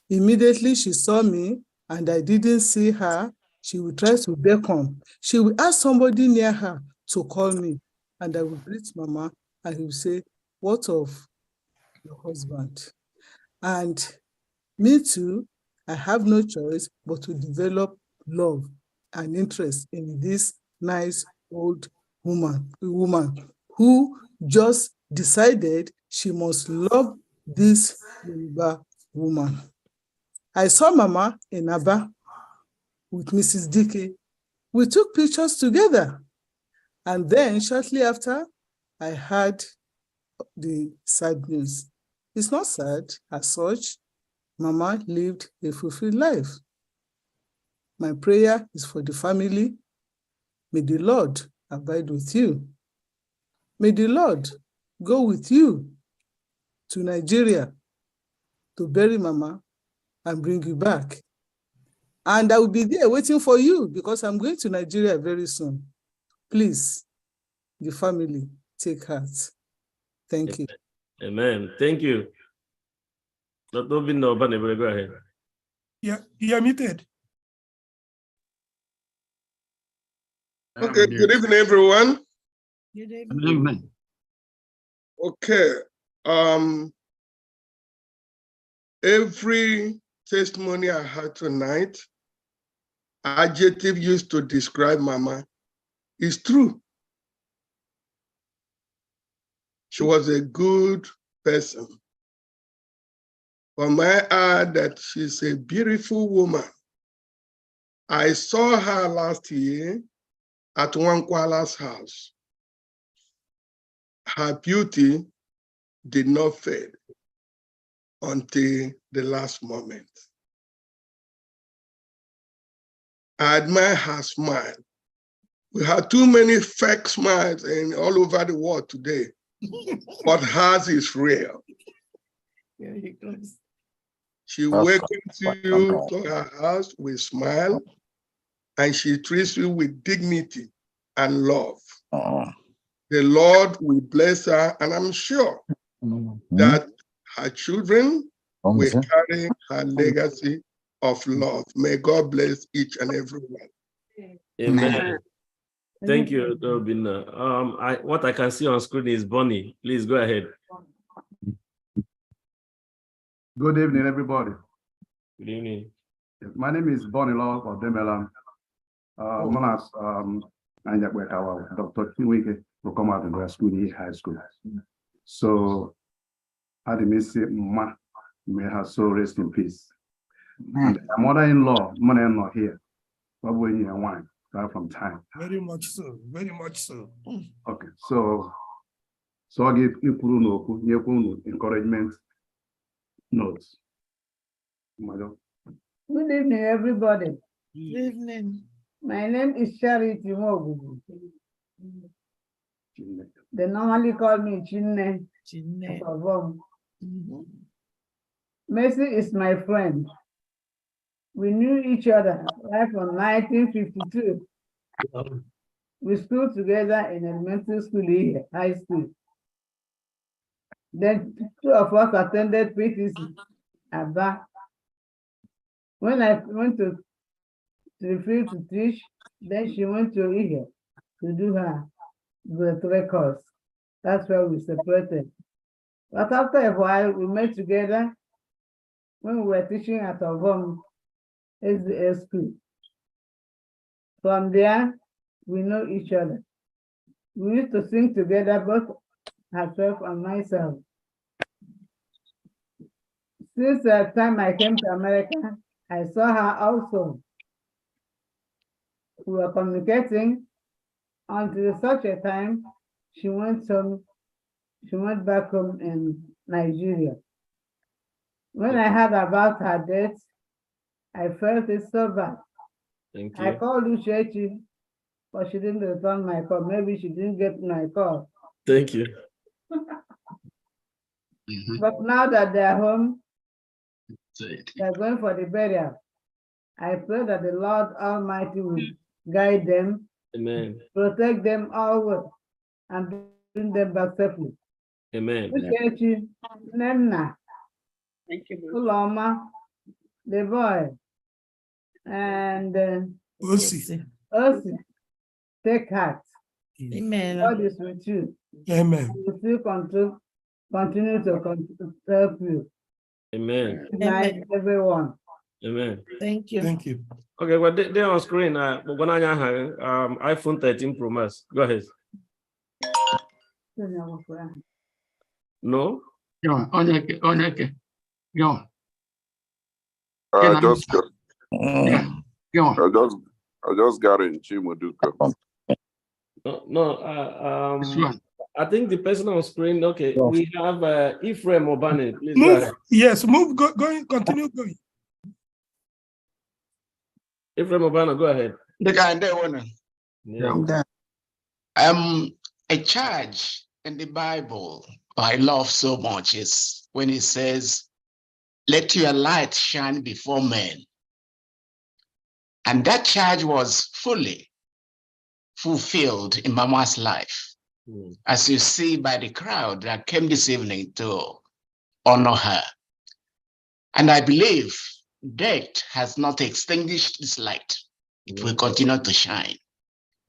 Speaker 16: immediately she saw me and I didn't see her, she would try to beckon. She would ask somebody near her to call me, and I would greet Mama and he would say, "What of your husband?" And me too, I have no choice but to develop love and interest in this nice old woman who just decided she must love this Yoruba woman. I saw Mama in Aba with Mrs. Dickey. We took pictures together. And then shortly after, I heard the sad news. It's not sad as such. Mama lived a fulfilled life. My prayer is for the family. May the Lord abide with you. May the Lord go with you to Nigeria to bury Mama and bring you back. And I will be there waiting for you because I'm going to Nigeria very soon. Please, the family, take heart. Thank you.
Speaker 3: Amen. Thank you. Dr. Obinna Obanebere, go ahead.
Speaker 12: Yeah, you're muted.
Speaker 21: Okay, good evening, everyone.
Speaker 18: Good
Speaker 19: evening.
Speaker 21: Okay. Every testimony I had tonight, adjective used to describe Mama is true. She was a good person. But may I add that she's a beautiful woman. I saw her last year at Wankwala's house. Her beauty did not fade until the last moment. I admire her smile. We have too many fake smiles all over the world today, but hers is real. She welcomes you to her house with smile, and she treats you with dignity and love. The Lord will bless her, and I'm sure that her children will carry her legacy of love. May God bless each and every one.
Speaker 3: Amen. Thank you, Dr. Obinna. What I can see on screen is Bonnie. Please go ahead.
Speaker 24: Good evening, everybody.
Speaker 3: Good evening.
Speaker 24: My name is Bonnie Law of Demelam. Known as Dr. Kinwike will come out in grad school, high school. So, I didn't say, Ma, may her soul rest in peace. And my mother-in-law here, probably in wine, right from time.
Speaker 12: Very much so, very much so.
Speaker 24: Okay, so I give you encouragement notes. Madam.
Speaker 25: Good evening, everybody.
Speaker 18: Good evening.
Speaker 25: My name is Charity Mogubu. They normally call me Chinne. Mercy is my friend. We knew each other right from 1952. We schooled together in elementary school here, high school. Then 2 of us attended PTC, Aba. When I went to the field to teach, then she went to Ihe to do her the 3 course. That's where we separated. But after a while, we met together when we were teaching at Ovom SDA school. From there, we know each other. We used to sing together, both herself and myself. Since the time I came to America, I saw her also. We were communicating until such a time she went home. She went back home in Nigeria. When I heard about her death, I felt it so bad.
Speaker 3: Thank you.
Speaker 25: I called Uchechi, but she didn't return my call. Maybe she didn't get my call.
Speaker 3: Thank you.
Speaker 25: But now that they're home, they're going for the burial. I pray that the Lord Almighty will guide them,
Speaker 3: Amen.
Speaker 25: protect them always, and bring them back safely.
Speaker 3: Amen.
Speaker 25: Uchechi, Nenna, Uloma, the boy, and
Speaker 12: Osi.
Speaker 25: Osi, take heart.
Speaker 1: Amen.
Speaker 25: God is with you.
Speaker 12: Amen.
Speaker 25: We still continue to help you.
Speaker 3: Amen.
Speaker 25: Good night, everyone.
Speaker 3: Amen.
Speaker 1: Thank you.
Speaker 12: Thank you.
Speaker 3: Okay, well, they're on screen. iPhone 13 Pro Max. Go ahead. No?
Speaker 19: John, Onyeke. John.
Speaker 4: I just got in Chimaduka.
Speaker 3: No, I think the person on screen, okay, we have Ephraim Obane. Please go
Speaker 12: Move,
Speaker 3: ahead.
Speaker 12: yes, move, going, continue going.
Speaker 3: Ephraim Obane, go ahead.
Speaker 6: The guy there, one.
Speaker 3: Yeah.
Speaker 6: A charge in the Bible I love so much is when it says, "Let your light shine before men." And that charge was fully fulfilled in Mama's life, as you see by the crowd that came this evening to honor her. And I believe death has not extinguished this light. It will continue to shine.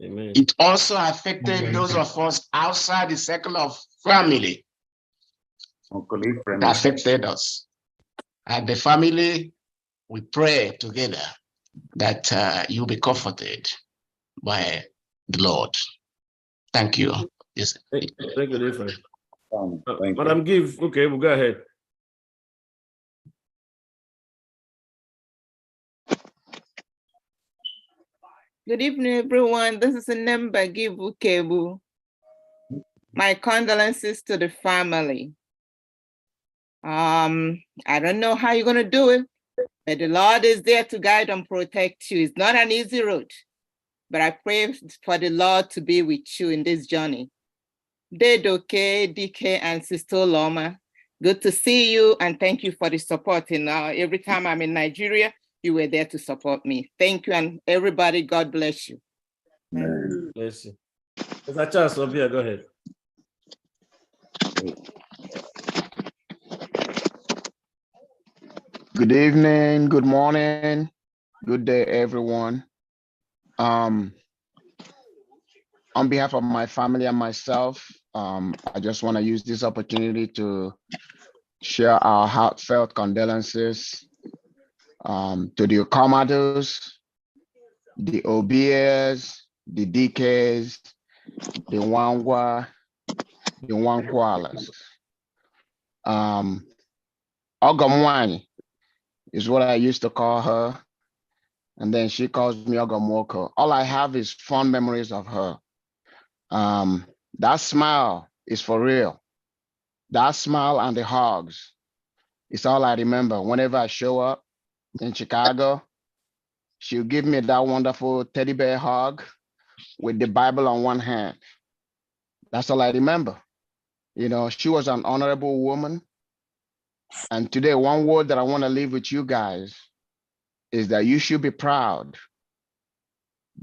Speaker 3: Amen.
Speaker 6: It also affected those of us outside the circle of family. It affected us. At the family, we pray together that you'll be comforted by the Lord. Thank you. Yes.
Speaker 3: Thank you, Ephraim. Madam Give, okay, we'll go ahead.
Speaker 7: Good evening, everyone. This is Nemba Givu Kebu. My condolences to the family. I don't know how you're going to do it, but the Lord is there to guide and protect you. It's not an easy road, but I pray for the Lord to be with you in this journey. Dedoke, DK, and Sister Loma, good to see you, and thank you for the support. Every time I'm in Nigeria, you were there to support me. Thank you, and everybody, God bless you.
Speaker 3: Bless you. There's a chance, Sophia, go ahead.
Speaker 17: Good evening, good morning, good day, everyone. On behalf of my family and myself, I just want to use this opportunity to share our heartfelt condolences to the Okamados, the Obias, the DKs, the Wangwa, the Wankwalas. Ogamwani is what I used to call her. And then she calls me Ogamwoko. All I have is fond memories of her. That smile is for real. That smile and the hugs is all I remember. Whenever I show up in Chicago, she'll give me that wonderful teddy bear hug with the Bible on one hand. That's all I remember. You know, she was an honorable woman. And today, one word that I want to leave with you guys is that you should be proud,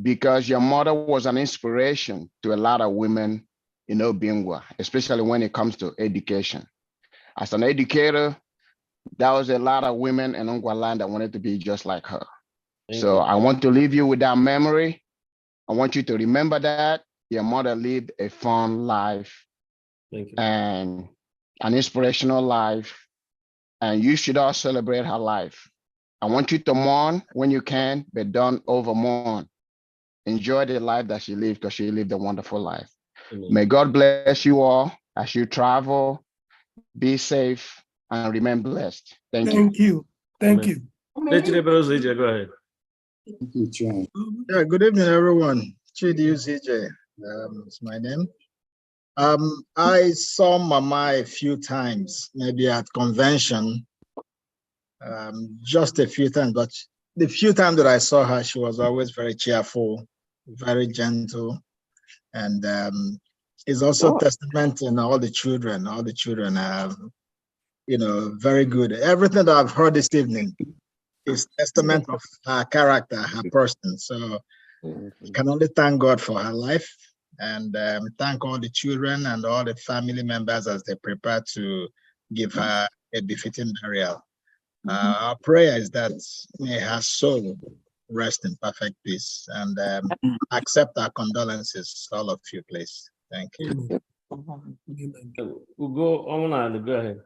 Speaker 17: because your mother was an inspiration to a lot of women in Obingwa, especially when it comes to education. As an educator, there was a lot of women in Ongwaland that wanted to be just like her. So I want to leave you with that memory. I want you to remember that your mother lived a fun life and an inspirational life, and you should all celebrate her life. I want you to mourn when you can, but don't over mourn. Enjoy the life that she lived, because she lived a wonderful life. May God bless you all as you travel. Be safe and remain blessed. Thank you.
Speaker 12: Thank you. Thank you.
Speaker 3: Go ahead.
Speaker 8: Yeah, good evening, everyone. Chidi CJ is my name. I saw Mama a few times, maybe at convention, just a few times, but the few times that I saw her, she was always very cheerful, very gentle, and it's also testament in all the children. All the children have, very good. Everything that I've heard this evening is testament of her character, her person. So I can only thank God for her life, and thank all the children and all the family members as they prepare to give her a befitting burial. Our prayer is that may her soul rest in perfect peace, and accept our condolences, all of you, please. Thank you.
Speaker 3: We'll go on and go ahead.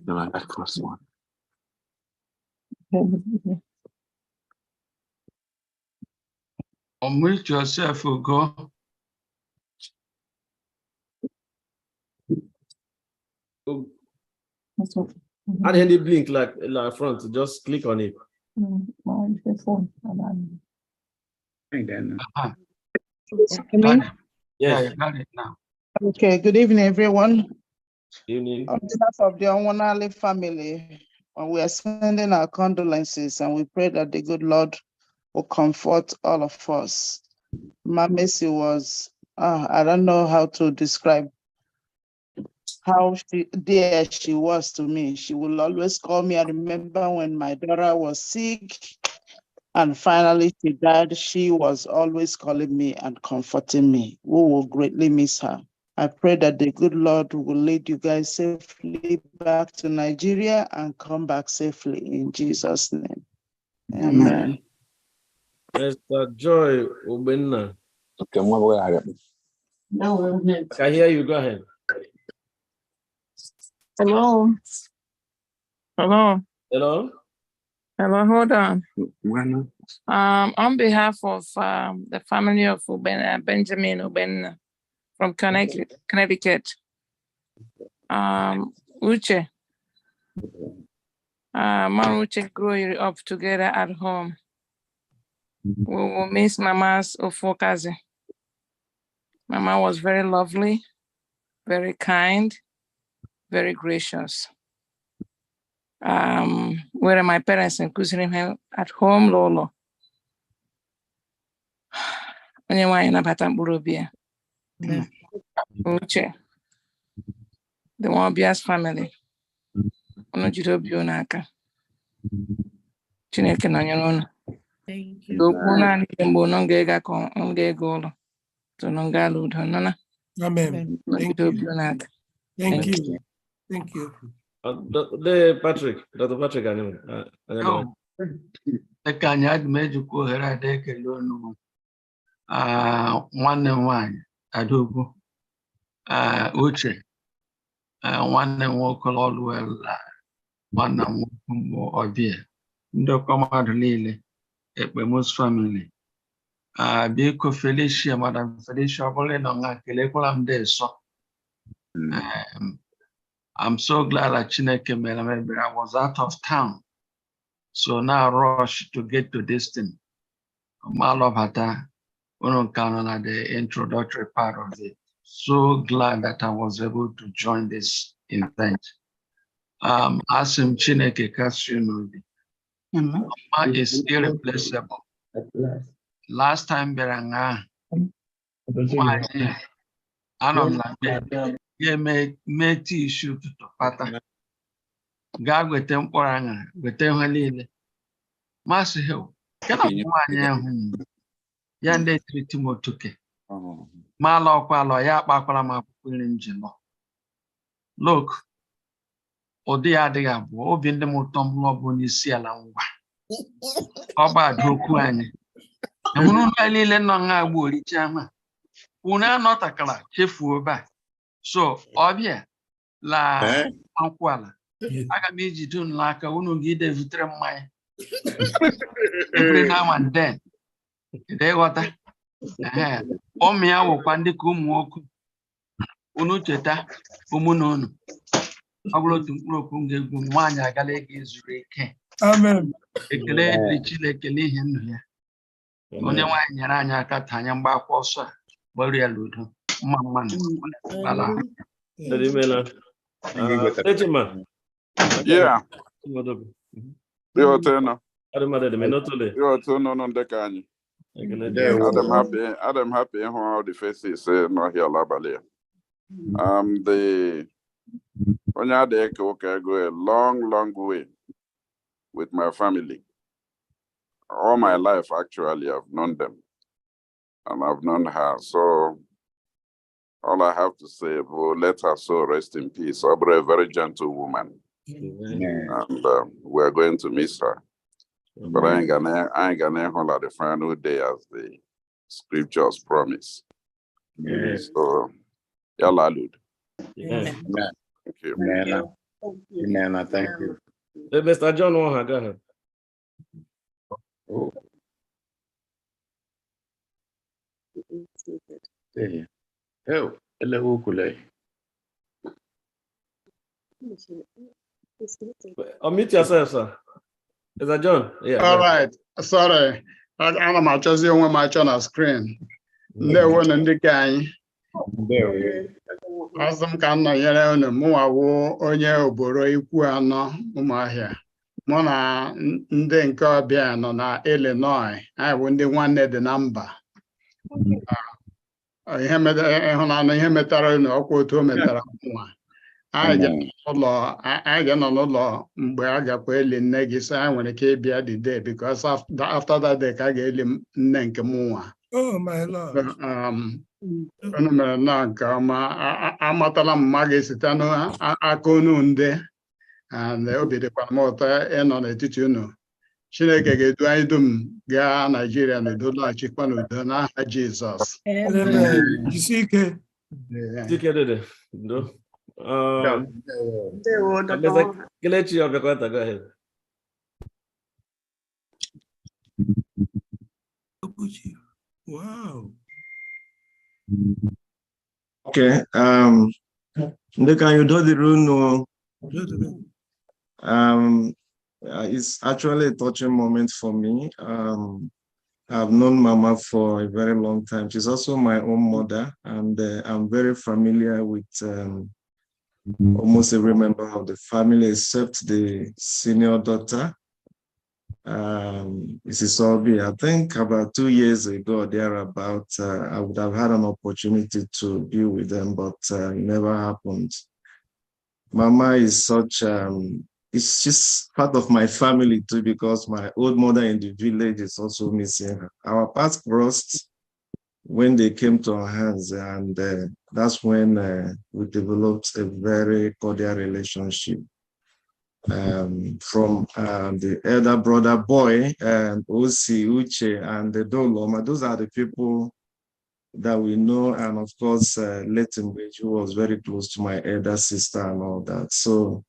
Speaker 2: That first one.
Speaker 19: Unmute yourself, Ugo.
Speaker 3: How the hell blink like front? Just click on it.
Speaker 19: Yeah, you got it now.
Speaker 16: Okay, good evening, everyone.
Speaker 3: Evening.
Speaker 16: On behalf of the Onwanale family, we are sending our condolences, and we pray that the good Lord will comfort all of us. My Mercy was, I don't know how to describe how dear she was to me. She will always call me. I remember when my daughter was sick and finally she died, she was always calling me and comforting me. We will greatly miss her. I pray that the good Lord will lead you guys safely back to Nigeria and come back safely in Jesus' name. Amen.
Speaker 3: Mr. Joy Obenna. I hear you. Go ahead.
Speaker 10: Hello. Hello.
Speaker 3: Hello.
Speaker 10: Hello, hold on. On behalf of the family of Benjamin Ubenna from Connecticut, Uche, Mama Uche grew up together at home. We will miss Mama's Ofokazi. Mama was very lovely, very kind, very gracious. Where my parents including him at home, Lolo. Uche, the Wabias family.
Speaker 1: Thank
Speaker 12: Amen. Thank you. Thank you. Thank you.
Speaker 3: Dr. Patrick,
Speaker 19: Oh, the Kanyad Medical Herade Lono, one and one, Adobo, Uche, one and walk all well, one and walk or beer. No come out Lily, most family. Biko Felicia, Madam Felicia, Bolena, Kelekolam de so. I'm so glad that Chineke Melamebe, I was out of town. So now rush to get to this thing. Malovata, Unokanon, the introductory part of it. So glad that I was able to join this event. Asim Chineke Kasyunobi. Mama is irreplaceable. Last time Beranga, I don't like me issue to pata. God with them or with them little. Master Hill, can I Yande Timotuke? Ma lọ kwa lọ ya kpakwara m akwụkwọ nri m ji lọ. Look, ụdị ya adịghị abụọ. Obi ndị m ụtọ m lọ bụ n'isi ala ngwa. Ọ gbado okwu anyị. Enwere ụlọ niile nọ nga agba oricha ma. Unu anọtakara chefuo ebe a. So ọbịa la nkwụ ala. Aga m ejide unu n'aka unu ga-ide vutere mmanya. Every now and then. Ide ghọta. Ụmụ ya wụkwa ndị ka ụmụ nwoke. Unu cheta ụmụ na unu. Ọ bụrụ otu mkpụrụ okwu m ga-egwu nwaanyị agala ego ezuru ike.
Speaker 12: Amen.
Speaker 19: Ekele dịrị Chineke n'ihi ndụ ya. Onye nwaanyị nyere anyị aka ta anyị mgbakwa ọsọ a gbara ya n'udo. Mma
Speaker 4: Yeah. Adam happy how the faces no here labali. The Onyade Koka go a long way with my family. All my life, actually, I've known them and I've known her. So all I have to say, well, let her soul rest in peace. A very gentle woman. And we're going to miss her. But I ain't gonna hold her the final day as the scriptures promise. So, yalla lud. Thank you.
Speaker 5: Amen. Thank you.
Speaker 3: Mr. John Waha, go ahead.
Speaker 5: Oh. Hey. Oh, hello, Kule.
Speaker 3: Unmute yourself, sir. Is that John? Yeah.
Speaker 8: All right. Sorry. I'm not just the one my on screen. There one in the guy. Asam ka nọ nyere unu mụnwa wụ onye obodo ikwu anọ Ụmụahịa. Mụ na ndị nke ọbịa nọ na Illinois. Anyị bụ ndị nwanne dị na mba. Ihe metara unu ọkwa otu o metara mụnwa. Anyị ga-anọ n'ụlọ mgbe a gakwa eli nne gị sị anyị nwere ike ịbịa the day because after that day ka a ga-eli nne nke mụnwa.
Speaker 12: Oh my Lord.
Speaker 8: Unu mere na nke ọma amatala m mma ga-esite n'aka unu nde obi dịkwa m ụtọ ịnọ n'etiti unu. Chineke ga-edu anyị dum gaa Nigeria na udo laghachikwa n'udo n'aha Jizọs.
Speaker 3: Kelechi Obiakwata, go ahead.
Speaker 12: Wow.
Speaker 9: Okay. Can you do the rule? It's actually a touching moment for me. I've known Mama for a very long time. She's also my own mother, and I'm very familiar with almost every member of the family except the senior daughter. Mrs. Obi, I think about 2 years ago, thereabout, I would have had an opportunity to be with them, but it never happened. Mama is such, it's just part of my family too, because my old mother in the village is also missing her. Our paths crossed when they came to our hands, and that's when we developed a very cordial relationship. From the elder brother boy and Osi, Uche, and the Doloma, those are the people that we know, and of course, Letimwich, who was very close to my elder sister and all that. So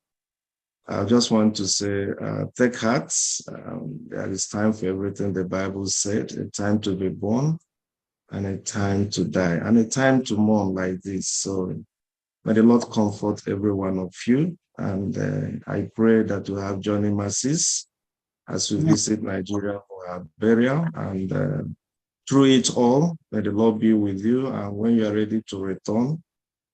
Speaker 9: I just want to say, take heart. There is time for everything the Bible said, a time to be born and a time to die, and a time to mourn like this. So may the Lord comfort every one of you. And I pray that we have journey mercies as we visit Nigeria for our burial. And through it all, may the Lord be with you. And when you are ready to return,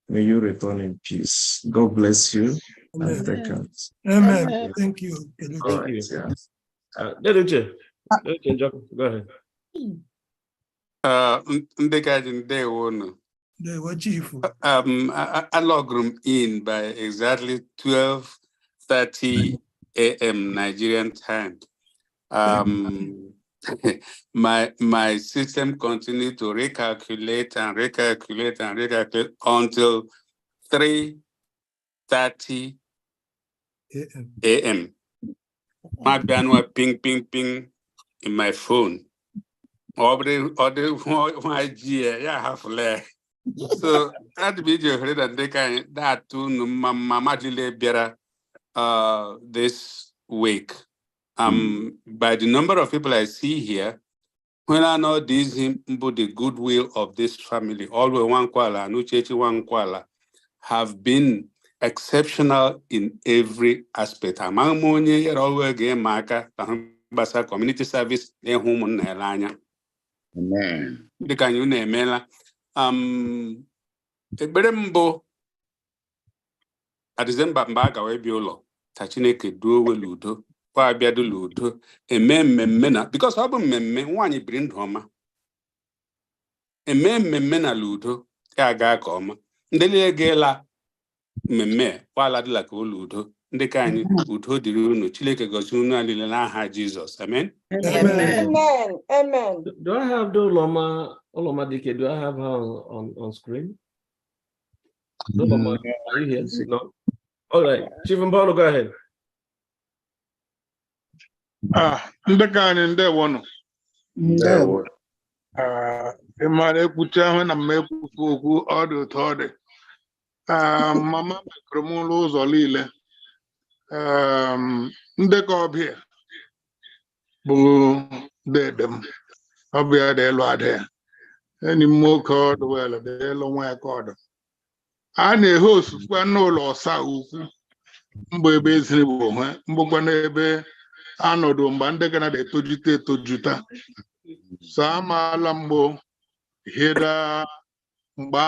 Speaker 9: may you return in peace. God bless you.
Speaker 12: Amen.
Speaker 9: And take care.
Speaker 12: Amen. Thank you.
Speaker 9: All right, yeah.
Speaker 3: Go ahead.
Speaker 11: I logged in by exactly 12:30 a.m. Nigerian time. my system continued to recalculate until 3:30 a.m. My band was ping in my phone. So that video heard that they can that to Mama Biara this week. By the number of people I see here, when I know this the goodwill of this family, always one kwala, Nuchechi one kwala, have been exceptional in every aspect. Among money, always game marker, basa community service, their home on Elanya.
Speaker 2: Amen.
Speaker 11: The can you name Mela? Eberembo December mbaga webiolo, Tachineke duo ludo, kwa biadu ludo, mena, because I one bring homa. Mena ludo, ga koma, ndele gela wala de la ludo, ndekani, udo diruno, chileke gosuna lila Jesus. Amen.
Speaker 18: Amen. Amen.
Speaker 3: Do I have Oloma Dike? Do I have her on screen? Oloma, are you here? No. All right, Chief Mbalo, go ahead.
Speaker 21: Ndị ka anyị ndewo nọ. Ị mara ekwucha ahụ na mma ekwufu okwu ọ dị ụtọ ọ dị. Mama mekọrọ m ụlọ ụzọ niile. Ndị ka ọbịa bụ dede m. Ọbịa dị elu adị ya. Enyi m nwoke ọdụ wele dị elu nwa ya ka ọdụ. A na-ehe osukwa n'ụlọ ọsa ukwu mgbe ebe eziri bụ onwe mgbụkwa n'ebe anọdụ mgbe ndị Canada etojuta so amaala mgbo heda mgba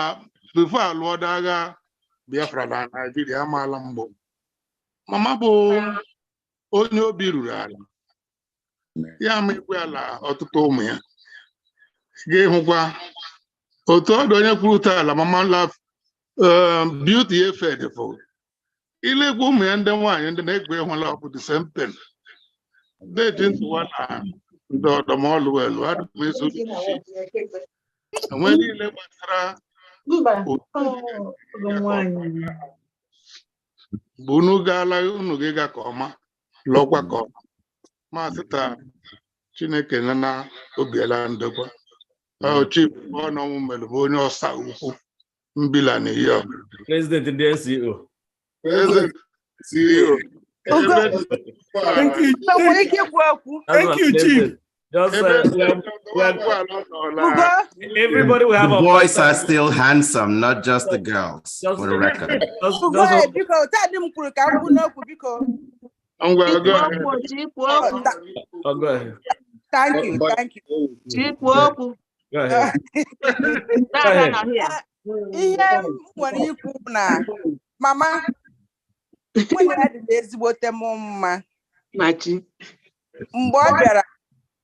Speaker 21: bifo alụọ agha Biafra na Nigeria amaala mgbo mama bụ onye obi ruru ala ya ma ikwe ala ọtụtụ ụmụ ya ga-ehụkwa otu ọdụ onye kwuru taa ala mama love beauty effect for ilekwa ụmụ ya ndị nwaanyị ndị na-ekwe ịhụla ọ bụ the same thing they didn't want ndị ọdọmọlụ elu adịghị ezo enwe niile gbasara bụ unu gaala unu gị ga ka ọma lọkwa ka ọma maazị taa Chineke na obiela ndokwa chief ọnọnwụ mere bụ onye ọsa ukwu mbila na iyo
Speaker 3: President and the CEO.
Speaker 21: President CEO.
Speaker 12: Thank you, Chief.
Speaker 3: Just everybody will have
Speaker 13: the boys are still handsome, not just the girls. For the record.
Speaker 16: Go ahead. Thank you.
Speaker 3: Go ahead.
Speaker 16: Ihe nwere ikwu na mama nwunye ya dị ezigbote m mma mgbe ọ bịara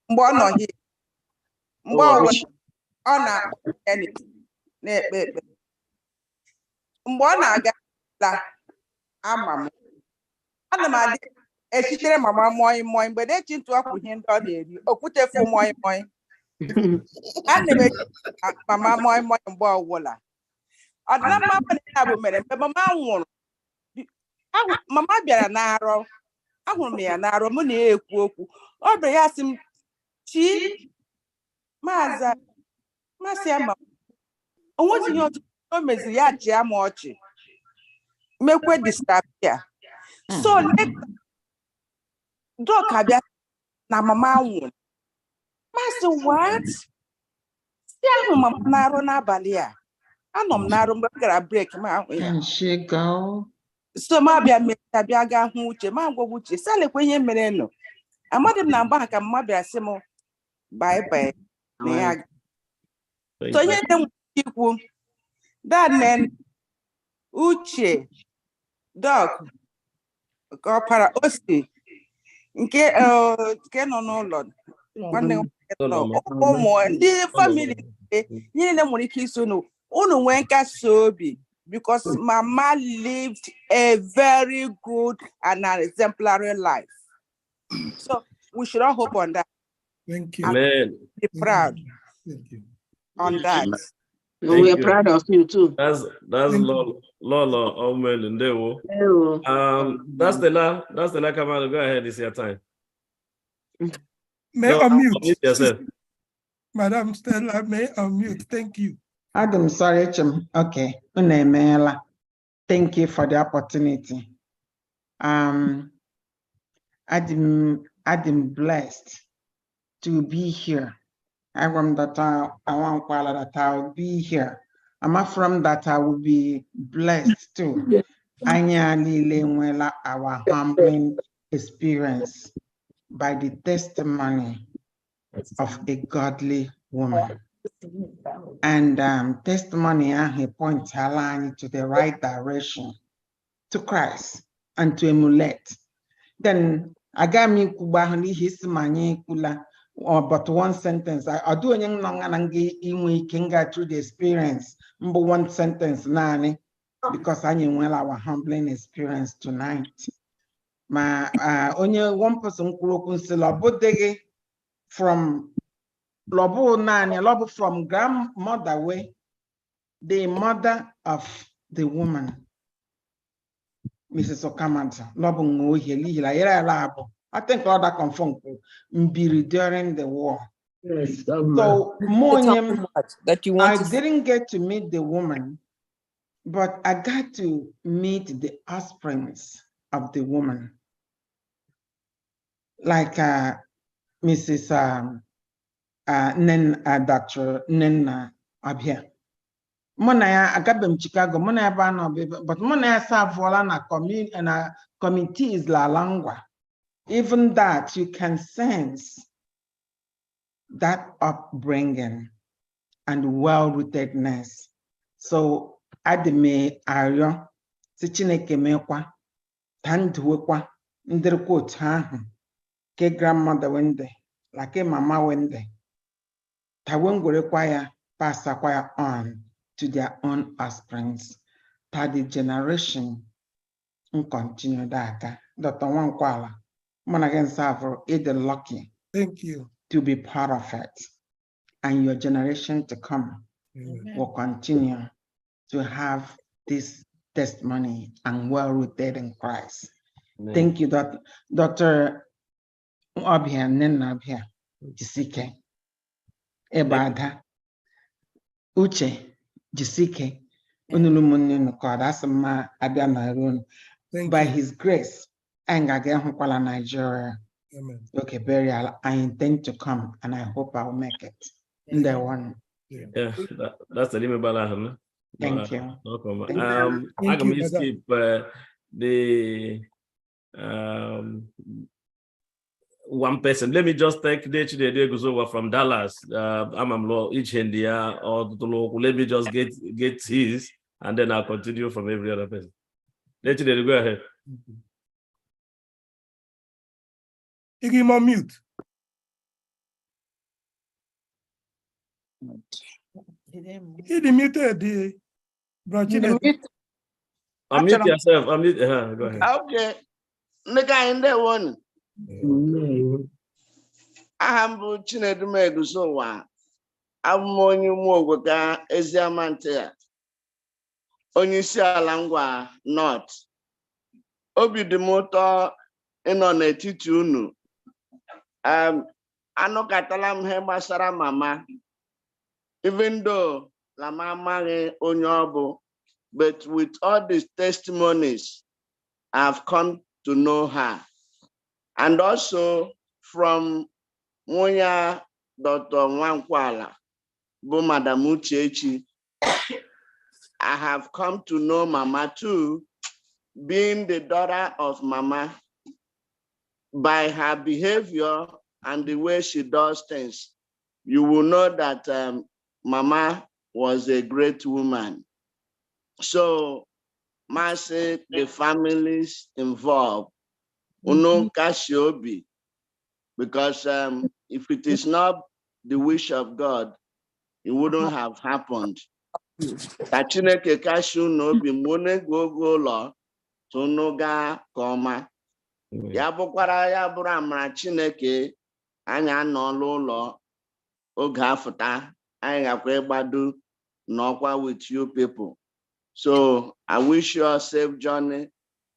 Speaker 16: mgbe ọ nọghị mgbe ọ na-ekpe ekpe mgbe ọ na-aga la ama m ana m adị echitere mama moi moi mgbe na-echi ntụ ọkwụ ihe ndị ọ na-eri okwutefu moi moi ana m mama moi moi mgbe ọwụla ọdịna mma ya bụ mere mgbe mama nwụrụ mama bịara n'arọ ahụrụ m ya n'arọ mụ na-ekwu okwu ọ bịara ya sị m chi masị ya ma onweghị ihe ọtụtụ o meziri ya chịa m ọchị mekwe distrapia so dọk abịa na mama nwụrụ masị what si ahụ mama n'arọ n'abalị a anọ m n'arụ mgbe m gara brek ma ahụ ya so ma bịa bịa gaa hụ Uche ma gwagwa Uche salekwa ihe mere nọ amadị m na mgba ha ka mma bịa sị m bye na ya so ihe dị nwere ikwu danen Uche dọk ọpara osi nke nọ n'ụlọ nwanne ụmụ ndị famili niile nwere ike iso unu nwee nkasi obi because mama lived a very good and an exemplary life. So we should all hope on that.
Speaker 12: Thank you.
Speaker 3: Amen.
Speaker 7: Be proud
Speaker 12: Thank you.
Speaker 7: on that.
Speaker 14: We're proud of you too.
Speaker 3: That's Lola Omen and Dewo. That's the la Kamala. Go ahead, it's your time.
Speaker 12: May unmute
Speaker 3: yourself.
Speaker 12: Madam Stella, may unmute. Thank you.
Speaker 15: Adam, sorry, Chim. Okay. Unemela. Thank you for the opportunity. I'm blessed to be here. I want that I want that I'll be here. I'm affirm that I will be blessed too. Our humbling experience by the testimony of a godly woman. And testimony he points her line to the right direction, to Christ, and to emulate. Then agami kubahani his mani kula but one sentence. I do anything long and we can get through the experience. But one sentence nani because I knew well our humbling experience tonight. Ma only one person from Lobo Nani, Lobo from grandmother way, the mother of the woman, Mrs. Okamanta, Lobo Nguhili, Labo. I think all that confirmed during the war.
Speaker 14: Yes,
Speaker 15: so Monium, I didn't get to meet the woman, but I got to meet the offsprings of the woman. Like Mrs. Dr. Nena Abia. Monaya Agabem Chicago, Monaya Bano, but Monaya Savola and a committee is La Langua. Even that you can sense that upbringing and well-rootedness. So Adime Ario, Sichineke Mekwa, Tanduekwa, Nderko Tahu, Ke grandmother wende, like mama wende. Tawon go require pass acquire on to their own offsprings. The generation and continue that. Dr. Wankwala, Monagan Savo, is lucky.
Speaker 12: Thank you.
Speaker 15: To be part of it. And your generation to come will continue to have this testimony and well-rooted in Christ. Amen. Thank you, Dr. Obia Nenabia, Jisike, Ebada, Uche, Jisike, Unulumuninu Kodasama Abiamarun. By his grace, and again, Nigeria.
Speaker 12: Amen.
Speaker 15: Okay, burial. I intend to come, and I hope I'll make it. In the one.
Speaker 3: Yeah, that's the limit bala.
Speaker 15: Thank you.
Speaker 3: No comment.
Speaker 15: Thank
Speaker 3: I'm
Speaker 15: you,
Speaker 3: gonna skip the one person. Let me just take the Guzowa from Dallas. I'm law each India or the local. Let me just get his, and then I'll continue from every other person. Let you go ahead.
Speaker 12: Iggy on mute. He muted the
Speaker 3: Unmute yourself. Unmute. Go ahead.
Speaker 14: Okay. Nigga in there one. Ahambu Chinedume Gusowa. Amoni Mogoga Eziamantea. Onisia Langwa North. Obi the motor in on a titunu. Ano katalam hema sara mama. Even though la mama onyobo, but with all these testimonies, I've come to know her. And also from Moya Dr. Wankwala, Bo Madam Uchechi, I have come to know Mama too, being the daughter of Mama. By her behavior and the way she does things, you will know that Mama was a great woman. So, Mercy, the families involved, Uno Kashiobi, because if it is not the wish of God, it wouldn't have happened. Tachineke Kashu no be mone go law to no ga koma. Ya bukwara ya bura amara Chineke anyị anọọla ụlọ oge afụta anyị gakwa ịgbado n'ọkwa with you people. So I wish you a safe journey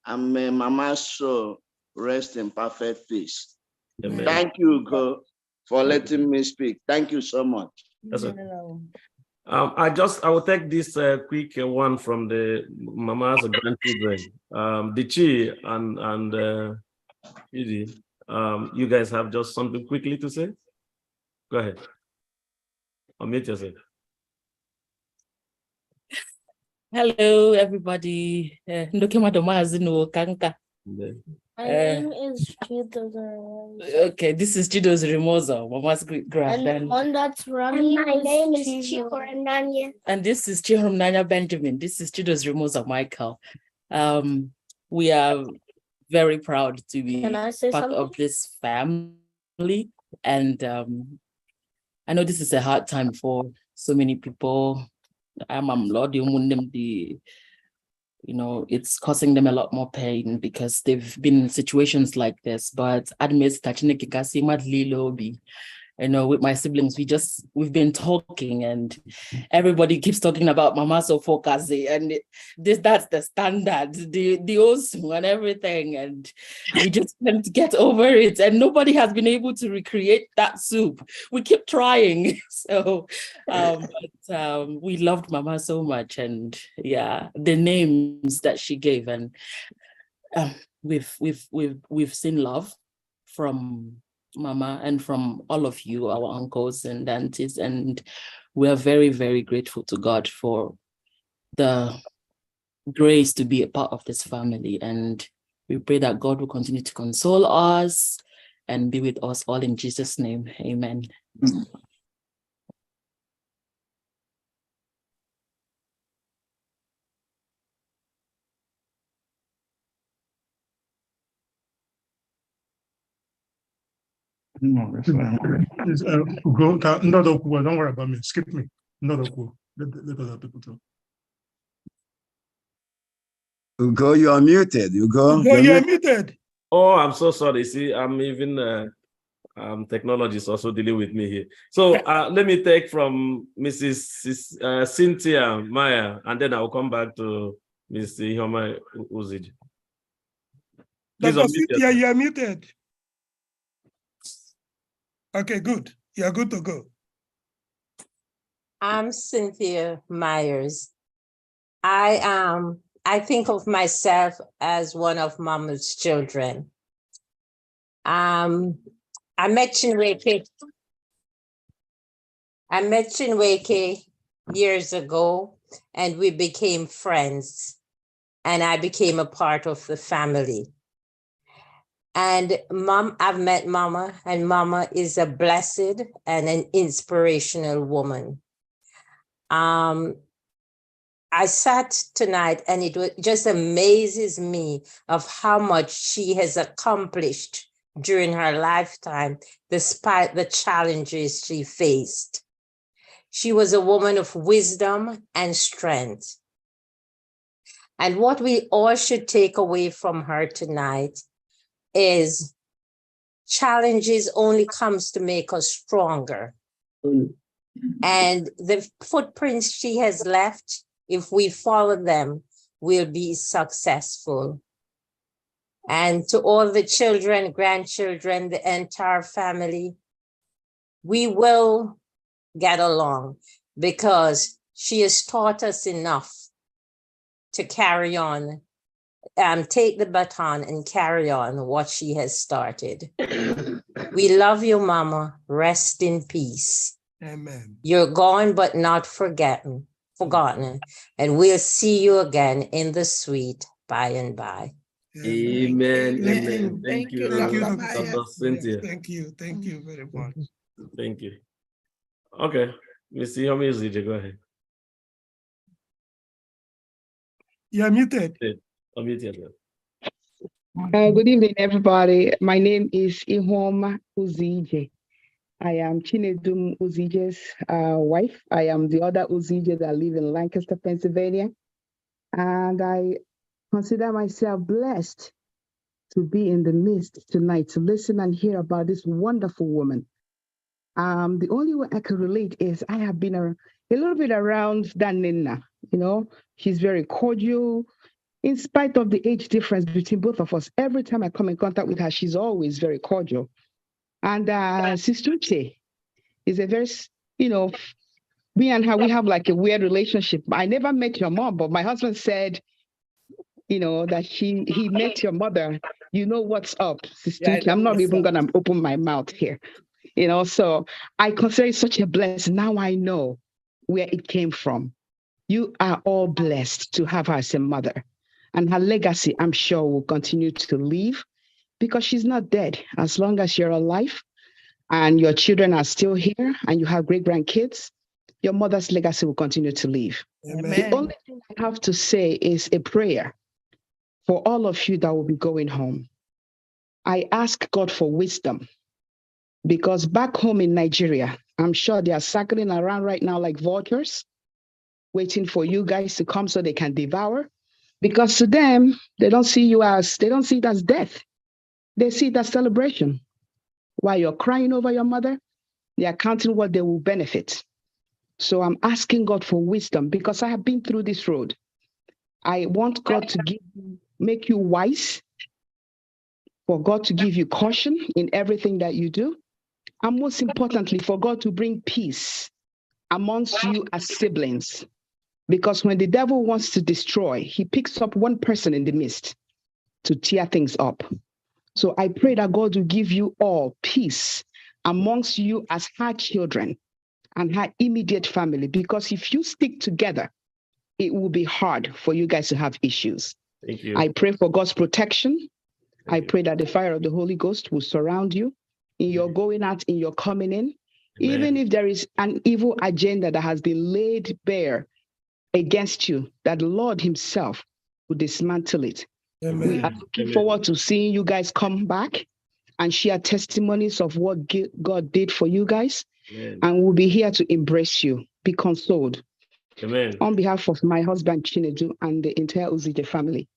Speaker 14: and may Mama's soul rest in perfect peace.
Speaker 3: Amen.
Speaker 14: Thank you, Ugo, for letting me speak. Thank you so much.
Speaker 3: That's okay. I will take this quick one from the Mama's grandchildren. Dichi and Edie, you guys have just something quickly to say? Go ahead. Unmute yourself.
Speaker 20: Hello, everybody.
Speaker 22: My name is Chido's.
Speaker 20: Okay, this is Chido's Remoza, Mama's great grand.
Speaker 22: And that's Rami. My name is Chihorananya.
Speaker 20: And this is Chihorananya Benjamin. This is Chido's Remoza Michael. We are very proud to be part of this family. And I know this is a hard time for so many people. It's causing them a lot more pain because they've been in situations like this. But with my siblings, we've been talking, and everybody keeps talking about Mama Sofokazi, and that's the standard, the Osu and everything, and we just can't get over it. And nobody has been able to recreate that soup. We keep trying. So, but we loved Mama so much, and yeah, the names that she gave, and we've seen love from Mama and from all of you, our uncles and aunties, and we are very, very grateful to God for the grace to be a part of this family. And we pray that God will continue to console us and be with us all in Jesus' name. Amen.
Speaker 12: No, that's fine. Don't worry about me. Skip me. Let other people talk.
Speaker 13: Ugo, you are muted. Ugo,
Speaker 12: you are muted.
Speaker 3: Oh, I'm so sorry. See, I'm even technology is also dealing with me here. So let me take from Mrs. Cynthia Maya, and then I'll come back to Ms. Ihoma Uziji.
Speaker 12: Dr. Cynthia, you are muted. Okay, good. You're good to go.
Speaker 23: I'm Cynthia Myers. I think of myself as one of Mama's children. I met Chinweke years ago, and we became friends, and I became a part of the family. And I've met Mama, and Mama is a blessed and an inspirational woman. I sat tonight, and it just amazes me of how much she has accomplished during her lifetime, despite the challenges she faced. She was a woman of wisdom and strength. And what we all should take away from her tonight is challenges only comes to make us stronger. And the footprints she has left, if we follow them, we'll be successful. And to all the children, grandchildren, the entire family, we will get along because she has taught us enough to carry on, take the baton and carry on what she has started. We love you, Mama. Rest in peace.
Speaker 12: Amen.
Speaker 23: You're gone, but not forgotten. And we'll see you again in the suite by and by.
Speaker 3: Amen. Amen. Thank you, Dr. Cynthia.
Speaker 12: Thank you very much.
Speaker 3: Thank you. Okay, Ms. Ihoma Uziji, go ahead.
Speaker 12: You're muted.
Speaker 3: Unmute yourself.
Speaker 24: Good evening, everybody. My name is Ihoma Uziji. I am Chinedum Uzije's wife. I am the other Uzije that live in Lancaster, Pennsylvania. And I consider myself blessed to be in the midst tonight, to listen and hear about this wonderful woman. The only way I can relate is I have been a little bit around Danina. You know, she's very cordial. In spite of the age difference between both of us, every time I come in contact with her, she's always very cordial. And Sister Uche is a very, you know, me and her, we have like a weird relationship. I never met your mom, but my husband said, you know, that he met your mother. You know what's up, Sister Uche. I'm not even gonna open my mouth here. You know, so I consider it such a blessing. Now I know where it came from. You are all blessed to have her as a mother. And her legacy, I'm sure, will continue to live because she's not dead. As long as you're alive and your children are still here and you have great-grandkids, your mother's legacy will continue to live.
Speaker 12: Amen.
Speaker 24: The only thing I have to say is a prayer for all of you that will be going home. I ask God for wisdom because back home in Nigeria, I'm sure they are circling around right now like vultures, waiting for you guys to come so they can devour. Because to them, they don't see it as death. They see it as celebration. While you're crying over your mother, they are counting what they will benefit. So I'm asking God for wisdom because I have been through this road. I want God to make you wise, for God to give you caution in everything that you do, and most importantly, for God to bring peace amongst you as siblings. Because when the devil wants to destroy, he picks up one person in the midst to tear things up. So I pray that God will give you all peace amongst you as her children and her immediate family. Because if you stick together, it will be hard for you guys to have issues.
Speaker 3: Thank you.
Speaker 24: I pray for God's protection. I pray that the fire of the Holy Ghost will surround you in your going out, in your coming in. Amen. Even if there is an evil agenda that has been laid bare against you, that the Lord himself will dismantle it. Amen. We are looking forward to seeing you guys come back and share testimonies of what God did for you guys. Amen. And we'll be here to embrace you. Be consoled.
Speaker 3: Amen.
Speaker 24: On behalf of my husband Chinedu and the entire Uzije family,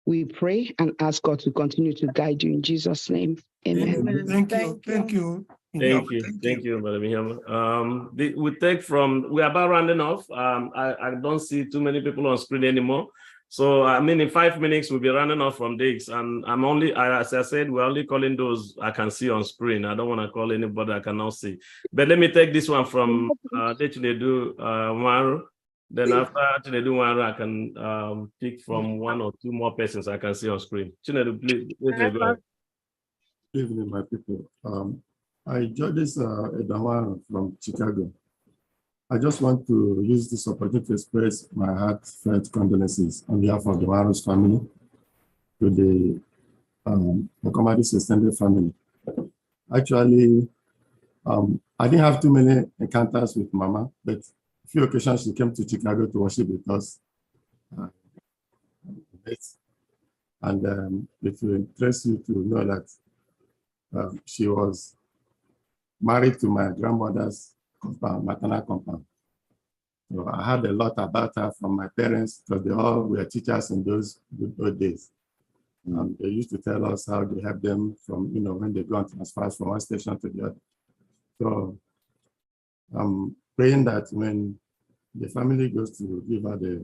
Speaker 24: we pray and ask God to continue to guide you in Jesus' name. Amen.
Speaker 12: Amen. Thank you.
Speaker 3: Thank you, Brother Mihama. We're about rounding off. I don't see too many people on screen anymore. So, I mean, in 5 minutes, we'll be running off from this. And I'm only, as I said, we're only calling those I can see on screen. I don't want to call anybody I cannot see. But let me take this one from Chinedu Nwaru. Then after Chinedu Nwaru, I can pick from one or two more persons I can see on screen. Chinedu, please go ahead.
Speaker 1: Good evening, my people. I joined this Edawan from Chicago. I just want to use this opportunity to express my heartfelt condolences on behalf of the Warus family to the Mokomadis extended family. Actually, I didn't have too many encounters with Mama, but a few occasions she came to Chicago to worship with us. And it will interest you to know that she was married to my grandmother's compound, maternal compound. So I heard a lot about her from my parents because they all were teachers in those good days. They used to tell us how they help them from, when they go on transfers from one station to the other. So I'm praying that when the family goes to give her the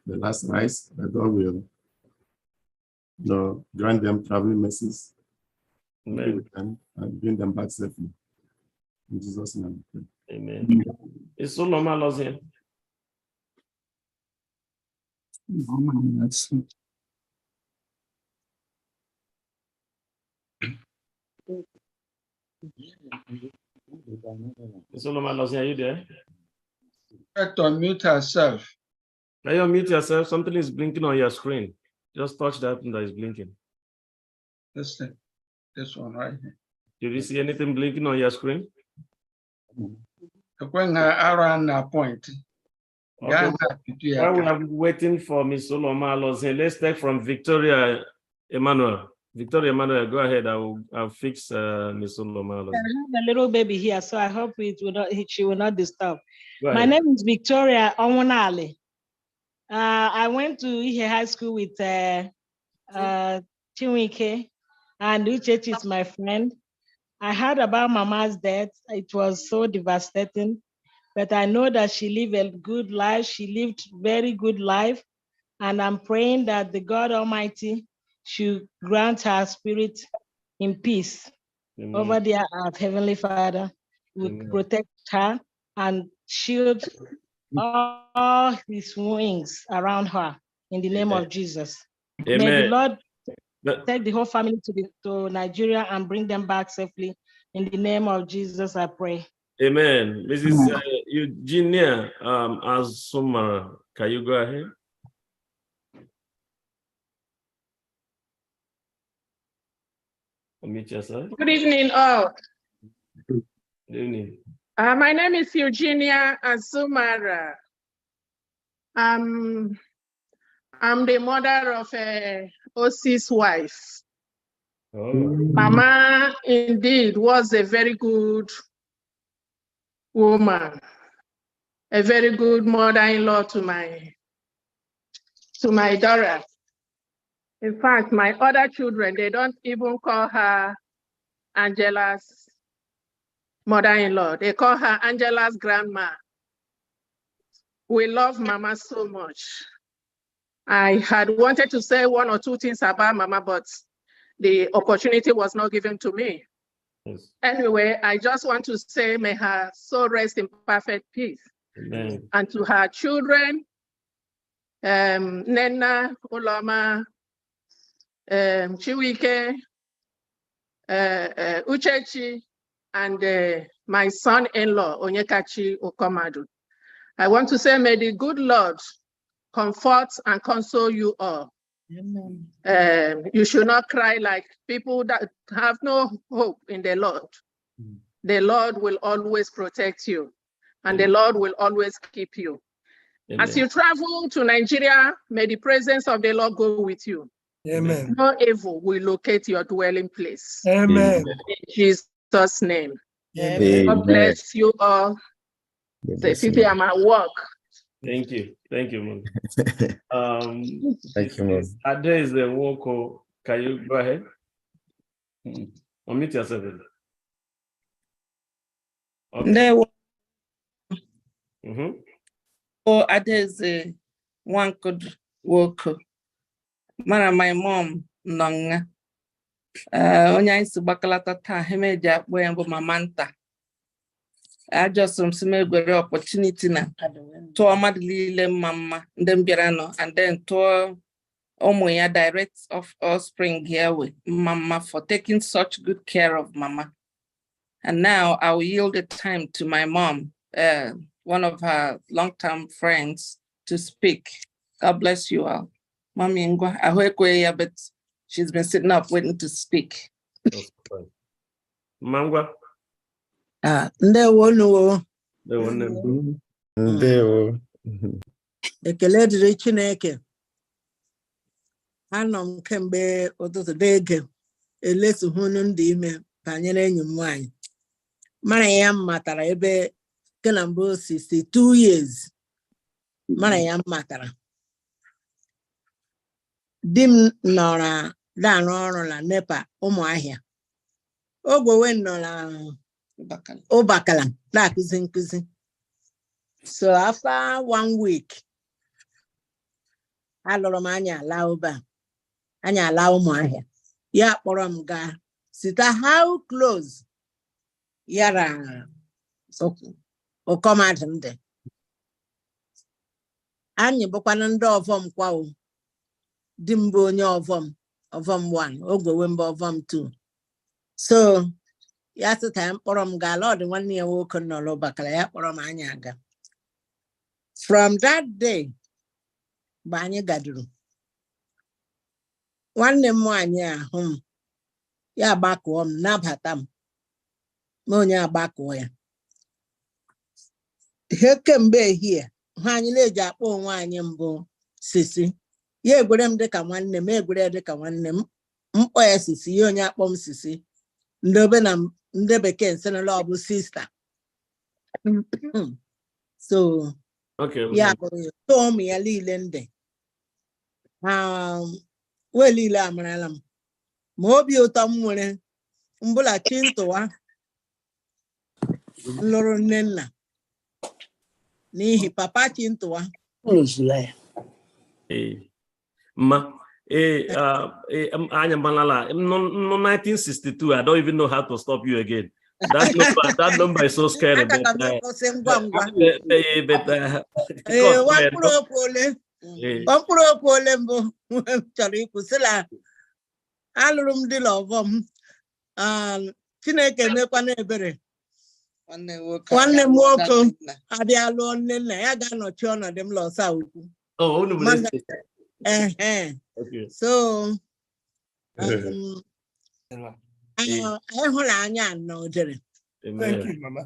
Speaker 1: last rites, that God will grant them traveling mercies. Amen. And bring them back safely. In Jesus' name.
Speaker 3: Amen. Is Solomon lost him? Solomon lost him, are you there?
Speaker 21: Try to unmute herself.
Speaker 3: Can you unmute yourself? Something is blinking on your screen. Just touch that thing that is blinking.
Speaker 21: This one right here.
Speaker 3: Did you see anything blinking on your screen?
Speaker 21: When I point.
Speaker 3: Okay. While we are waiting for Ms. Solomon, let's take from Victoria Emmanuel. Victoria Emmanuel, go ahead. I'll fix Ms. Solomon.
Speaker 6: I have a little baby here, so I hope she will not disturb. My name is Victoria Omonale. I went to Ihe High School with Chinwike and Uchechi is my friend. I heard about Mama's death. It was so devastating, but I know that she lived a good life. She lived very good life, and I'm praying that the God Almighty should grant her spirit in peace.
Speaker 3: Amen.
Speaker 6: Over there, our Heavenly Father will protect her and shield all his wings around her in the name of Jesus.
Speaker 3: Amen.
Speaker 6: May the Lord take the whole family to Nigeria and bring them back safely. In the name of Jesus, I pray.
Speaker 3: Amen. Mrs. Eugenia Azumara, can you go ahead? Unmute yourself.
Speaker 4: Good evening, all.
Speaker 3: Good evening.
Speaker 4: My name is Eugenia Azumara. I'm the mother of OC's wife.
Speaker 3: Oh.
Speaker 4: Mama indeed was a very good woman, a very good mother-in-law to my daughter. In fact, my other children, they don't even call her Angela's mother-in-law. They call her Angela's grandma. We love Mama so much. I had wanted to say one or two things about Mama, but the opportunity was not given to me.
Speaker 3: Yes.
Speaker 4: Anyway, I just want to say, may her soul rest in perfect peace.
Speaker 3: Amen.
Speaker 4: And to her children, Nena, Uloma, Chiwike, Uchechi, and my son-in-law, Onyekachi Okomadu. I want to say, may the good Lord comfort and console you all.
Speaker 6: Amen.
Speaker 4: You should not cry like people that have no hope in the Lord. The Lord will always protect you, and the Lord will always keep you.
Speaker 3: Amen.
Speaker 4: As you travel to Nigeria, may the presence of the Lord go with you.
Speaker 12: Amen.
Speaker 4: No evil will locate your dwelling place.
Speaker 12: Amen.
Speaker 4: In Jesus' name.
Speaker 12: Amen.
Speaker 4: God bless you all. The people are my work.
Speaker 3: Thank you. Thank you, Mom.
Speaker 10: Thank you, Mom.
Speaker 3: Ade is the Woko. Can you go ahead? Unmute yourself. Okay.
Speaker 17: Oh, Ade one could walk. Mara, my mom, Nonga. Onya isi bakalata ta hemeja boyambo mamanta. I just some great opportunity na to amadlile mama ndembirano and then to omoya direct of offspring here with mama for taking such good care of mama. And now I will yield the time to my mom, one of her long-term friends, to speak. God bless you all. Mommy Ngwa, I but she's been sitting up waiting to speak.
Speaker 3: Mangwa.
Speaker 19: Ndewo nuwo.
Speaker 10: Ndewo.
Speaker 19: Ekele dịrị Chineke. Anọ m kemgbe ụtụtụ dege eletu hụnụ ndị ime banyere enyi m nwanyị. Mara ya matara ebe kena mbụ 62 years. Mara ya matara. Di m nọrọ na-arụ ọrụ na NEPA Ụmụahịa. Ogwewe nọrọ Ụbakala na-akụzi nkụzi. So after 1 week, alụrụ m anya ala ụba, anya ala Ụmụahịa. Ya kpọrọ m gaa site how close yara Ụkọmadụ ndị. Anyị bụkwana ndị ọvọm kwa o. Di m bụ onye ọvọm 1, ogwewe mbụ ọvọm 2. So ya sịta ya mkpọrọ m gaa ala ọdị nwanne ya nwoke nọrọ Ụbakala, ya kpọrọ m anya aga. From that day, mgbe anyị gaduru, nwanne m nwaanyị ahụ m, ya agbakụọ m, nabata m, na onye agbakụọ ya. Ihe kemgbe ehihie, ha anyị na-eji akpọ onwe anyị mbụ Sisi. Ya egwere m dịka nwanne m, egwere dịka nwanne m, mkpọ ya Sisi, ya onye akpọ m Sisi. Ndobe na ndị bekee nsịnụla ọ bụ sista. So ya bụ tụọ ụmụ ya niile ndị. Wee niile amarala m. ma obi ụtọ m nwere mbụla Chintowa lụrụ Nnenna n'ihi papa Chintowa.
Speaker 3: Anya Malala, no 1962. I don't even know how to stop you again. That number is so scary.
Speaker 19: Alụrụ m di lọvọ m Chineke mekwana ebere nwanne m nwoke abịa lụọ Nnenna ya ga-anọchi ọnọdụ m lọsa ukwu. So ịhụnanya nọdere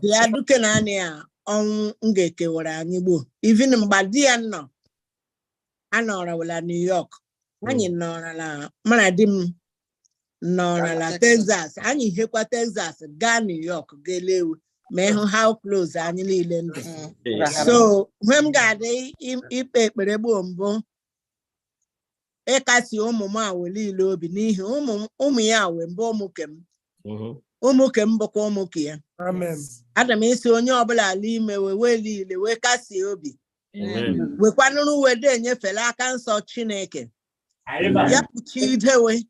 Speaker 19: ya duke na anị ya ọnwụ m ga-ekewara anyị gboo even mgbe di ya nọ anọrọ wela New York anyị nọrọla mana di m nọrọla Texas anyị hekwa Texas gaa New York ga-elewu ma ịhụ how close anyị niile ndị. So mgbe m ga-adị ikpe ekpere gboo mbụ ịkasi ụmụ m awe niile obi n'ihi ụmụ ya awe mbụ ụmụ kem bụkwa ụmụ ke ya. Ada m isi onye ọbụla ala ime wee niile wee kasie obi wekwanụrụ wede enyefela aka nsọ Chineke ya kpuchi idewe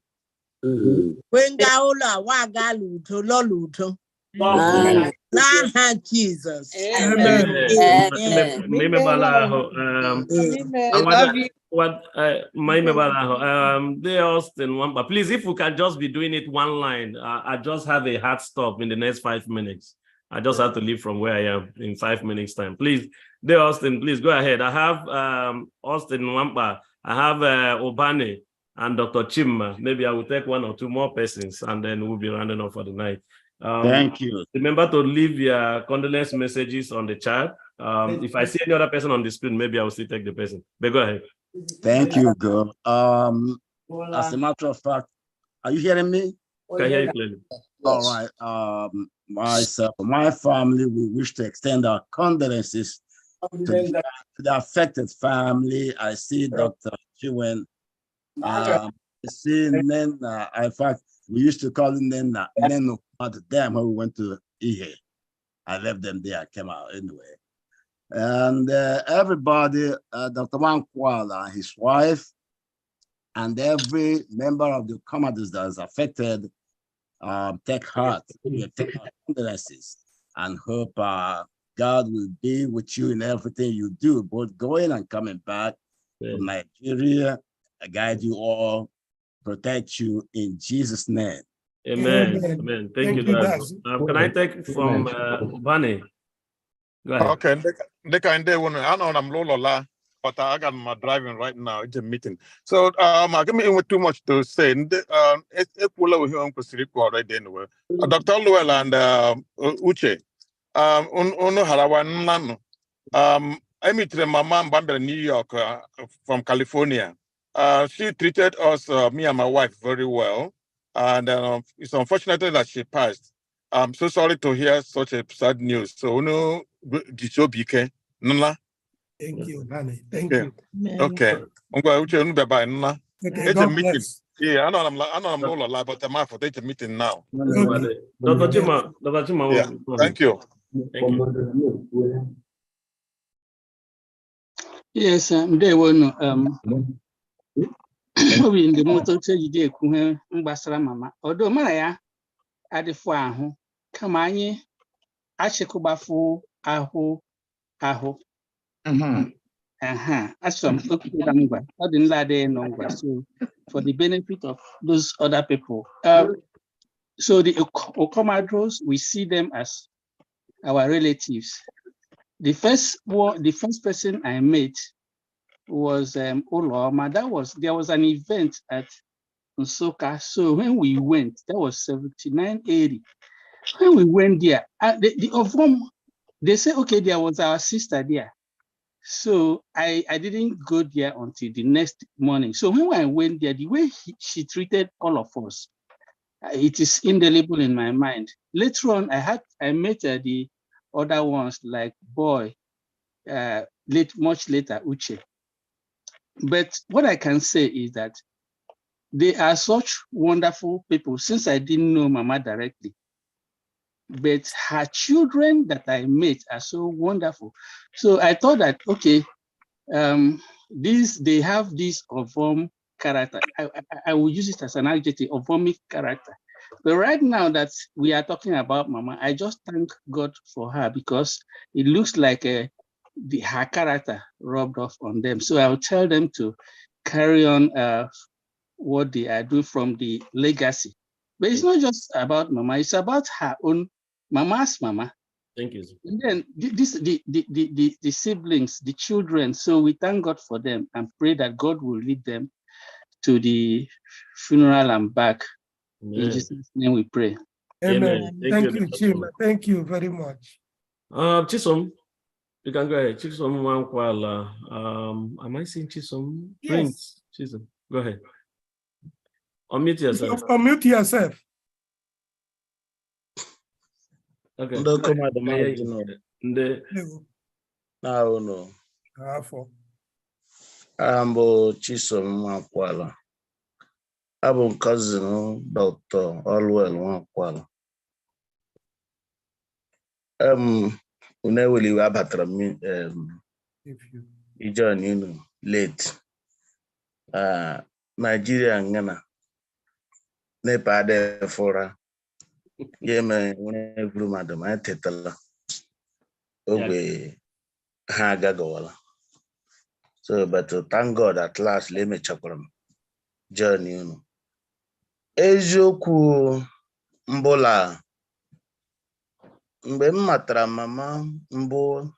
Speaker 19: wee nga ụlọ awa agala udo lọla udo n'aha Jizọs.
Speaker 3: Dear Austin Wamba, please, if we can just be doing it one line. I just have a hard stop in the next 5 minutes. I just have to leave from where I am in 5 minutes time. Please, dear Austin, please go ahead. I have Austin Wamba, I have Obane and Dr. Chimma. Maybe I will take 1 or 2 more persons and then we'll be rounding off for the night.
Speaker 5: Thank you.
Speaker 3: Remember to leave your condolence messages on the chat. If I see any other person on the screen, maybe I will still take the person. But go ahead.
Speaker 5: Thank you, girl. As a matter of fact, are you hearing me?
Speaker 3: I hear you clearly.
Speaker 5: All right. Myself, my family, we wish to extend our condolences to the affected family. I see Dr. Chiwen. I see Nena. In fact, we used to call Nena Neno at the dam when we went to Ihe. I left them there, I came out anyway. And everybody, Dr. Wankwala, his wife, and every member of the commanders that is affected, take heart, take our condolences, and hope God will be with you in everything you do, both going and coming back from Nigeria, guide you all, protect you in Jesus' name.
Speaker 3: Amen. Amen. Thank you, Dad. Can I take from Bani? Go ahead.
Speaker 8: Okay, they can do one. I know I'm Lola, but I got my driving right now. It's a meeting. So I give me too much to say. It's pull here on Kusiriko right anyway. Dr. Luel and Uche. Uno Harawan Nano. I meet my mom in New York from California. She treated us, me and my wife, very well. And it's unfortunate that she passed. I'm so sorry to hear such a sad news. So, no, thank
Speaker 12: you, Nani. Thank you.
Speaker 8: Okay. It's a meeting. Yeah, I know I'm not alive, but I'm out for a meeting now.
Speaker 3: Dr. Chima,
Speaker 8: yeah. Thank you.
Speaker 3: Thank you.
Speaker 9: Yes, they will obi ndị moto jide ekwu mgbasara mama odo mara ya adịfụ ahụ kama anyị achịkụbafu ahụ asom okupụta ngwa ọ dị nlade nọ ngwa so for the benefit of those other people so the Okomadros, we see them as our relatives. The first person I met was Oloma. There was an event at Nsoka. So when we went, that was 79-80. When we went there, they said, okay, there was our sister there. So I didn't go there until the next morning. So when I went there, the way she treated all of us, it is indelible in my mind. Later on, I met the other ones like Boy, much later, Uche. But what I can say is that they are such wonderful people since I didn't know Mama directly. But her children that I met are so wonderful. So I thought that, okay, they have this Ovom character. I will use it as an adjective, Ovomic character. But right now that we are talking about Mama, I just thank God for her because it looks like her character rubbed off on them. So I'll tell them to carry on what they are doing from the legacy. But it's not just about Mama, it's about her own Mama's Mama.
Speaker 3: Thank you.
Speaker 9: And then the siblings, the children. So we thank God for them and pray that God will lead them to the funeral and back.
Speaker 3: Amen.
Speaker 9: In Jesus' name we pray.
Speaker 12: Amen. Thank you,
Speaker 3: Chisom.
Speaker 12: Chima. Thank you very much.
Speaker 3: Chisom, you can go ahead. Chisom Wankwala. Am I saying Chisom?
Speaker 12: Yes.
Speaker 3: Prince Chisom. Go ahead. Unmute yourself.
Speaker 12: Unmute yourself.
Speaker 3: Okay.
Speaker 5: Ndo koma the
Speaker 3: Yeah,
Speaker 5: mic, you know. No. Ambo Chisom Wankwala. I'm cousin Dr. Allwell Wankwala. Unewili wabatra mi ijon inu late. Nigeria ngana nepa de fora. Yeme une gru madam atetala. Ogwe ha gagawala. So but thank God at last let me chakram journey unu. Ejoku mbola mgbe m matara Mama mbụ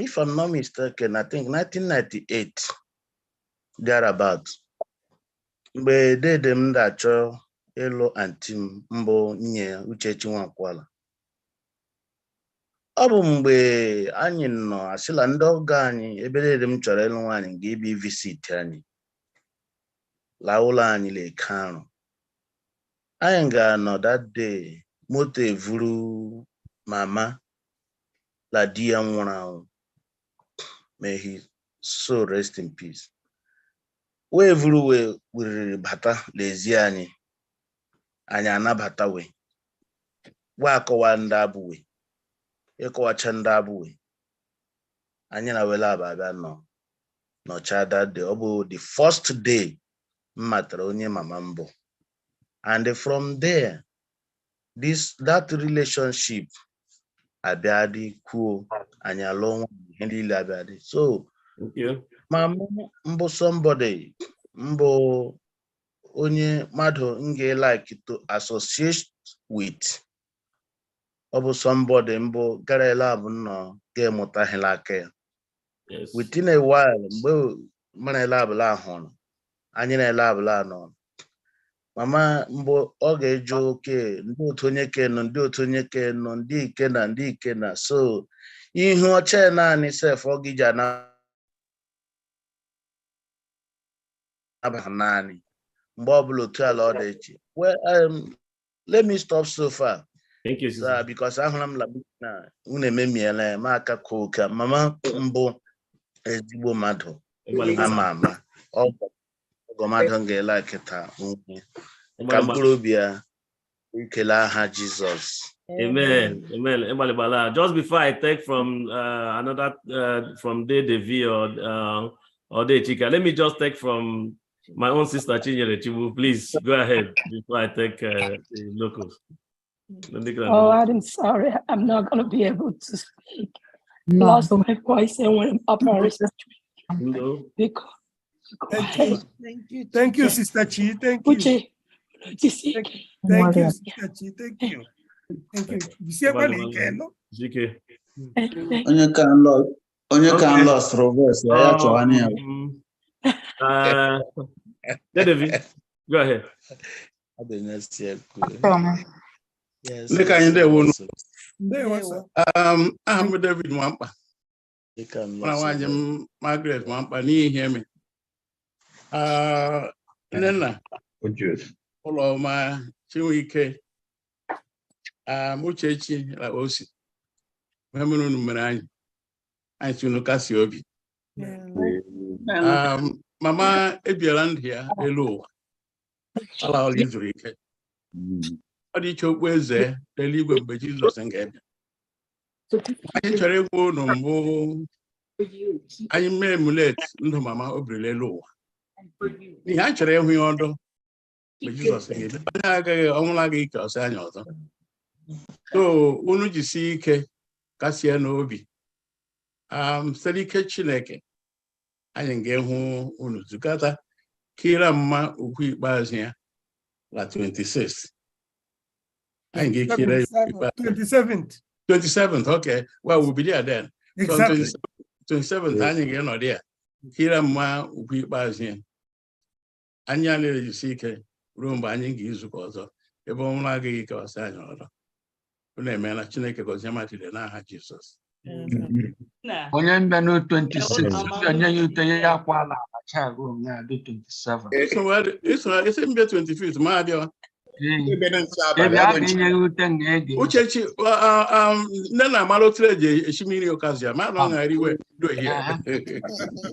Speaker 5: if I'm not mistaken, I think 1998 thereabout. Mgbe dede m na-achọ ịlụ anti m mbụ nye Uchechi Nwankwala. Ọ bụ mgbe anyị nọ asịla ndị ọgọ anyị ebe dede m chọrọ ịlụ nwaanyị ga-ebi visit anyị. La ụlọ anyị Leke Arụ. Anyị ga-anọ that day moto evuru Mama la di ya nwụrụ anwụ. May he so rest in peace. We evuru we wiriri bata lezi anyị. Anyị anabata we. We akọwa ndị abụwe. Ịkọwacha ndị abụwe. Anyị na wela ababịa nọ. Nọcha that day. Ọ bụ the first day m matara onye Mama mbụ. And from there, that relationship abiadi cool and alone handle abiadi. So Mama mbo somebody mbo onye mado nge like to associate with obo somebody mbo gara lab no ge muta helake. Within a while mbo mana lab la hon anyị na lab la no. Mama mbo oge joke ndị otu onye keno ndị otu onye keno ndị ike na so ihe oche naanị sef ogija na aba naanị mgbe ọbụla otu ala ọ dị echi. Well, let me stop so far.
Speaker 3: Thank you,
Speaker 5: sir, because ahụla m na unu ememiela ma aka koka Mama mbụ ezigbo mmadụ ama ọgọ mmadụ ga-ele kịta ka mkpụrụ obi ya ikele aha Jesus.
Speaker 3: Amen. Amen. Just before I take from another from Devi or De Chika, let me just take from my own sister Chinyere Chibu. Please go ahead before I take the locals.
Speaker 2: Oh, I'm sorry. I'm not going to be able to speak. Lost my voice and went up on respiratory.
Speaker 3: No.
Speaker 12: Thank you, Sister Chi. Thank you. Thank you, Sister Chi. Thank you. Thank you. You see what you can, no?
Speaker 10: Onye can lost reverse.
Speaker 3: Go ahead.
Speaker 10: Yes.
Speaker 11: I'm David Mwampa. Margaret Mwampa ni hear me. Nena. Hello, ma Chinwike. Uchechi la osi. Memunu numerani. I tunu kasi obi. Mama ebiara ndụ ya elu ụwa. Ala ọla izuru ike. Ọ dị iche okpu eze n'eluigwe mgbe Jizọs ga-abịa. Anyị chọrọ ịgwa unu mbụ anyị mee emulate ndụ mama o birila elu ụwa. N'ihe anyị chọrọ ịhụ ya ọdụ mgbe Jizọs ga-abịa. Anyị agaghị ọnwụla gị ike ọsọ anyị ọzọ. So unu jisie ike kasie n'obi. Site n'ike Chineke anyị ga-ehụ unu zukata kira mma ukwu ikpeazụ ya la 26th. Anyị ga-ekire 27th, okay. Well, we'll be there then.
Speaker 12: Exactly.
Speaker 11: So 27th, anyị ga-anọ there. Kira mma ukwu ikpeazụ ya. Anyị na-ejisi ike ruo mgbe anyị ga-ezukọ ọzọ ebe ọnwụrụ agaghị ike ọsọ anyị ọzọ. Unu emeela Chineke gọzie matide n'aha Jizọs.
Speaker 9: Onye mbịa no 26 onye ya ute ya akwa ala acha ruo nya do 27.
Speaker 11: Ese mbịa 25th ma abịa. Uchechi nne na amalụ otu eji eshimiri okazia ma nọ ngari we do here.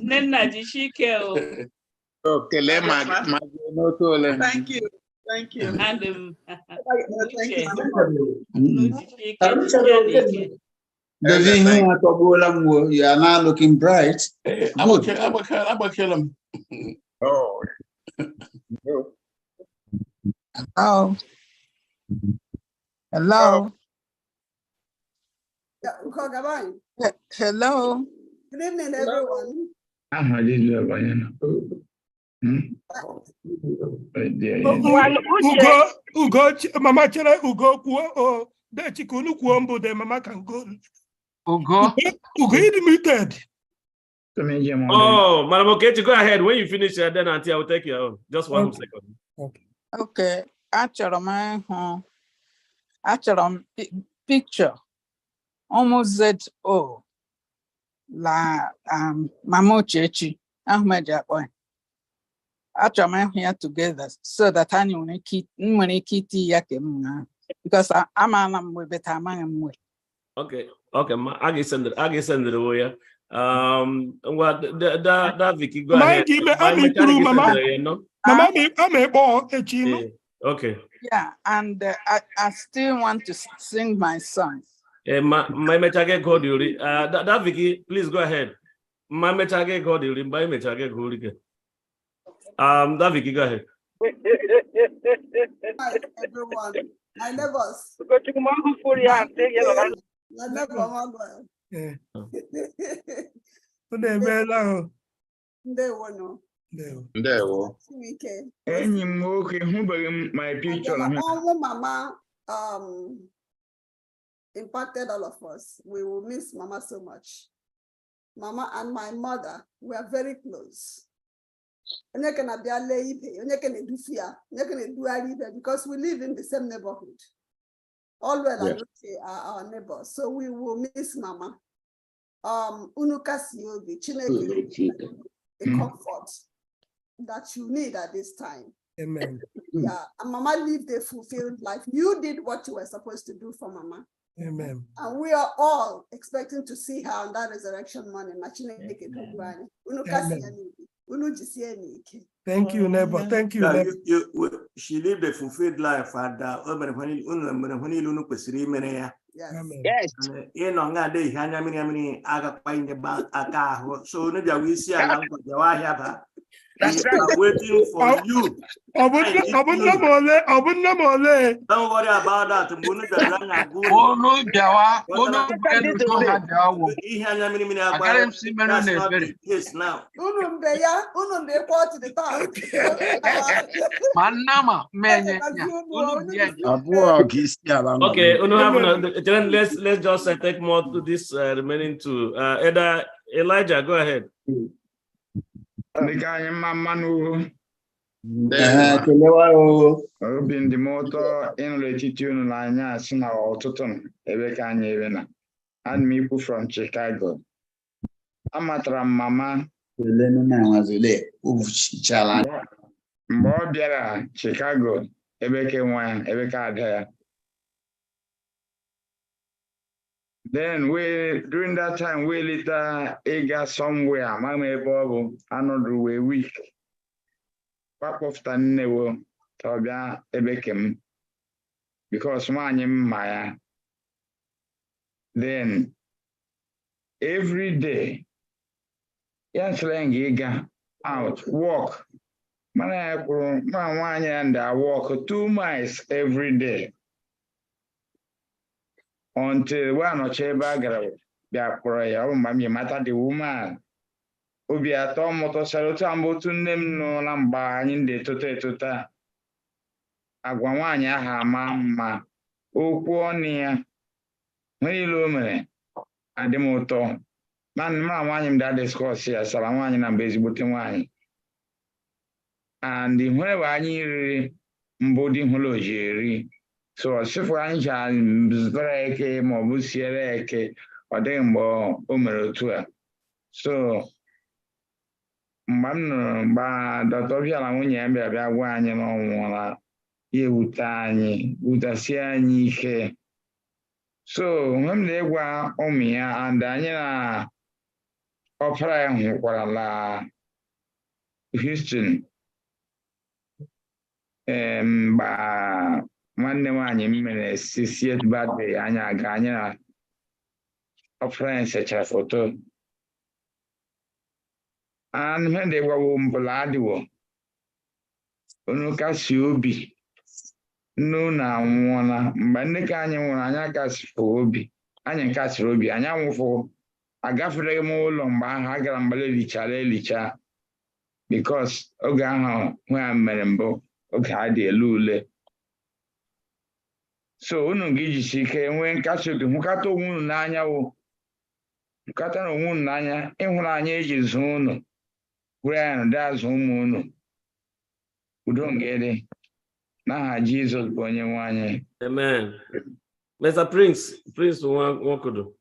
Speaker 17: Nne jishi ike o.
Speaker 10: Kele ma n'otu ole.
Speaker 17: Thank you. And
Speaker 10: You are now looking bright.
Speaker 11: Abakelam.
Speaker 10: Oh.
Speaker 7: Hello. Hello. Hello.
Speaker 15: Good evening, everyone.
Speaker 12: Ugo, Mama Chere, Ugo, oh, the chicken, Ugo, the Mama can go. Ugo, muted.
Speaker 3: Oh, Madam Okechi, go ahead. When you finish, then Auntie, I will take your own. Just one second.
Speaker 7: Okay. Achọrọ m picture almost ZO la Mama Ochechi Ahmed Akpoy. Achọrọ m ịhụ ya together so that anyị nwere ike iti ya ke m na because amaala m mgbe beta amaghị m mgbe.
Speaker 3: Okay, ma I send it away. That Vicky, go ahead. Okay.
Speaker 7: Yeah, and I still want to sing my song.
Speaker 3: My mechage called you. That Vicky, please go ahead. My mechage called you. My mechage called you. That Vicky, go ahead.
Speaker 15: Hi, everyone. My neighbors.
Speaker 16: Enyi m nwoke hụbeghị m my picture na
Speaker 15: Mama impacted all of us. We will miss Mama so much. Mama and my mother were very close. Because we live in the same neighborhood. All well are our neighbors. So we will miss Mama. Unukasi Chineke, a comfort that you need at this time.
Speaker 12: Amen.
Speaker 15: Yeah, and Mama lived a fulfilled life. You did what you were supposed to do for Mama.
Speaker 12: Amen.
Speaker 15: And we are all expecting to see her on that resurrection morning.
Speaker 12: Thank you, neighbor. Thank you.
Speaker 18: She lived a fulfilled life at
Speaker 15: yes.
Speaker 18: You know, they so we see waiting for you.
Speaker 12: Don't worry
Speaker 18: about that. Yes, now.
Speaker 3: Okay, let's just take more to this remaining two. Elijah, go ahead.
Speaker 16: Obi ndị m ụtọ ịnụrụ etiti unu n'anya asị na ọtụtụ ebe ka anyị ebe na ana m ikwu from Chicago. Amatara m mama mgbe ọ bịara Chicago ebe ka nwa ya ebe ka ada ya Then during that time, we later got somewhere. Mama Bobo, another way week. Back of the never Tobia Ebekem. Because my Maya. Then every day, yes, giga out, walk. Man, and I walk 2 miles every day. Until one or Cheba Biakura, mammy, matter the woman. Ubia Tomoto Salutambo to name no lamba in the Tota Aguamania Hama Okuonia Milumene and the motor. Man, him that discourse here, Salamani and Bezibutini. And the whenever I need Mbodi Hologeri. So, if I can break a mobusiere or then more Umerotua. So, Man, but Dr. Yalamunia, baby, I want you know, you tiny, Utasiani. So, when they were Omia and Daniela opera la Houston, ba Monday morning, minutes, 6 birthday, Anya Ganya, opera such a photo. And when they were Umbaladio, Unuka no na one, Bandekanya, Anyakas for Obi, Anyakas Ruby, Anyam for Agafremo Lomba, Hagarambali Licha, because Ogaha, where I'm Merembo, Okadi Lule. So, Unugiji came when Castle to Mukato Moon Nanya, Katano Moon Nanya, and when I is home. Grand, that's home. We don't get it. Nah, Jesus, Amen.
Speaker 3: Mr. Prince, what could do?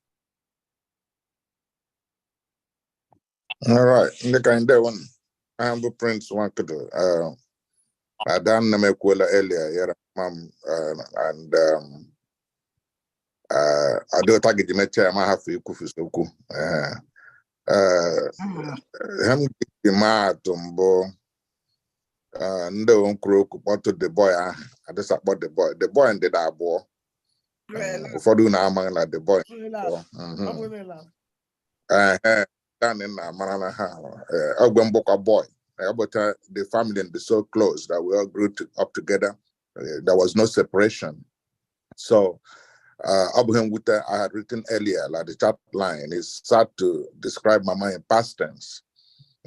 Speaker 10: All right, the kind of one. I am the Prince one could do. I done the Mekwela earlier, yeah, mom, and I do tag it in my chair. I have to kufu soku. Hem Matumbo no crook to the boy. I just about the boy and the dad boy. For doing a man like the boy. Down in Manana, Ogwemboka boy. But the family and be so close that we all grew up together. There was no separation. So Abraham Witter, I had written earlier, like the chat line, is sad to describe Mama in past tense.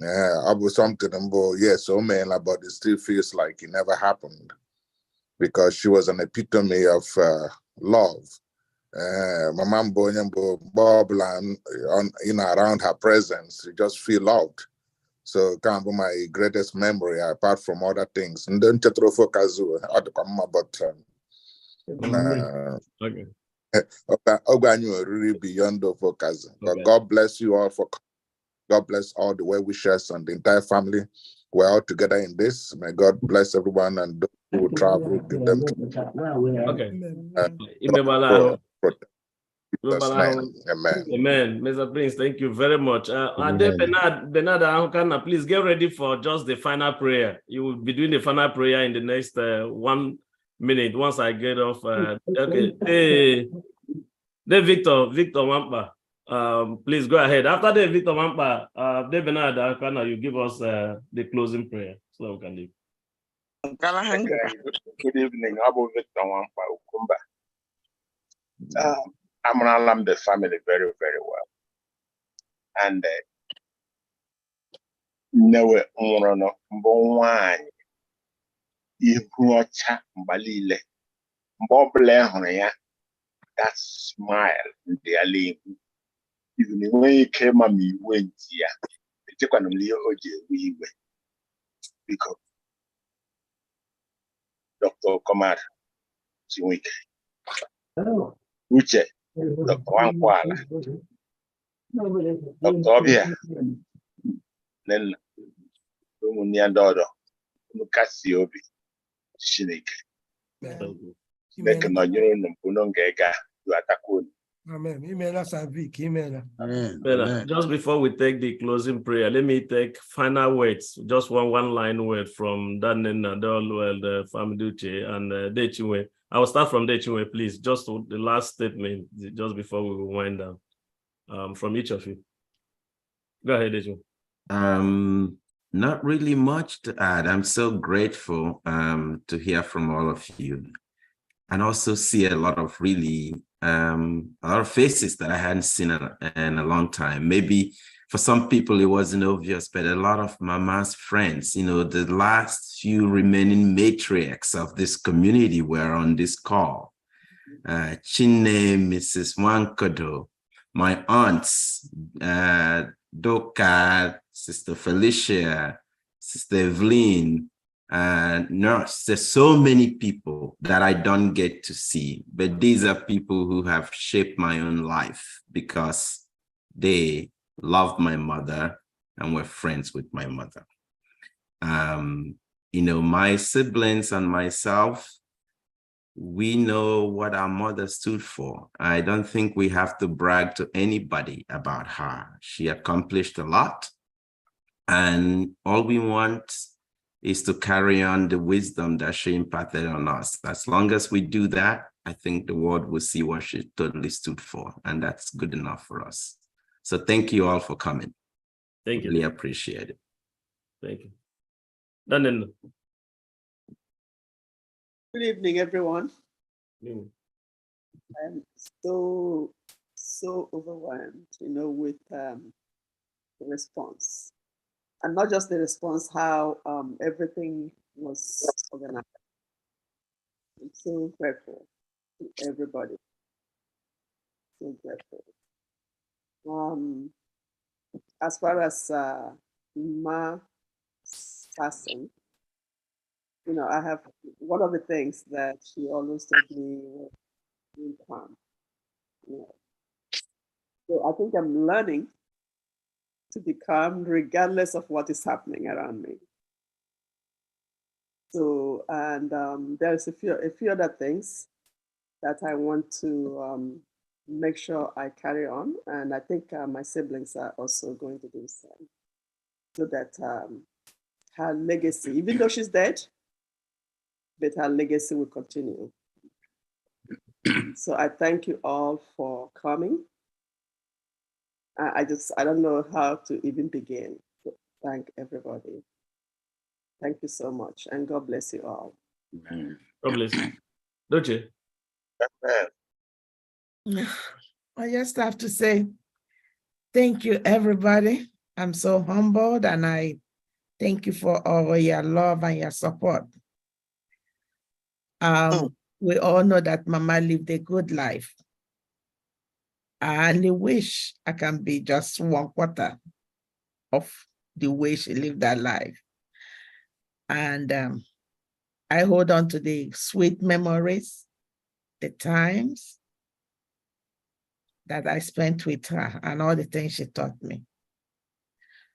Speaker 10: I was something about, yes, so man, but it still feels like it never happened because she was an epitome of love. My mom, Bob, around her presence, you just feel loved. So, kind of my greatest memory, apart from other things. And then focus really beyond the focus. But God bless you all for. God bless all the well-wishers and the entire family. We're all together in this. May God bless everyone and those who will travel, give them.
Speaker 3: Okay.
Speaker 10: Amen.
Speaker 3: Amen. Mr. Prince, thank you very much. Bernard, please get ready for just the final prayer. You will be doing the final prayer in the next 1 minute once I get off. Okay. Hey, Victor Wampa. Please go ahead. After the Victor Wampa, Bernard, can you give us the closing prayer so we can leave?
Speaker 8: Good evening. I'm Victor Wampa Ukumba. I'm around the family very, very well. And never no one Ihuacha Balile Boble that smile in the alley. Even when you came on me, went here, the chicken on Leo we went because Dr. Komar, Chiwik, Uche, Dr. Wankwala, Dr. Obia, then Rumunia Dodo, Mukasi Obi, Shinik. They cannot, Punongega, to Atakun.
Speaker 12: Amen. Amen.
Speaker 5: Amen.
Speaker 3: Just before we take the closing prayer, let me take final words. Just one line word from Danen Nadol, the Famiduche, and Dechiwe. I will start from Dechiwe, please. Just the last statement, just before we wind down, from each of you. Go ahead, Dechiwe.
Speaker 13: Not really much to add. I'm so grateful to hear from all of you, and also see a lot of faces that I hadn't seen in a long time. Maybe for some people it wasn't obvious, but a lot of Mama's friends, the last few remaining matriarchs of this community were on this call. Chine, Mrs. Wankodo, my aunts, Doka, Sister Felicia, Sister Evelyn, Nurse. There's so many people that I don't get to see, but these are people who have shaped my own life because they loved my mother and were friends with my mother. My siblings and myself, we know what our mother stood for. I don't think we have to brag to anybody about her. She accomplished a lot, and all we want is to carry on the wisdom that she imparted on us. As long as we do that, I think the world will see what she totally stood for, and that's good enough for us. So thank you all for coming.
Speaker 3: Thank you.
Speaker 13: Really appreciate it.
Speaker 3: Thank you. Danen.
Speaker 14: Good evening, everyone. I'm so overwhelmed, with the response. And not just the response, how everything was organized. I'm so grateful to everybody. So grateful. As far as Ma passing, I have one of the things that she always told me was being calm. So I think I'm learning to be calm regardless of what is happening around me. So, and there's a few other things that I want to make sure I carry on. And I think my siblings are also going to do the same. So that her legacy, even though she's dead, but her legacy will continue. So I thank you all for coming. I don't know how to even begin to thank everybody. Thank you so much, and God bless you all.
Speaker 3: God bless you. Don't you?
Speaker 7: I just have to say thank you, everybody. I'm so humbled, and I thank you for all your love and your support. We all know that Mama lived a good life. I only wish I can be just 1/4 of the way she lived that life. And I hold on to the sweet memories, the times that I spent with her and all the things she taught me.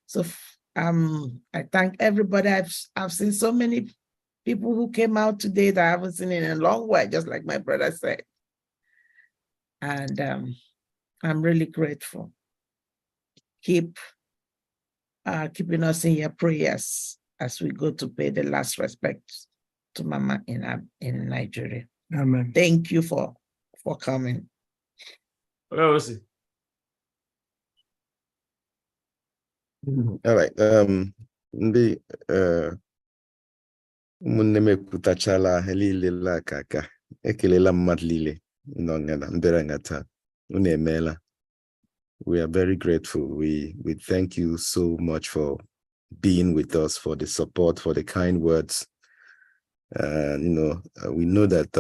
Speaker 7: So I thank everybody. I've seen so many people who came out today that I haven't seen in a long while, just like my brother said. And I'm really grateful. Keep keeping us in your prayers as we go to pay the last respect to Mama in Nigeria.
Speaker 12: Amen.
Speaker 7: Thank you for coming.
Speaker 3: We'll see.
Speaker 20: All right. Ndị ụmụnne m ekwutachala niile la aka ekelela mmadụ niile nọ ngana mbere ngata unu emeela. We are very grateful. We thank you so much for being with us, for the support, for the kind words. We know that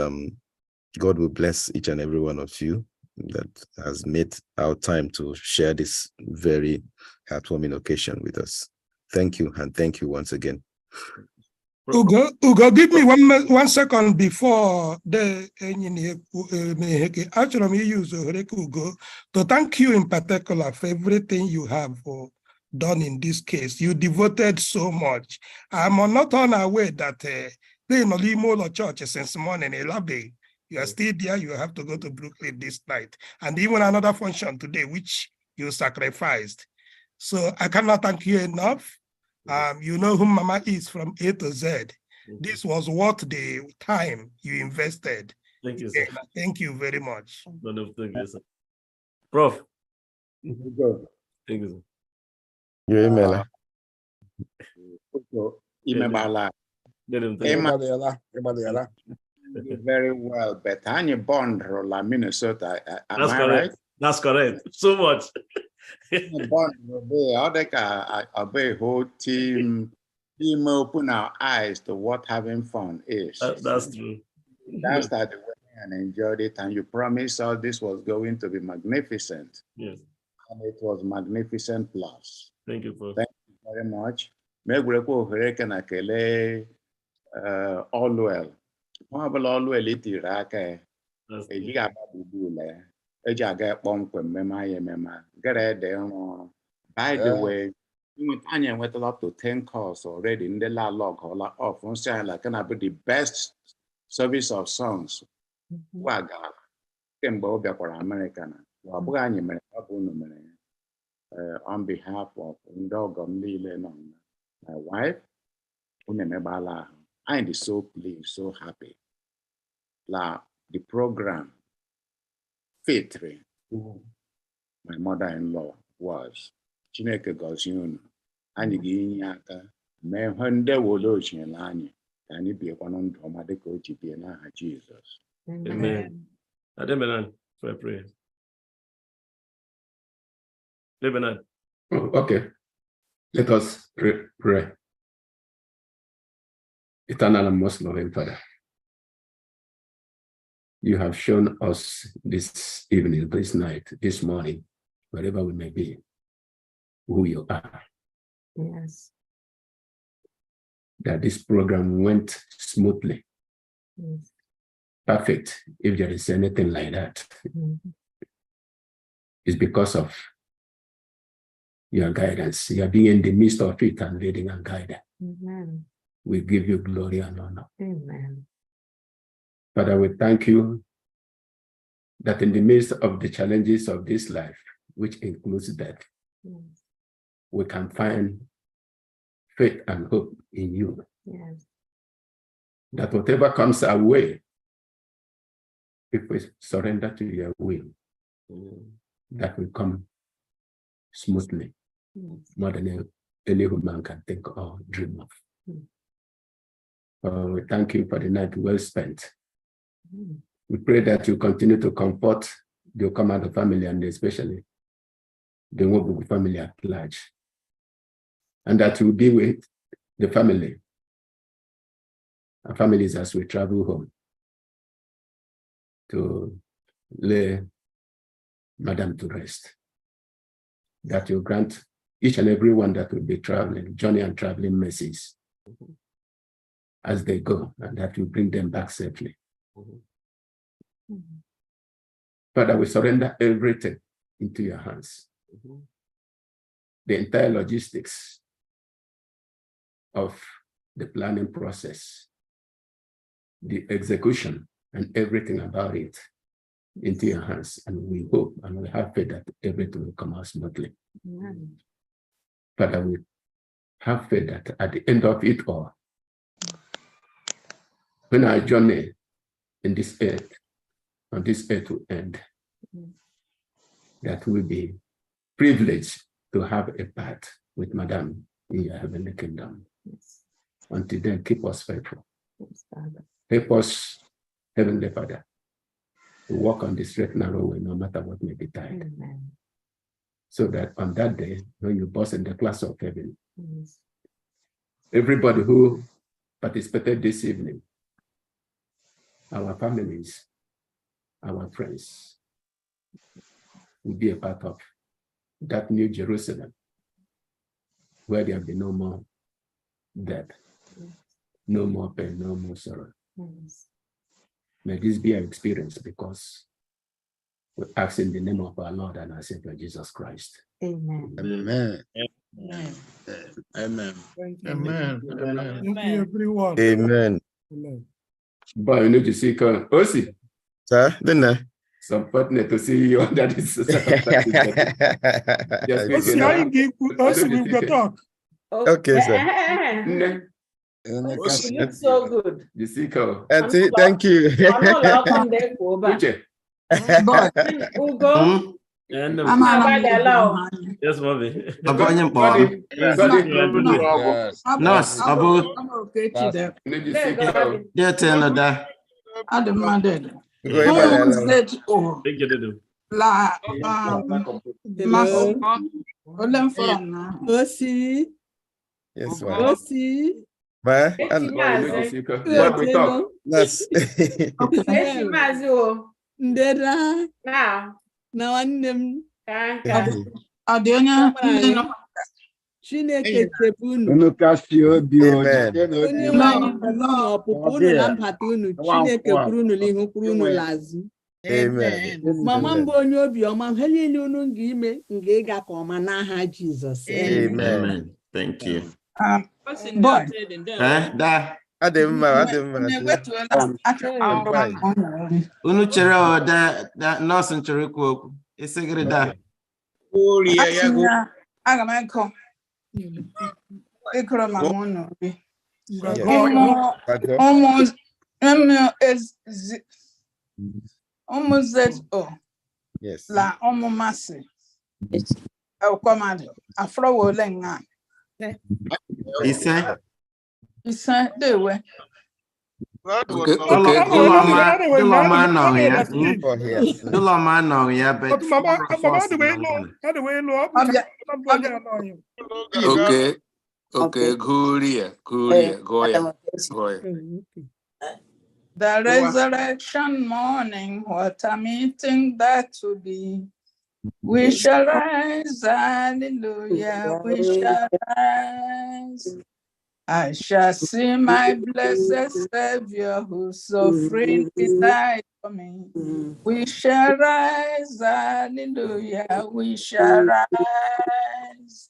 Speaker 20: God will bless each and every one of you that has made our time to share this very heartwarming occasion with us. Thank you, and thank you once again.
Speaker 12: Ugo, give me 1 second before the actually use Ugo to thank you in particular for everything you have done in this case. You devoted so much. I'm not unaware that they in Olimola Church since morning, You are still there, you have to go to Brooklyn this night. And even another function today, which you sacrificed. So I cannot thank you enough. You know who Mama is from A to Z. This was worth the time you invested.
Speaker 3: Thank you, sir.
Speaker 12: Thank you very much.
Speaker 3: Thank you, sir. Prof. Thank you, sir.
Speaker 20: You email.
Speaker 16: Very well, but Anya Bond, Minnesota. Am
Speaker 3: That's
Speaker 16: I
Speaker 3: correct.
Speaker 16: right?
Speaker 3: That's correct. So much.
Speaker 16: Bond, a whole team open our eyes to what having fun is.
Speaker 3: That's true.
Speaker 16: That's that way and enjoyed it. And you promised us this was going to be magnificent.
Speaker 3: Yes.
Speaker 16: And it was magnificent plus.
Speaker 3: Thank you, Prof.
Speaker 16: Thank you very much. Megweko Hereka na kele all well. All well itiri aka eji ga babule. Eji aga kpọmkwem mema ya emema. Gere de nro. By the way, Anya went up to 10 calls already in the log off. On saying like can be the best service of songs. Waga Kembo Biakwa American. Wabugani on behalf of Ndogom Lile, my wife, Unemebala, I am so pleased, so happy. The program, Fitri, my mother-in-law was Chineke Goziun, Aniginyaka, Mehunde Wolochin Lani, and it be a one on Tomadico Chipiana, Jesus.
Speaker 3: Amen. Amen. For a prayer. Lebanon.
Speaker 11: Oh, okay. Let us pray. Eternal and most loving Father, you have shown us this evening, this night, this morning, wherever we may be, who you are.
Speaker 17: Yes.
Speaker 11: That this program went smoothly.
Speaker 17: Yes.
Speaker 11: Perfect, if there is anything like that. It's because of your guidance. You are being in the midst of it and leading and guiding.
Speaker 17: Amen.
Speaker 11: We give you glory and honor.
Speaker 17: Amen.
Speaker 11: Father, we thank you that in the midst of the challenges of this life, which includes death,
Speaker 17: Yes.
Speaker 11: we can find faith and hope in you.
Speaker 17: Yes.
Speaker 11: That whatever comes our way, if we surrender to your will, that will come smoothly, more than any human can think or dream of. We thank you for the night well spent. We pray that you continue to comfort the Okamado family and especially the Nwobugu family at large, and that you be with the family, our families as we travel home to lay Madam to rest. That you grant each and every one that will be traveling, journey and traveling mercies as they go, and that you bring them back safely. Father, we surrender everything into your hands. The entire logistics of the planning process, the execution, and everything about it into your hands. And we hope and we have faith that everything will come out smoothly.
Speaker 17: Amen.
Speaker 11: Father, we have faith that at the end of it all, when our journey in this earth, on this earth will end, that we'll be privileged to have a part with Madam in your heavenly kingdom.
Speaker 17: Yes.
Speaker 11: Until then, keep us faithful.
Speaker 17: Yes, Father.
Speaker 11: Help us, Heavenly Father, to walk on the straight and narrow way, no matter what may be tied.
Speaker 17: Amen.
Speaker 11: So that on that day, when you burst in the class of heaven,
Speaker 17: Yes.
Speaker 11: everybody who participated this evening, our families, our friends, will be a part of that new Jerusalem, where there will be no more death, no more pain, no more sorrow.
Speaker 17: Yes.
Speaker 11: May this be our experience, because we ask in the name of our Lord and our Savior Jesus Christ.
Speaker 17: Amen.
Speaker 5: Amen.
Speaker 17: Amen.
Speaker 5: Amen.
Speaker 21: Amen.
Speaker 12: Thank you, everyone.
Speaker 20: Amen.
Speaker 12: Amen.
Speaker 11: But you need to see, Osi,
Speaker 20: Sir, then
Speaker 1: some partner to see you under this
Speaker 12: we've got talk.
Speaker 20: Okay, sir.
Speaker 17: You look so good.
Speaker 1: You see, Ko.
Speaker 20: Thank you.
Speaker 17: Ugo.
Speaker 3: Yes, Bobby.
Speaker 13: Nurse,
Speaker 20: Yes,
Speaker 17: Ma,
Speaker 1: what we talk?
Speaker 20: Yes.
Speaker 17: Ndera.
Speaker 15: Na nwanne Chineke chebunu.
Speaker 5: Unu kasi obi
Speaker 15: Onye nwe ọpụpụ unu na mbata unu. Chineke kwuru unu n'ihu kwuru unu n'azụ.
Speaker 20: Amen.
Speaker 15: Mama mbụ onye obiọma ihe niile unu ga-ime nga ịga ka ọma n'aha Jizọs.
Speaker 13: Amen. Thank you.
Speaker 7: Boy.
Speaker 13: Unu chere o da nurse chere ikwu okwu. Isigiri da.
Speaker 7: Aga m eko. Ikoro ma mo no bi.
Speaker 20: Yes.
Speaker 7: La masi. Commander. Afro wo lenga. Isa dewe.
Speaker 1: Okay, go ahead.
Speaker 7: The resurrection morning, what a meeting that will be. We shall rise, hallelujah, we shall rise. I shall see my blessed Savior who so freely died for me. We shall rise, hallelujah, we shall rise.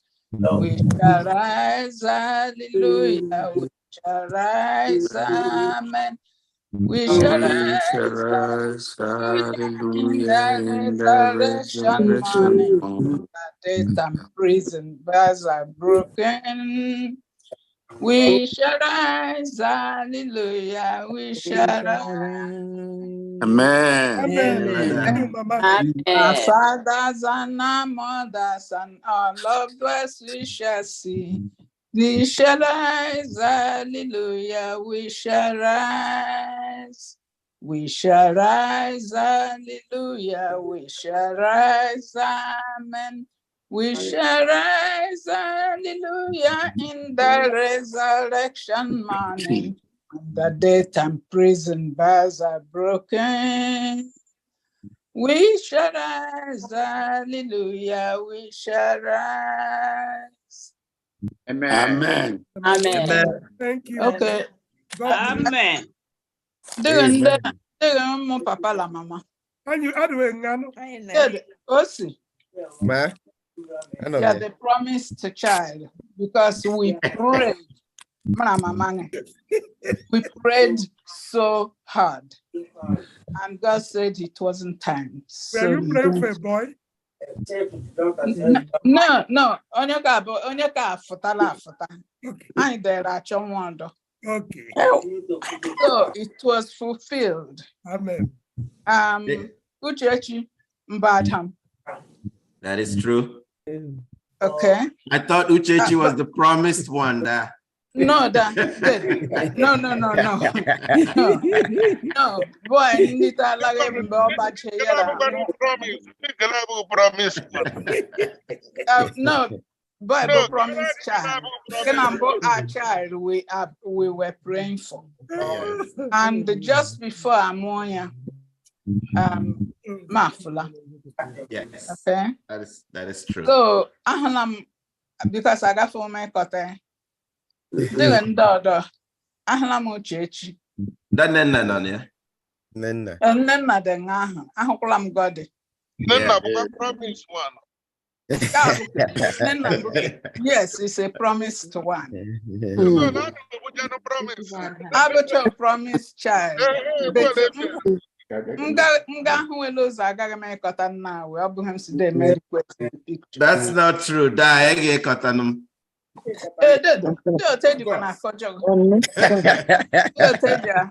Speaker 7: We shall rise, hallelujah, we shall rise, amen. We shall rise, hallelujah, in the resurrection morning. Death and prison bars are broken. We shall rise, hallelujah, we shall rise.
Speaker 1: Amen.
Speaker 7: Our fathers and our mothers and our loved ones we shall see. We shall rise, hallelujah, we shall rise. We shall rise, hallelujah, we shall rise, amen. We shall rise, hallelujah, in the resurrection morning. The death and prison bars are broken. We shall rise, hallelujah, we shall rise.
Speaker 1: Amen.
Speaker 17: Amen.
Speaker 12: Thank you.
Speaker 7: Okay.
Speaker 17: Amen.
Speaker 7: Mon papa la mama.
Speaker 12: And you are doing
Speaker 7: Osi.
Speaker 20: Ma.
Speaker 7: You are the promised child because we prayed. We prayed so hard. And God said it wasn't time.
Speaker 12: Were you praying for a boy?
Speaker 7: No. Onye ka futala. I there at your wonder.
Speaker 12: Okay.
Speaker 7: So it was fulfilled.
Speaker 12: Amen.
Speaker 7: Uchechi Mbadham.
Speaker 13: That is true.
Speaker 7: Okay.
Speaker 13: I thought Uchechi was the promised one.
Speaker 7: No. Boy, Nita like everybody no, boy, but promise child. Our child we were praying for. And just before Amonia, Mafula.
Speaker 13: Yes.
Speaker 7: Okay.
Speaker 13: That is true.
Speaker 7: So because I got for my cutter. Doing daughter. Ahlam Uchechi.
Speaker 13: Nenna.
Speaker 7: And then nothing. Ahlam God.
Speaker 8: Promise one.
Speaker 7: Yes, it's a promised one.
Speaker 8: Promise.
Speaker 7: I got your promised child. Mga hụ nwere ụzọ agaghị m ekọta nna wee ọ bụghị m si dị eme request picture.
Speaker 13: That's not true. Da, ege kotanum.
Speaker 7: Dedo, ote di na akọjọ. Ote di a.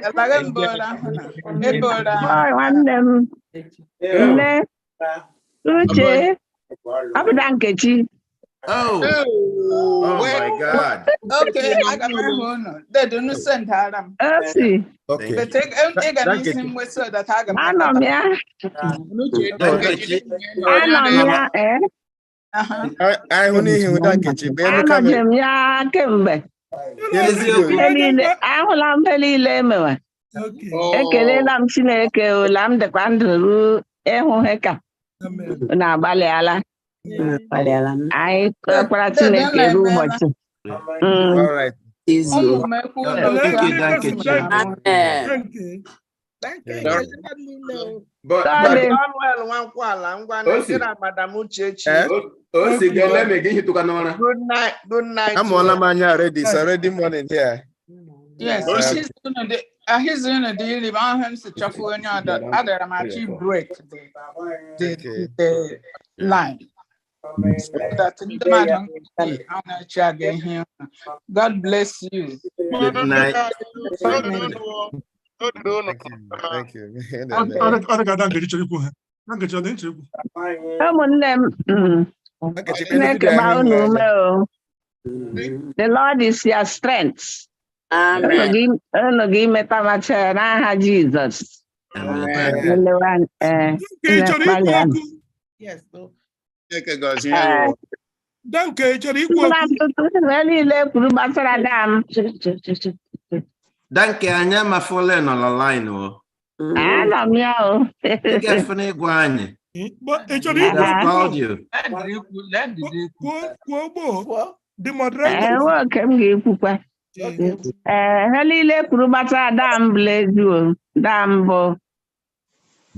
Speaker 7: Alaga mbora hụ na. Ebora.
Speaker 6: Nwanne m. Nne. Uche. Abụda Nkechi.
Speaker 13: Oh my God.
Speaker 7: Okay, aga m ahụ unu. Dedo nu send haram.
Speaker 6: Osi.
Speaker 13: Okay.
Speaker 7: But ị ga n'isi m so that aga m.
Speaker 6: Anọ m ya.
Speaker 20: Anọ m ya kemgbe. Ahụla m ihe niile emewe. Ekelela m Chineke ụla m dịkwa ndụ ruo ịhụ ihe ka na-agbalịala. Anyị kwekwara Chineke ruo ụbọchị.
Speaker 14: Good night.
Speaker 20: I'm on Lamanya already. It's already morning here.
Speaker 7: Yes, he's in the daily him to shuffle any other break the line. That the man again here. God bless you.
Speaker 13: Good night.
Speaker 20: Thank you.
Speaker 6: The Lord is your strength. Amen. Jesus.
Speaker 14: Yes.
Speaker 13: Danke, anya mafole no la line o.
Speaker 6: Ana miao.
Speaker 13: Get funny guanye.
Speaker 12: But
Speaker 13: called you.
Speaker 12: The moderator.
Speaker 6: Halile kurubata dam bleju dambo.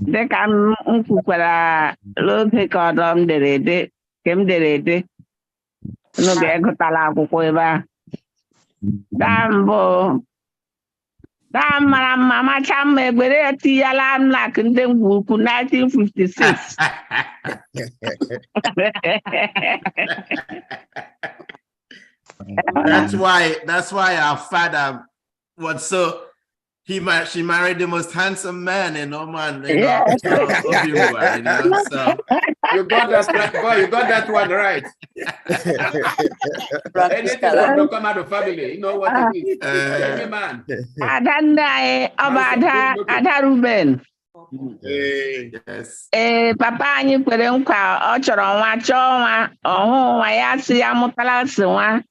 Speaker 6: Deka mkwukwara lote ka ọdọm derede kem derede n'oge egụtala akwụkwọ ebe a dambo dam mara mma macha mma egbere etiyala mlak ndị ngwa ukwu 1956.
Speaker 13: That's why our father was so. She married the most handsome man in Oman. So. You got that, boy. You got that one right. Anything that come out of family, you know what it is. Every man.
Speaker 6: Ada Ruben.
Speaker 13: Yes.
Speaker 6: Papa anyị kwere nkwa ọ chọrọ nwa chọọ nwa ọhụ nwa ya si ya mụtara si nwa.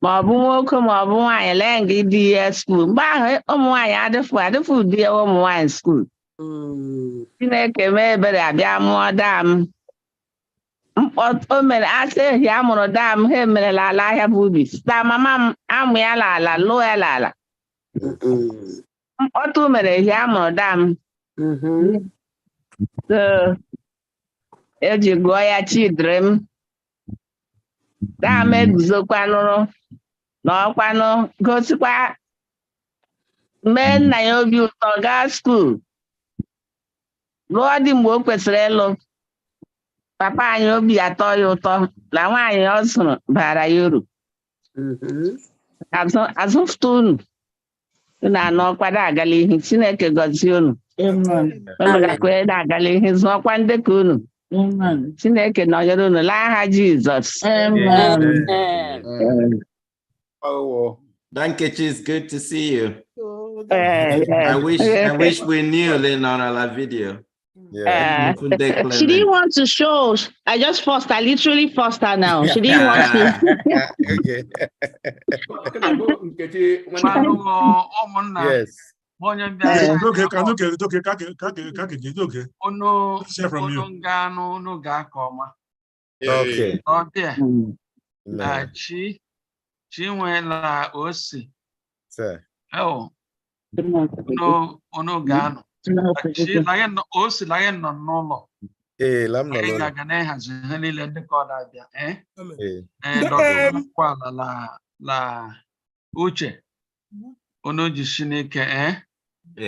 Speaker 6: Ma ọ bụ nwoke ma ọ bụ nwaanyị lee nga dị ya skuul mgbe ahụ ụmụ nwaanyị adịfụ di ya ụmụ nwaanyị skuul. Chineke mee ebere abịa mụọ dam o mere asị ehi a mụrụ dam ha emerela ala ahịa bụ ubi sita mama m amụ ya n'ala lụọ ya n'ala mkpọtụ mere ehi a mụrụ dam so eji gụọ ya Chidrem dam eguzokwanụrụ n'ọkwanụ gosikwa mee nna ya obi ụtọ gaa skuul lụọ dị mgbe o kwesịrị ịlụ papa anyị obi atọ ya ụtọ na nwaanyị ọ zụrụ bara ya uru azụfụta unu na-anọ ọkwado agala ihe Chineke gọzie unu gakwe na-agala ihe zụọkwa ndekọ unu Chineke nọnyere unu n'aha Jizọs.
Speaker 13: Oh, Dankechi, it's good to see you. I wish we knew Leonora video.
Speaker 6: Yeah. She didn't want to show. I just forced her, literally forced her now. She didn't want to.
Speaker 20: Yes.
Speaker 7: Okay. Chinwela Osi.
Speaker 20: Sir.
Speaker 7: Oh. No gano. She lion Osi lion no no.
Speaker 20: Eh, lam no.
Speaker 7: Gane has really let the call idea, eh? And la Uche. Ono Jishineke, eh?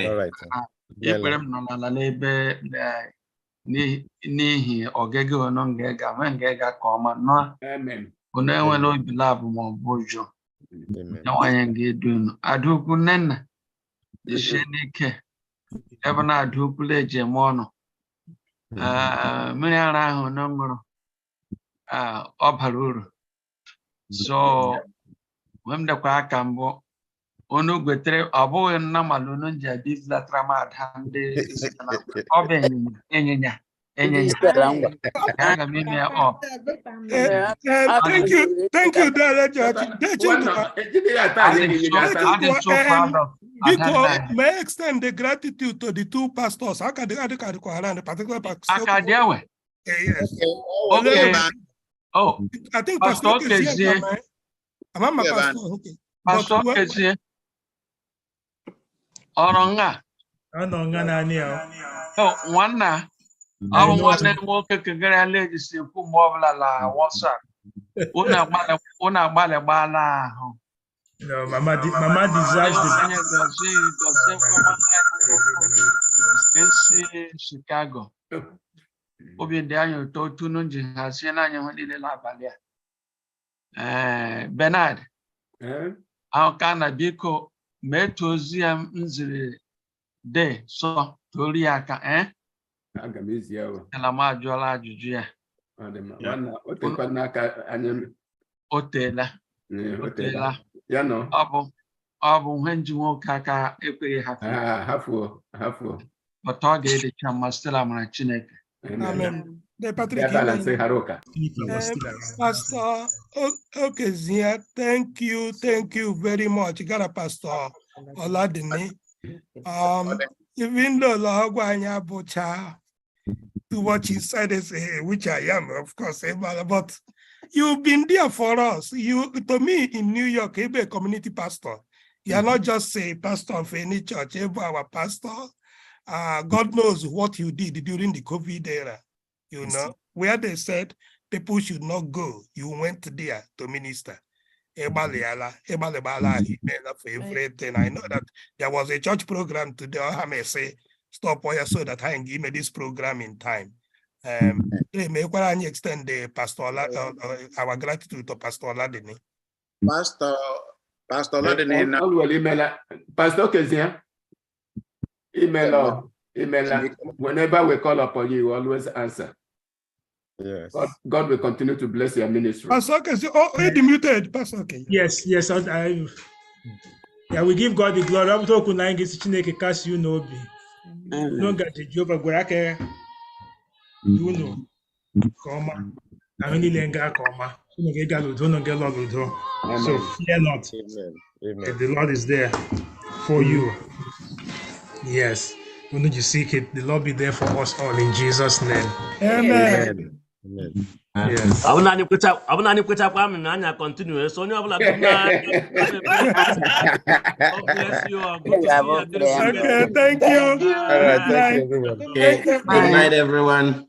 Speaker 20: All right.
Speaker 4: ekpere m nọ n'ala n'ebe n'ihi ọgịga ọnụ nga ga ka ọma nọ unu enwela obi labụ ma ọ bụ ụjọ nwanyị ga-edu unu Adaukwu Nnenna jisie n'ike ebe na Adaukwu eji eme ọnụ mmiri ara ahụ na ṅụrụ ọ bara uru so mgbe m dekwa aka mbụ unu gwetere ọ bụghị nna mala unu ji adị zilatara m ada ndị ọ bụ ịnyịnya aga m ime ya ọ
Speaker 12: thank you because may extend the gratitude to the two pastors. Yes. Okay. Oh, I think Pastor Kezie. Pastor Kezie. Oronga nani o. Oh, one I want nwoke kegere ala si ekwu mgbe ọbụla la WhatsApp. Una gbala ahụ.
Speaker 22: No, Mama deserves
Speaker 12: the Chicago. Obi dị anyị ụtọ otu unu ji hazie n'anya ihe niile n'abalị a. Bernard, ahụ ka na biko mee etu ozi ya m ziri de sọ tori ya aka
Speaker 1: aga m ezi ya
Speaker 12: ala m ajụọla ajụjụ ya. O teela. Ọ bụ ihe nji nwoke aka ekweghị hapụ ọtọ ọ ga-edecha mma site amara Chineke. Amen. Pastor Okezie, thank you very much. Gara Pastor Oladini. Even though Lagwanya Bocha to what he said is which I am, of course, but you've been there for us. To me in New York, you be a community pastor. You are not just a pastor of any church, you are our pastor. God knows what you did during the COVID era, you know, where they said people should not go. You went there to minister. For everything. I know that there was a church program today. I may say, stop here so that I can give me this program in time. May I extend the our gratitude to Pastor Oladini.
Speaker 1: Pastor Oladini. Pastor Kezia. Email. Whenever we call upon you, you always answer. Yes. God will continue to bless your ministry.
Speaker 12: Pastor Kezia, demuted. Pastor Kezia.
Speaker 22: Yes. Yeah, we give God the glory. I'm talking like it's Chineke cast you know be. No God Jehovah Gorake. You know. Koma. I only lenga koma. So fear not. Amen. The Lord is there for you. Yes. When you seek it, the Lord be there for us all in Jesus' name.
Speaker 12: Amen.
Speaker 22: Yes.
Speaker 3: I will not put up. I'm continue. So you bless you.
Speaker 12: Okay, thank you.
Speaker 13: All right, thank you, everyone. Okay. Good night, everyone.